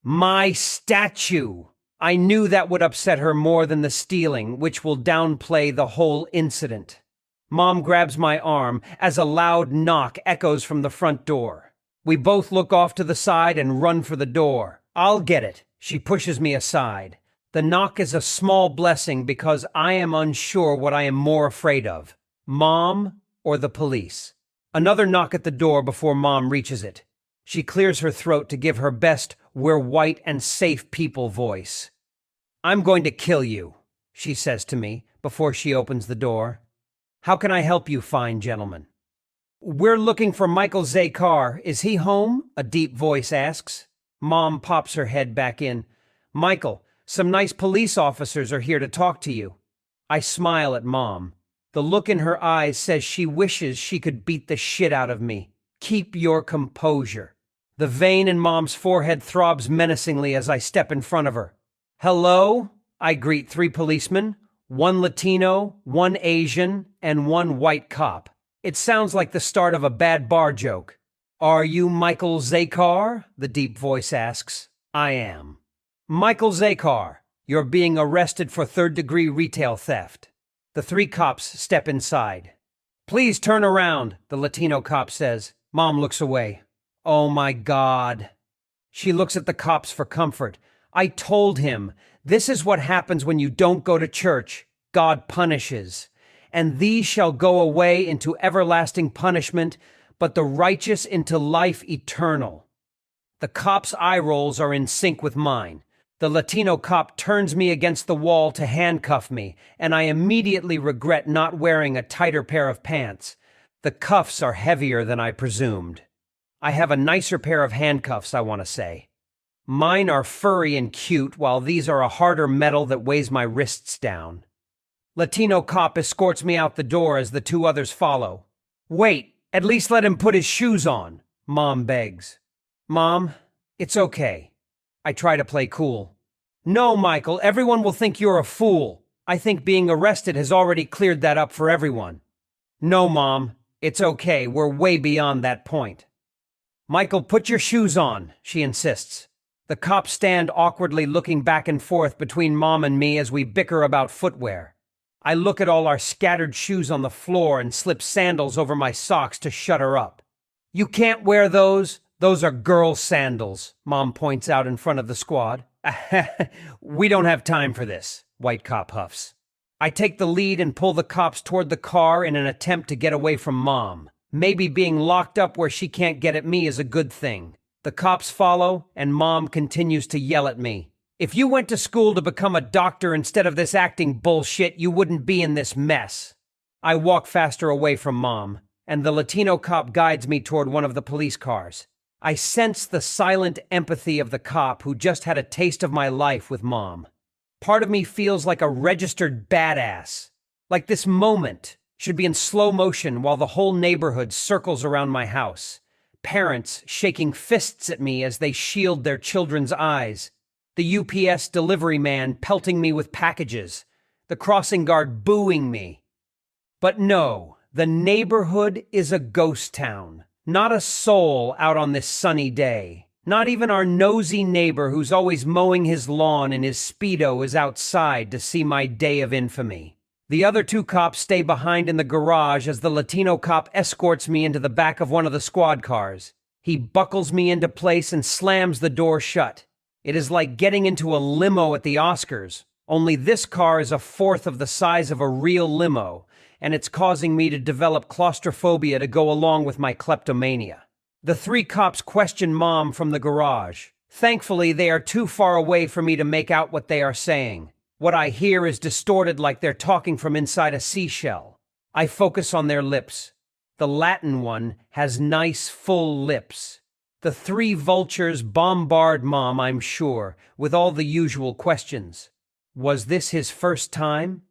My statue! I knew that would upset her more than the stealing, which will downplay the whole incident. Mom grabs my arm as a loud knock echoes from the front door. We both look off to the side and run for the door. "I'll get it." She pushes me aside. The knock is a small blessing because I am unsure what I am more afraid of, Mom or the police. Another knock at the door before Mom reaches it. She clears her throat to give her best "we're white and safe people" voice. "I'm going to kill you," she says to me before she opens the door. "How can I help you, fine gentlemen?" "We're looking for Michael Zakar. Is he home?" a deep voice asks. Mom pops her head back in. "Michael, some nice police officers are here to talk to you." I smile at Mom. The look in her eyes says she wishes she could beat the shit out of me. "Keep your composure." The vein in Mom's forehead throbs menacingly as I step in front of her. "Hello?" I greet 3 policemen, 1 Latino, 1 Asian, and 1 white cop. It sounds like the start of a bad bar joke. "Are you Michael Zakar?" the deep voice asks. I am. "Michael Zakar, you're being arrested for 3rd-degree retail theft." The 3 cops step inside. "Please turn around," the Latino cop says. Mom looks away. "Oh my God." She looks at the cops for comfort. "I told him, this is what happens when you don't go to church. God punishes. And these shall go away into everlasting punishment, but the righteous into life eternal." The cop's eye rolls are in sync with mine. The Latino cop turns me against the wall to handcuff me, and I immediately regret not wearing a tighter pair of pants. The cuffs are heavier than I presumed. I have a nicer pair of handcuffs, I want to say. Mine are furry and cute, while these are a harder metal that weighs my wrists down. Latino cop escorts me out the door as the 2 others follow. "Wait, at least let him put his shoes on," Mom begs. "Mom, it's okay." I try to play cool. "No, Michael, everyone will think you're a fool. I think being arrested has already cleared that up for everyone." "No, Mom, it's okay. We're way beyond that point." "Michael, put your shoes on," she insists. The cops stand awkwardly looking back and forth between Mom and me as we bicker about footwear. I look at all our scattered shoes on the floor and slip sandals over my socks to shut her up. "You can't wear those. Those are girl sandals," Mom points out in front of the squad. "We don't have time for this," white cop huffs. I take the lead and pull the cops toward the car in an attempt to get away from Mom. Maybe being locked up where she can't get at me is a good thing. The cops follow, and Mom continues to yell at me. "If you went to school to become a doctor instead of this acting bullshit, you wouldn't be in this mess." I walk faster away from Mom, and the Latino cop guides me toward one of the police cars. I sense the silent empathy of the cop who just had a taste of my life with Mom. Part of me feels like a registered badass. Like this moment should be in slow motion while the whole neighborhood circles around my house. Parents shaking fists at me as they shield their children's eyes. The UPS delivery man pelting me with packages. The crossing guard booing me. But no, the neighborhood is a ghost town. Not a soul out on this sunny day. Not even our nosy neighbor who's always mowing his lawn in his Speedo is outside to see my day of infamy. The other 2 cops stay behind in the garage as the Latino cop escorts me into the back of one of the squad cars. He buckles me into place and slams the door shut. It is like getting into a limo at the Oscars, only this car is a fourth of the size of a real limo, and it's causing me to develop claustrophobia to go along with my kleptomania. The 3 cops question Mom from the garage. Thankfully, they are too far away for me to make out what they are saying. What I hear is distorted like they're talking from inside a seashell. I focus on their lips. The Latin one has nice, full lips. The 3 vultures bombard Mom, I'm sure, with all the usual questions. Was this his first time?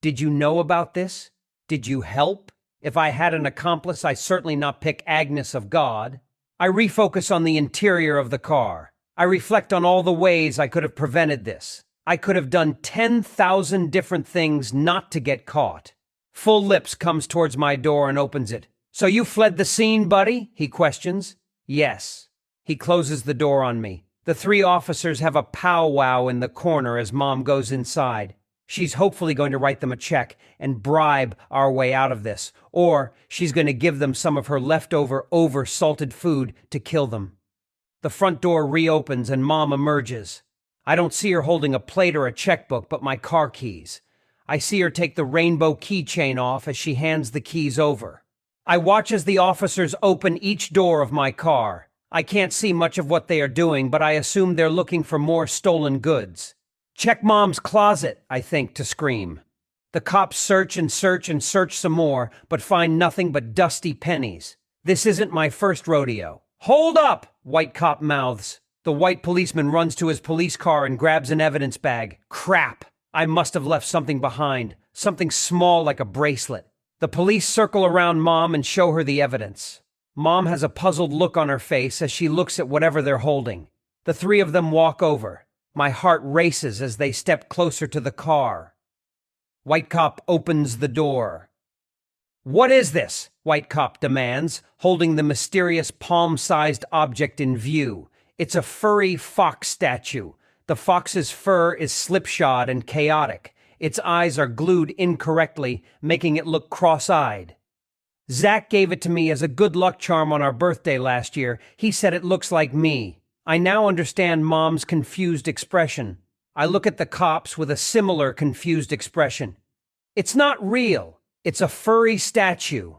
Did you know about this? Did you help? If I had an accomplice, I'd certainly not pick Agnes of God. I refocus on the interior of the car. I reflect on all the ways I could have prevented this. I could have done 10,000 different things not to get caught. Full Lips comes towards my door and opens it. "So you fled the scene, buddy?" he questions. "Yes." He closes the door on me. The 3 officers have a powwow in the corner as Mom goes inside. She's hopefully going to write them a check and bribe our way out of this, or she's going to give them some of her leftover over-salted food to kill them. The front door reopens and Mom emerges. I don't see her holding a plate or a checkbook, but my car keys. I see her take the rainbow keychain off as she hands the keys over. I watch as the officers open each door of my car. I can't see much of what they are doing, but I assume they're looking for more stolen goods. "Check Mom's closet," I think, to scream. The cops search and search and search some more, but find nothing but dusty pennies. This isn't my first rodeo. Hold up, white cop mouths. The white policeman runs to his police car and grabs an evidence bag. Crap! I must have left something behind, something small like a bracelet. The police circle around Mom and show her the evidence. Mom has a puzzled look on her face as she looks at whatever they're holding. The three of them walk over. My heart races as they step closer to the car. White cop opens the door. "What is this?" White cop demands, holding the mysterious palm-sized object in view. It's a furry fox statue. The fox's fur is slipshod and chaotic. Its eyes are glued incorrectly, making it look cross-eyed. Zack gave it to me as a good luck charm on our birthday last year. He said it looks like me. I now understand Mom's confused expression. I look at the cops with a similar confused expression. It's not real. It's a furry statue.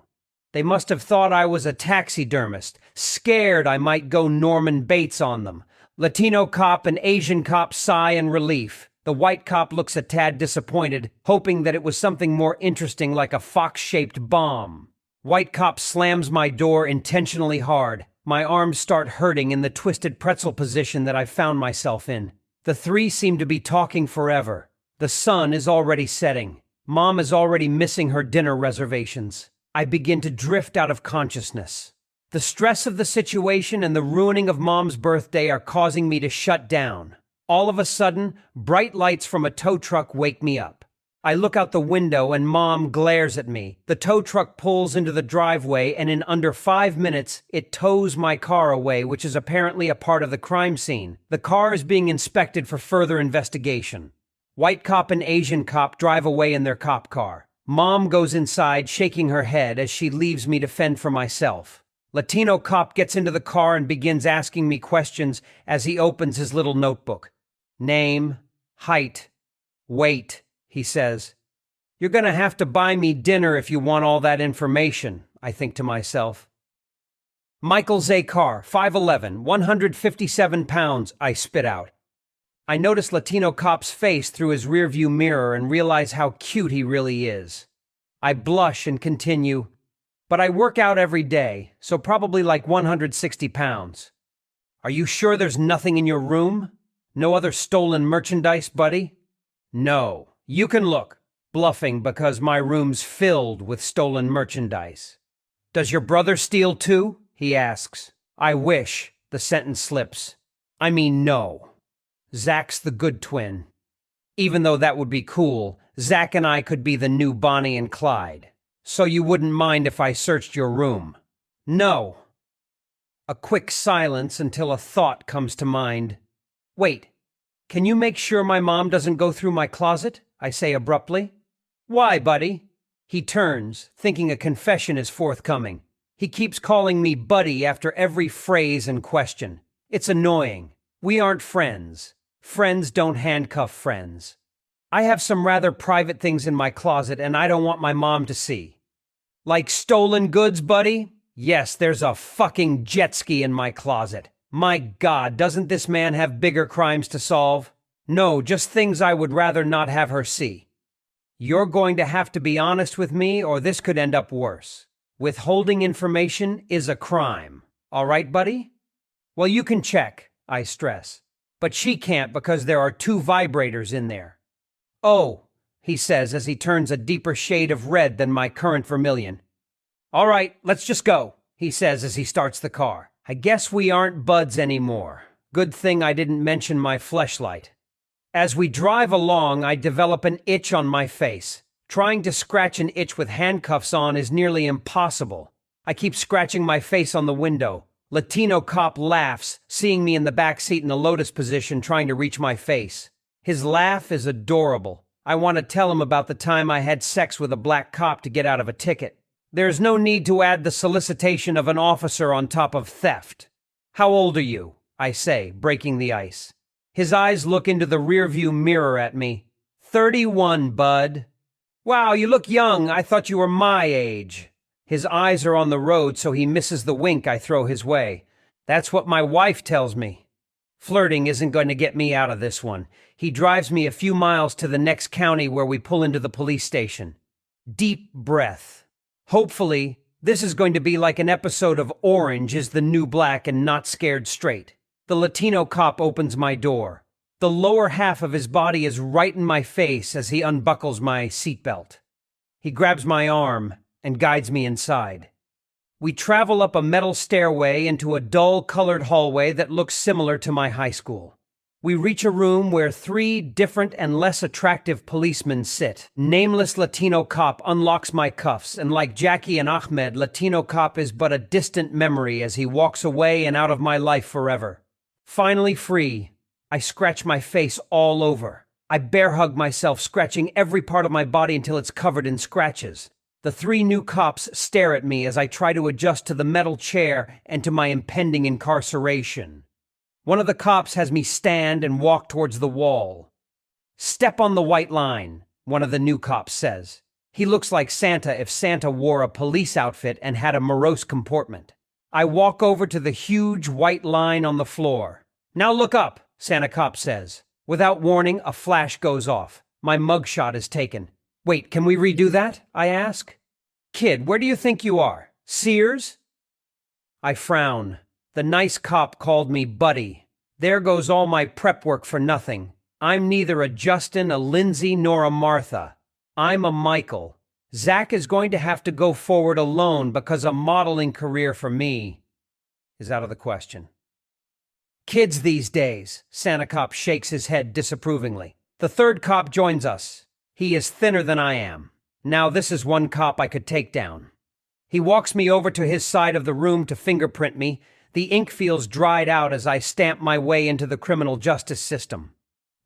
They must have thought I was a taxidermist, scared I might go Norman Bates on them. Latino cop and Asian cop sigh in relief. The white cop looks a tad disappointed, hoping that it was something more interesting like a fox-shaped bomb. White cop slams my door intentionally hard. My arms start hurting in the twisted pretzel position that I found myself in. The three seem to be talking forever. The sun is already setting. Mom is already missing her dinner reservations. I begin to drift out of consciousness. The stress of the situation and the ruining of Mom's birthday are causing me to shut down. All of a sudden, bright lights from a tow truck wake me up. I look out the window and Mom glares at me. The tow truck pulls into the driveway and in under 5 minutes, it tows my car away, which is apparently a part of the crime scene. The car is being inspected for further investigation. White cop and Asian cop drive away in their cop car. Mom goes inside, shaking her head as she leaves me to fend for myself. Latino cop gets into the car and begins asking me questions as he opens his little notebook. Name, height, weight, he says. You're gonna have to buy me dinner if you want all that information, I think to myself. Michael Zakar, 5'11", 157 pounds, I spit out. I notice Latino cop's face through his rearview mirror and realize how cute he really is. I blush and continue, but I work out every day, so probably like 160 pounds. Are you sure there's nothing in your room? No other stolen merchandise, buddy? No. You can look. Bluffing because my room's filled with stolen merchandise. Does your brother steal too? He asks. I wish. The sentence slips. I mean no. Zack's the good twin. Even though that would be cool, Zack and I could be the new Bonnie and Clyde. So you wouldn't mind if I searched your room? No. A quick silence until a thought comes to mind. Wait, can you make sure my mom doesn't go through my closet? I say abruptly. Why, buddy? He turns, thinking a confession is forthcoming. He keeps calling me buddy after every phrase and question. It's annoying. We aren't friends. Friends don't handcuff friends. I have some rather private things in my closet and I don't want my mom to see. Like stolen goods, buddy? Yes, there's a fucking jet ski in my closet. My God, doesn't this man have bigger crimes to solve? No, just things I would rather not have her see. You're going to have to be honest with me or this could end up worse. Withholding information is a crime. All right, buddy? Well, you can check, I stress. But she can't because there are 2 vibrators in there. Oh, he says as he turns a deeper shade of red than my current vermilion. All right, let's just go, he says as he starts the car. I guess we aren't buds anymore. Good thing I didn't mention my fleshlight. As we drive along, I develop an itch on my face. Trying to scratch an itch with handcuffs on is nearly impossible. I keep scratching my face on the window. Latino cop laughs, seeing me in the back seat in a lotus position trying to reach my face. His laugh is adorable. I want to tell him about the time I had sex with a black cop to get out of a ticket. There's no need to add the solicitation of an officer on top of theft. How old are you? I say, breaking the ice. His eyes look into the rearview mirror at me. 31, bud. Wow, you look young. I thought you were my age. His eyes are on the road, so he misses the wink I throw his way. That's what my wife tells me. Flirting isn't going to get me out of this one. He drives me a few miles to the next county where we pull into the police station. Deep breath. Hopefully, this is going to be like an episode of Orange is the New Black and Not Scared Straight. The Latino cop opens my door. The lower half of his body is right in my face as he unbuckles my seatbelt. He grabs my arm and guides me inside. We travel up a metal stairway into a dull-colored hallway that looks similar to my high school. We reach a room where 3 different and less attractive policemen sit. Nameless Latino cop unlocks my cuffs, and like Jackie and Ahmed, Latino cop is but a distant memory as he walks away and out of my life forever. Finally free, I scratch my face all over. I bear hug myself, scratching every part of my body until it's covered in scratches. The 3 new cops stare at me as I try to adjust to the metal chair and to my impending incarceration. One of the cops has me stand and walk towards the wall. "Step on the white line," one of the new cops says. He looks like Santa if Santa wore a police outfit and had a morose comportment. I walk over to the huge white line on the floor. "Now look up," Santa cop says. Without warning, a flash goes off. My mugshot is taken. "Wait, can we redo that?" I ask. "Kid, where do you think you are? Sears?" I frown. The nice cop called me buddy. There goes all my prep work for nothing. I'm neither a Justin, a Lindsay, nor a Martha. I'm a Michael. Zack is going to have to go forward alone because a modeling career for me is out of the question. "Kids these days," Santa cop shakes his head disapprovingly. The 3rd cop joins us. He is thinner than I am. Now this is one cop I could take down. He walks me over to his side of the room to fingerprint me. The ink feels dried out as I stamp my way into the criminal justice system.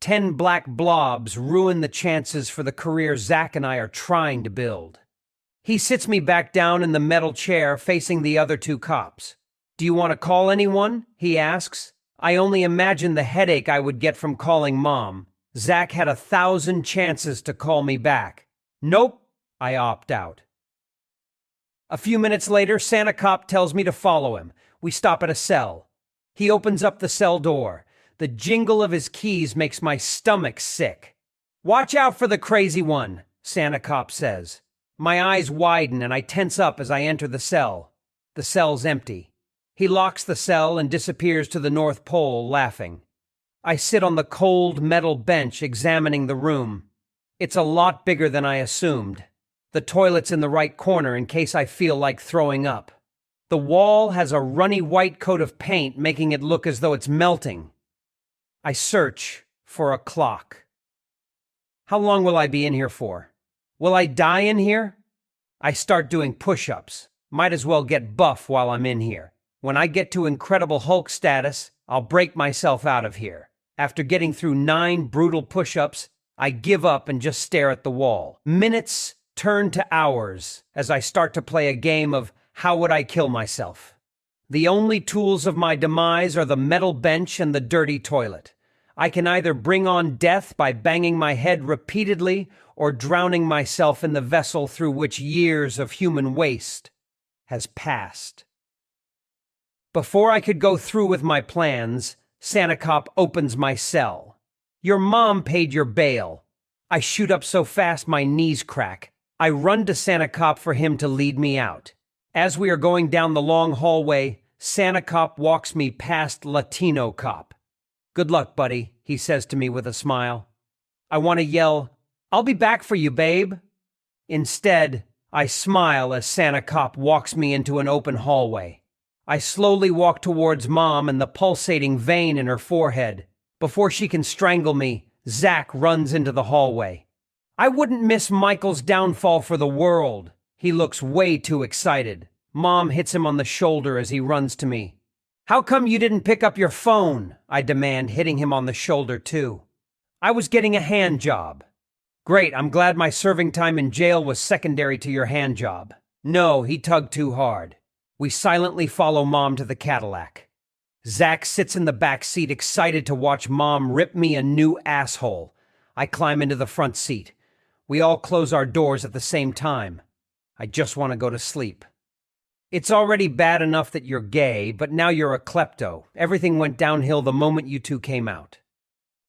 10 black blobs ruin the chances for the career Zack and I are trying to build. He sits me back down in the metal chair facing the other 2 cops. "Do you want to call anyone?" he asks. I only imagine the headache I would get from calling Mom. Zack had 1,000 chances to call me back. "Nope," I opt out. A few minutes later, Santa cop tells me to follow him. We stop at a cell. He opens up the cell door. The jingle of his keys makes my stomach sick. "Watch out for the crazy one," Santa cop says. My eyes widen and I tense up as I enter the cell. The cell's empty. He locks the cell and disappears to the North Pole, laughing. I sit on the cold metal bench examining the room. It's a lot bigger than I assumed. The toilet's in the right corner in case I feel like throwing up. The wall has a runny white coat of paint, making it look as though it's melting. I search for a clock. How long will I be in here for? Will I die in here? I start doing push-ups. Might as well get buff while I'm in here. When I get to Incredible Hulk status, I'll break myself out of here. After getting through 9 brutal push-ups, I give up and just stare at the wall. Minutes turn to hours as I start to play a game of how would I kill myself. The only tools of my demise are the metal bench and the dirty toilet. I can either bring on death by banging my head repeatedly or drowning myself in the vessel through which years of human waste has passed. Before I could go through with my plans, Santa Cop opens my cell. "Your mom paid your bail." I shoot up so fast my knees crack. I run to Santa Cop for him to lead me out. As we are going down the long hallway, Santa Cop walks me past Latino Cop. "Good luck, buddy," he says to me with a smile. I want to yell, "I'll be back for you, babe." Instead, I smile as Santa Cop walks me into an open hallway. I slowly walk towards Mom and the pulsating vein in her forehead. Before she can strangle me, Zack runs into the hallway. I wouldn't miss Michael's downfall for the world. He looks way too excited. Mom hits him on the shoulder as he runs to me. "How come you didn't pick up your phone?" I demand, hitting him on the shoulder too. "I was getting a hand job." "Great, I'm glad my serving time in jail was secondary to your hand job." "No, he tugged too hard." We silently follow Mom to the Cadillac. Zack sits in the back seat, excited to watch Mom rip me a new asshole. I climb into the front seat. We all close our doors at the same time. I just want to go to sleep. It's already bad enough that you're gay, but now you're a klepto. Everything went downhill the moment you two came out.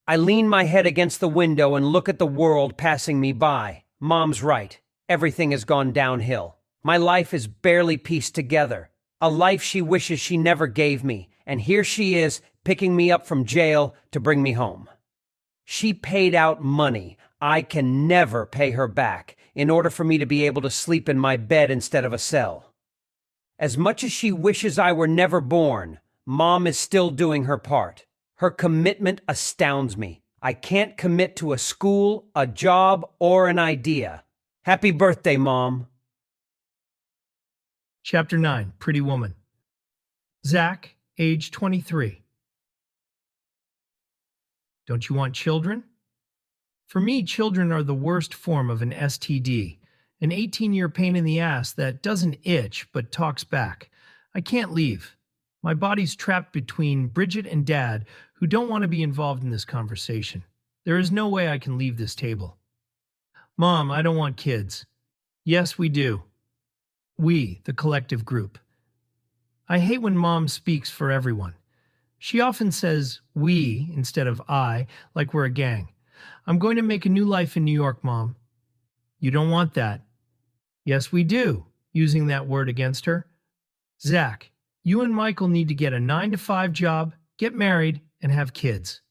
I lean my head against the window and look at the world passing me by. Mom's right. Everything has gone downhill. My life is barely pieced together. A life she wishes she never gave me, and here she is, picking me up from jail to bring me home. She paid out money I can never pay her back in order for me to be able to sleep in my bed instead of a cell. As much as she wishes I were never born, Mom is still doing her part. Her commitment astounds me. I can't commit to a school, a job, or an idea. Happy birthday, Mom. Chapter 9, Pretty Woman. Zack, age 23. Don't you want children? For me, children are the worst form of an STD, an 18-year pain in the ass that doesn't itch but talks back. I can't leave. My body's trapped between Bridget and Dad, who don't want to be involved in this conversation. There is no way I can leave this table. Mom, I don't want kids. Yes, we do. We, the collective group. I hate when Mom speaks for everyone. She often says we instead of I, like we're a gang. I'm going to make a new life in New York, Mom. You don't want that. Yes, we do, using that word against her. Zack, you and Michael need to get a 9-to-5 job, get married, and have kids.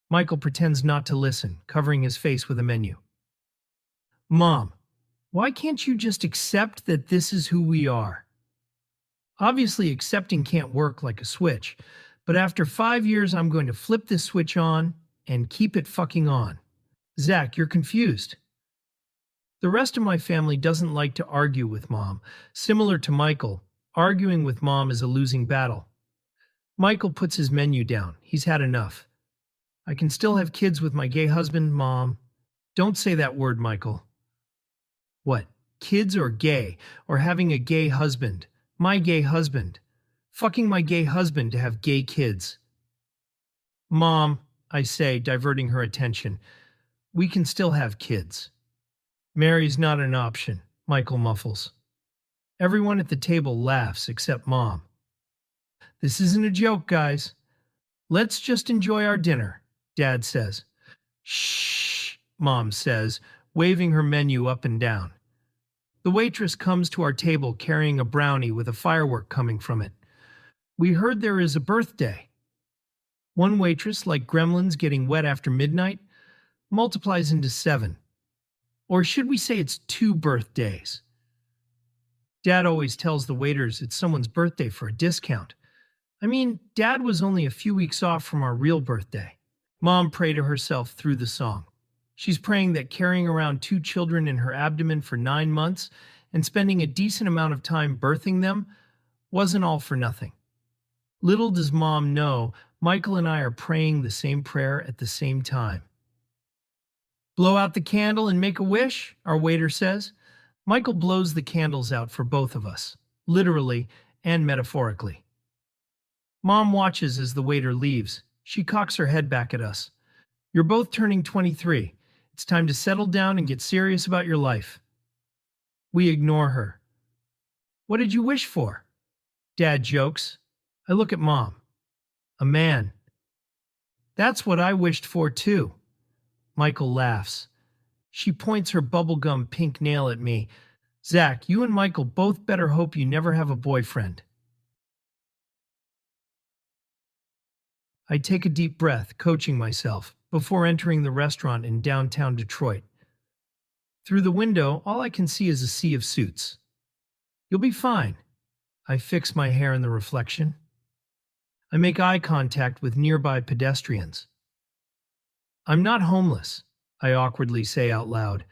Michael pretends not to listen, covering his face with a menu. Mom, why can't you just accept that this is who we are? Obviously, accepting can't work like a switch, but after 5 years, I'm going to flip this switch on and keep it fucking on. Zack, you're confused. The rest of my family doesn't like to argue with Mom. Similar to Michael, arguing with Mom is a losing battle. Michael puts his menu down. He's had enough. I can still have kids with my gay husband, Mom. Don't say that word, Michael. What? Kids or gay? Or having a gay husband? My gay husband. Fucking my gay husband to have gay kids. Mom, I say, diverting her attention, we can still have kids. Mary's not an option, Michael muffles. Everyone at the table laughs except Mom. This isn't a joke, guys. Let's just enjoy our dinner, Dad says. Shh, Mom says, waving her menu up and down. The waitress comes to our table carrying a brownie with a firework coming from it. We heard there is a birthday. One waitress, like gremlins getting wet after midnight, multiplies into 7. Or should we say it's 2 birthdays? Dad always tells the waiters it's someone's birthday for a discount. I mean, Dad was only a few weeks off from our real birthday. Mom prayed to herself through the song. She's praying that carrying around 2 children in her abdomen for 9 months and spending a decent amount of time birthing them wasn't all for nothing. Little does Mom know, Michael and I are praying the same prayer at the same time. Blow out the candle and make a wish, our waiter says. Michael blows the candles out for both of us, literally and metaphorically. Mom watches as the waiter leaves. She cocks her head back at us. You're both turning 23. It's time to settle down and get serious about your life. We ignore her. What did you wish for? Dad jokes. I look at Mom. A man. That's what I wished for too. Michael laughs. She points her bubblegum pink nail at me. Zack, you and Michael both better hope you never have a boyfriend. I take a deep breath, coaching myself, before entering the restaurant in downtown Detroit. Through the window, all I can see is a sea of suits. You'll be fine. I fix my hair in the reflection. I make eye contact with nearby pedestrians. I'm not homeless, I awkwardly say out loud,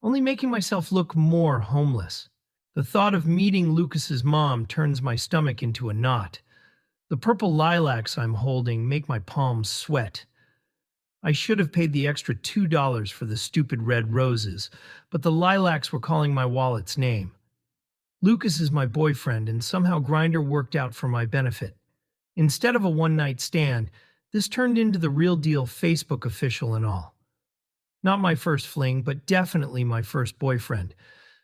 only making myself look more homeless. The thought of meeting Lucas's mom turns my stomach into a knot. The purple lilacs I'm holding make my palms sweat. I should have paid the extra $2 for the stupid red roses, but the lilacs were calling my wallet's name. Lucas is my boyfriend, and somehow Grindr worked out for my benefit. Instead of a one-night stand, this turned into the real deal Facebook official and all. Not my first fling, but definitely my first boyfriend,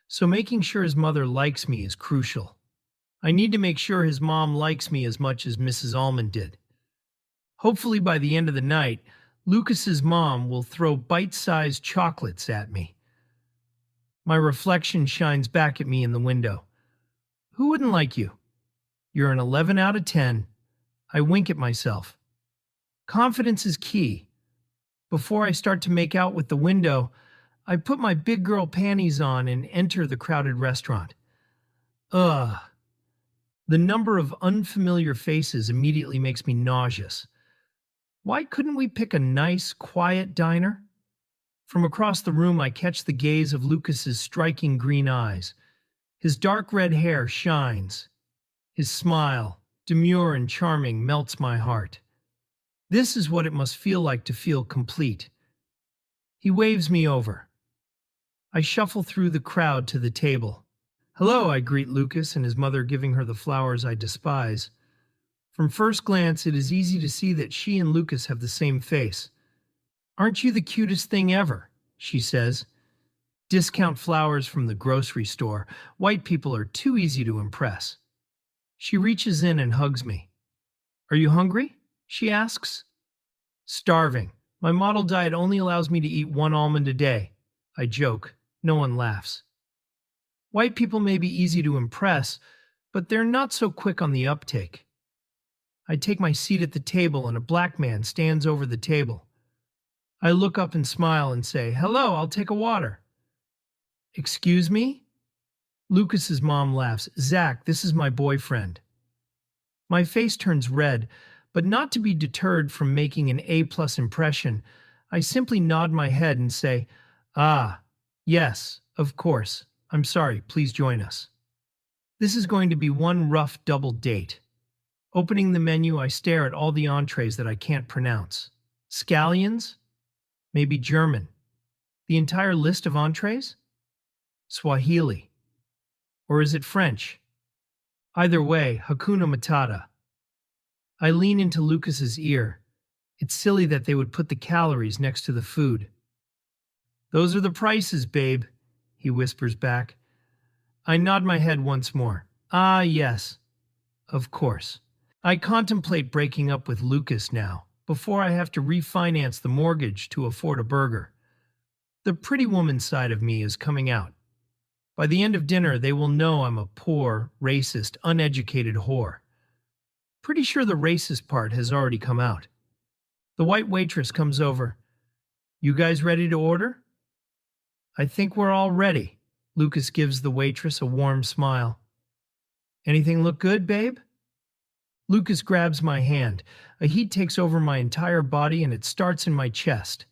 so making sure his mother likes me is crucial. I need to make sure his mom likes me as much as Mrs. Almond did. Hopefully by the end of the night, Lucas's mom will throw bite-sized chocolates at me. My reflection shines back at me in the window. Who wouldn't like you? You're an 11 out of 10. I wink at myself. Confidence is key. Before I start to make out with the window, I put my big girl panties on and enter the crowded restaurant. Ugh. The number of unfamiliar faces immediately makes me nauseous. Why couldn't we pick a nice, quiet diner? From across the room, I catch the gaze of Lucas's striking green eyes. His dark red hair shines. His smile, demure and charming, melts my heart. This is what it must feel like to feel complete. He waves me over. I shuffle through the crowd to the table. Hello, I greet Lucas and his mother, giving her the flowers I despise. From first glance, it is easy to see that she and Lucas have the same face. Aren't you the cutest thing ever? She says. Discount flowers from the grocery store. White people are too easy to impress. She reaches in and hugs me. Are you hungry? She asks. Starving. My model diet only allows me to eat 1 almond a day. I joke. No one laughs. White people may be easy to impress, but they're not so quick on the uptake. I take my seat at the table and a black man stands over the table. I look up and smile and say, Hello, I'll take a water. Excuse me? Lucas's mom laughs. Zack, this is my boyfriend. My face turns red, but not to be deterred from making an A-plus impression, I simply nod my head and say, Ah, yes, of course. I'm sorry, please join us. This is going to be one rough double date. Opening the menu, I stare at all the entrees that I can't pronounce. Scallions? Maybe German. The entire list of entrees? Swahili. Or is it French? Either way, Hakuna Matata. I lean into Lucas's ear. It's silly that they would put the calories next to the food. Those are the prices, babe, he whispers back. I nod my head once more. Ah, yes. Of course. I contemplate breaking up with Lucas now, before I have to refinance the mortgage to afford a burger. The pretty woman side of me is coming out. By the end of dinner, they will know I'm a poor, racist, uneducated whore. Pretty sure the racist part has already come out. The white waitress comes over. You guys ready to order? I think we're all ready. Lucas gives the waitress a warm smile. Anything look good, babe? Lucas grabs my hand. A heat takes over my entire body and it starts in my chest.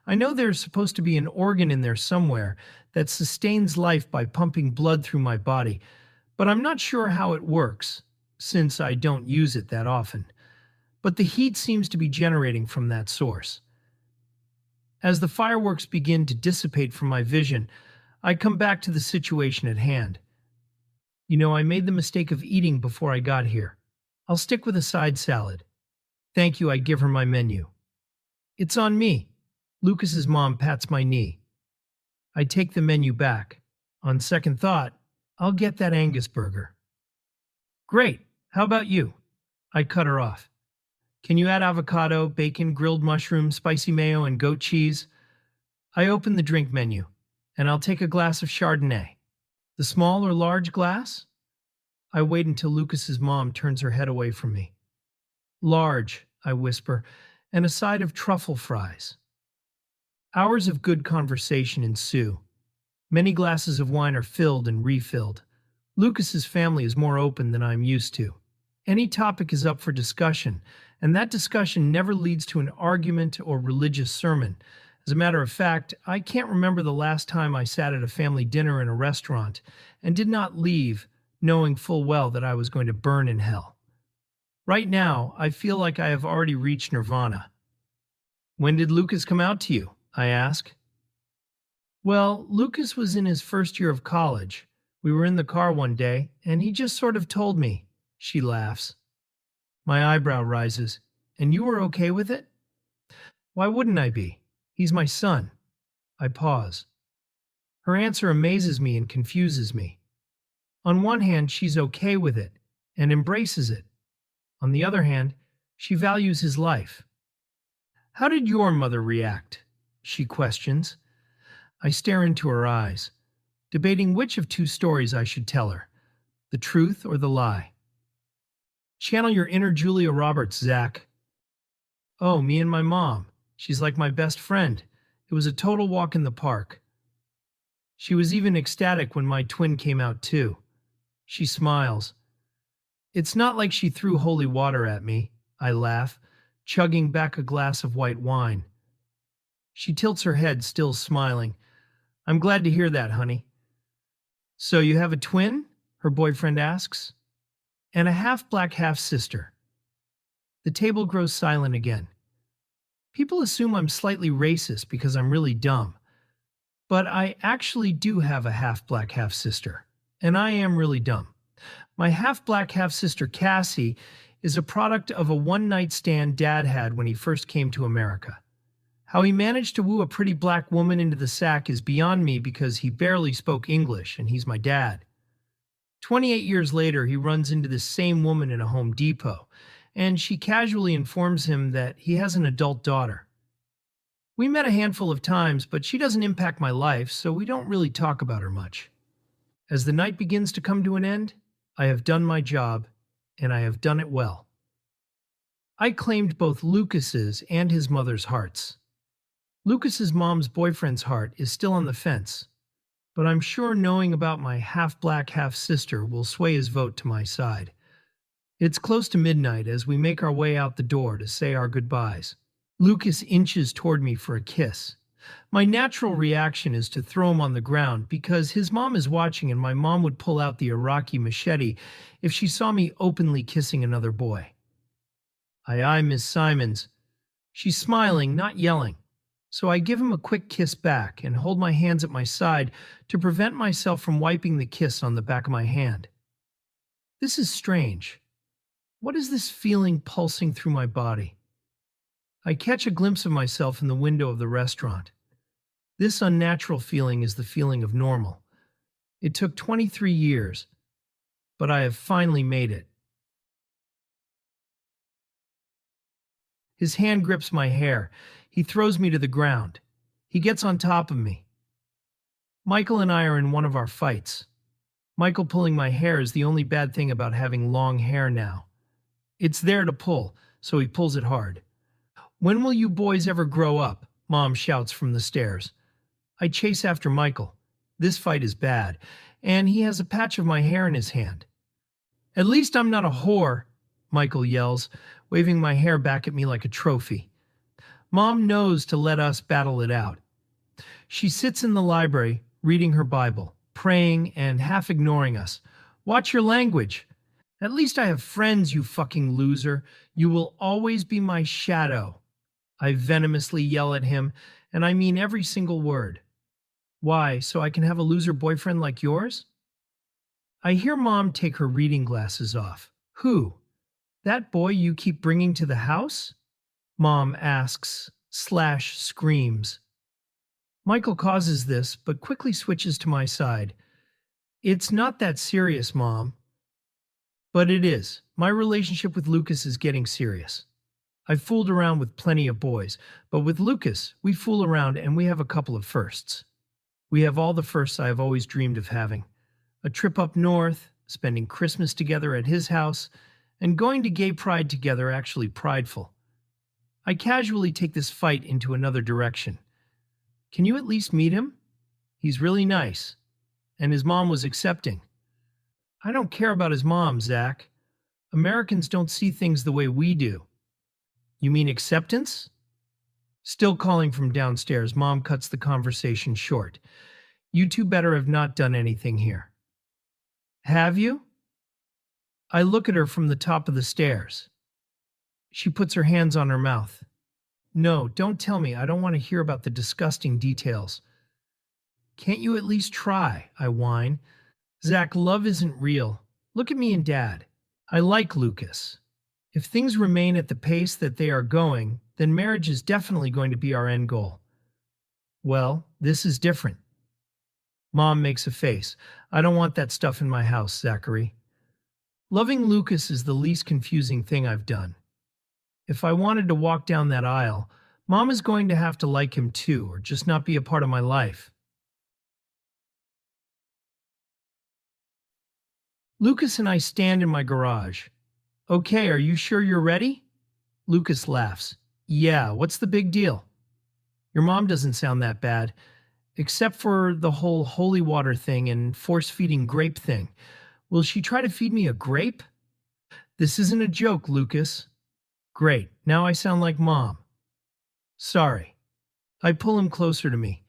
I know there's supposed to be an organ in there somewhere that sustains life by pumping blood through my body, but I'm not sure how it works, since I don't use it that often. But the heat seems to be generating from that source. As the fireworks begin to dissipate from my vision, I come back to the situation at hand. You know, I made the mistake of eating before I got here. I'll stick with a side salad. Thank you, I give her my menu. It's on me. Lucas's mom pats my knee. I take the menu back. On second thought, I'll get that Angus burger. Great. How about you? I cut her off. Can you add avocado, bacon, grilled mushrooms, spicy mayo, and goat cheese? I open the drink menu, and I'll take a glass of Chardonnay. The small or large glass? I wait until Lucas's mom turns her head away from me. Large, I whisper, and a side of truffle fries. Hours of good conversation ensue. Many glasses of wine are filled and refilled. Lucas's family is more open than I'm used to. Any topic is up for discussion, and that discussion never leads to an argument or religious sermon. As a matter of fact, I can't remember the last time I sat at a family dinner in a restaurant and did not leave knowing full well that I was going to burn in hell. Right now, I feel like I have already reached nirvana. When did Lucas come out to you? I ask. Well, Lucas was in his first year of college. We were in the car one day, and he just sort of told me. She laughs. My eyebrow rises. And you were okay with it? Why wouldn't I be? He's my son. I pause. Her answer amazes me and confuses me. On one hand, she's okay with it and embraces it. On the other hand, she values his life. How did your mother react? She questions. I stare into her eyes, debating which of two stories I should tell her, the truth or the lie. Channel your inner Julia Roberts, Zack. Oh, me and my mom. She's like my best friend. It was a total walk in the park. She was even ecstatic when my twin came out too. She smiles. It's not like she threw holy water at me, I laugh, chugging back a glass of white wine. She tilts her head, still smiling. I'm glad to hear that, honey. So you have a twin? Her boyfriend asks. And a half-black half-sister. The table grows silent again. People assume I'm slightly racist because I'm really dumb. But I actually do have a half-black half-sister. And I am really dumb. My half-black half-sister Cassie is a product of a one-night stand Dad had when he first came to America. How he managed to woo a pretty black woman into the sack is beyond me because he barely spoke English and he's my dad. 28 years later, he runs into this same woman in a Home Depot, and she casually informs him that he has an adult daughter. We met a handful of times, but she doesn't impact my life, so we don't really talk about her much. As the night begins to come to an end, I have done my job, and I have done it well. I claimed both Lucas's and his mother's hearts. Lucas's mom's boyfriend's heart is still on the fence, but I'm sure knowing about my half-black half-sister will sway his vote to my side. It's close to midnight as we make our way out the door to say our goodbyes. Lucas inches toward me for a kiss. My natural reaction is to throw him on the ground because his mom is watching and my mom would pull out the Iraqi machete if she saw me openly kissing another boy. I eye Miss Simons. She's smiling, not yelling. So I give him a quick kiss back and hold my hands at my side to prevent myself from wiping the kiss on the back of my hand. This is strange. What is this feeling pulsing through my body? I catch a glimpse of myself in the window of the restaurant. This unnatural feeling is the feeling of normal. It took 23 years, but I have finally made it. His hand grips my hair. He throws me to the ground. He gets on top of me. Michael and I are in one of our fights. Michael pulling my hair is the only bad thing about having long hair now. It's there to pull, so he pulls it hard. When will you boys ever grow up? Mom shouts from the stairs. I chase after Michael. This fight is bad, and he has a patch of my hair in his hand. At least I'm not a whore, Michael yells, waving my hair back at me like a trophy. Mom knows to let us battle it out. She sits in the library, reading her Bible, praying and half ignoring us. Watch your language. At least I have friends, you fucking loser. You will always be my shadow. I venomously yell at him, and I mean every single word. Why, so I can have a loser boyfriend like yours? I hear Mom take her reading glasses off. Who? That boy you keep bringing to the house? Mom asks, screams. Michael causes this, but quickly switches to my side. It's not that serious, Mom. But it is. My relationship with Lucas is getting serious. I've fooled around with plenty of boys, but with Lucas, we fool around and we have a couple of firsts. We have all the firsts I have always dreamed of having. A trip up north, spending Christmas together at his house, and going to gay pride together actually prideful. I casually take this fight into another direction. Can you at least meet him? He's really nice. And his mom was accepting. I don't care about his mom, Zack. Americans don't see things the way we do. You mean acceptance? Still calling from downstairs, Mom cuts the conversation short. You two better have not done anything here. Have you? I look at her from the top of the stairs. She puts her hands on her mouth. No, don't tell me. I don't want to hear about the disgusting details. Can't you at least try? I whine. Zack, love isn't real. Look at me and Dad. I like Lucas. If things remain at the pace that they are going, then marriage is definitely going to be our end goal. Well, this is different. Mom makes a face. I don't want that stuff in my house, Zachary. Loving Lucas is the least confusing thing I've done. If I wanted to walk down that aisle, Mom is going to have to like him too, or just not be a part of my life. Lucas and I stand in my garage. Okay, are you sure you're ready? Lucas laughs. Yeah, what's the big deal? Your mom doesn't sound that bad, except for the whole holy water thing and force-feeding grape thing. Will she try to feed me a grape? This isn't a joke, Lucas. Great, now I sound like Mom. Sorry. I pull him closer to me.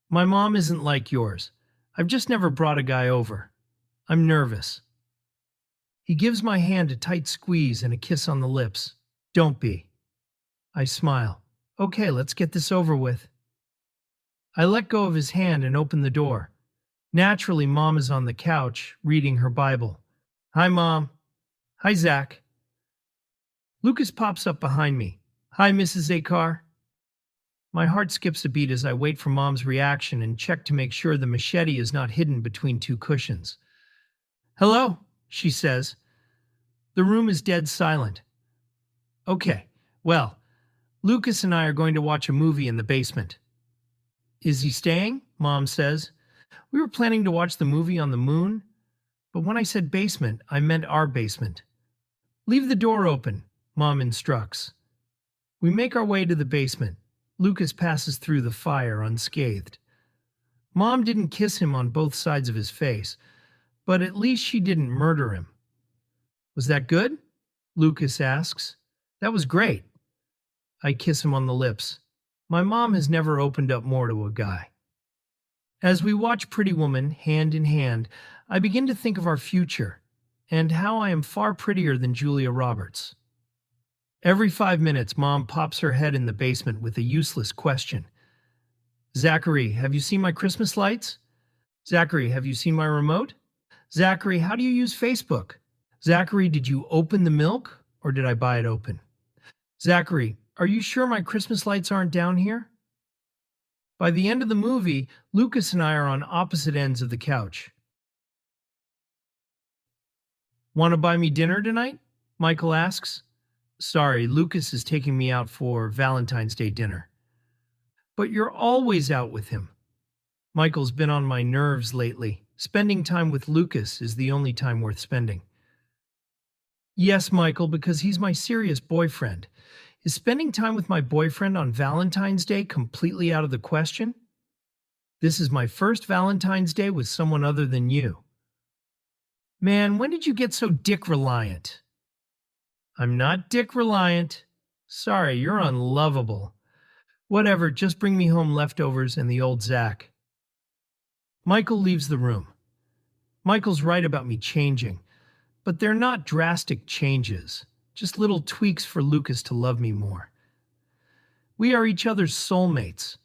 My mom isn't like yours. I've just never brought a guy over. I'm nervous. He gives my hand a tight squeeze and a kiss on the lips. Don't be. I smile. Okay, let's get this over with. I let go of his hand and open the door. Naturally, Mom is on the couch, reading her Bible. Hi, Mom. Hi, Zack. Lucas pops up behind me. Hi, Mrs. Zakar. My heart skips a beat as I wait for Mom's reaction and check to make sure the machete is not hidden between two cushions. Hello, she says. The room is dead silent. Okay, well, Lucas and I are going to watch a movie in the basement. Is he staying? Mom says. We were planning to watch the movie on the moon, but when I said basement, I meant our basement. Leave the door open, Mom instructs. We make our way to the basement. Lucas passes through the fire unscathed. Mom didn't kiss him on both sides of his face, but at least she didn't murder him. Was that good? Lucas asks. That was great. I kiss him on the lips. My mom has never opened up more to a guy. As we watch Pretty Woman hand in hand, I begin to think of our future and how I am far prettier than Julia Roberts. Every 5 minutes, Mom pops her head in the basement with a useless question. Zachary, have you seen my Christmas lights? Zachary, have you seen my remote? Zachary, how do you use Facebook? Zachary, did you open the milk or did I buy it open? Zachary, are you sure my Christmas lights aren't down here? By the end of the movie, Lucas and I are on opposite ends of the couch. Want to buy me dinner tonight? Michael asks. Sorry, Lucas is taking me out for Valentine's Day dinner. But you're always out with him. Michael's been on my nerves lately. Spending time with Lucas is the only time worth spending. Yes, Michael, because he's my serious boyfriend. Is spending time with my boyfriend on Valentine's Day completely out of the question? This is my first Valentine's Day with someone other than you. Man, when did you get so dick-reliant? I'm not dick-reliant. Sorry, you're unlovable. Whatever, just bring me home leftovers and the old Zack. Michael leaves the room. Michael's right about me changing, but they're not drastic changes. Just little tweaks for Lucas to love me more. We are each other's soulmates.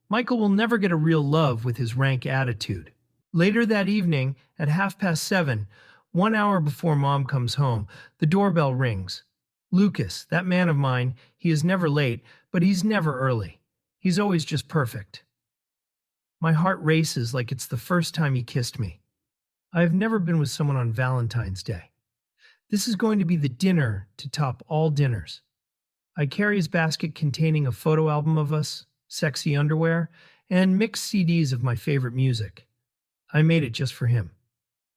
Michael will never get a real love with his rank attitude. Later that evening, at 7:30, 1 hour before Mom comes home, the doorbell rings. Lucas, that man of mine, he is never late, but he's never early. He's always just perfect. My heart races like it's the first time he kissed me. I have never been with someone on Valentine's Day. This is going to be the dinner to top all dinners. I carry his basket containing a photo album of us, sexy underwear, and mixed CDs of my favorite music. I made it just for him.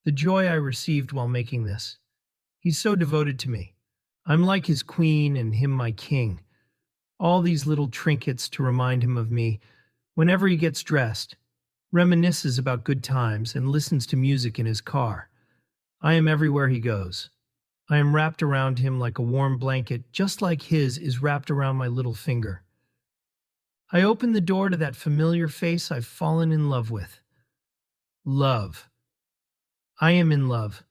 The joy I received while making this. He's so devoted to me. I'm like his queen and him my king. All these little trinkets to remind him of me whenever he gets dressed, reminisces about good times, and listens to music in his car. I am everywhere he goes. I am wrapped around him like a warm blanket, just like his is wrapped around my little finger. I open the door to that familiar face I've fallen in love with. Love. I am in love.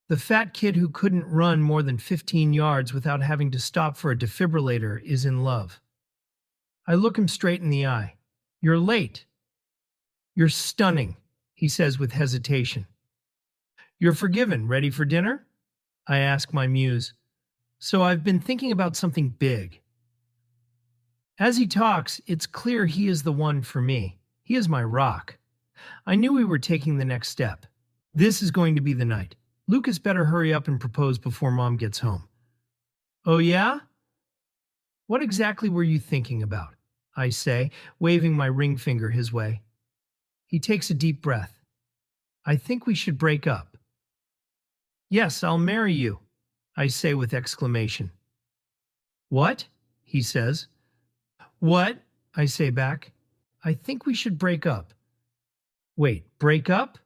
The fat kid who couldn't run more than 15 yards without having to stop for a defibrillator is in love. I look him straight in the eye. You're late. You're stunning, he says with hesitation. You're forgiven. Ready for dinner? I ask my muse. So I've been thinking about something big. As he talks, it's clear he is the one for me. He is my rock. I knew we were taking the next step. This is going to be the night. Lucas better hurry up and propose before Mom gets home. Oh, yeah? What exactly were you thinking about? I say, waving my ring finger his way. He takes a deep breath. I think we should break up. Yes, I'll marry you, I say with exclamation. What? He says. What? I say back. I think we should break up. Wait, break up?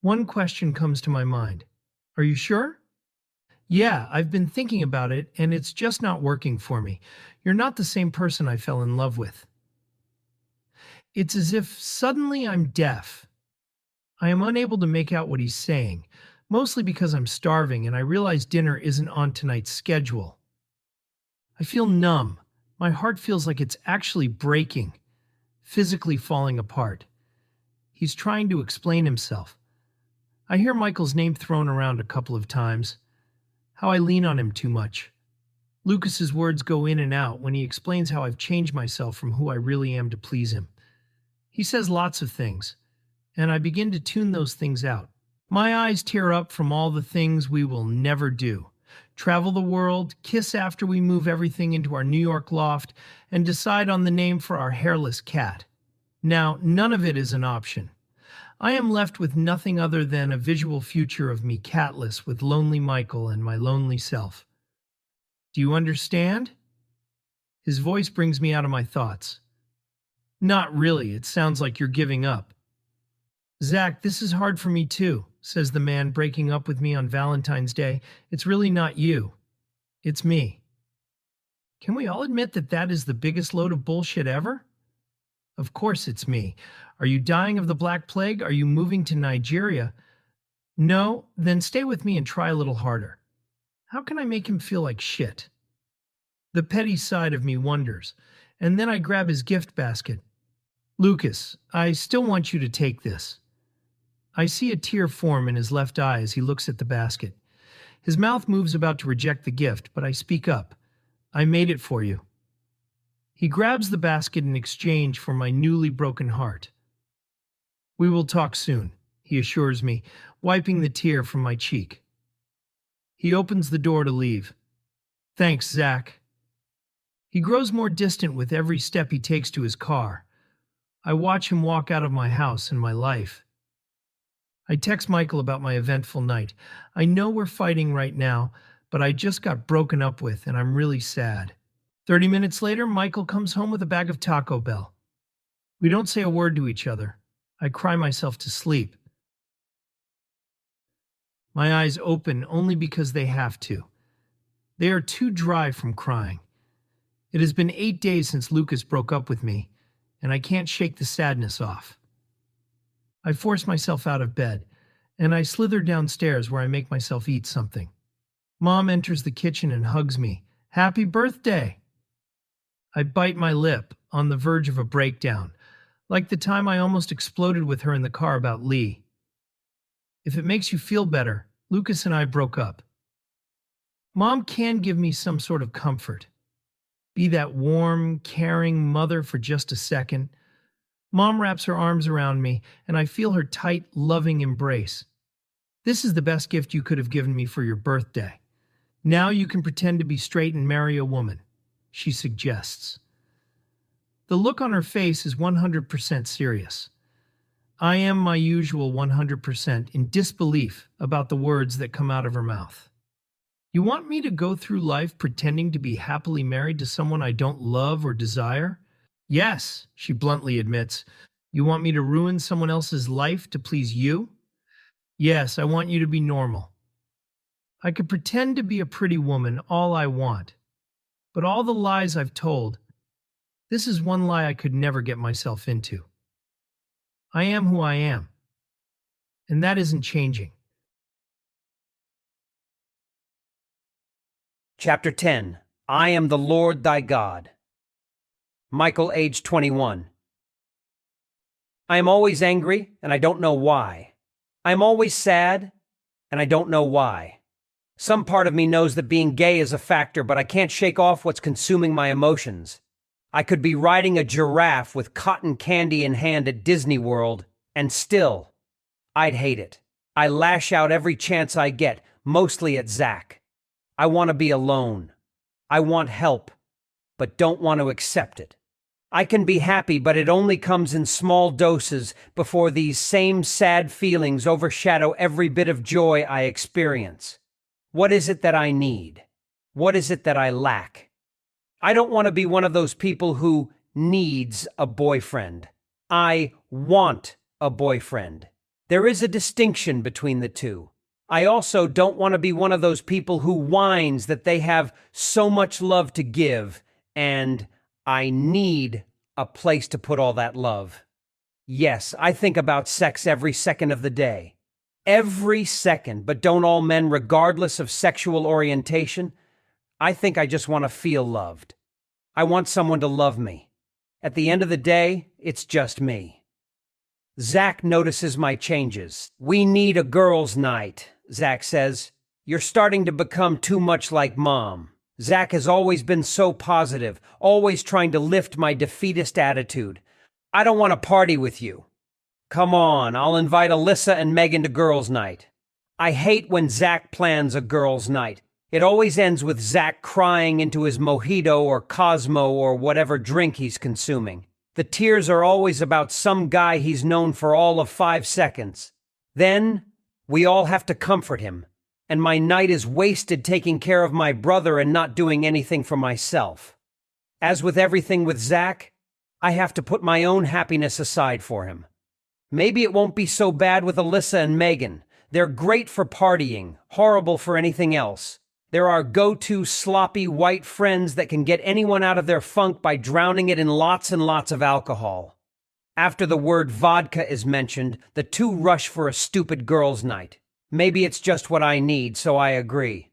One question comes to my mind. Are you sure? Yeah, I've been thinking about it, and it's just not working for me. You're not the same person I fell in love with. It's as if suddenly I'm deaf. I am unable to make out what he's saying, mostly because I'm starving and I realize dinner isn't on tonight's schedule. I feel numb. My heart feels like it's actually breaking, physically falling apart. He's trying to explain himself. I hear Michael's name thrown around a couple of times. How I lean on him too much. Lucas's words go in and out when he explains how I've changed myself from who I really am to please him. He says lots of things, and I begin to tune those things out. My eyes tear up from all the things we will never do. Travel the world, kiss after we move everything into our New York loft, and decide on the name for our hairless cat. Now, none of it is an option. I am left with nothing other than a visual future of me catless with lonely Michael and my lonely self. Do you understand? His voice brings me out of my thoughts. Not really, it sounds like you're giving up. Zack, this is hard for me too, says the man breaking up with me on Valentine's Day. It's really not you. It's me. Can we all admit that that is the biggest load of bullshit ever? Of course it's me. Are you dying of the Black Plague? Are you moving to Nigeria? No? Then stay with me and try a little harder. How can I make him feel like shit? The petty side of me wonders, and then I grab his gift basket. Lucas, I still want you to take this. I see a tear form in his left eye as he looks at the basket. His mouth moves about to reject the gift, but I speak up. I made it for you. He grabs the basket in exchange for my newly broken heart. We will talk soon, he assures me, wiping the tear from my cheek. He opens the door to leave. Thanks, Zack. He grows more distant with every step he takes to his car. I watch him walk out of my house and my life. I text Michael about my eventful night. I know we're fighting right now, but I just got broken up with and I'm really sad. 30 minutes later, Michael comes home with a bag of Taco Bell. We don't say a word to each other. I cry myself to sleep. My eyes open only because they have to. They are too dry from crying. It has been 8 days since Lucas broke up with me, and I can't shake the sadness off. I force myself out of bed, and I slither downstairs where I make myself eat something. Mom enters the kitchen and hugs me. Happy birthday! I bite my lip, on the verge of a breakdown, like the time I almost exploded with her in the car about Lee. If it makes you feel better, Lucas and I broke up. Mom can give me some sort of comfort. Be that warm, caring mother for just a second. Mom wraps her arms around me, and I feel her tight, loving embrace. This is the best gift you could have given me for your birthday. Now you can pretend to be straight and marry a woman, she suggests. The look on her face is 100% serious. I am my usual 100% in disbelief about the words that come out of her mouth. You want me to go through life pretending to be happily married to someone I don't love or desire? Yes, she bluntly admits. You want me to ruin someone else's life to please you? Yes, I want you to be normal. I could pretend to be a pretty woman all I want. But all the lies I've told, this is one lie I could never get myself into. I am who I am. And that isn't changing. Chapter 10. I am the Lord thy God. Michael, age 21. I am always angry, and I don't know why. I am always sad, and I don't know why. Some part of me knows that being gay is a factor, but I can't shake off what's consuming my emotions. I could be riding a giraffe with cotton candy in hand at Disney World, And still, I'd hate it. I lash out every chance I get, mostly at Zack. I want to be alone. I want help, but don't want to accept it. I can be happy, but it only comes in small doses before these same sad feelings overshadow every bit of joy I experience. What is it that I need? What is it that I lack? I don't want to be one of those people who needs a boyfriend. I want a boyfriend. There is a distinction between the two. I also don't want to be one of those people who whines that they have so much love to give and I need a place to put all that love. Yes, I think about sex every second of the day. Every second, but don't all men, regardless of sexual orientation? I think I just want to feel loved. I want someone to love me. At the end of the day, it's just me. Zack notices my changes. We need a girls' night, Zack says. You're starting to become too much like Mom. Zack has always been so positive, always trying to lift my defeatist attitude. I don't want to party with you. Come on, I'll invite Alyssa and Megan to girls' night. I hate when Zack plans a girls' night. It always ends with Zack crying into his mojito or Cosmo or whatever drink he's consuming. The tears are always about some guy he's known for all of 5 seconds. Then, we all have to comfort him. And my night is wasted taking care of my brother and not doing anything for myself. As with everything with Zack, I have to put my own happiness aside for him. Maybe it won't be so bad with Alyssa and Megan. They're great for partying, horrible for anything else. They're our go-to sloppy white friends that can get anyone out of their funk by drowning it in lots and lots of alcohol. After the word vodka is mentioned, the two rush for a stupid girls' night. Maybe it's just what I need, so I agree.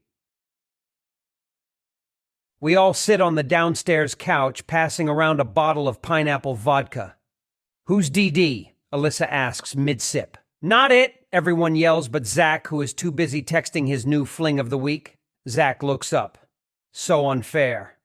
We all sit on the downstairs couch, passing around a bottle of pineapple vodka. Who's DD? Alyssa asks mid-sip. Not it, everyone yells but Zack, who is too busy texting his new fling of the week. Zack looks up. So unfair.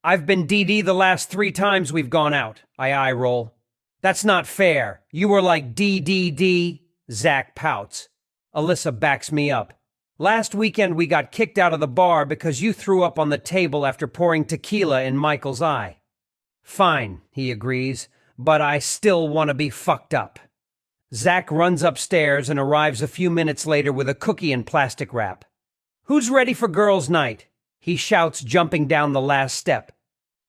I've been DD the last 3 times we've gone out. I eye roll. That's not fair. You were like DDD. Zack pouts. Alyssa backs me up. Last weekend we got kicked out of the bar because you threw up on the table after pouring tequila in Michael's eye. Fine, he agrees, but I still want to be fucked up. Zack runs upstairs and arrives a few minutes later with a cookie in plastic wrap. Who's ready for girls' night? He shouts, jumping down the last step.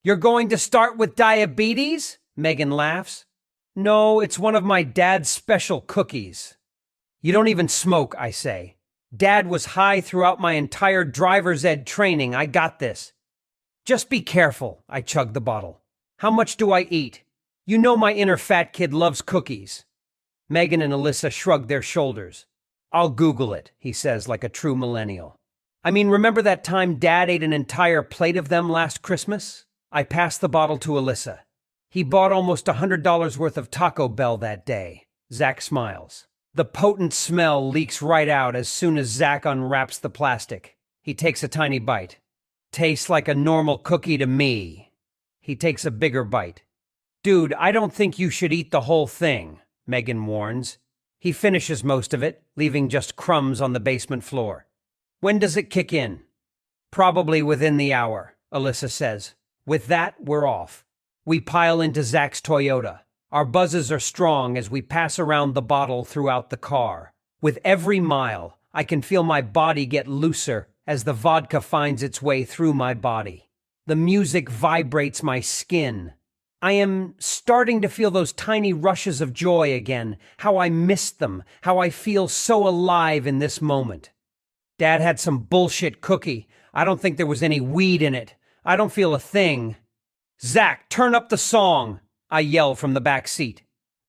You're going to start with diabetes? Megan laughs. No, it's one of my dad's special cookies. You don't even smoke, I say. Dad was high throughout my entire driver's ed training. I got this. Just be careful, I chug the bottle. How much do I eat? You know my inner fat kid loves cookies. Megan and Alyssa shrug their shoulders. I'll Google it, he says like a true millennial. I mean, remember that time Dad ate an entire plate of them last Christmas? I pass the bottle to Alyssa. He bought almost $100 worth of Taco Bell that day. Zack smiles. The potent smell leaks right out as soon as Zack unwraps the plastic. He takes a tiny bite. Tastes like a normal cookie to me. He takes a bigger bite. Dude, I don't think you should eat the whole thing, Megan warns. He finishes most of it, leaving just crumbs on the basement floor. When does it kick in? Probably within the hour, Alyssa says. With that, we're off. We pile into Zack's Toyota. Our buzzes are strong as we pass around the bottle throughout the car. With every mile, I can feel my body get looser as the vodka finds its way through my body. The music vibrates my skin. I am starting to feel those tiny rushes of joy again, how I missed them, how I feel so alive in this moment. Dad had some bullshit cookie. I don't think there was any weed in it. I don't feel a thing. Zack, turn up the song, I yell from the back seat.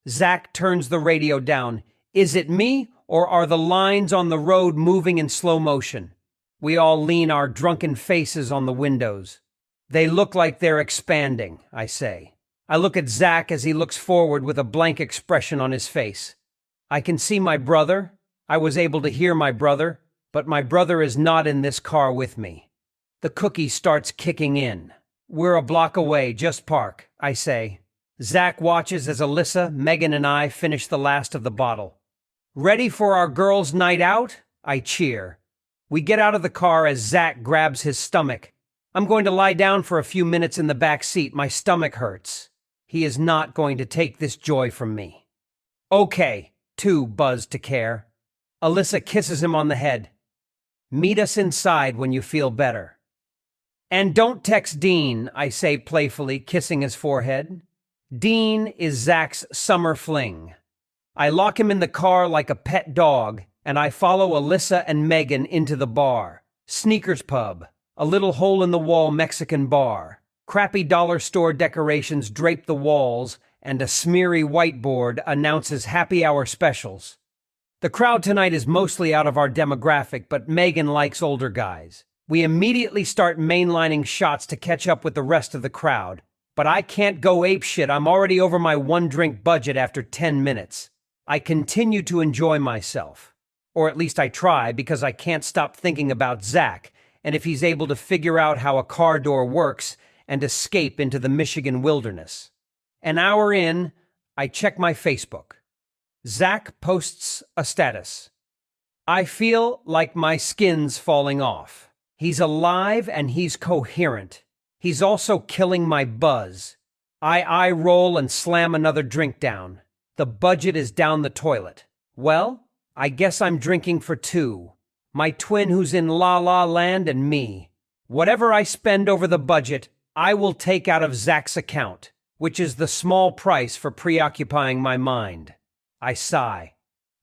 Zack turns the radio down. Is it me, or are the lines on the road moving in slow motion? We all lean our drunken faces on the windows. They look like they're expanding, I say. I look at Zack as he looks forward with a blank expression on his face. I can see my brother. I was able to hear my brother, but my brother is not in this car with me. The cookie starts kicking in. We're a block away, just park, I say. Zack watches as Alyssa, Megan, and I finish the last of the bottle. Ready for our girls' night out? I cheer. We get out of the car as Zack grabs his stomach. I'm going to lie down for a few minutes in the back seat. My stomach hurts. He is not going to take this joy from me. Okay, too buzzed to care. Alyssa kisses him on the head. Meet us inside when you feel better. And don't text Dean, I say playfully, kissing his forehead. Dean is Zack's summer fling. I lock him in the car like a pet dog, and I follow Alyssa and Megan into the bar. Sneakers Pub, a little hole-in-the-wall Mexican bar. Crappy dollar store decorations drape the walls, and a smeary whiteboard announces happy hour specials. The crowd tonight is mostly out of our demographic, but Megan likes older guys. We immediately start mainlining shots to catch up with the rest of the crowd. But I can't go apeshit. I'm already over my one-drink budget after 10 minutes. I continue to enjoy myself. Or at least I try, because I can't stop thinking about Zack, and if he's able to figure out how a car door works and escape into the Michigan wilderness. An hour in, I check my Facebook. Zack posts a status. I feel like my skin's falling off. He's alive and he's coherent. He's also killing my buzz. I roll and slam another drink down. The budget is down the toilet. Well, I guess I'm drinking for two. My twin who's in La La Land and me. Whatever I spend over the budget, I will take out of Zack's account, which is the small price for preoccupying my mind. I sigh.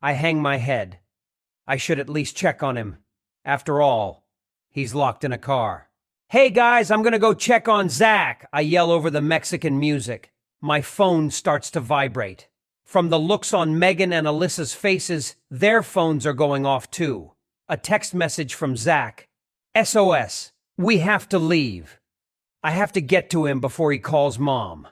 I hang my head. I should at least check on him. After all, he's locked in a car. Hey guys, I'm gonna go check on Zack, I yell over the Mexican music. My phone starts to vibrate. From the looks on Megan and Alyssa's faces, their phones are going off too. A text message from Zack. SOS, we have to leave. I have to get to him before he calls Mom.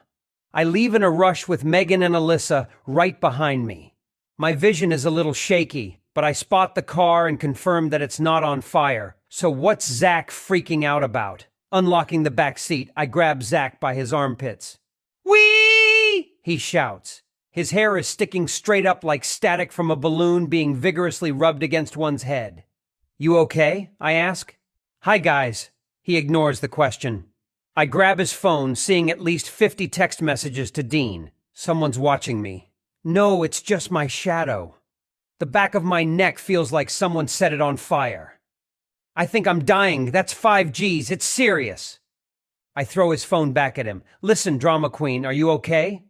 I leave in a rush with Megan and Alyssa right behind me. My vision is a little shaky, but I spot the car and confirm that it's not on fire. So what's Zack freaking out about? Unlocking the back seat, I grab Zack by his armpits. Whee! He shouts. His hair is sticking straight up like static from a balloon being vigorously rubbed against one's head. You okay? I ask. Hi guys. He ignores the question. I grab his phone, seeing at least 50 text messages to Dean. Someone's watching me. No, it's just my shadow. The back of my neck feels like someone set it on fire. I think I'm dying. That's 5 Gs. It's serious. I throw his phone back at him. Listen, drama queen, are you okay?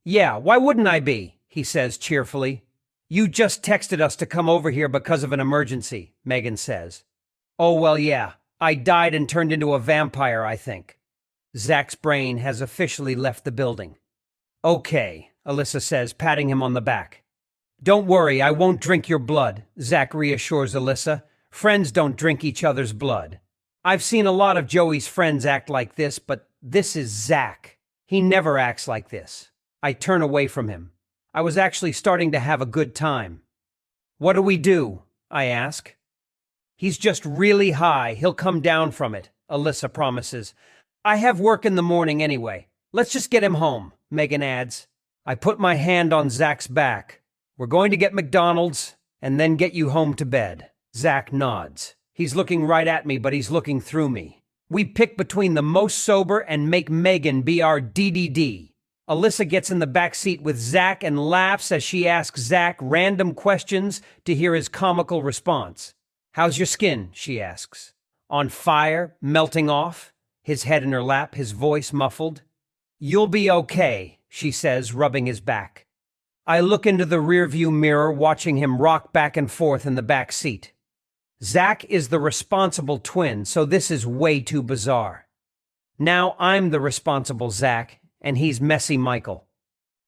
Yeah, why wouldn't I be? He says cheerfully. You just texted us to come over here because of an emergency, Megan says. Oh, well, yeah. I died and turned into a vampire, I think. Zack's brain has officially left the building. Okay, Alyssa says, patting him on the back. Don't worry, I won't drink your blood, Zack reassures Alyssa. Friends don't drink each other's blood. I've seen a lot of Joey's friends act like this, but this is Zack. He never acts like this. I turn away from him. I was actually starting to have a good time. What do we do? I ask. He's just really high. He'll come down from it, Alyssa promises. I have work in the morning anyway. Let's just get him home, Megan adds. I put my hand on Zack's back. We're going to get McDonald's and then get you home to bed. Zack nods. He's looking right at me, but he's looking through me. We pick between the most sober and make Megan be our DDD. Alyssa gets in the back seat with Zack and laughs as she asks Zack random questions to hear his comical response. How's your skin? She asks. On fire, melting off, his head in her lap, his voice muffled. You'll be okay, she says, rubbing his back. I look into the rearview mirror, watching him rock back and forth in the back seat. Zack is the responsible twin, so this is way too bizarre. Now I'm the responsible Zack, and he's messy Michael.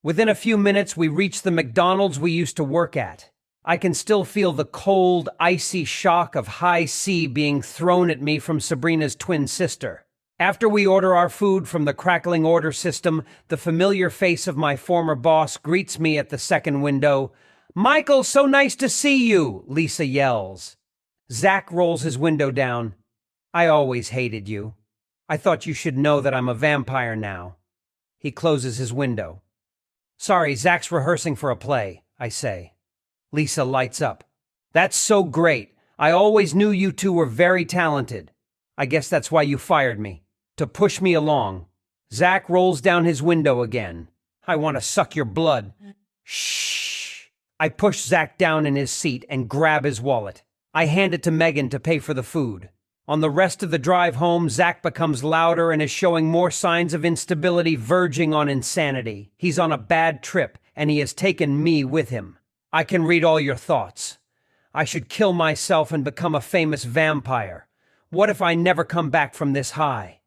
Within a few minutes, we reach the McDonald's we used to work at. I can still feel the cold, icy shock of high C being thrown at me from Sabrina's twin sister. After we order our food from the crackling order system, the familiar face of my former boss greets me at the second window. Michael, so nice to see you, Lisa yells. Zack rolls his window down. I always hated you. I thought you should know that I'm a vampire now. He closes his window. Sorry, Zack's rehearsing for a play, I say. Lisa lights up. That's so great. I always knew you two were very talented. I guess that's why you fired me. To push me along. Zack rolls down his window again. I want to suck your blood. Shh. I push Zack down in his seat and grab his wallet. I hand it to Megan to pay for the food. On the rest of the drive home, Zack becomes louder and is showing more signs of instability verging on insanity. He's on a bad trip, and he has taken me with him. I can read all your thoughts. I should kill myself and become a famous vampire. What if I never come back from this high?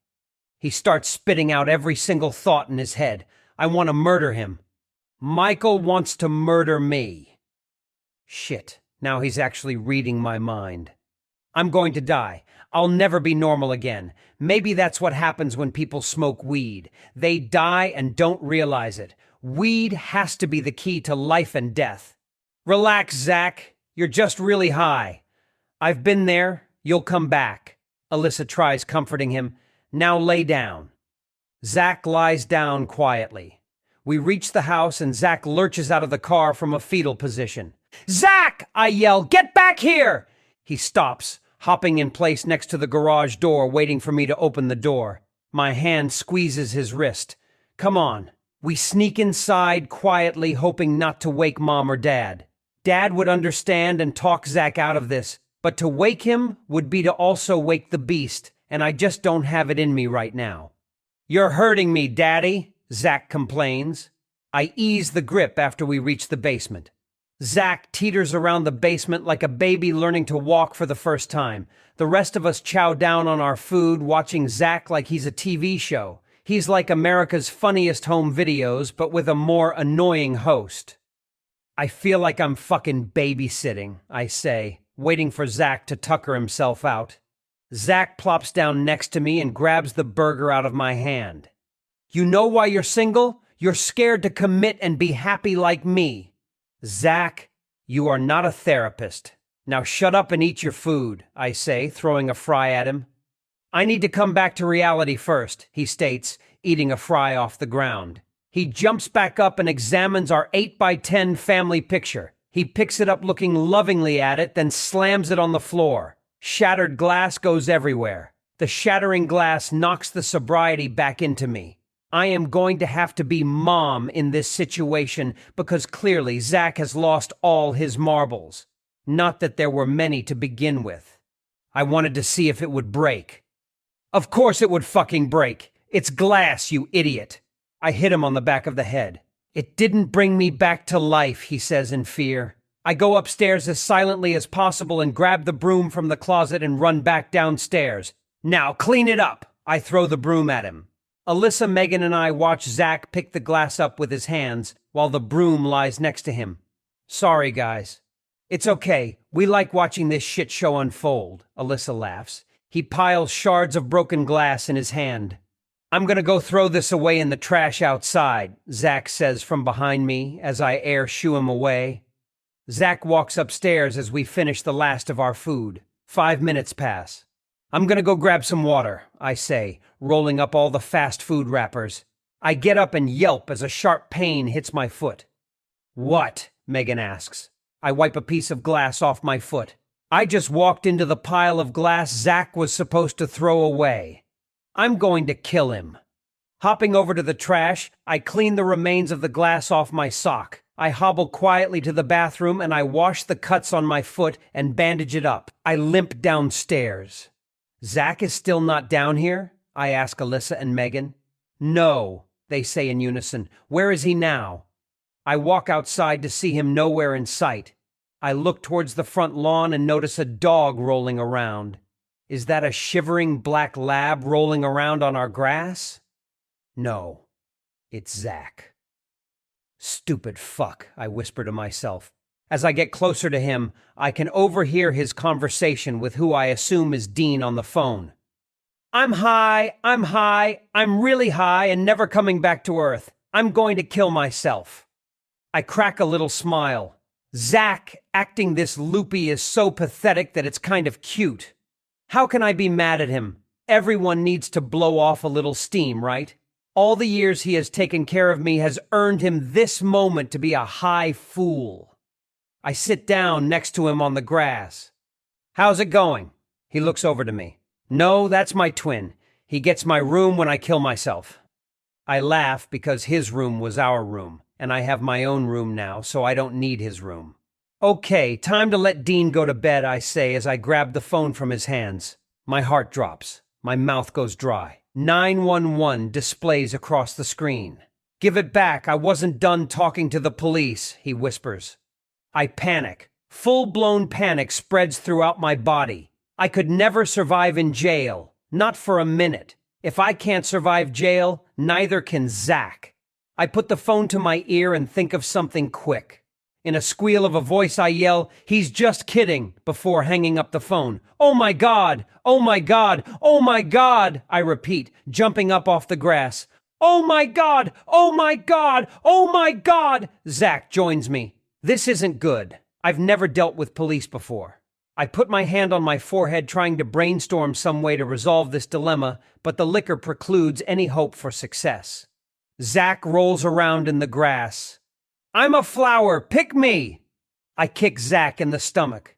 He starts spitting out every single thought in his head. I want to murder him. Michael wants to murder me. Shit, now he's actually reading my mind. I'm going to die. I'll never be normal again. Maybe that's what happens when people smoke weed. They die and don't realize it. Weed has to be the key to life and death. Relax, Zack. You're just really high. I've been there. You'll come back. Alyssa tries comforting him. Now lay down. Zack lies down quietly. We reach the house and Zack lurches out of the car from a fetal position. Zack! I yell. Get back here! He stops, hopping in place next to the garage door, waiting for me to open the door. My hand squeezes his wrist. Come on. We sneak inside quietly, hoping not to wake Mom or Dad. Dad would understand and talk Zack out of this, but to wake him would be to also wake the beast, and I just don't have it in me right now. You're hurting me, Daddy, Zack complains. I ease the grip after we reach the basement. Zack teeters around the basement like a baby learning to walk for the first time. The rest of us chow down on our food, watching Zack like he's a TV show. He's like America's Funniest Home Videos, but with a more annoying host. I feel like I'm fucking babysitting, I say, waiting for Zack to tucker himself out. Zack plops down next to me and grabs the burger out of my hand. You know why you're single? You're scared to commit and be happy like me. Zack, you are not a therapist. Now shut up and eat your food, I say, throwing a fry at him. I need to come back to reality first, he states, eating a fry off the ground. He jumps back up and examines our 8x10 family picture. He picks it up looking lovingly at it, then slams it on the floor. Shattered glass goes everywhere. The shattering glass knocks the sobriety back into me. I am going to have to be Mom in this situation because clearly Zack has lost all his marbles. Not that there were many to begin with. I wanted to see if it would break. Of course it would fucking break. It's glass, you idiot. I hit him on the back of the head. It didn't bring me back to life, he says in fear. I go upstairs as silently as possible and grab the broom from the closet and run back downstairs. Now clean it up. I throw the broom at him. Alyssa, Megan, and I watch Zack pick the glass up with his hands while the broom lies next to him. Sorry, guys. It's okay. We like watching this shit show unfold, Alyssa laughs. He piles shards of broken glass in his hand. I'm gonna go throw this away in the trash outside, Zack says from behind me as I shoo him away. Zack walks upstairs as we finish the last of our food. 5 minutes pass. I'm gonna go grab some water, I say, rolling up all the fast food wrappers. I get up and yelp as a sharp pain hits my foot. What? Megan asks. I wipe a piece of glass off my foot. I just walked into the pile of glass Zack was supposed to throw away. I'm going to kill him. Hopping over to the trash, I clean the remains of the glass off my sock. I hobble quietly to the bathroom and I wash the cuts on my foot and bandage it up. I limp downstairs. Zack is still not down here? I ask Alyssa and Megan. No, they say in unison. Where is he now? I walk outside to see him nowhere in sight. I look towards the front lawn and notice a dog rolling around. Is that a shivering black lab rolling around on our grass? No, it's Zack. Stupid fuck, I whisper to myself. As I get closer to him, I can overhear his conversation with who I assume is Dean on the phone. I'm high, I'm really high and never coming back to Earth. I'm going to kill myself. I crack a little smile. Zack acting this loopy is so pathetic that it's kind of cute. How can I be mad at him? Everyone needs to blow off a little steam, right? All the years he has taken care of me has earned him this moment to be a high fool. I sit down next to him on the grass. How's it going? He looks over to me. No, that's my twin. He gets my room when I kill myself. I laugh because his room was our room, and I have my own room now, so I don't need his room. Okay, time to let Dean go to bed, I say as I grab the phone from his hands. My heart drops. My mouth goes dry. 911 displays across the screen. Give it back, I wasn't done talking to the police, he whispers. I panic. Full-blown panic spreads throughout my body. I could never survive in jail, not for a minute. If I can't survive jail, neither can Zack. I put the phone to my ear and think of something quick. In a squeal of a voice, I yell, "He's just kidding," before hanging up the phone. Oh my God! Oh my God! Oh my God! I repeat, jumping up off the grass. Oh my God! Oh my God! Oh my God! Zack joins me. This isn't good. I've never dealt with police before. I put my hand on my forehead trying to brainstorm some way to resolve this dilemma, but the liquor precludes any hope for success. Zack rolls around in the grass. I'm a flower, pick me! I kick Zack in the stomach.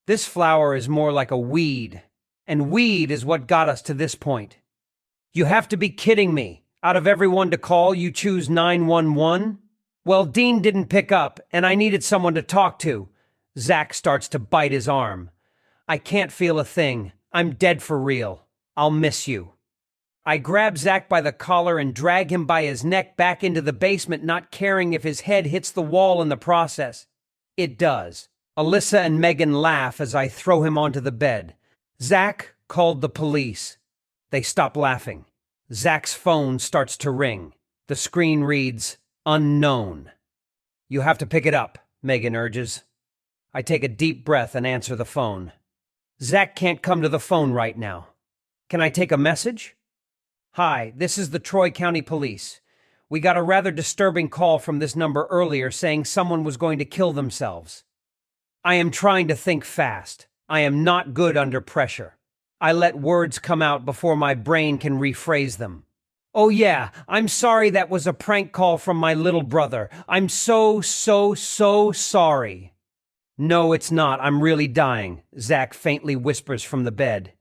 This flower is more like a weed, and weed is what got us to this point. You have to be kidding me. Out of everyone to call, you choose 911? Well, Dean didn't pick up, and I needed someone to talk to. Zack starts to bite his arm. I can't feel a thing. I'm dead for real. I'll miss you. I grab Zack by the collar and drag him by his neck back into the basement, not caring if his head hits the wall in the process. It does. Alyssa and Megan laugh as I throw him onto the bed. Zack called the police. They stop laughing. Zack's phone starts to ring. The screen reads, "Unknown." You have to pick it up, Megan urges. I take a deep breath and answer the phone. Zack can't come to the phone right now. Can I take a message? Hi, this is the Troy County Police. We got a rather disturbing call from this number earlier saying someone was going to kill themselves. I am trying to think fast. I am not good under pressure. I let words come out before my brain can rephrase them. Oh yeah, I'm sorry that was a prank call from my little brother. I'm so sorry. No, it's not. I'm really dying, Zack faintly whispers from the bed.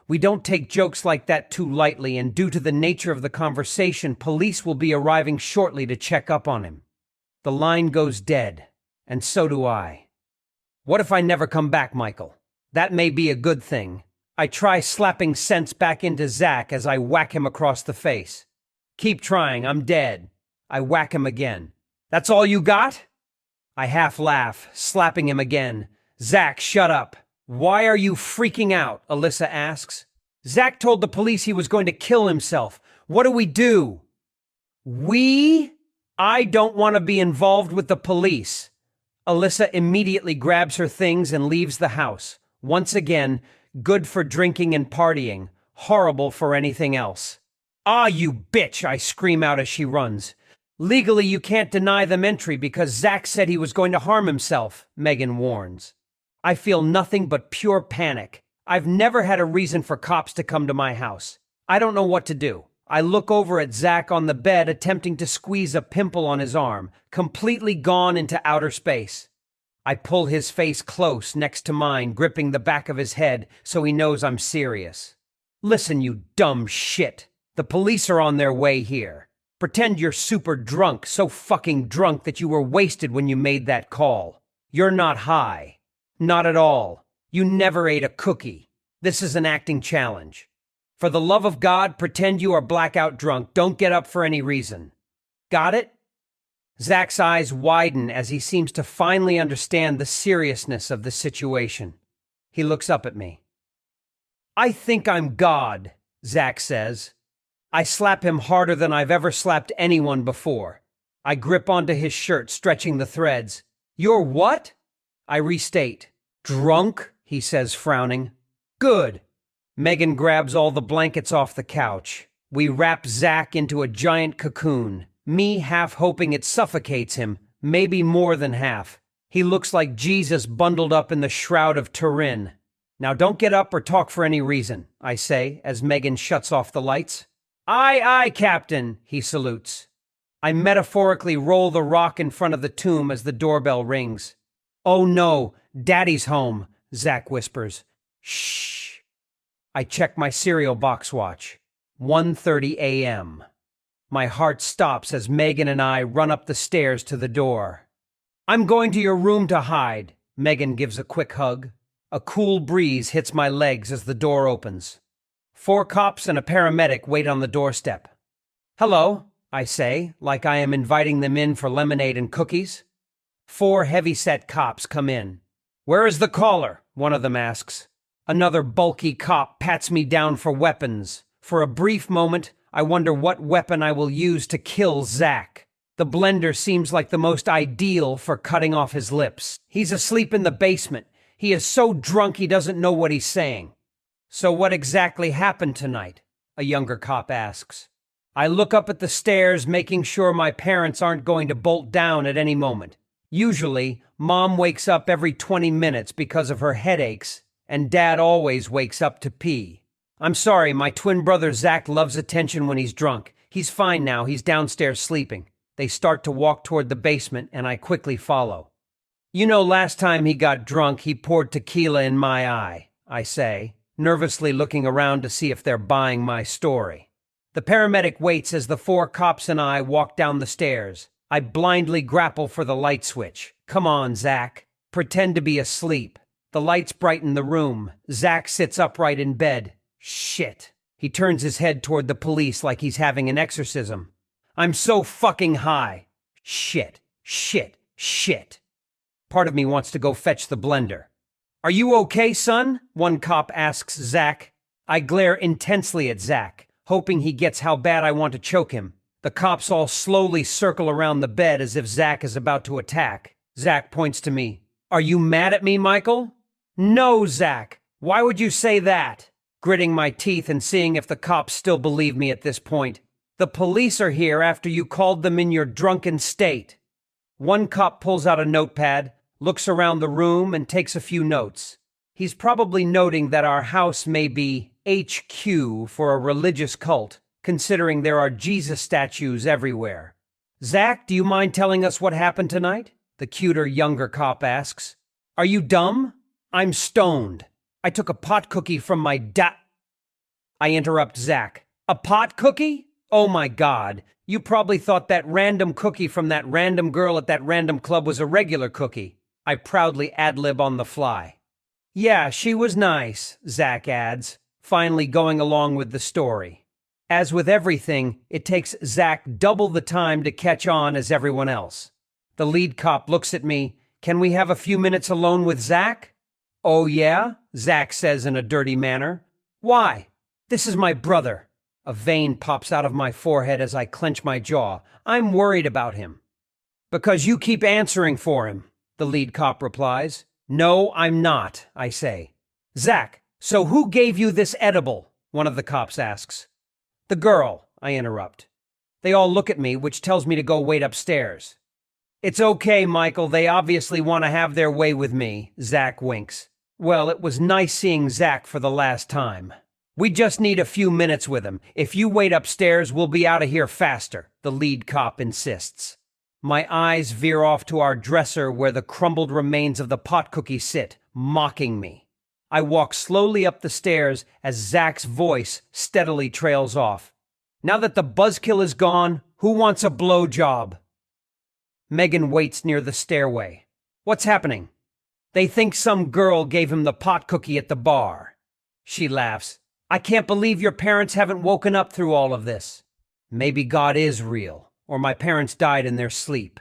We don't take jokes like that too lightly, and due to the nature of the conversation, police will be arriving shortly to check up on him. The line goes dead, and so do I. What if I never come back, Michael? That may be a good thing. I try slapping sense back into Zack as I whack him across the face. Keep trying, I'm dead. I whack him again. That's all you got? I half laugh, slapping him again. Zack, shut up. Why are you freaking out? Alyssa asks. Zack told the police he was going to kill himself. What do we do? I don't want to be involved with the police. Alyssa immediately grabs her things and leaves the house. Once again, good for drinking and partying, horrible for anything else. Ah, you bitch, I scream out as she runs. Legally, you can't deny them entry because Zack said he was going to harm himself, Megan warns. I feel nothing but pure panic. I've never had a reason for cops to come to my house. I don't know what to do. I look over at Zack on the bed, attempting to squeeze a pimple on his arm, completely gone into outer space. I pull his face close next to mine, gripping the back of his head so he knows I'm serious. Listen, you dumb shit. The police are on their way here. Pretend you're super drunk, so fucking drunk that you were wasted when you made that call. You're not high. Not at all. You never ate a cookie. This is an acting challenge. For the love of God, pretend you are blackout drunk. Don't get up for any reason. Got it? Zack's eyes widen as he seems to finally understand the seriousness of the situation. He looks up at me. I think I'm God, Zack says. I slap him harder than I've ever slapped anyone before. I grip onto his shirt, stretching the threads. You're what? I restate. Drunk, he says, frowning. Good. Megan grabs all the blankets off the couch. We wrap Zack into a giant cocoon, me half hoping it suffocates him, maybe more than half. He looks like Jesus bundled up in the Shroud of Turin. Now don't get up or talk for any reason, I say, as Megan shuts off the lights. "Aye, aye, Captain," he salutes. I metaphorically roll the rock in front of the tomb as the doorbell rings. "Oh no, Daddy's home," Zack whispers. "Shh." I check my cereal box watch. 1:30 a.m. My heart stops as Megan and I run up the stairs to the door. "I'm going to your room to hide." Megan gives a quick hug. A cool breeze hits my legs as the door opens. 4 cops and a paramedic wait on the doorstep. "Hello," I say, like I am inviting them in for lemonade and cookies. 4 heavy-set cops come in. "Where is the caller?" one of them asks. Another bulky cop pats me down for weapons. For a brief moment, I wonder what weapon I will use to kill Zack. The blender seems like the most ideal for cutting off his lips. He's asleep in the basement. He is so drunk he doesn't know what he's saying. "So what exactly happened tonight?" a younger cop asks. I look up at the stairs, making sure my parents aren't going to bolt down at any moment. Usually, Mom wakes up every 20 minutes because of her headaches, and Dad always wakes up to pee. "I'm sorry, my twin brother Zack loves attention when he's drunk. He's fine now, he's downstairs sleeping." They start to walk toward the basement, and I quickly follow. "You know, last time he got drunk, he poured tequila in my eye," I say, nervously looking around to see if they're buying my story. The paramedic waits as the 4 cops and I walk down the stairs. I blindly grapple for the light switch. "Come on, Zack. Pretend to be asleep." The lights brighten the room. Zack sits upright in bed. Shit. He turns his head toward the police like he's having an exorcism. "I'm so fucking high." Shit. Part of me wants to go fetch the blender. "Are you okay, son?" one cop asks Zack. I glare intensely at Zack, hoping he gets how bad I want to choke him. The cops all slowly circle around the bed as if Zack is about to attack. Zack points to me. "Are you mad at me, Michael?" "No, Zack. Why would you say that?" Gritting my teeth and seeing if the cops still believe me at this point. "The police are here after you called them in your drunken state." One cop pulls out a notepad, looks around the room, and takes a few notes. He's probably noting that our house may be HQ for a religious cult, considering there are Jesus statues everywhere. "Zack, do you mind telling us what happened tonight?" the cuter, younger cop asks. "Are you dumb?" "I'm stoned. I took a pot cookie from my I interrupt Zack. "A pot cookie? Oh my God. You probably thought that random cookie from that random girl at that random club was a regular cookie." I proudly ad-lib on the fly. "Yeah, she was nice," Zack adds, finally going along with the story. As with everything, it takes Zack double the time to catch on as everyone else. The lead cop looks at me. "Can we have a few minutes alone with Zack?" "Oh yeah?" Zack says in a dirty manner. "Why?" "This is my brother." A vein pops out of my forehead as I clench my jaw. "I'm worried about him." "Because you keep answering for him," the lead cop replies. "No, I'm not," I say. "Zack, so who gave you this edible?" one of the cops asks. "The girl," I interrupt. They all look at me, which tells me to go wait upstairs. "It's okay, Michael, they obviously want to have their way with me," Zack winks. "Well, it was nice seeing Zack for the last time. We just need a few minutes with him. If you wait upstairs, we'll be out of here faster," the lead cop insists. My eyes veer off to our dresser where the crumbled remains of the pot cookie sit, mocking me. I walk slowly up the stairs as Zack's voice steadily trails off. "Now that the buzzkill is gone, who wants a blowjob?" Megan waits near the stairway. "What's happening?" "They think some girl gave him the pot cookie at the bar." She laughs. "I can't believe your parents haven't woken up through all of this." Maybe God is real, or my parents died in their sleep.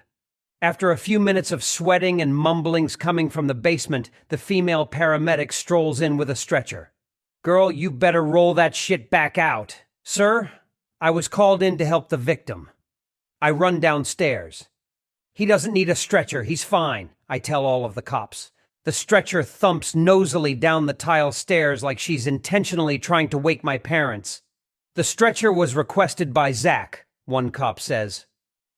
After a few minutes of sweating and mumblings coming from the basement, the female paramedic strolls in with a stretcher. "Girl, you better roll that shit back out." "Sir, I was called in to help the victim." I run downstairs. "He doesn't need a stretcher, he's fine," I tell all of the cops. The stretcher thumps nosily down the tile stairs like she's intentionally trying to wake my parents. "The stretcher was requested by Zack," one cop says.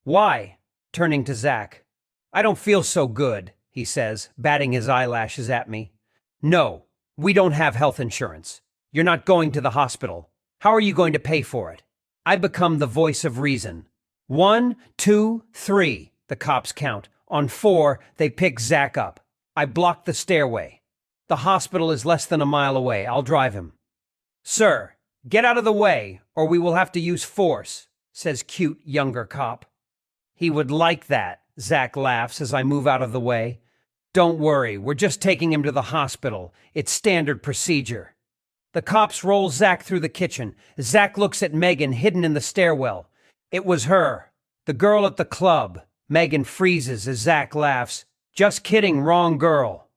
"Why?" turning to Zack. "I don't feel so good," he says, batting his eyelashes at me. "No, we don't have health insurance. You're not going to the hospital. How are you going to pay for it?" I become the voice of reason. 1, 2, 3, the cops count. On 4, they pick Zack up. I block the stairway. The hospital is less than a mile away. I'll drive him. Sir, get out of the way, or we will have to use force, says cute younger cop. He would like that, Zack laughs as I move out of the way. Don't worry, we're just taking him to the hospital. It's standard procedure. The cops roll Zack through the kitchen. Zack looks at Megan hidden in the stairwell. It was her, the girl at the club. Megan freezes as Zack laughs. Just kidding, wrong girl.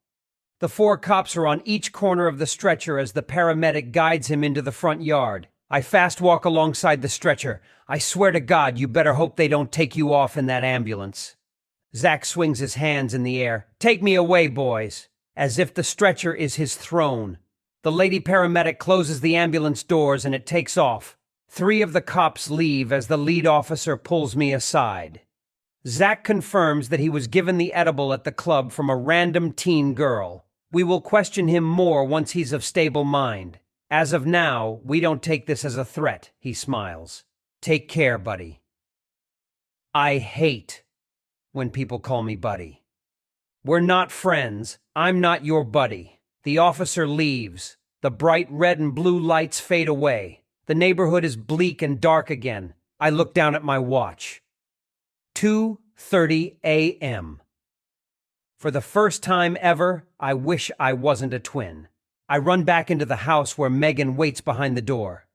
The 4 cops are on each corner of the stretcher as the paramedic guides him into the front yard. I fast walk alongside the stretcher. I swear to God, you better hope they don't take you off in that ambulance. Zack swings his hands in the air. Take me away, boys, as if the stretcher is his throne. The lady paramedic closes the ambulance doors and it takes off. 3 of the cops leave as the lead officer pulls me aside. Zack confirms that he was given the edible at the club from a random teen girl. We will question him more once he's of stable mind. As of now, we don't take this as a threat, he smiles. Take care, buddy. I hate when people call me buddy. We're not friends. I'm not your buddy. The officer leaves. The bright red and blue lights fade away. The neighborhood is bleak and dark again. I look down at my watch. 2:30 a.m. For the first time ever, I wish I wasn't a twin. I run back into the house where Megan waits behind the door.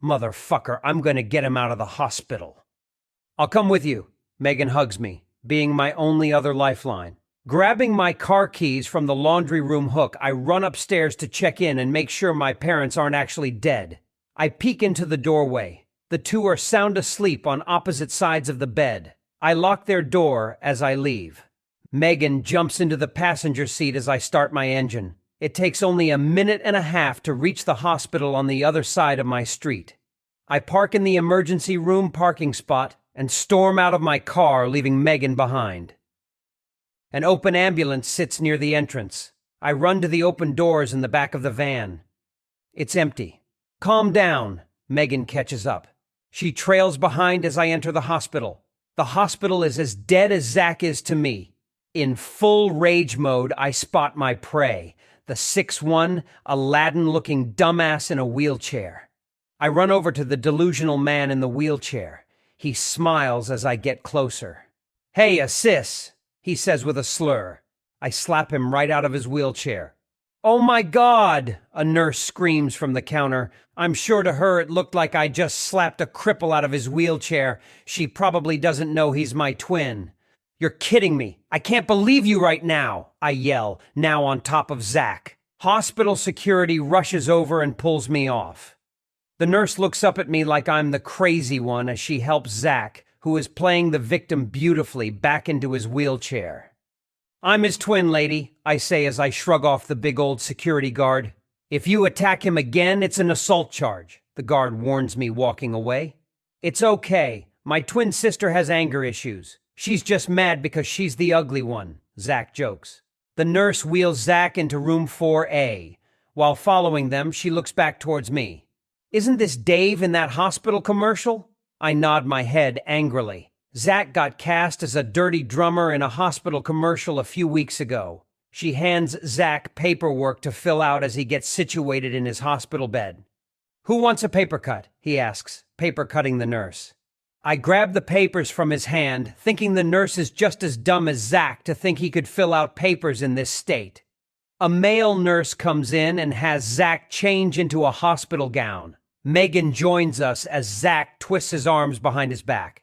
Motherfucker, I'm gonna get him out of the hospital. I'll come with you. Megan hugs me, being my only other lifeline. Grabbing my car keys from the laundry room hook, I run upstairs to check in and make sure my parents aren't actually dead. I peek into the doorway. The 2 are sound asleep on opposite sides of the bed. I lock their door as I leave. Megan jumps into the passenger seat as I start my engine. It takes only a minute and a half to reach the hospital on the other side of my street. I park in the emergency room parking spot and storm out of my car, leaving Megan behind. An open ambulance sits near the entrance. I run to the open doors in the back of the van. It's empty. Calm down, Megan catches up. She trails behind as I enter the hospital. The hospital is as dead as Zack is to me. In full rage mode, I spot my prey, the 6'1", Aladdin-looking dumbass in a wheelchair. I run over to the delusional man in the wheelchair. He smiles as I get closer. Hey, sis, he says with a slur. I slap him right out of his wheelchair. Oh my God, a nurse screams from the counter. I'm sure to her it looked like I just slapped a cripple out of his wheelchair. She probably doesn't know he's my twin. You're kidding me. I can't believe you right now, I yell, now on top of Zack. Hospital security rushes over and pulls me off. The nurse looks up at me like I'm the crazy one as she helps Zack, who is playing the victim beautifully, back into his wheelchair. I'm his twin, lady, I say as I shrug off the big old security guard. If you attack him again, it's an assault charge, the guard warns me, walking away. It's okay. My twin sister has anger issues. She's just mad because she's the ugly one, Zack jokes. The nurse wheels Zack into room 4A. While following them, she looks back towards me. Isn't this Dave in that hospital commercial? I nod my head angrily. Zack got cast as a dirty drummer in a hospital commercial a few weeks ago. She hands Zack paperwork to fill out as he gets situated in his hospital bed. Who wants a paper cut? He asks, paper cutting the nurse. I grab the papers from his hand, thinking the nurse is just as dumb as Zack to think he could fill out papers in this state. A male nurse comes in and has Zack change into a hospital gown. Megan joins us as Zack twists his arms behind his back.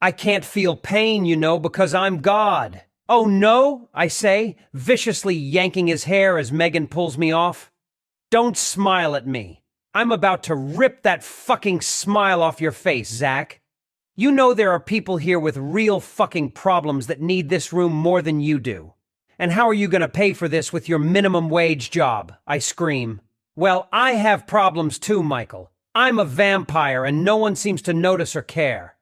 I can't feel pain, you know, because I'm God. Oh no, I say, viciously yanking his hair as Megan pulls me off. Don't smile at me. I'm about to rip that fucking smile off your face, Zack. You know there are people here with real fucking problems that need this room more than you do. And how are you gonna pay for this with your minimum wage job? I scream. Well, I have problems too, Michael. I'm a vampire and no one seems to notice or care.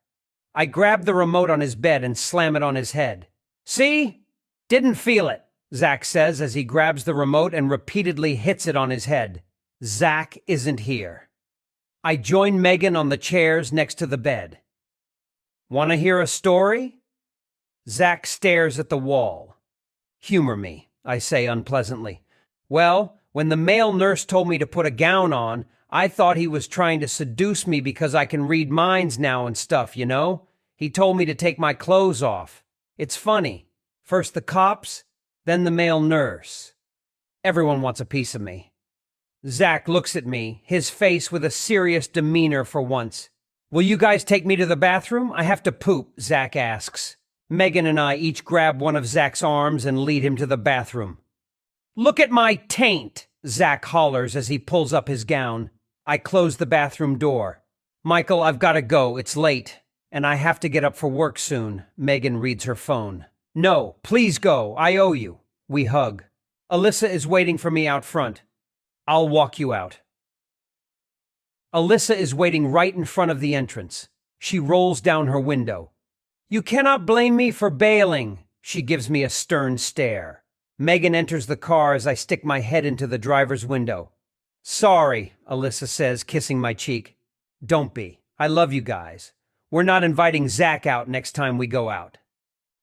I grab the remote on his bed and slam it on his head. See? Didn't feel it, Zack says as he grabs the remote and repeatedly hits it on his head. Zack isn't here. I join Megan on the chairs next to the bed. Want to hear a story? Zack stares at the wall. Humor me, I say unpleasantly. Well, when the male nurse told me to put a gown on, I thought he was trying to seduce me because I can read minds now and stuff, you know? He told me to take my clothes off. It's funny. First the cops, then the male nurse. Everyone wants a piece of me. Zack looks at me, his face with a serious demeanor for once. Will you guys take me to the bathroom? I have to poop, Zack asks. Megan and I each grab one of Zack's arms and lead him to the bathroom. Look at my taint, Zack hollers as he pulls up his gown. I close the bathroom door. Michael, I've got to go. It's late. And I have to get up for work soon. Megan reads her phone. No, please go. I owe you. We hug. Alyssa is waiting for me out front. I'll walk you out. Alyssa is waiting right in front of the entrance. She rolls down her window. You cannot blame me for bailing. She gives me a stern stare. Megan enters the car as I stick my head into the driver's window. Sorry, Alyssa says, kissing my cheek. Don't be. I love you guys. We're not inviting Zack out next time we go out.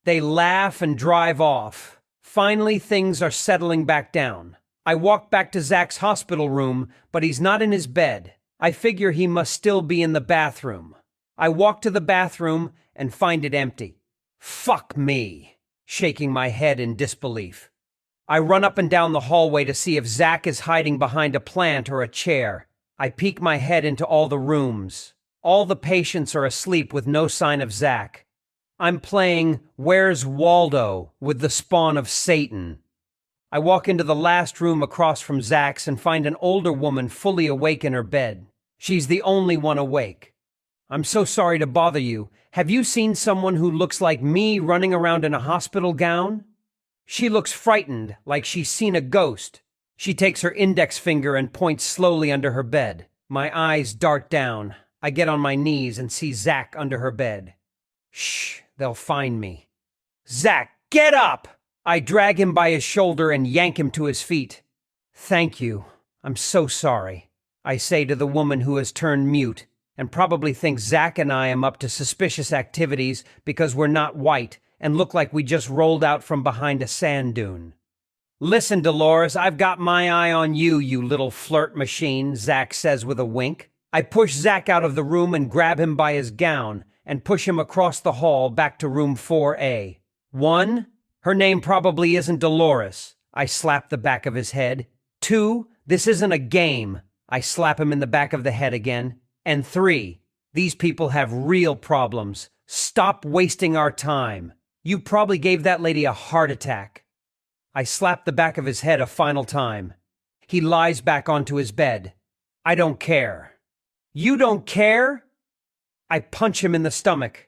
They laugh and drive off. Finally, things are settling back down. I walk back to Zack's hospital room, but he's not in his bed. I figure he must still be in the bathroom. I walk to the bathroom and find it empty. Fuck me, shaking my head in disbelief. I run up and down the hallway to see if Zack is hiding behind a plant or a chair. I peek my head into all the rooms. All the patients are asleep with no sign of Zack. I'm playing Where's Waldo with the spawn of Satan. I walk into the last room across from Zack's and find an older woman fully awake in her bed. She's the only one awake. I'm so sorry to bother you. Have you seen someone who looks like me running around in a hospital gown? She looks frightened, like she's seen a ghost. She takes her index finger and points slowly under her bed. My eyes dart down. I get on my knees and see Zack under her bed. Shh, they'll find me. Zack, get up! I drag him by his shoulder and yank him to his feet. Thank you. I'm so sorry, I say to the woman who has turned mute and probably thinks Zack and I am up to suspicious activities because we're not white and look like we just rolled out from behind a sand dune. Listen, Dolores, I've got my eye on you, you little flirt machine, Zack says with a wink. I push Zack out of the room and grab him by his gown and push him across the hall back to room 4A. 1. Her name probably isn't Dolores. I slap the back of his head. 2. This isn't a game. I slap him in the back of the head again. And 3. These people have real problems. Stop wasting our time. You probably gave that lady a heart attack. I slap the back of his head a final time. He lies back onto his bed. I don't care. You don't care? I punch him in the stomach.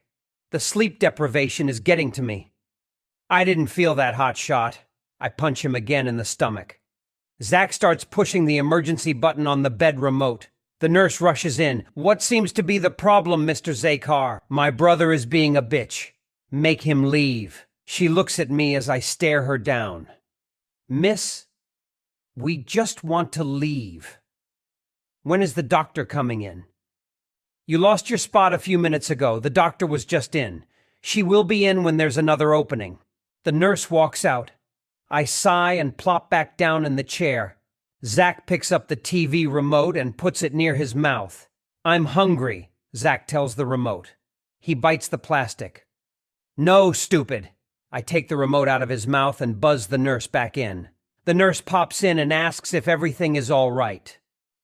The sleep deprivation is getting to me. I didn't feel that hot shot. I punch him again in the stomach. Zack starts pushing the emergency button on the bed remote. The nurse rushes in. What seems to be the problem, Mr. Zakar? My brother is being a bitch. Make him leave. She looks at me as I stare her down. Miss, we just want to leave. When is the doctor coming in? You lost your spot a few minutes ago. The doctor was just in. She will be in when there's another opening. The nurse walks out. I sigh and plop back down in the chair. Zack picks up the TV remote and puts it near his mouth. I'm hungry, Zack tells the remote. He bites the plastic. No, stupid. I take the remote out of his mouth and buzz the nurse back in. The nurse pops in and asks if everything is all right.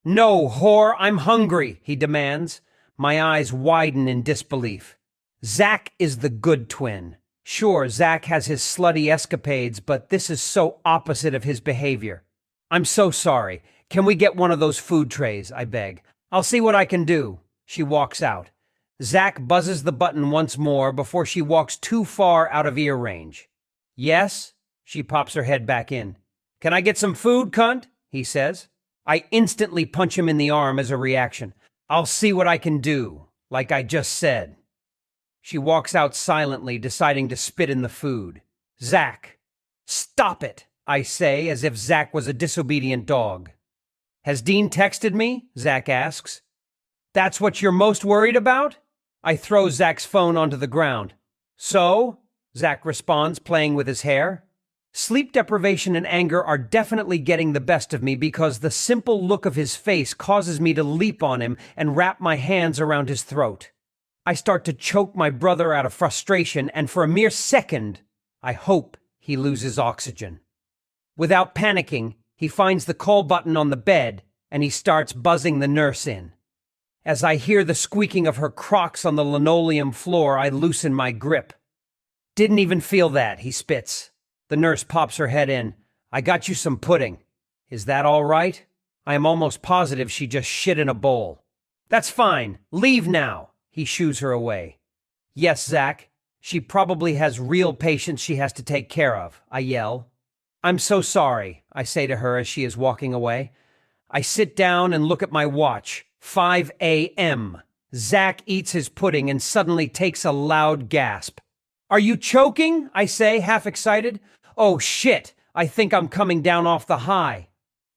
No, whore, I'm hungry, he demands. My eyes widen in disbelief. Zack is the good twin. Sure, Zack has his slutty escapades, but this is so opposite of his behavior. I'm so sorry. Can we get one of those food trays, I beg. I'll see what I can do. She walks out. Zack buzzes the button once more before she walks too far out of ear range. Yes? She pops her head back in. Can I get some food, cunt? He says. I instantly punch him in the arm as a reaction. I'll see what I can do, like I just said. She walks out silently, deciding to spit in the food. Zack, stop it, I say, as if Zack was a disobedient dog. Has Dean texted me? Zack asks. That's what you're most worried about? I throw Zack's phone onto the ground. So? Zack responds, playing with his hair. Sleep deprivation and anger are definitely getting the best of me because the simple look of his face causes me to leap on him and wrap my hands around his throat. I start to choke my brother out of frustration, and for a mere second, I hope he loses oxygen. Without panicking, he finds the call button on the bed and he starts buzzing the nurse in. As I hear the squeaking of her Crocs on the linoleum floor, I loosen my grip. Didn't even feel that, he spits. The nurse pops her head in. I got you some pudding. Is that all right? I am almost positive she just shit in a bowl. That's fine. Leave now. He shoos her away. Yes, Zack. She probably has real patients she has to take care of, I yell. I'm so sorry, I say to her as she is walking away. I sit down and look at my watch. 5 a.m. Zack eats his pudding and suddenly takes a loud gasp. Are you choking? I say, half excited. Oh shit, I think I'm coming down off the high.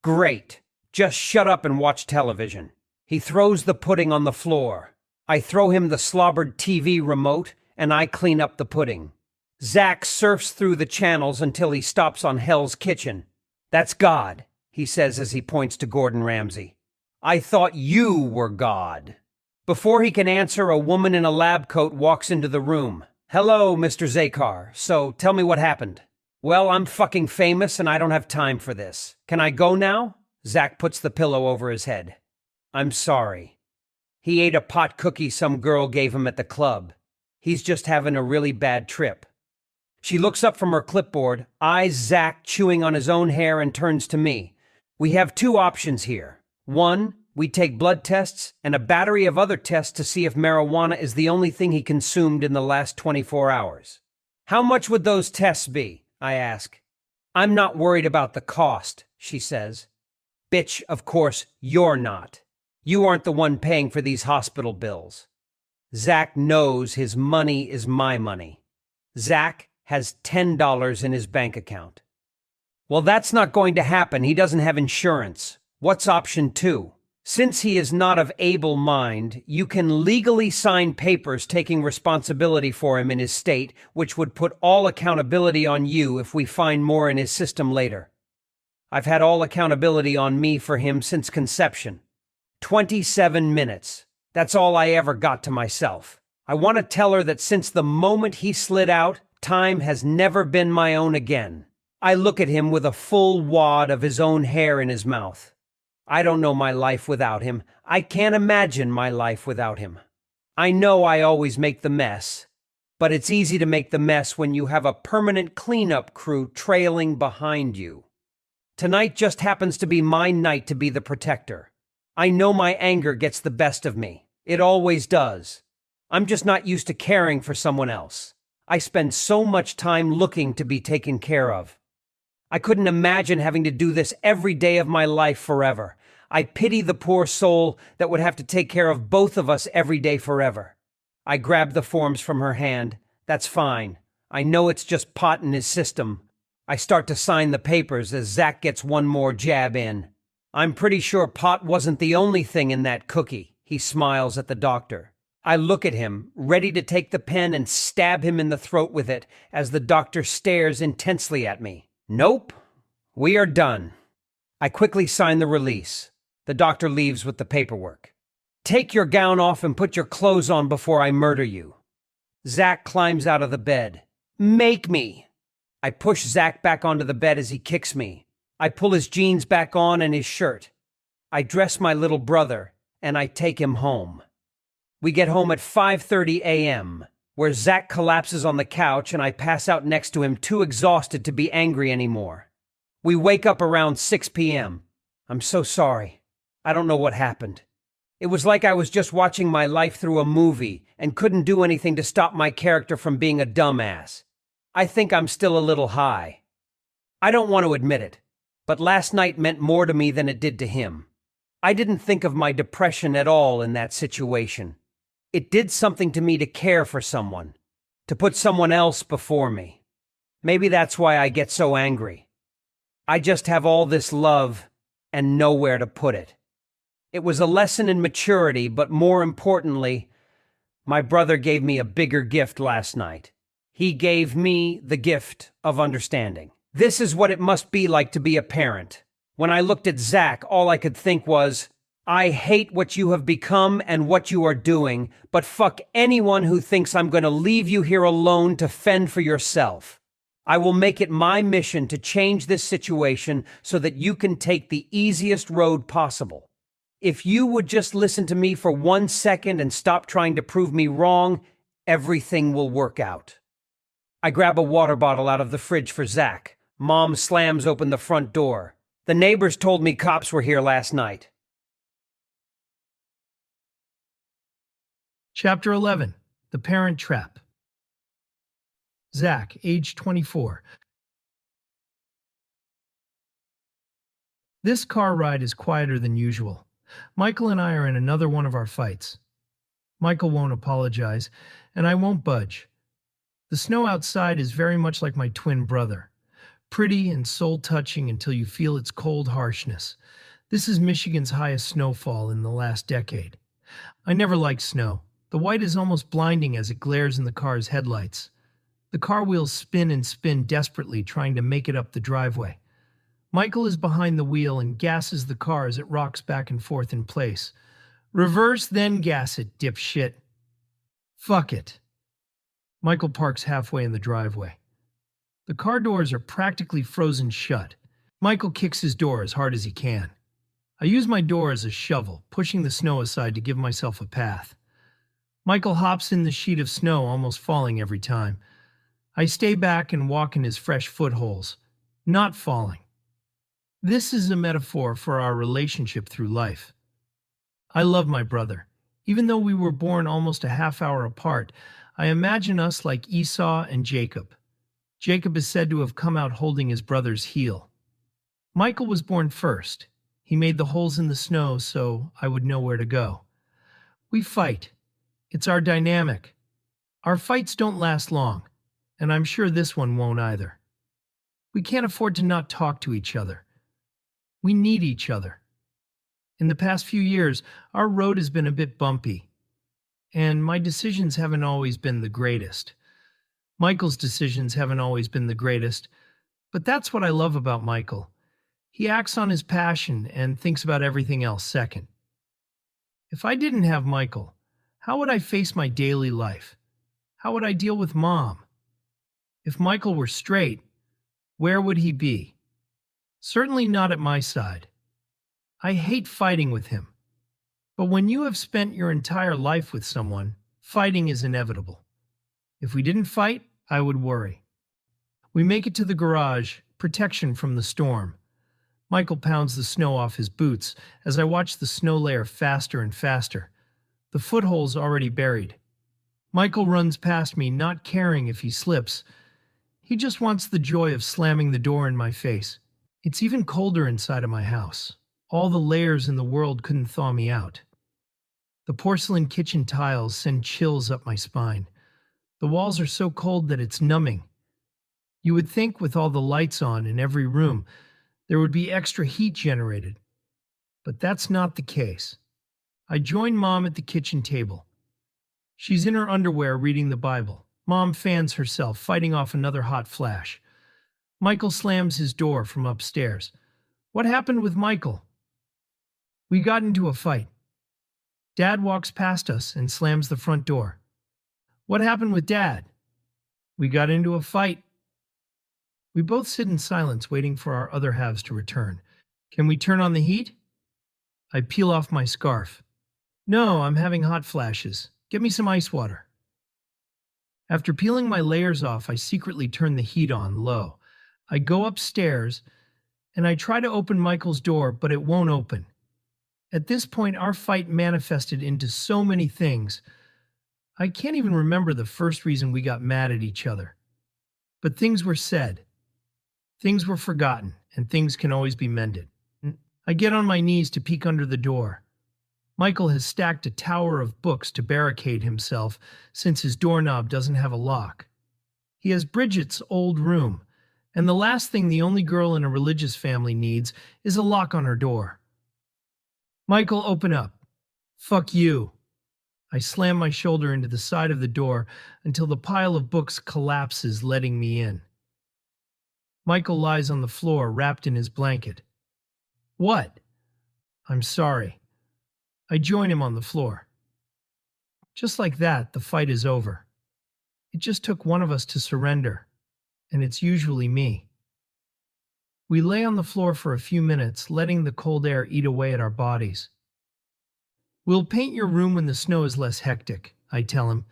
Great. Just shut up and watch television. He throws the pudding on the floor. I throw him the slobbered TV remote and I clean up the pudding. Zack surfs through the channels until he stops on Hell's Kitchen. That's God, he says as he points to Gordon Ramsay. I thought you were God. Before he can answer, a woman in a lab coat walks into the room. Hello, Mr. Zakar. So, tell me what happened. Well, I'm fucking famous and I don't have time for this. Can I go now? Zack puts the pillow over his head. I'm sorry. He ate a pot cookie some girl gave him at the club. He's just having a really bad trip. She looks up from her clipboard, eyes Zack chewing on his own hair, and turns to me. We have two options here. One, we take blood tests and a battery of other tests to see if marijuana is the only thing he consumed in the last 24 hours. How much would those tests be? I ask. I'm not worried about the cost, she says. Bitch, of course you're not. You aren't the one paying for these hospital bills. Zack knows his money is my money. Zack has $10 in his bank account. Well, that's not going to happen. He doesn't have insurance. What's option two? Since he is not of able mind, you can legally sign papers taking responsibility for him in his state, which would put all accountability on you if we find more in his system later. I've had all accountability on me for him since conception. 27 minutes. That's all I ever got to myself. I want to tell her that since the moment he slid out, time has never been my own again. I look at him with a full wad of his own hair in his mouth. I don't know my life without him. I can't imagine my life without him. I know I always make the mess, but it's easy to make the mess when you have a permanent cleanup crew trailing behind you. Tonight just happens to be my night to be the protector. I know my anger gets the best of me. It always does. I'm just not used to caring for someone else. I spend so much time looking to be taken care of. I couldn't imagine having to do this every day of my life forever. I pity the poor soul that would have to take care of both of us every day forever. I grab the forms from her hand. That's fine. I know it's just pot in his system. I start to sign the papers as Zack gets one more jab in. I'm pretty sure pot wasn't the only thing in that cookie. He smiles at the doctor. I look at him, ready to take the pen and stab him in the throat with it as the doctor stares intensely at me. Nope, we are done. I quickly sign the release. The doctor leaves with the paperwork. Take your gown off and put your clothes on before I murder you. Zack climbs out of the bed. Make me. I push Zack back onto the bed as he kicks me. I pull his jeans back on and his shirt. I dress my little brother and I take him home. We get home at 5:30 a.m., where Zack collapses on the couch and I pass out next to him, too exhausted to be angry anymore. We wake up around 6 p.m. I'm so sorry. I don't know what happened. It was like I was just watching my life through a movie and couldn't do anything to stop my character from being a dumbass. I think I'm still a little high. I don't want to admit it, but last night meant more to me than it did to him. I didn't think of my depression at all in that situation. It did something to me to care for someone, to put someone else before me. Maybe that's why I get so angry. I just have all this love and nowhere to put it. It was a lesson in maturity, but more importantly, my brother gave me a bigger gift last night. He gave me the gift of understanding. This is what it must be like to be a parent. When I looked at Zack, all I could think was, I hate what you have become and what you are doing, but fuck anyone who thinks I'm going to leave you here alone to fend for yourself. I will make it my mission to change this situation so that you can take the easiest road possible. If you would just listen to me for 1 second and stop trying to prove me wrong, everything will work out. I grab a water bottle out of the fridge for Zack. Mom slams open the front door. The neighbors told me cops were here last night. Chapter 11. The Parent Trap. Zack, age 24. This car ride is quieter than usual. Michael and I are in another one of our fights. Michael won't apologize, and I won't budge. The snow outside is very much like my twin brother. Pretty and soul-touching until you feel its cold harshness. This is Michigan's highest snowfall in the last decade. I never liked snow. The white is almost blinding as it glares in the car's headlights. The car wheels spin and spin desperately, trying to make it up the driveway. Michael is behind the wheel and gasses the car as it rocks back and forth in place. Reverse, then gas it, dipshit. Fuck it. Michael parks halfway in the driveway. The car doors are practically frozen shut. Michael kicks his door as hard as he can. I use my door as a shovel, pushing the snow aside to give myself a path. Michael hops in the sheet of snow, almost falling every time. I stay back and walk in his fresh footholes, not falling. This is a metaphor for our relationship through life. I love my brother. Even though we were born almost a half hour apart, I imagine us like Esau and Jacob. Jacob is said to have come out holding his brother's heel. Michael was born first. He made the holes in the snow so I would know where to go. We fight. It's our dynamic. Our fights don't last long, and I'm sure this one won't either. We can't afford to not talk to each other. We need each other. In the past few years, our road has been a bit bumpy, and my decisions haven't always been the greatest. Michael's decisions haven't always been the greatest, but that's what I love about Michael. He acts on his passion and thinks about everything else second. If I didn't have Michael, how would I face my daily life? How would I deal with Mom? If Michael were straight, where would he be? Certainly not at my side. I hate fighting with him. But when you have spent your entire life with someone, fighting is inevitable. If we didn't fight, I would worry. We make it to the garage, protection from the storm. Michael pounds the snow off his boots as I watch the snow layer faster and faster. The foothole's already buried. Michael runs past me, not caring if he slips. He just wants the joy of slamming the door in my face. It's even colder inside of my house. All the layers in the world couldn't thaw me out. The porcelain kitchen tiles send chills up my spine. The walls are so cold that it's numbing. You would think with all the lights on in every room, there would be extra heat generated. But that's not the case. I join Mom at the kitchen table. She's in her underwear reading the Bible. Mom fans herself, fighting off another hot flash. Michael slams his door from upstairs. What happened with Michael? We got into a fight. Dad walks past us and slams the front door. What happened with Dad? We got into a fight. We both sit in silence, waiting for our other halves to return. Can we turn on the heat? I peel off my scarf. No, I'm having hot flashes. Get me some ice water. After peeling my layers off, I secretly turn the heat on low. I go upstairs, and I try to open Michael's door, but it won't open. At this point, our fight manifested into so many things. I can't even remember the first reason we got mad at each other. But things were said. Things were forgotten, and things can always be mended. I get on my knees to peek under the door. Michael has stacked a tower of books to barricade himself since his doorknob doesn't have a lock. He has Bridget's old room, and the last thing the only girl in a religious family needs is a lock on her door. Michael, open up. Fuck you. I slam my shoulder into the side of the door until the pile of books collapses, letting me in. Michael lies on the floor, wrapped in his blanket. What? I'm sorry. I join him on the floor. Just like that, the fight is over. It just took one of us to surrender, and it's usually me. We lay on the floor for a few minutes, letting the cold air eat away at our bodies. We'll paint your room when the snow is less hectic, I tell him.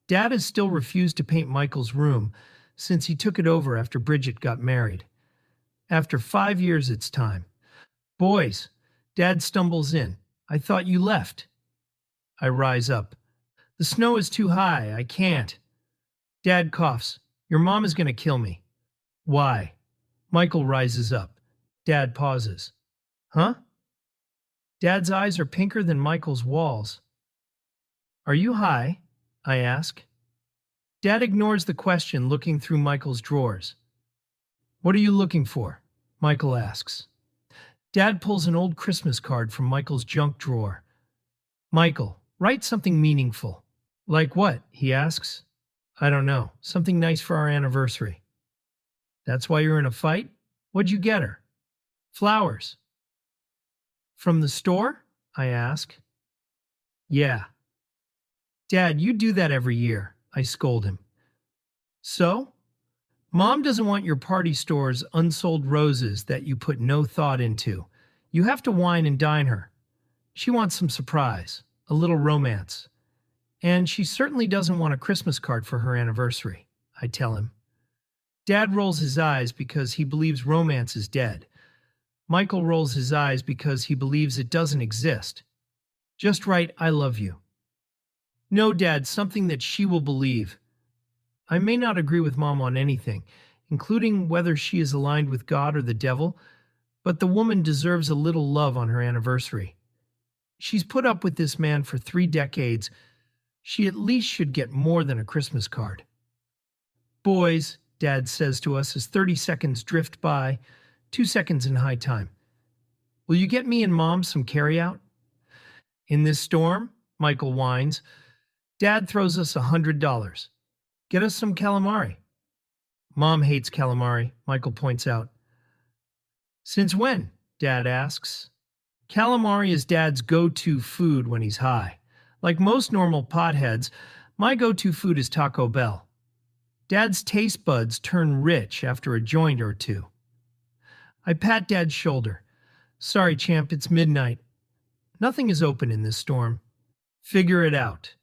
Dad has still refused to paint Michael's room since he took it over after Bridget got married. After 5 years, it's time. Boys, Dad stumbles in. I thought you left. I rise up. The snow is too high. I can't. Dad coughs. Your mom is going to kill me. Why? Michael rises up. Dad pauses. Huh? Dad's eyes are pinker than Michael's walls. Are you high? I ask. Dad ignores the question, looking through Michael's drawers. What are you looking for? Michael asks. Dad pulls an old Christmas card from Michael's junk drawer. Michael, write something meaningful. Like what? He asks. I don't know. Something nice for our anniversary. That's why you're in a fight? What'd you get her? Flowers. From the store? I ask. Yeah. Dad, you do that every year, I scold him. So? Mom doesn't want your party store's unsold roses that you put no thought into. You have to wine and dine her. She wants some surprise, a little romance. And she certainly doesn't want a Christmas card for her anniversary, I tell him. Dad rolls his eyes because he believes romance is dead. Michael rolls his eyes because he believes it doesn't exist. Just write, I love you. No, Dad, something that she will believe. I may not agree with Mom on anything, including whether she is aligned with God or the devil, but the woman deserves a little love on her anniversary. She's put up with this man for 3 decades. She at least should get more than a Christmas card. Boys, Dad says to us as 30 seconds drift by, 2 seconds in high time. Will you get me and Mom some carryout? In this storm, Michael whines. Dad throws us $100. Get us some calamari. Mom hates calamari, Michael points out. Since when? Dad asks. Calamari is Dad's go-to food when he's high. Like most normal potheads, my go-to food is Taco Bell. Dad's taste buds turn rich after a joint or two. I pat Dad's shoulder. Sorry, champ, it's midnight. Nothing is open in this storm. Figure it out.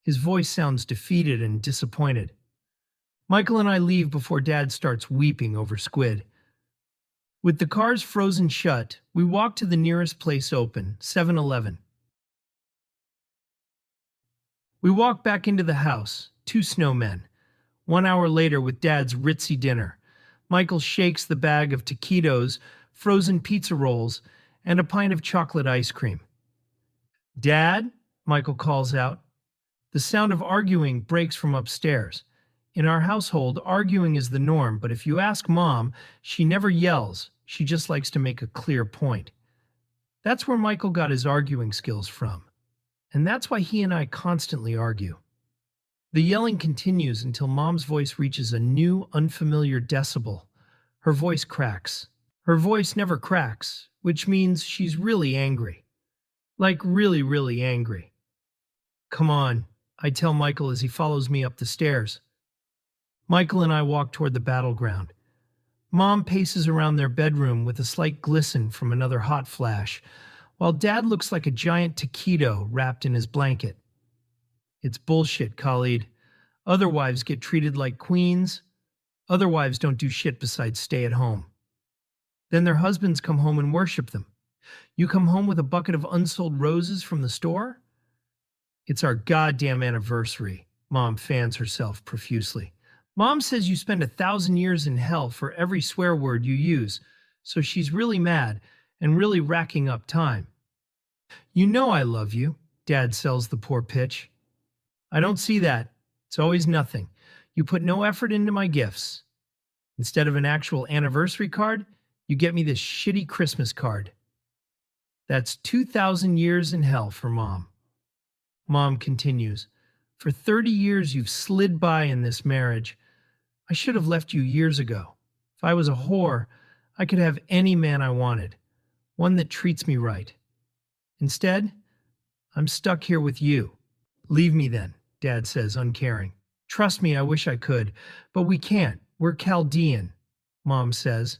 His voice sounds defeated and disappointed. Michael and I leave before Dad starts weeping over squid. With the cars frozen shut, we walk to the nearest place open, 7-Eleven. We walk back into the house, 2 snowmen. 1 hour later with Dad's ritzy dinner. Michael shakes the bag of taquitos, frozen pizza rolls, and a pint of chocolate ice cream. Dad? Michael calls out. The sound of arguing breaks from upstairs. In our household, arguing is the norm, but if you ask Mom, she never yells. She just likes to make a clear point. That's where Michael got his arguing skills from. And that's why he and I constantly argue. The yelling continues until Mom's voice reaches a new, unfamiliar decibel. Her voice cracks. Her voice never cracks, which means she's really angry. Like really, really angry. Come on, I tell Michael as he follows me up the stairs. Michael and I walk toward the battleground. Mom paces around their bedroom with a slight glisten from another hot flash, while Dad looks like a giant taquito wrapped in his blanket. It's bullshit, Khalid. Other wives get treated like queens. Other wives don't do shit besides stay at home. Then their husbands come home and worship them. You come home with a bucket of unsold roses from the store? It's our goddamn anniversary. Mom fans herself profusely. Mom says you spend 1,000 years in hell for every swear word you use, so she's really mad and really racking up time. You know I love you, Dad sells the poor pitch. I don't see that. It's always nothing. You put no effort into my gifts. Instead of an actual anniversary card, you get me this shitty Christmas card. That's 2,000 years in hell for Mom. Mom continues, for 30 years you've slid by in this marriage. I should have left you years ago. If I was a whore, I could have any man I wanted, one that treats me right. Instead, I'm stuck here with you. Leave me then, Dad says, uncaring. Trust me, I wish I could, but we can't. We're Chaldean, Mom says.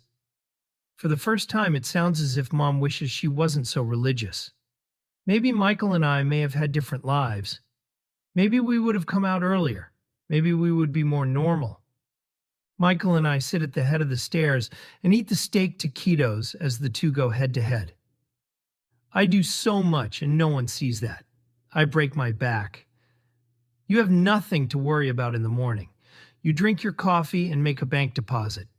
For the first time, it sounds as if Mom wishes she wasn't so religious. Maybe Michael and I may have had different lives. Maybe we would have come out earlier. Maybe we would be more normal. Michael and I sit at the head of the stairs and eat the steak taquitos as the two go head to head. I do so much and no one sees that. I break my back. You have nothing to worry about in the morning. You drink your coffee and make a bank deposit.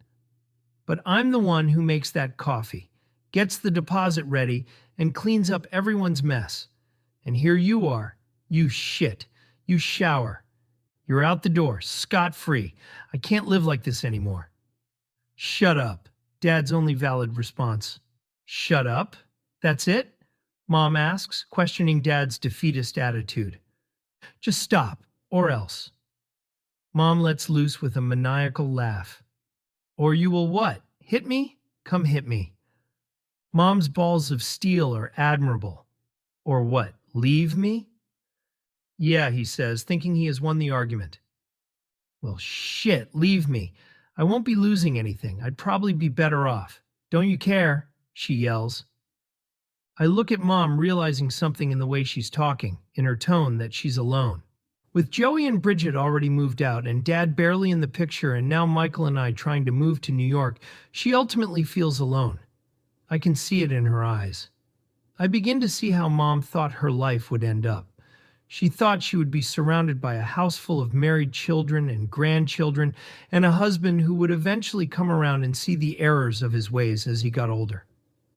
But I'm the one who makes that coffee, gets the deposit ready, and cleans up everyone's mess. And here you are. You shit. You shower. You're out the door, scot-free. I can't live like this anymore. Shut up, Dad's only valid response. Shut up? That's it? Mom asks, questioning Dad's defeatist attitude. Just stop, or else. Mom lets loose with a maniacal laugh. Or you will what? Hit me? Come hit me. Mom's balls of steel are admirable. Or what? Leave me? Yeah, he says, thinking he has won the argument. Well, shit, leave me. I won't be losing anything. I'd probably be better off. Don't you care? She yells. I look at Mom, realizing something in the way she's talking, in her tone, that she's alone. With Joey and Bridget already moved out and Dad barely in the picture and now Michael and I trying to move to New York, she ultimately feels alone. I can see it in her eyes. I begin to see how Mom thought her life would end up. She thought she would be surrounded by a house full of married children and grandchildren and a husband who would eventually come around and see the errors of his ways as he got older.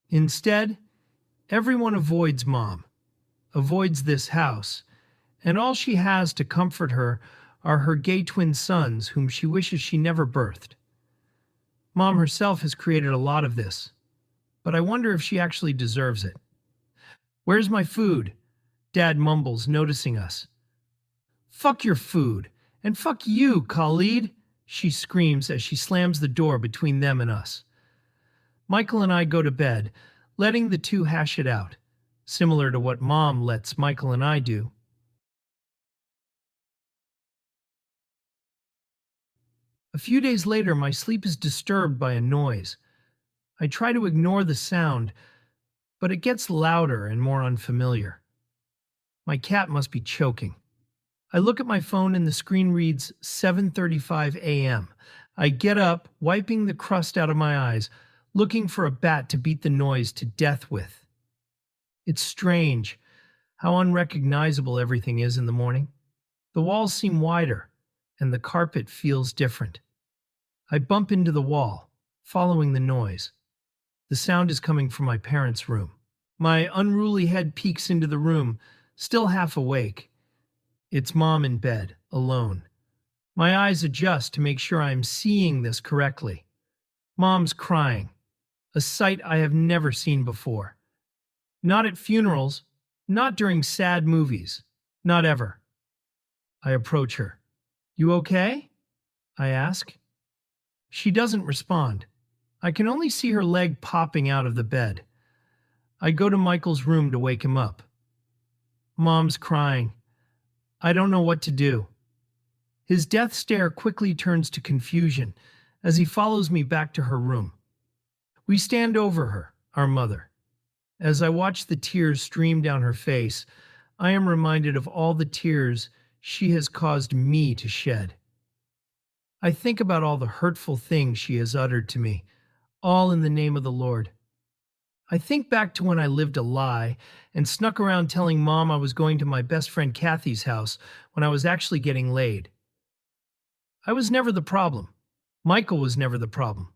Instead, everyone avoids Mom, avoids this house, and all she has to comfort her are her gay twin sons whom she wishes she never birthed. Mom herself has created a lot of this, but I wonder if she actually deserves it. Where's my food? Dad mumbles, noticing us. Fuck your food, and fuck you, Khalid, she screams as she slams the door between them and us. Michael and I go to bed, letting the two hash it out, similar to what Mom lets Michael and I do. A few days later, my sleep is disturbed by a noise. I try to ignore the sound, but it gets louder and more unfamiliar. My cat must be choking. I look at my phone and the screen reads 7:35 a.m. I get up, wiping the crust out of my eyes, looking for a bat to beat the noise to death with. It's strange how unrecognizable everything is in the morning. The walls seem wider, and the carpet feels different. I bump into the wall, following the noise. The sound is coming from my parents' room. My unruly head peeks into the room, still half awake. It's Mom in bed, alone. My eyes adjust to make sure I'm seeing this correctly. Mom's crying, a sight I have never seen before. Not at funerals, not during sad movies, not ever. I approach her. You okay? I ask. She doesn't respond. I can only see her leg popping out of the bed. I go to Michael's room to wake him up. Mom's crying. I don't know what to do. His death stare quickly turns to confusion as he follows me back to her room. We stand over her, our mother. As I watch the tears stream down her face, I am reminded of all the tears she has caused me to shed. I think about all the hurtful things she has uttered to me, all in the name of the Lord. I think back to when I lived a lie and snuck around telling Mom I was going to my best friend Kathy's house when I was actually getting laid. I was never the problem. Michael was never the problem.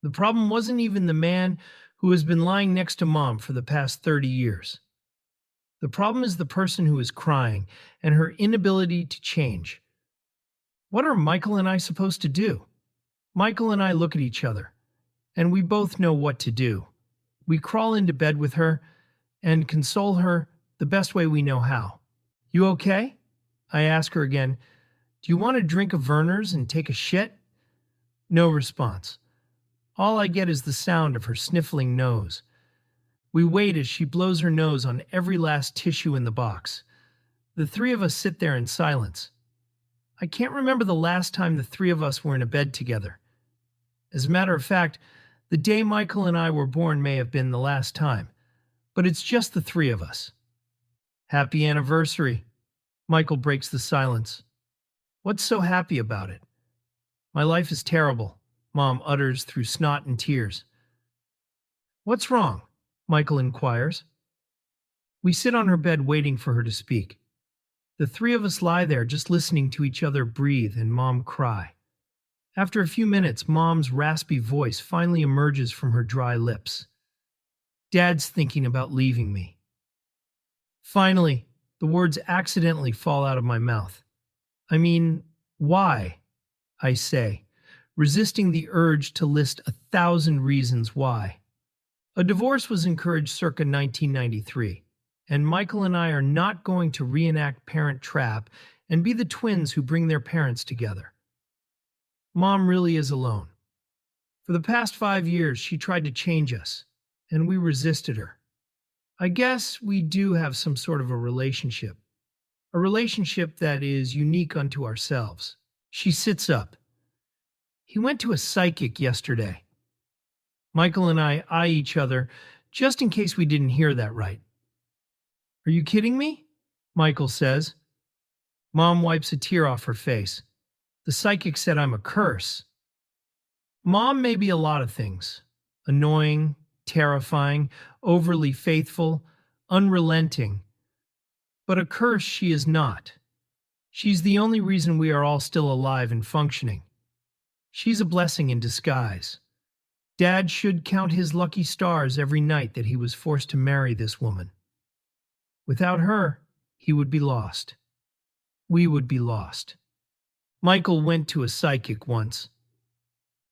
The problem wasn't even the man who has been lying next to Mom for the past 30 years. The problem is the person who is crying and her inability to change. What are Michael and I supposed to do? Michael and I look at each other, and we both know what to do. We crawl into bed with her, and console her the best way we know how. You okay? I ask her again, do you want a drink of Werner's and take a shit? No response. All I get is the sound of her sniffling nose. We wait as she blows her nose on every last tissue in the box. The three of us sit there in silence. I can't remember the last time the three of us were in a bed together. As a matter of fact, the day Michael and I were born may have been the last time, but it's just the three of us. Happy anniversary. Michael breaks the silence. What's so happy about it? My life is terrible, Mom utters through snot and tears. What's wrong? Michael inquires. We sit on her bed waiting for her to speak. The three of us lie there just listening to each other breathe and Mom cry. After a few minutes, Mom's raspy voice finally emerges from her dry lips. Dad's thinking about leaving me. Finally, the words accidentally fall out of my mouth. I mean, why? I say, resisting the urge to list 1,000 reasons why. A divorce was encouraged circa 1993, and Michael and I are not going to reenact Parent Trap and be the twins who bring their parents together. Mom really is alone. For the past 5 years, she tried to change us, and we resisted her. I guess we do have some sort of a relationship that is unique unto ourselves. She sits up. He went to a psychic yesterday. Michael and I eye each other, just in case we didn't hear that right. Are you kidding me? Michael says. Mom wipes a tear off her face. The psychic said I'm a curse. Mom may be a lot of things. Annoying, terrifying, overly faithful, unrelenting. But a curse she is not. She's the only reason we are all still alive and functioning. She's a blessing in disguise. Dad should count his lucky stars every night that he was forced to marry this woman. Without her, he would be lost. We would be lost. Michael went to a psychic once.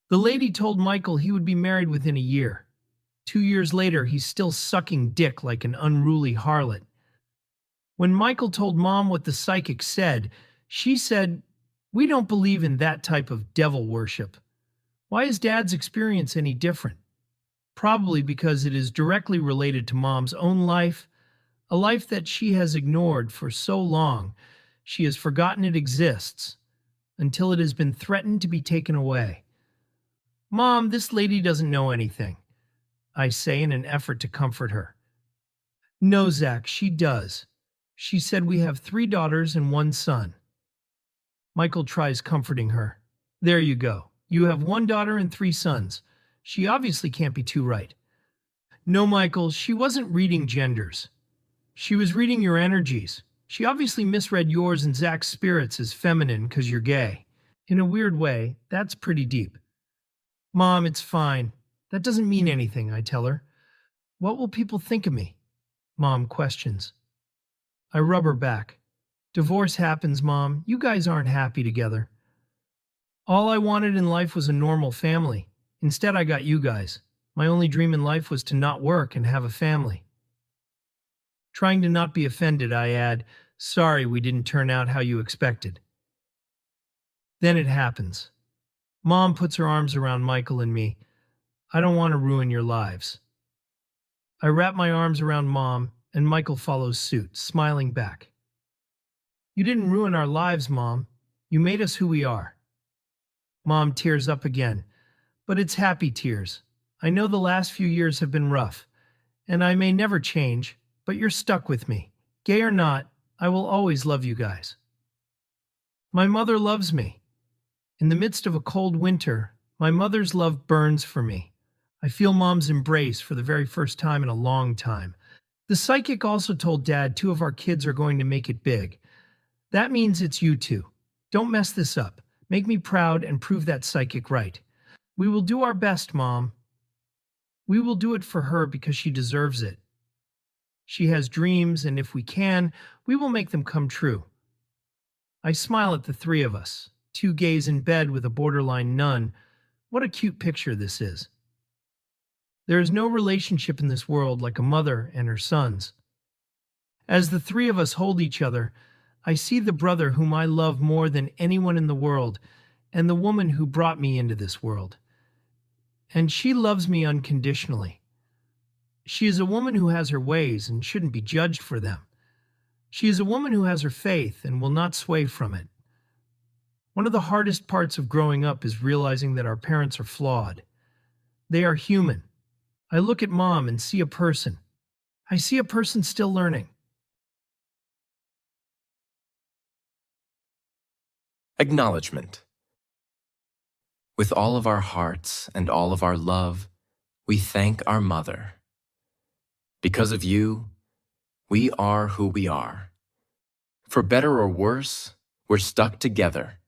The lady told Michael he would be married within a year. 2 years later, he's still sucking dick like an unruly harlot. When Michael told Mom what the psychic said, she said, "We don't believe in that type of devil worship." Why is Dad's experience any different? Probably because it is directly related to Mom's own life, a life that she has ignored for so long she has forgotten it exists, until it has been threatened to be taken away. Mom, this lady doesn't know anything, I say in an effort to comfort her. No, Zack, she does. She said we have 3 daughters and 1 son. Michael tries comforting her. There you go. You have 1 daughter and 3 sons. She obviously can't be too right. No, Michael, she wasn't reading genders. She was reading your energies. She obviously misread yours and Zack's spirits as feminine because you're gay. In a weird way, that's pretty deep. Mom, it's fine. That doesn't mean anything, I tell her. What will people think of me? Mom questions. I rub her back. Divorce happens, Mom. You guys aren't happy together. All I wanted in life was a normal family. Instead, I got you guys. My only dream in life was to not work and have a family. Trying to not be offended, I add, sorry we didn't turn out how you expected. Then it happens. Mom puts her arms around Michael and me. I don't want to ruin your lives. I wrap my arms around Mom, and Michael follows suit, smiling back. You didn't ruin our lives, Mom. You made us who we are. Mom tears up again, but it's happy tears. I know the last few years have been rough, and I may never change, but you're stuck with me. Gay or not, I will always love you guys. My mother loves me. In the midst of a cold winter, my mother's love burns for me. I feel Mom's embrace for the very first time in a long time. The psychic also told Dad 2 of our kids are going to make it big. That means it's you 2. Don't mess this up. Make me proud and prove that psychic right. We will do our best, Mom. We will do it for her because she deserves it. She has dreams, and if we can, we will make them come true. I smile at the 3 of us, 2 gays in bed with a borderline nun. What a cute picture this is. There is no relationship in this world like a mother and her sons. As the three of us hold each other, I see the brother whom I love more than anyone in the world, and the woman who brought me into this world. And she loves me unconditionally. She is a woman who has her ways and shouldn't be judged for them. She is a woman who has her faith and will not sway from it. One of the hardest parts of growing up is realizing that our parents are flawed. They are human. I look at mom and see a person. I see a person still learning. Acknowledgement. With all of our hearts and all of our love, we thank our mother. Because of you, we are who we are. For better or worse, we're stuck together.